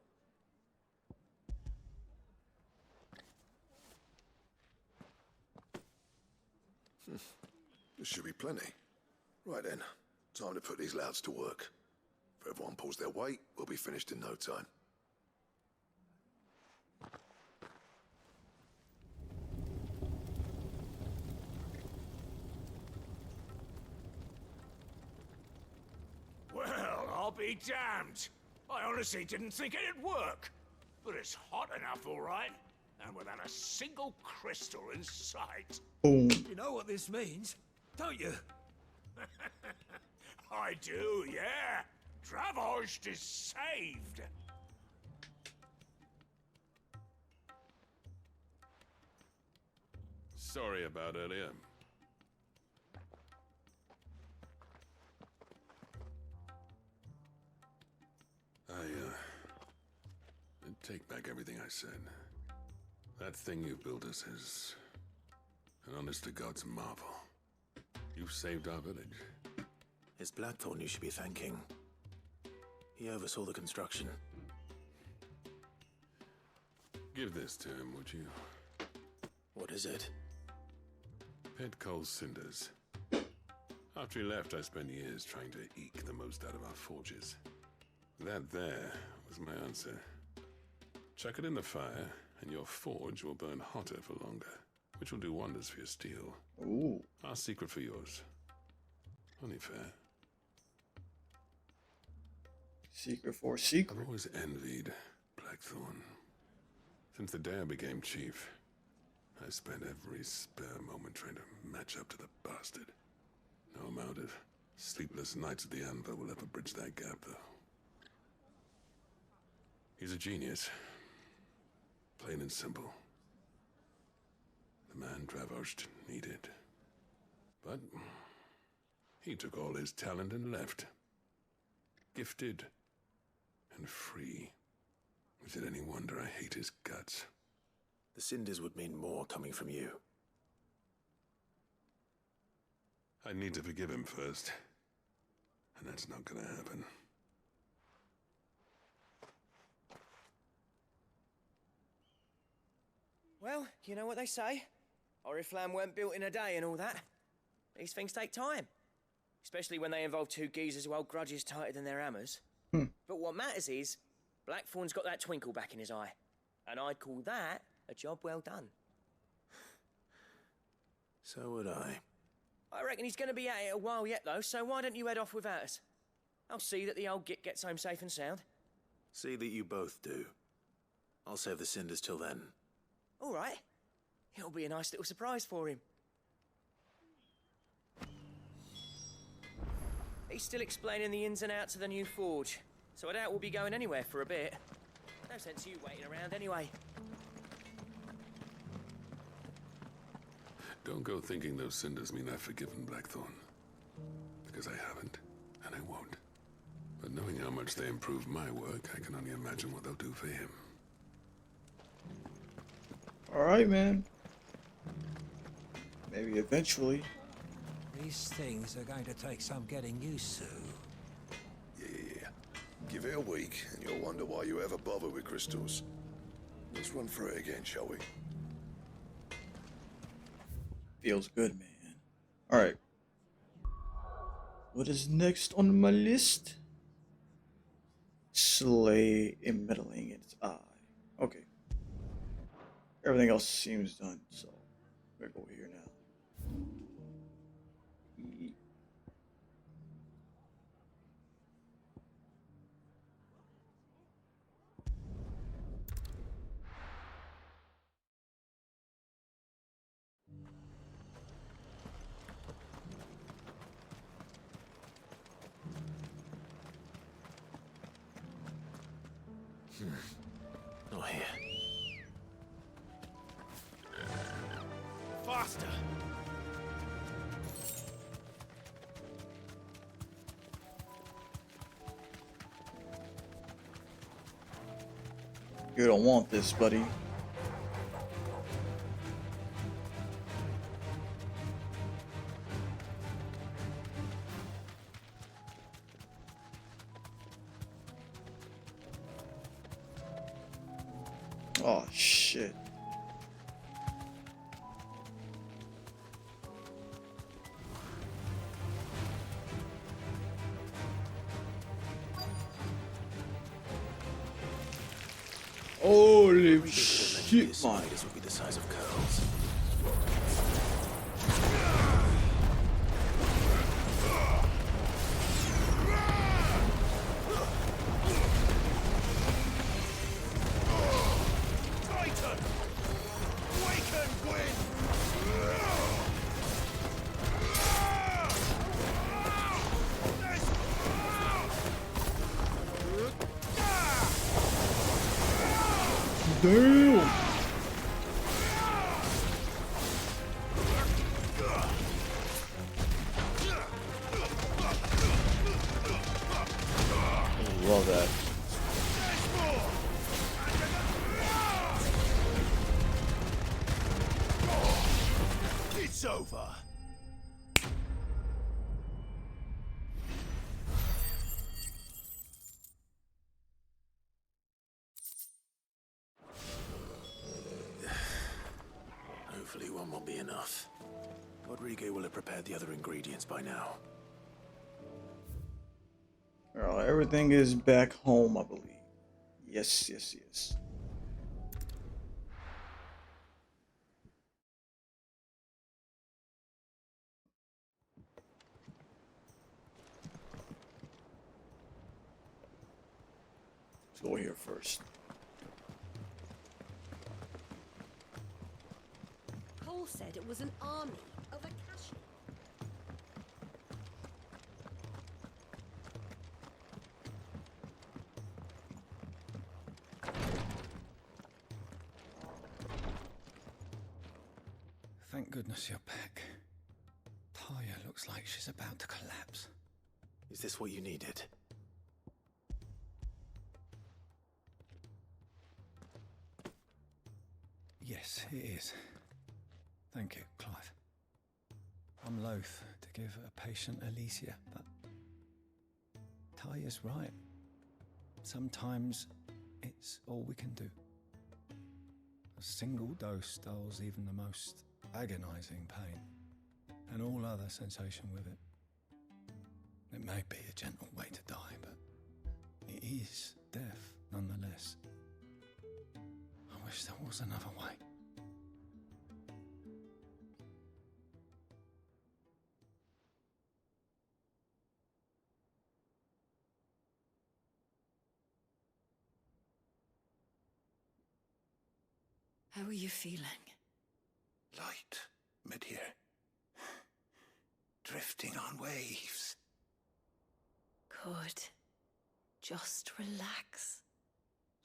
This should be plenty. Right then, time to put these louds to work. If everyone pulls their weight, we'll be finished in no time. Well, I'll be damned. I honestly didn't think it'd work. But it's hot enough, all right. And without a single crystal in sight. Boom. You know what this means, don't you? I do, yeah. Travost is saved. Sorry about earlier. Take back everything I said. That thing you built us is an honest-to-God's marvel. You saved our village. It's Blackthorn you should be thanking. He oversaw the construction. Give this to him, would you? What is it? Pet Cole's cinders. After he left, I spent years trying to eke the most out of our forges. That there was my answer. Chuck it in the fire, and your forge will burn hotter for longer, which will do wonders for your steel. Ooh. Our secret for yours. Only fair. Secret for secret. I've always envied Blackthorn. Since the day I became chief, I spent every spare moment trying to match up to the bastard. No amount of sleepless nights at the anvil will ever bridge that gap, though. He's a genius. Plain and simple. The man Travost needed. But he took all his talent and left. Gifted and free. Is it any wonder I hate his guts? The cinders would mean more coming from you. I need to forgive him first. And that's not gonna happen. Well, you know what they say. Oriflamme weren't built in a day and all that. These things take time. Especially when they involve two geezers who hold grudges tighter than their hammers. But what matters is, Blackthorn's got that twinkle back in his eye. And I'd call that a job well done. So would I. I reckon he's going to be at it a while yet, though, so why don't you head off without us? I'll see that the old git gets home safe and sound. See that you both do. I'll save the cinders till then. All right. It'll be a nice little surprise for him. He's still explaining the ins and outs of the new forge, so I doubt we'll be going anywhere for a bit. No sense you waiting around anyway. Don't go thinking those cinders mean I've forgiven Blackthorn. Because I haven't, and I won't. But knowing how much they improve my work, I can only imagine what they'll do for him. Alright, man. Maybe eventually. These things are going to take some getting used to. Yeah. Give it a week, and you'll wonder why you ever bother with crystals. Let's run through it again, shall we? Feels good, man. Alright. What is next on my list? Slay a meddling in its eye. Okay. Everything else seems done, so we're gonna go here now. Not here. Faster! You don't want this, buddy. Oh, shit. Holy shit, man. This would be the size of curls. Titan! Awaken, Gwyn! Damn! Love that. It's over. Hopefully one won't be enough. Rodrigo will have prepared the other ingredients by now. Alright, everything is back home, I believe. Yes, yes, yes. Let's go here first. Cole said it was an army of Akashi. Thank goodness you're back. Taya looks like she's about to collapse. Is this what you needed? Yes, it is. Thank you, Clive. I'm loath to give a patient Alicia, but Taya's right. Sometimes it's all we can do. A single dose dulls even the most agonizing pain, and all other sensation with it. It may be a gentle way to die, but it is death nonetheless. I wish there was another way. How are you feeling? Light, mid-here. Drifting on waves. Good. Just relax.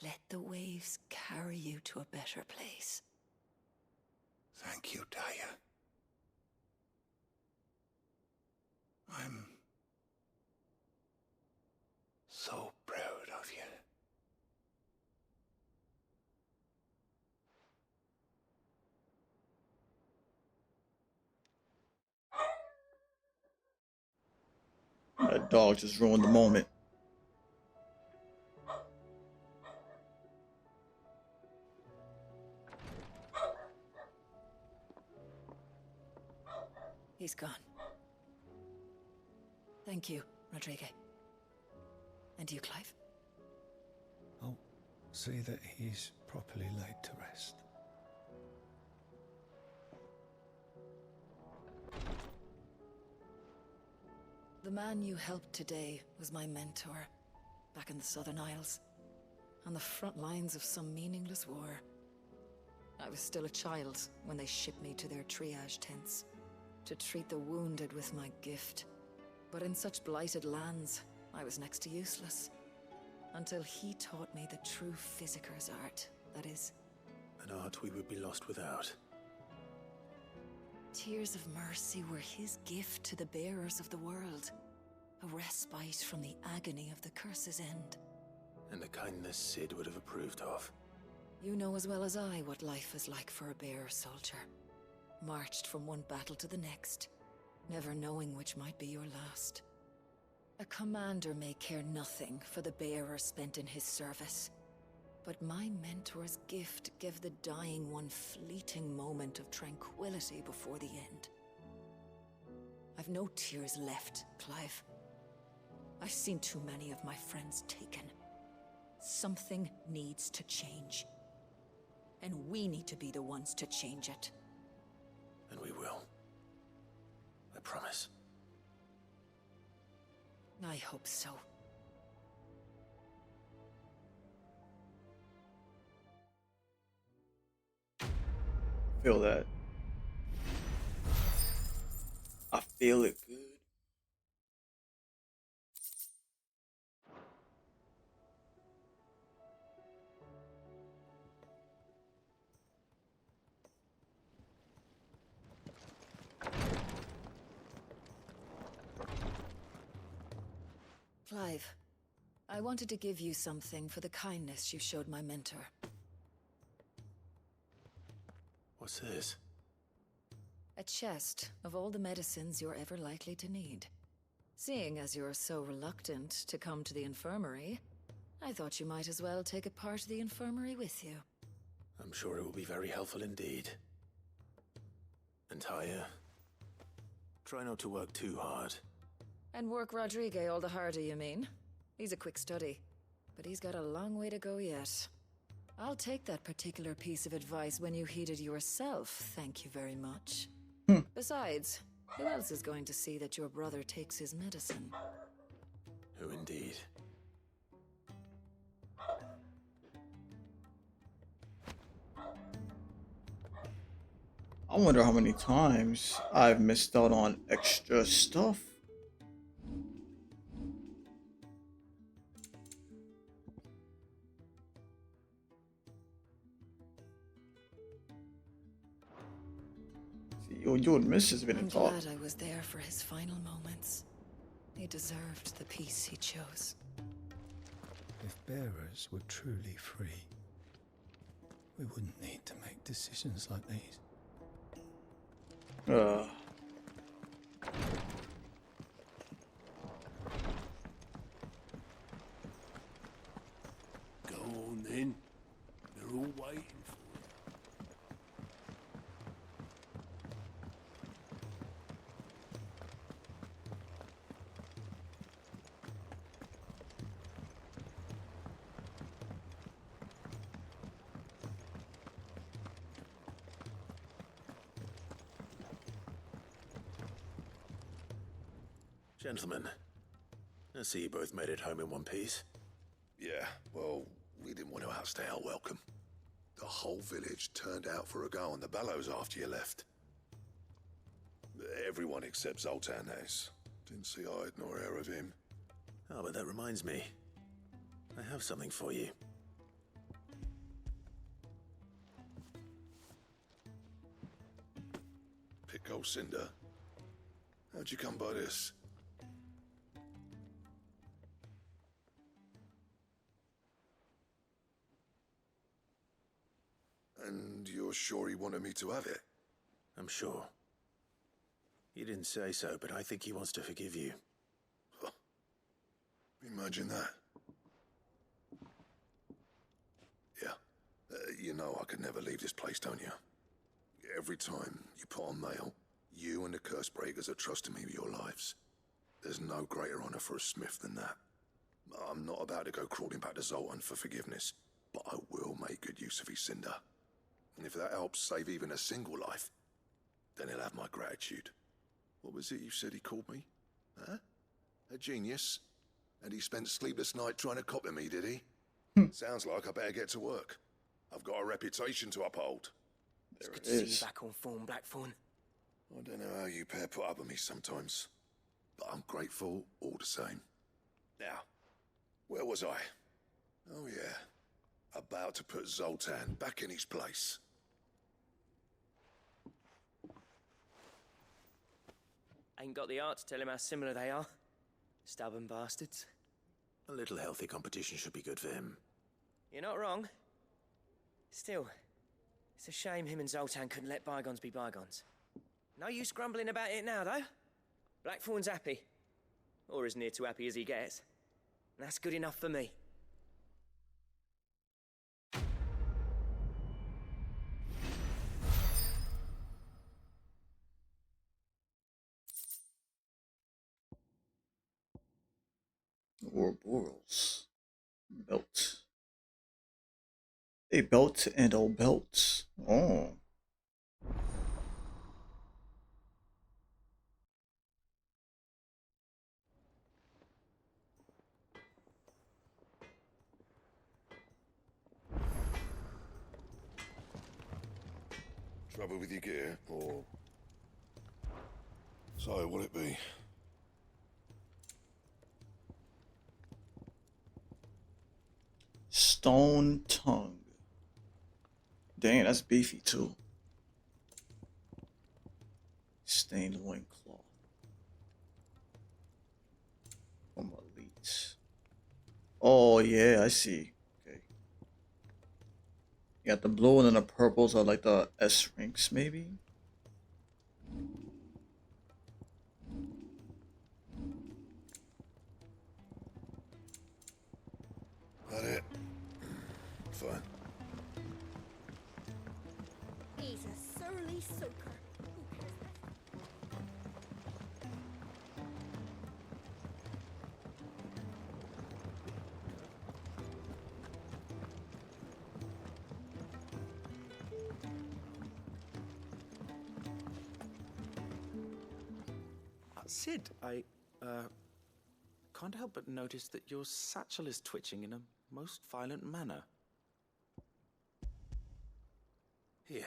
Let the waves carry you to a better place. Thank you, Taya. I'm so proud of you. That dog just ruined the moment. He's gone. Thank you, Rodrigue. And you, Clive? I'll see that he's properly laid to rest. The man you helped today was my mentor, back in the Southern Isles, on the front lines of some meaningless war. I was still a child when they shipped me to their triage tents, to treat the wounded with my gift. But in such blighted lands, I was next to useless. Until he taught me the true physicker's art, that is. An art we would be lost without. Tears of mercy were his gift to the bearers of the world. A respite from the agony of the curse's end. And a kindness Sid would have approved of. You know as well as I what life is like for a bearer soldier. Marched from one battle to the next, never knowing which might be your last. A commander may care nothing for the bearer spent in his service. But my mentor's gift gave the dying one fleeting moment of tranquility before the end. I've no tears left, Clive. I've seen too many of my friends taken. Something needs to change. And we need to be the ones to change it. And we will. I promise. I hope so. Feel that. I feel it good. Clive, I wanted to give you something for the kindness you showed my mentor. What's this? A chest of all the medicines you're ever likely to need. Seeing as you're so reluctant to come to the infirmary, I thought you might as well take a part of the infirmary with you. I'm sure it will be very helpful indeed. And Taya, try not to work too hard. And work Rodrigue all the harder, you mean? He's a quick study, but he's got a long way to go yet. I'll take that particular piece of advice when you heed it yourself, thank you very much. Besides, who else is going to see that your brother takes his medicine? Who indeed? I wonder how many times I've missed out on extra stuff. You would miss his been I'm talk. glad I was there for his final moments. He deserved the peace he chose. If bearers were truly free, we wouldn't need to make decisions like these. Go on then. They're all waiting for you. Gentlemen, I see you both made it home in one piece. Yeah, well, we didn't want to outstay our welcome. The whole village turned out for a go on the bellows after you left. Everyone except Zoltan has. Didn't see hide nor hair of him. Oh, but that reminds me. I have something for you. Pico Cinder. How'd you come by this? And you're sure he wanted me to have it? I'm sure. He didn't say so, but I think he wants to forgive you. Huh. Imagine that. Yeah. You know I could never leave this place, don't you? Every time you put on mail, you and the curse breakers are trusting me with your lives. There's no greater honor for a smith than that. I'm not about to go crawling back to Zoltan for forgiveness, but I will make good use of his cinder. And if that helps save even a single life, then he'll have my gratitude. What was it you said he called me? Huh? A genius? And he spent sleepless night trying to copy me, did he? Sounds like I better get to work. I've got a reputation to uphold. It's good to see you back on form, Blackthorn. I don't know how you pair put up with me sometimes, but I'm grateful all the same. Now, where was I? Oh yeah, about to put Zoltan back in his place. Ain't got the art to tell him how similar they are. Stubborn bastards. A little healthy competition should be good for him. You're not wrong. Still, it's a shame him and Zoltan couldn't let bygones be bygones. No use grumbling about it now, though. Blackthorn's happy. Or as near to happy as he gets. And that's good enough for me. Ouroboros. Belt. A belt and all belts. Oh. Trouble with your gear, or... So, what'll it be? Stone tongue. Dang, that's beefy too. Stained loincloth. From elites. Oh yeah, I see. Okay. You got the blue and then the purples are like the S ranks maybe? That it? Fine. He's a surly soaker. Who cares Sid, I can't help but notice that your satchel is twitching in a most violent manner. Here.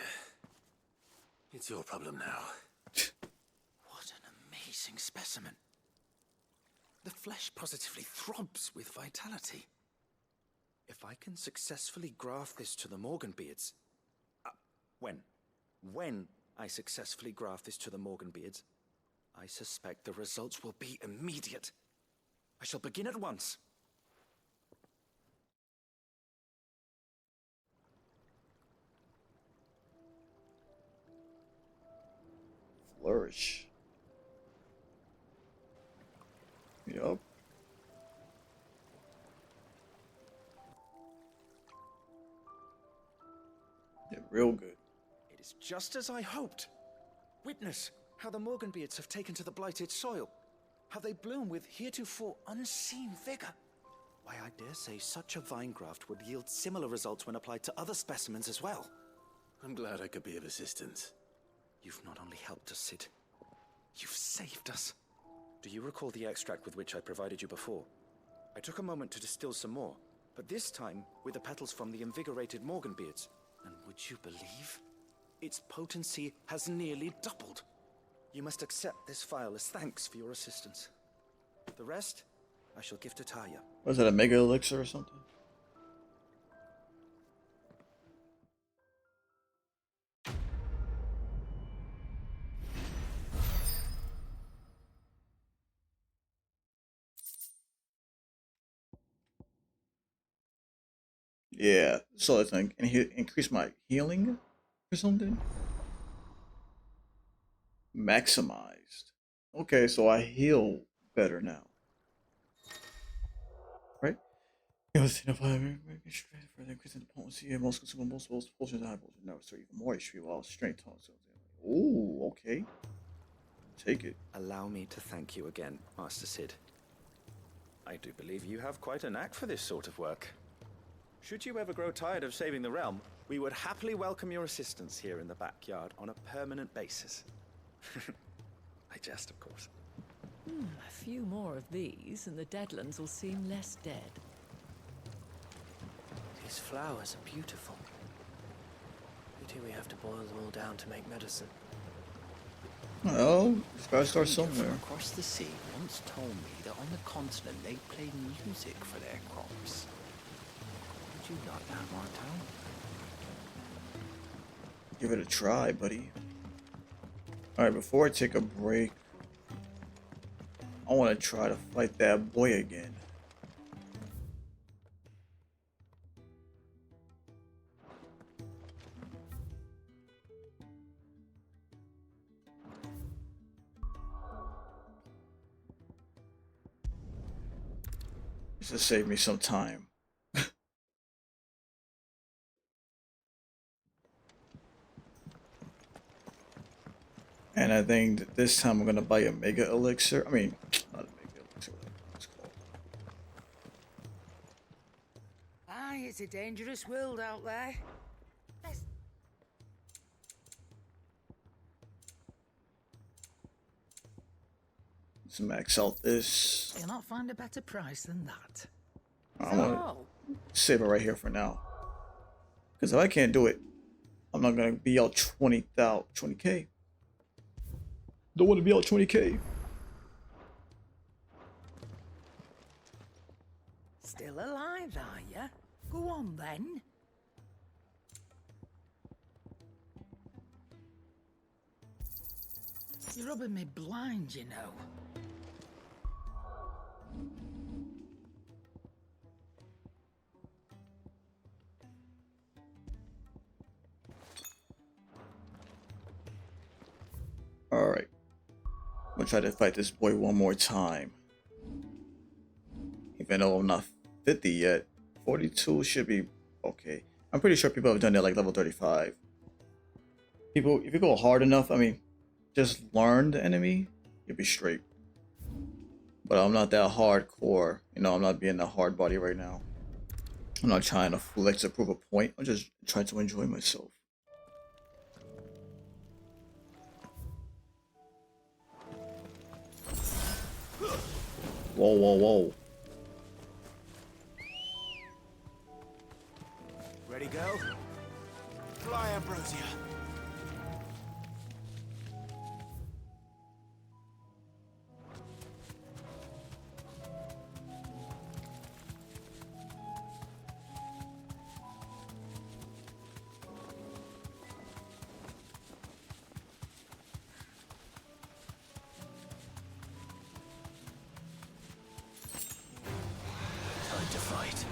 It's your problem now. What an amazing specimen. The flesh positively throbs with vitality. If I can successfully graft this to the Morganbeards... When I successfully graft this to the Morganbeards, I suspect the results will be immediate. I shall begin at once. Flourish. Yup. Yeah, real good. It is just as I hoped. Witness how the Morganbeards have taken to the blighted soil. How they bloom with heretofore unseen vigor. Why, I dare say such a vine graft would yield similar results when applied to other specimens as well. I'm glad I could be of assistance. You've not only helped us, Sid, you've saved us. Do you recall the extract with which I provided you before? I took a moment to distill some more, but this time with the petals from the invigorated Morganbeards. And would you believe? Its potency has nearly doubled. You must accept this vial as thanks for your assistance. The rest, I shall give to Taya. Was it a mega elixir or something? Yeah, so it's like increase my healing or something. Maximized. Okay, so I heal better now. Right? It was in a fire for the increase in the potency and most consumables, potions and eyeballs. Now restore even more HP while strength tones. Ooh, okay. Take it. Allow me to thank you again, Master Sid. I do believe you have quite a knack for this sort of work. Should you ever grow tired of saving the realm, we would happily welcome your assistance here in the backyard on a permanent basis. I jest, of course. A few more of these, and the Deadlands will seem less dead. These flowers are beautiful. Pity we have to boil them all down to make medicine. Well, just gotta start somewhere. From across the sea once told me that on the continent they played music for their crops. Would you like that, Martel? Give it a try, buddy. Alright, before I take a break, I want to try to fight that boy again. Just to save me some time. And I think that this time I'm gonna buy a mega elixir. I mean, not a mega elixir, whatever it's called. Aye, it's a dangerous world out there. Let's max out this. You'll not find a better price than that. I'm gonna save it right here for now. Because if I can't do it, I'm not gonna be out 20K. Don't want to be out 20K. Still alive, are ya? Go on then. You're rubbing me blind, you know. Alright. I'm gonna try to fight this boy one more time. Even though I'm not 50 yet, 42 should be okay. I'm pretty sure people have done that like level 35. People, if you go hard enough, I mean, just learn the enemy, you'll be straight. But I'm not that hardcore. You know, I'm not being that hard body right now. I'm not trying to flex to prove a point. I'm just trying to enjoy myself. Whoa, whoa, whoa. Ready, go? Fly, Ambrosia. Time to fight.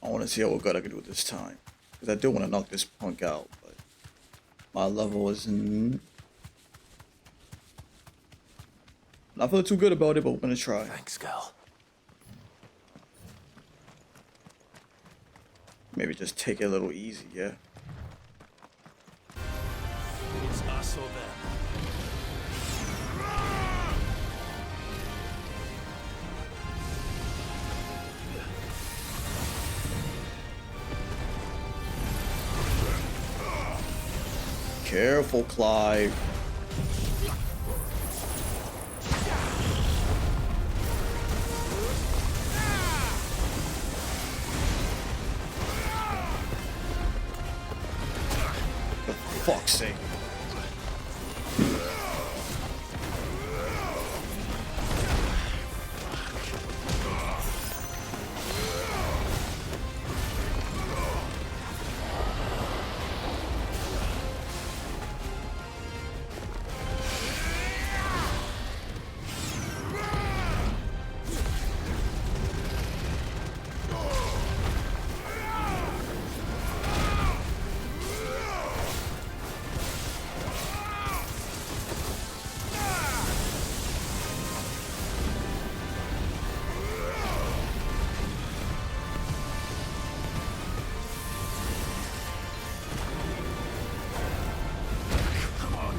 I want to see how good I can do it this time. Because I do want to knock this punk out, but my level is not feeling too good about it, but we're going to try. Thanks, girl. Maybe just take it a little easy, yeah? It's us or them. Careful, Clive. For fuck's sake.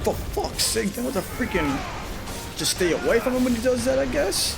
For fuck's sake, then what the freaking... Just stay away from him when he does that, I guess?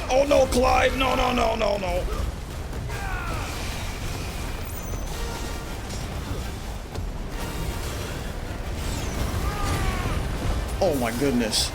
Oh no, Clive! No, no, no, no, no! Oh my goodness.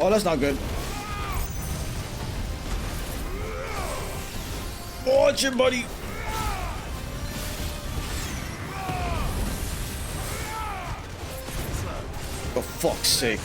Oh, that's not good. Watch it, buddy. For fuck's sake.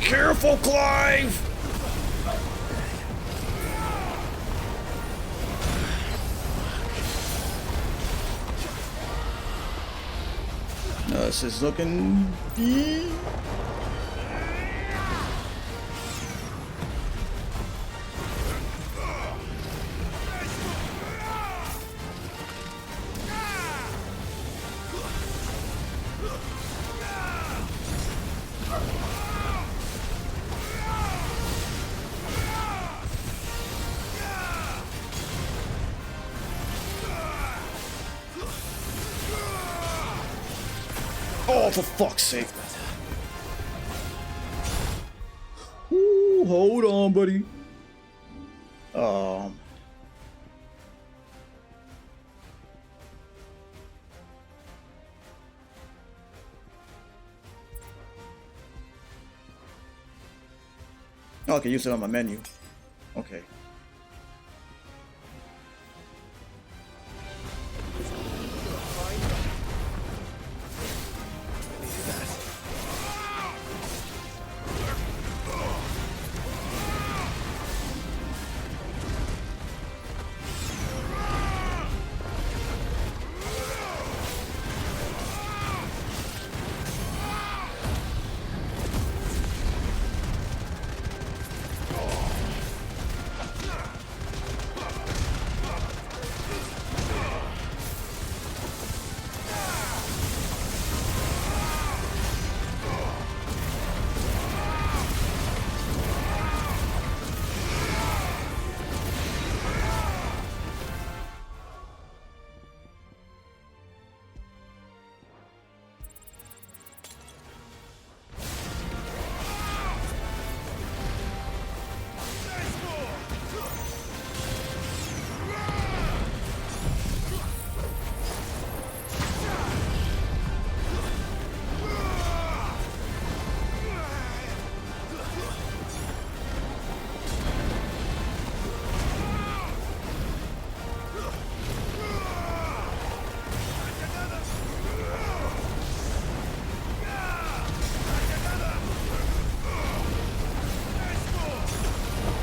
Careful, Clive! No, this is looking... Oh, for fuck's sake. Ooh, hold on, buddy. Oh, I can use it on my menu. Okay.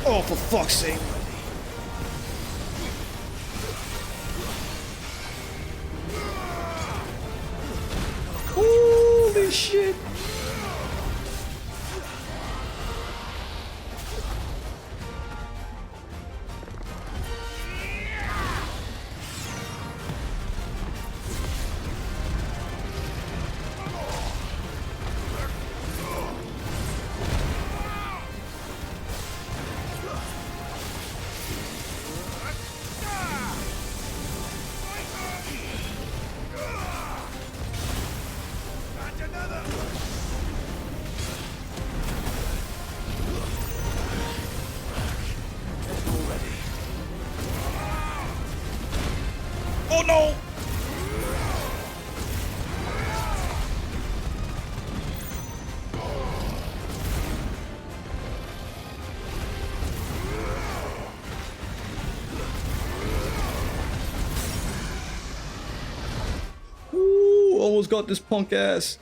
Oh, for fuck's sake. Holy shit. Oh no! Ooh, almost got this punk ass.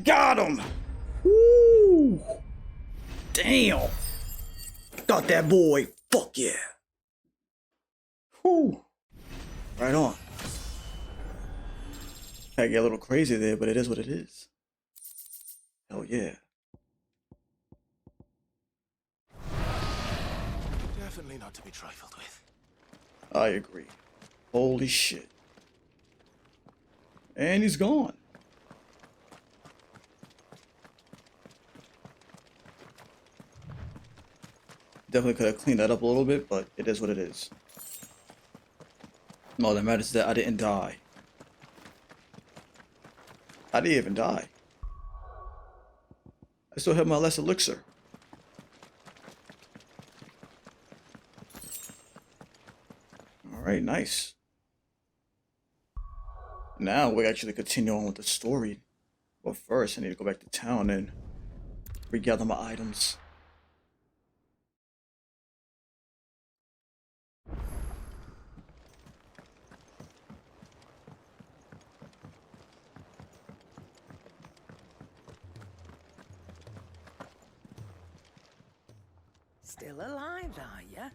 Got him! Woo! Damn! Got that boy! Fuck yeah! Whoo! Right on. I get a little crazy there, but it is what it is. Hell yeah. Definitely not to be trifled with. I agree. Holy shit. And he's gone. Definitely could have cleaned that up a little bit, but it is what it is. All that matters is that I didn't die. I didn't even die. I still have my last elixir. Alright, nice. Now we actually continue on with the story. But first, I need to go back to town and regather my items. Still alive, are ya?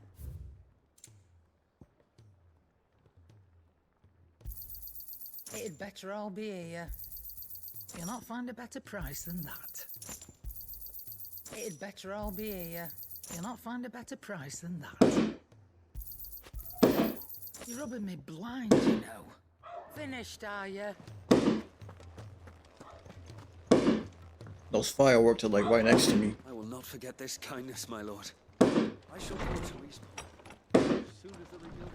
It'd better all be here. You'll not find a better price than that. It'd better all be here. You'll not find a better price than that. You're rubbing me blind, you know. Finished, are ya? Those fireworks are like right next to me. I will not forget this kindness, my lord. I shall go to respawn as soon as the rebuilding.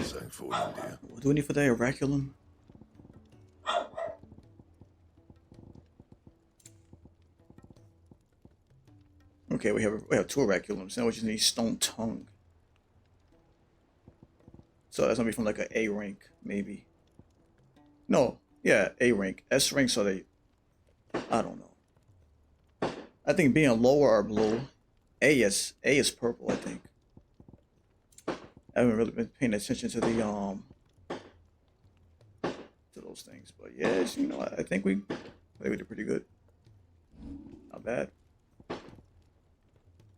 Something for you, dear. What do we need for the oraculum? Okay, we have two oraculums. Now we just need stone tongue. So that's gonna be from like a rank, maybe. No, yeah, A rank. S rank, so they, I don't know. I think being lower are blue. A is purple, I think. I haven't really been paying attention to the to those things, but yes, you know, I think we did pretty good. Not bad.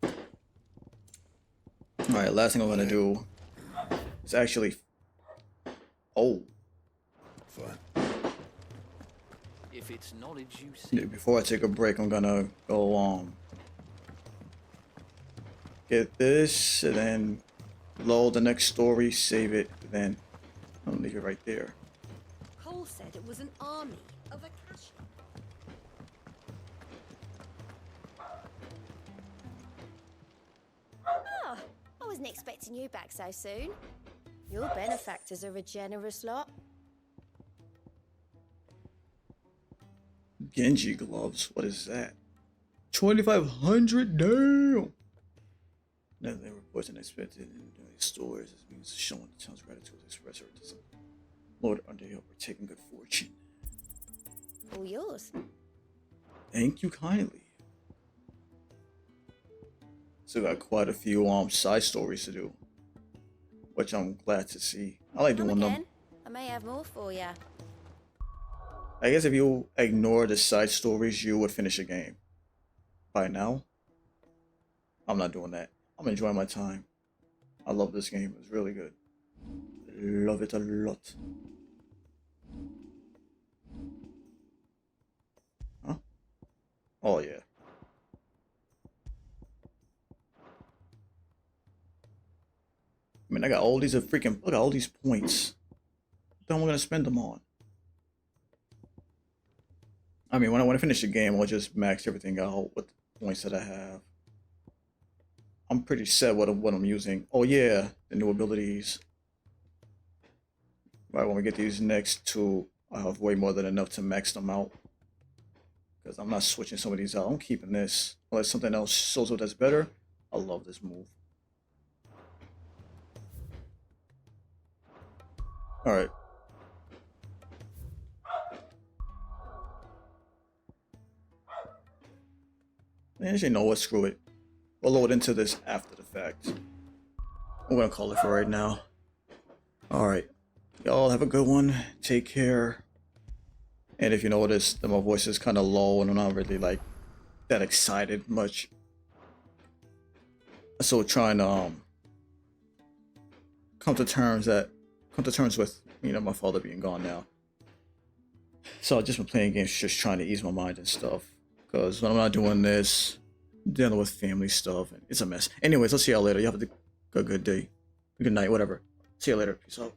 All right, last thing I'm gonna do is actually. Oh. If it's knowledge you seek. Before I take a break, I'm gonna go get this, and then load the next story, save it, and then I'll leave it right there. Cole said it was an army of Akashi. Oh, I wasn't expecting you back so soon. Your benefactors are a generous lot. Genji gloves, what is that? 2,500? Damn! Nothing reports unexpected in the stores. This means showing the town's gratitude to express her to Lord Underhill for taking good fortune. All yours. Thank you kindly. Still got quite a few side stories to do, which I'm glad to see. I like doing them. I may have more for you. I guess if you ignore the side stories, you would finish a game. By now, I'm not doing that. I'm enjoying my time. I love this game. It's really good. Love it a lot. Huh? Oh yeah. I mean, I got all these freaking. Look at all these points. What am I gonna spend them on? I mean, when I finish the game, I'll just max everything out with the points that I have. I'm pretty set what I'm using. Oh yeah, the new abilities. Right, when we get these next two, I have way more than enough to max them out. Because I'm not switching some of these out. I'm keeping this. Unless something else shows up that's better. I love this move. Alright. Man, you know what? Screw it. We'll load into this after the fact. I'm gonna call it for right now. Alright. Y'all have a good one. Take care. And if you notice that my voice is kind of low and I'm not really like that excited much. So trying to come to terms with, you know, my father being gone now. So I've just been playing games, just trying to ease my mind and stuff. Because when I'm not doing this, dealing with family stuff, it's a mess. Anyways, I'll see y'all later. You have a good day. Good night, whatever. See you later. Peace out.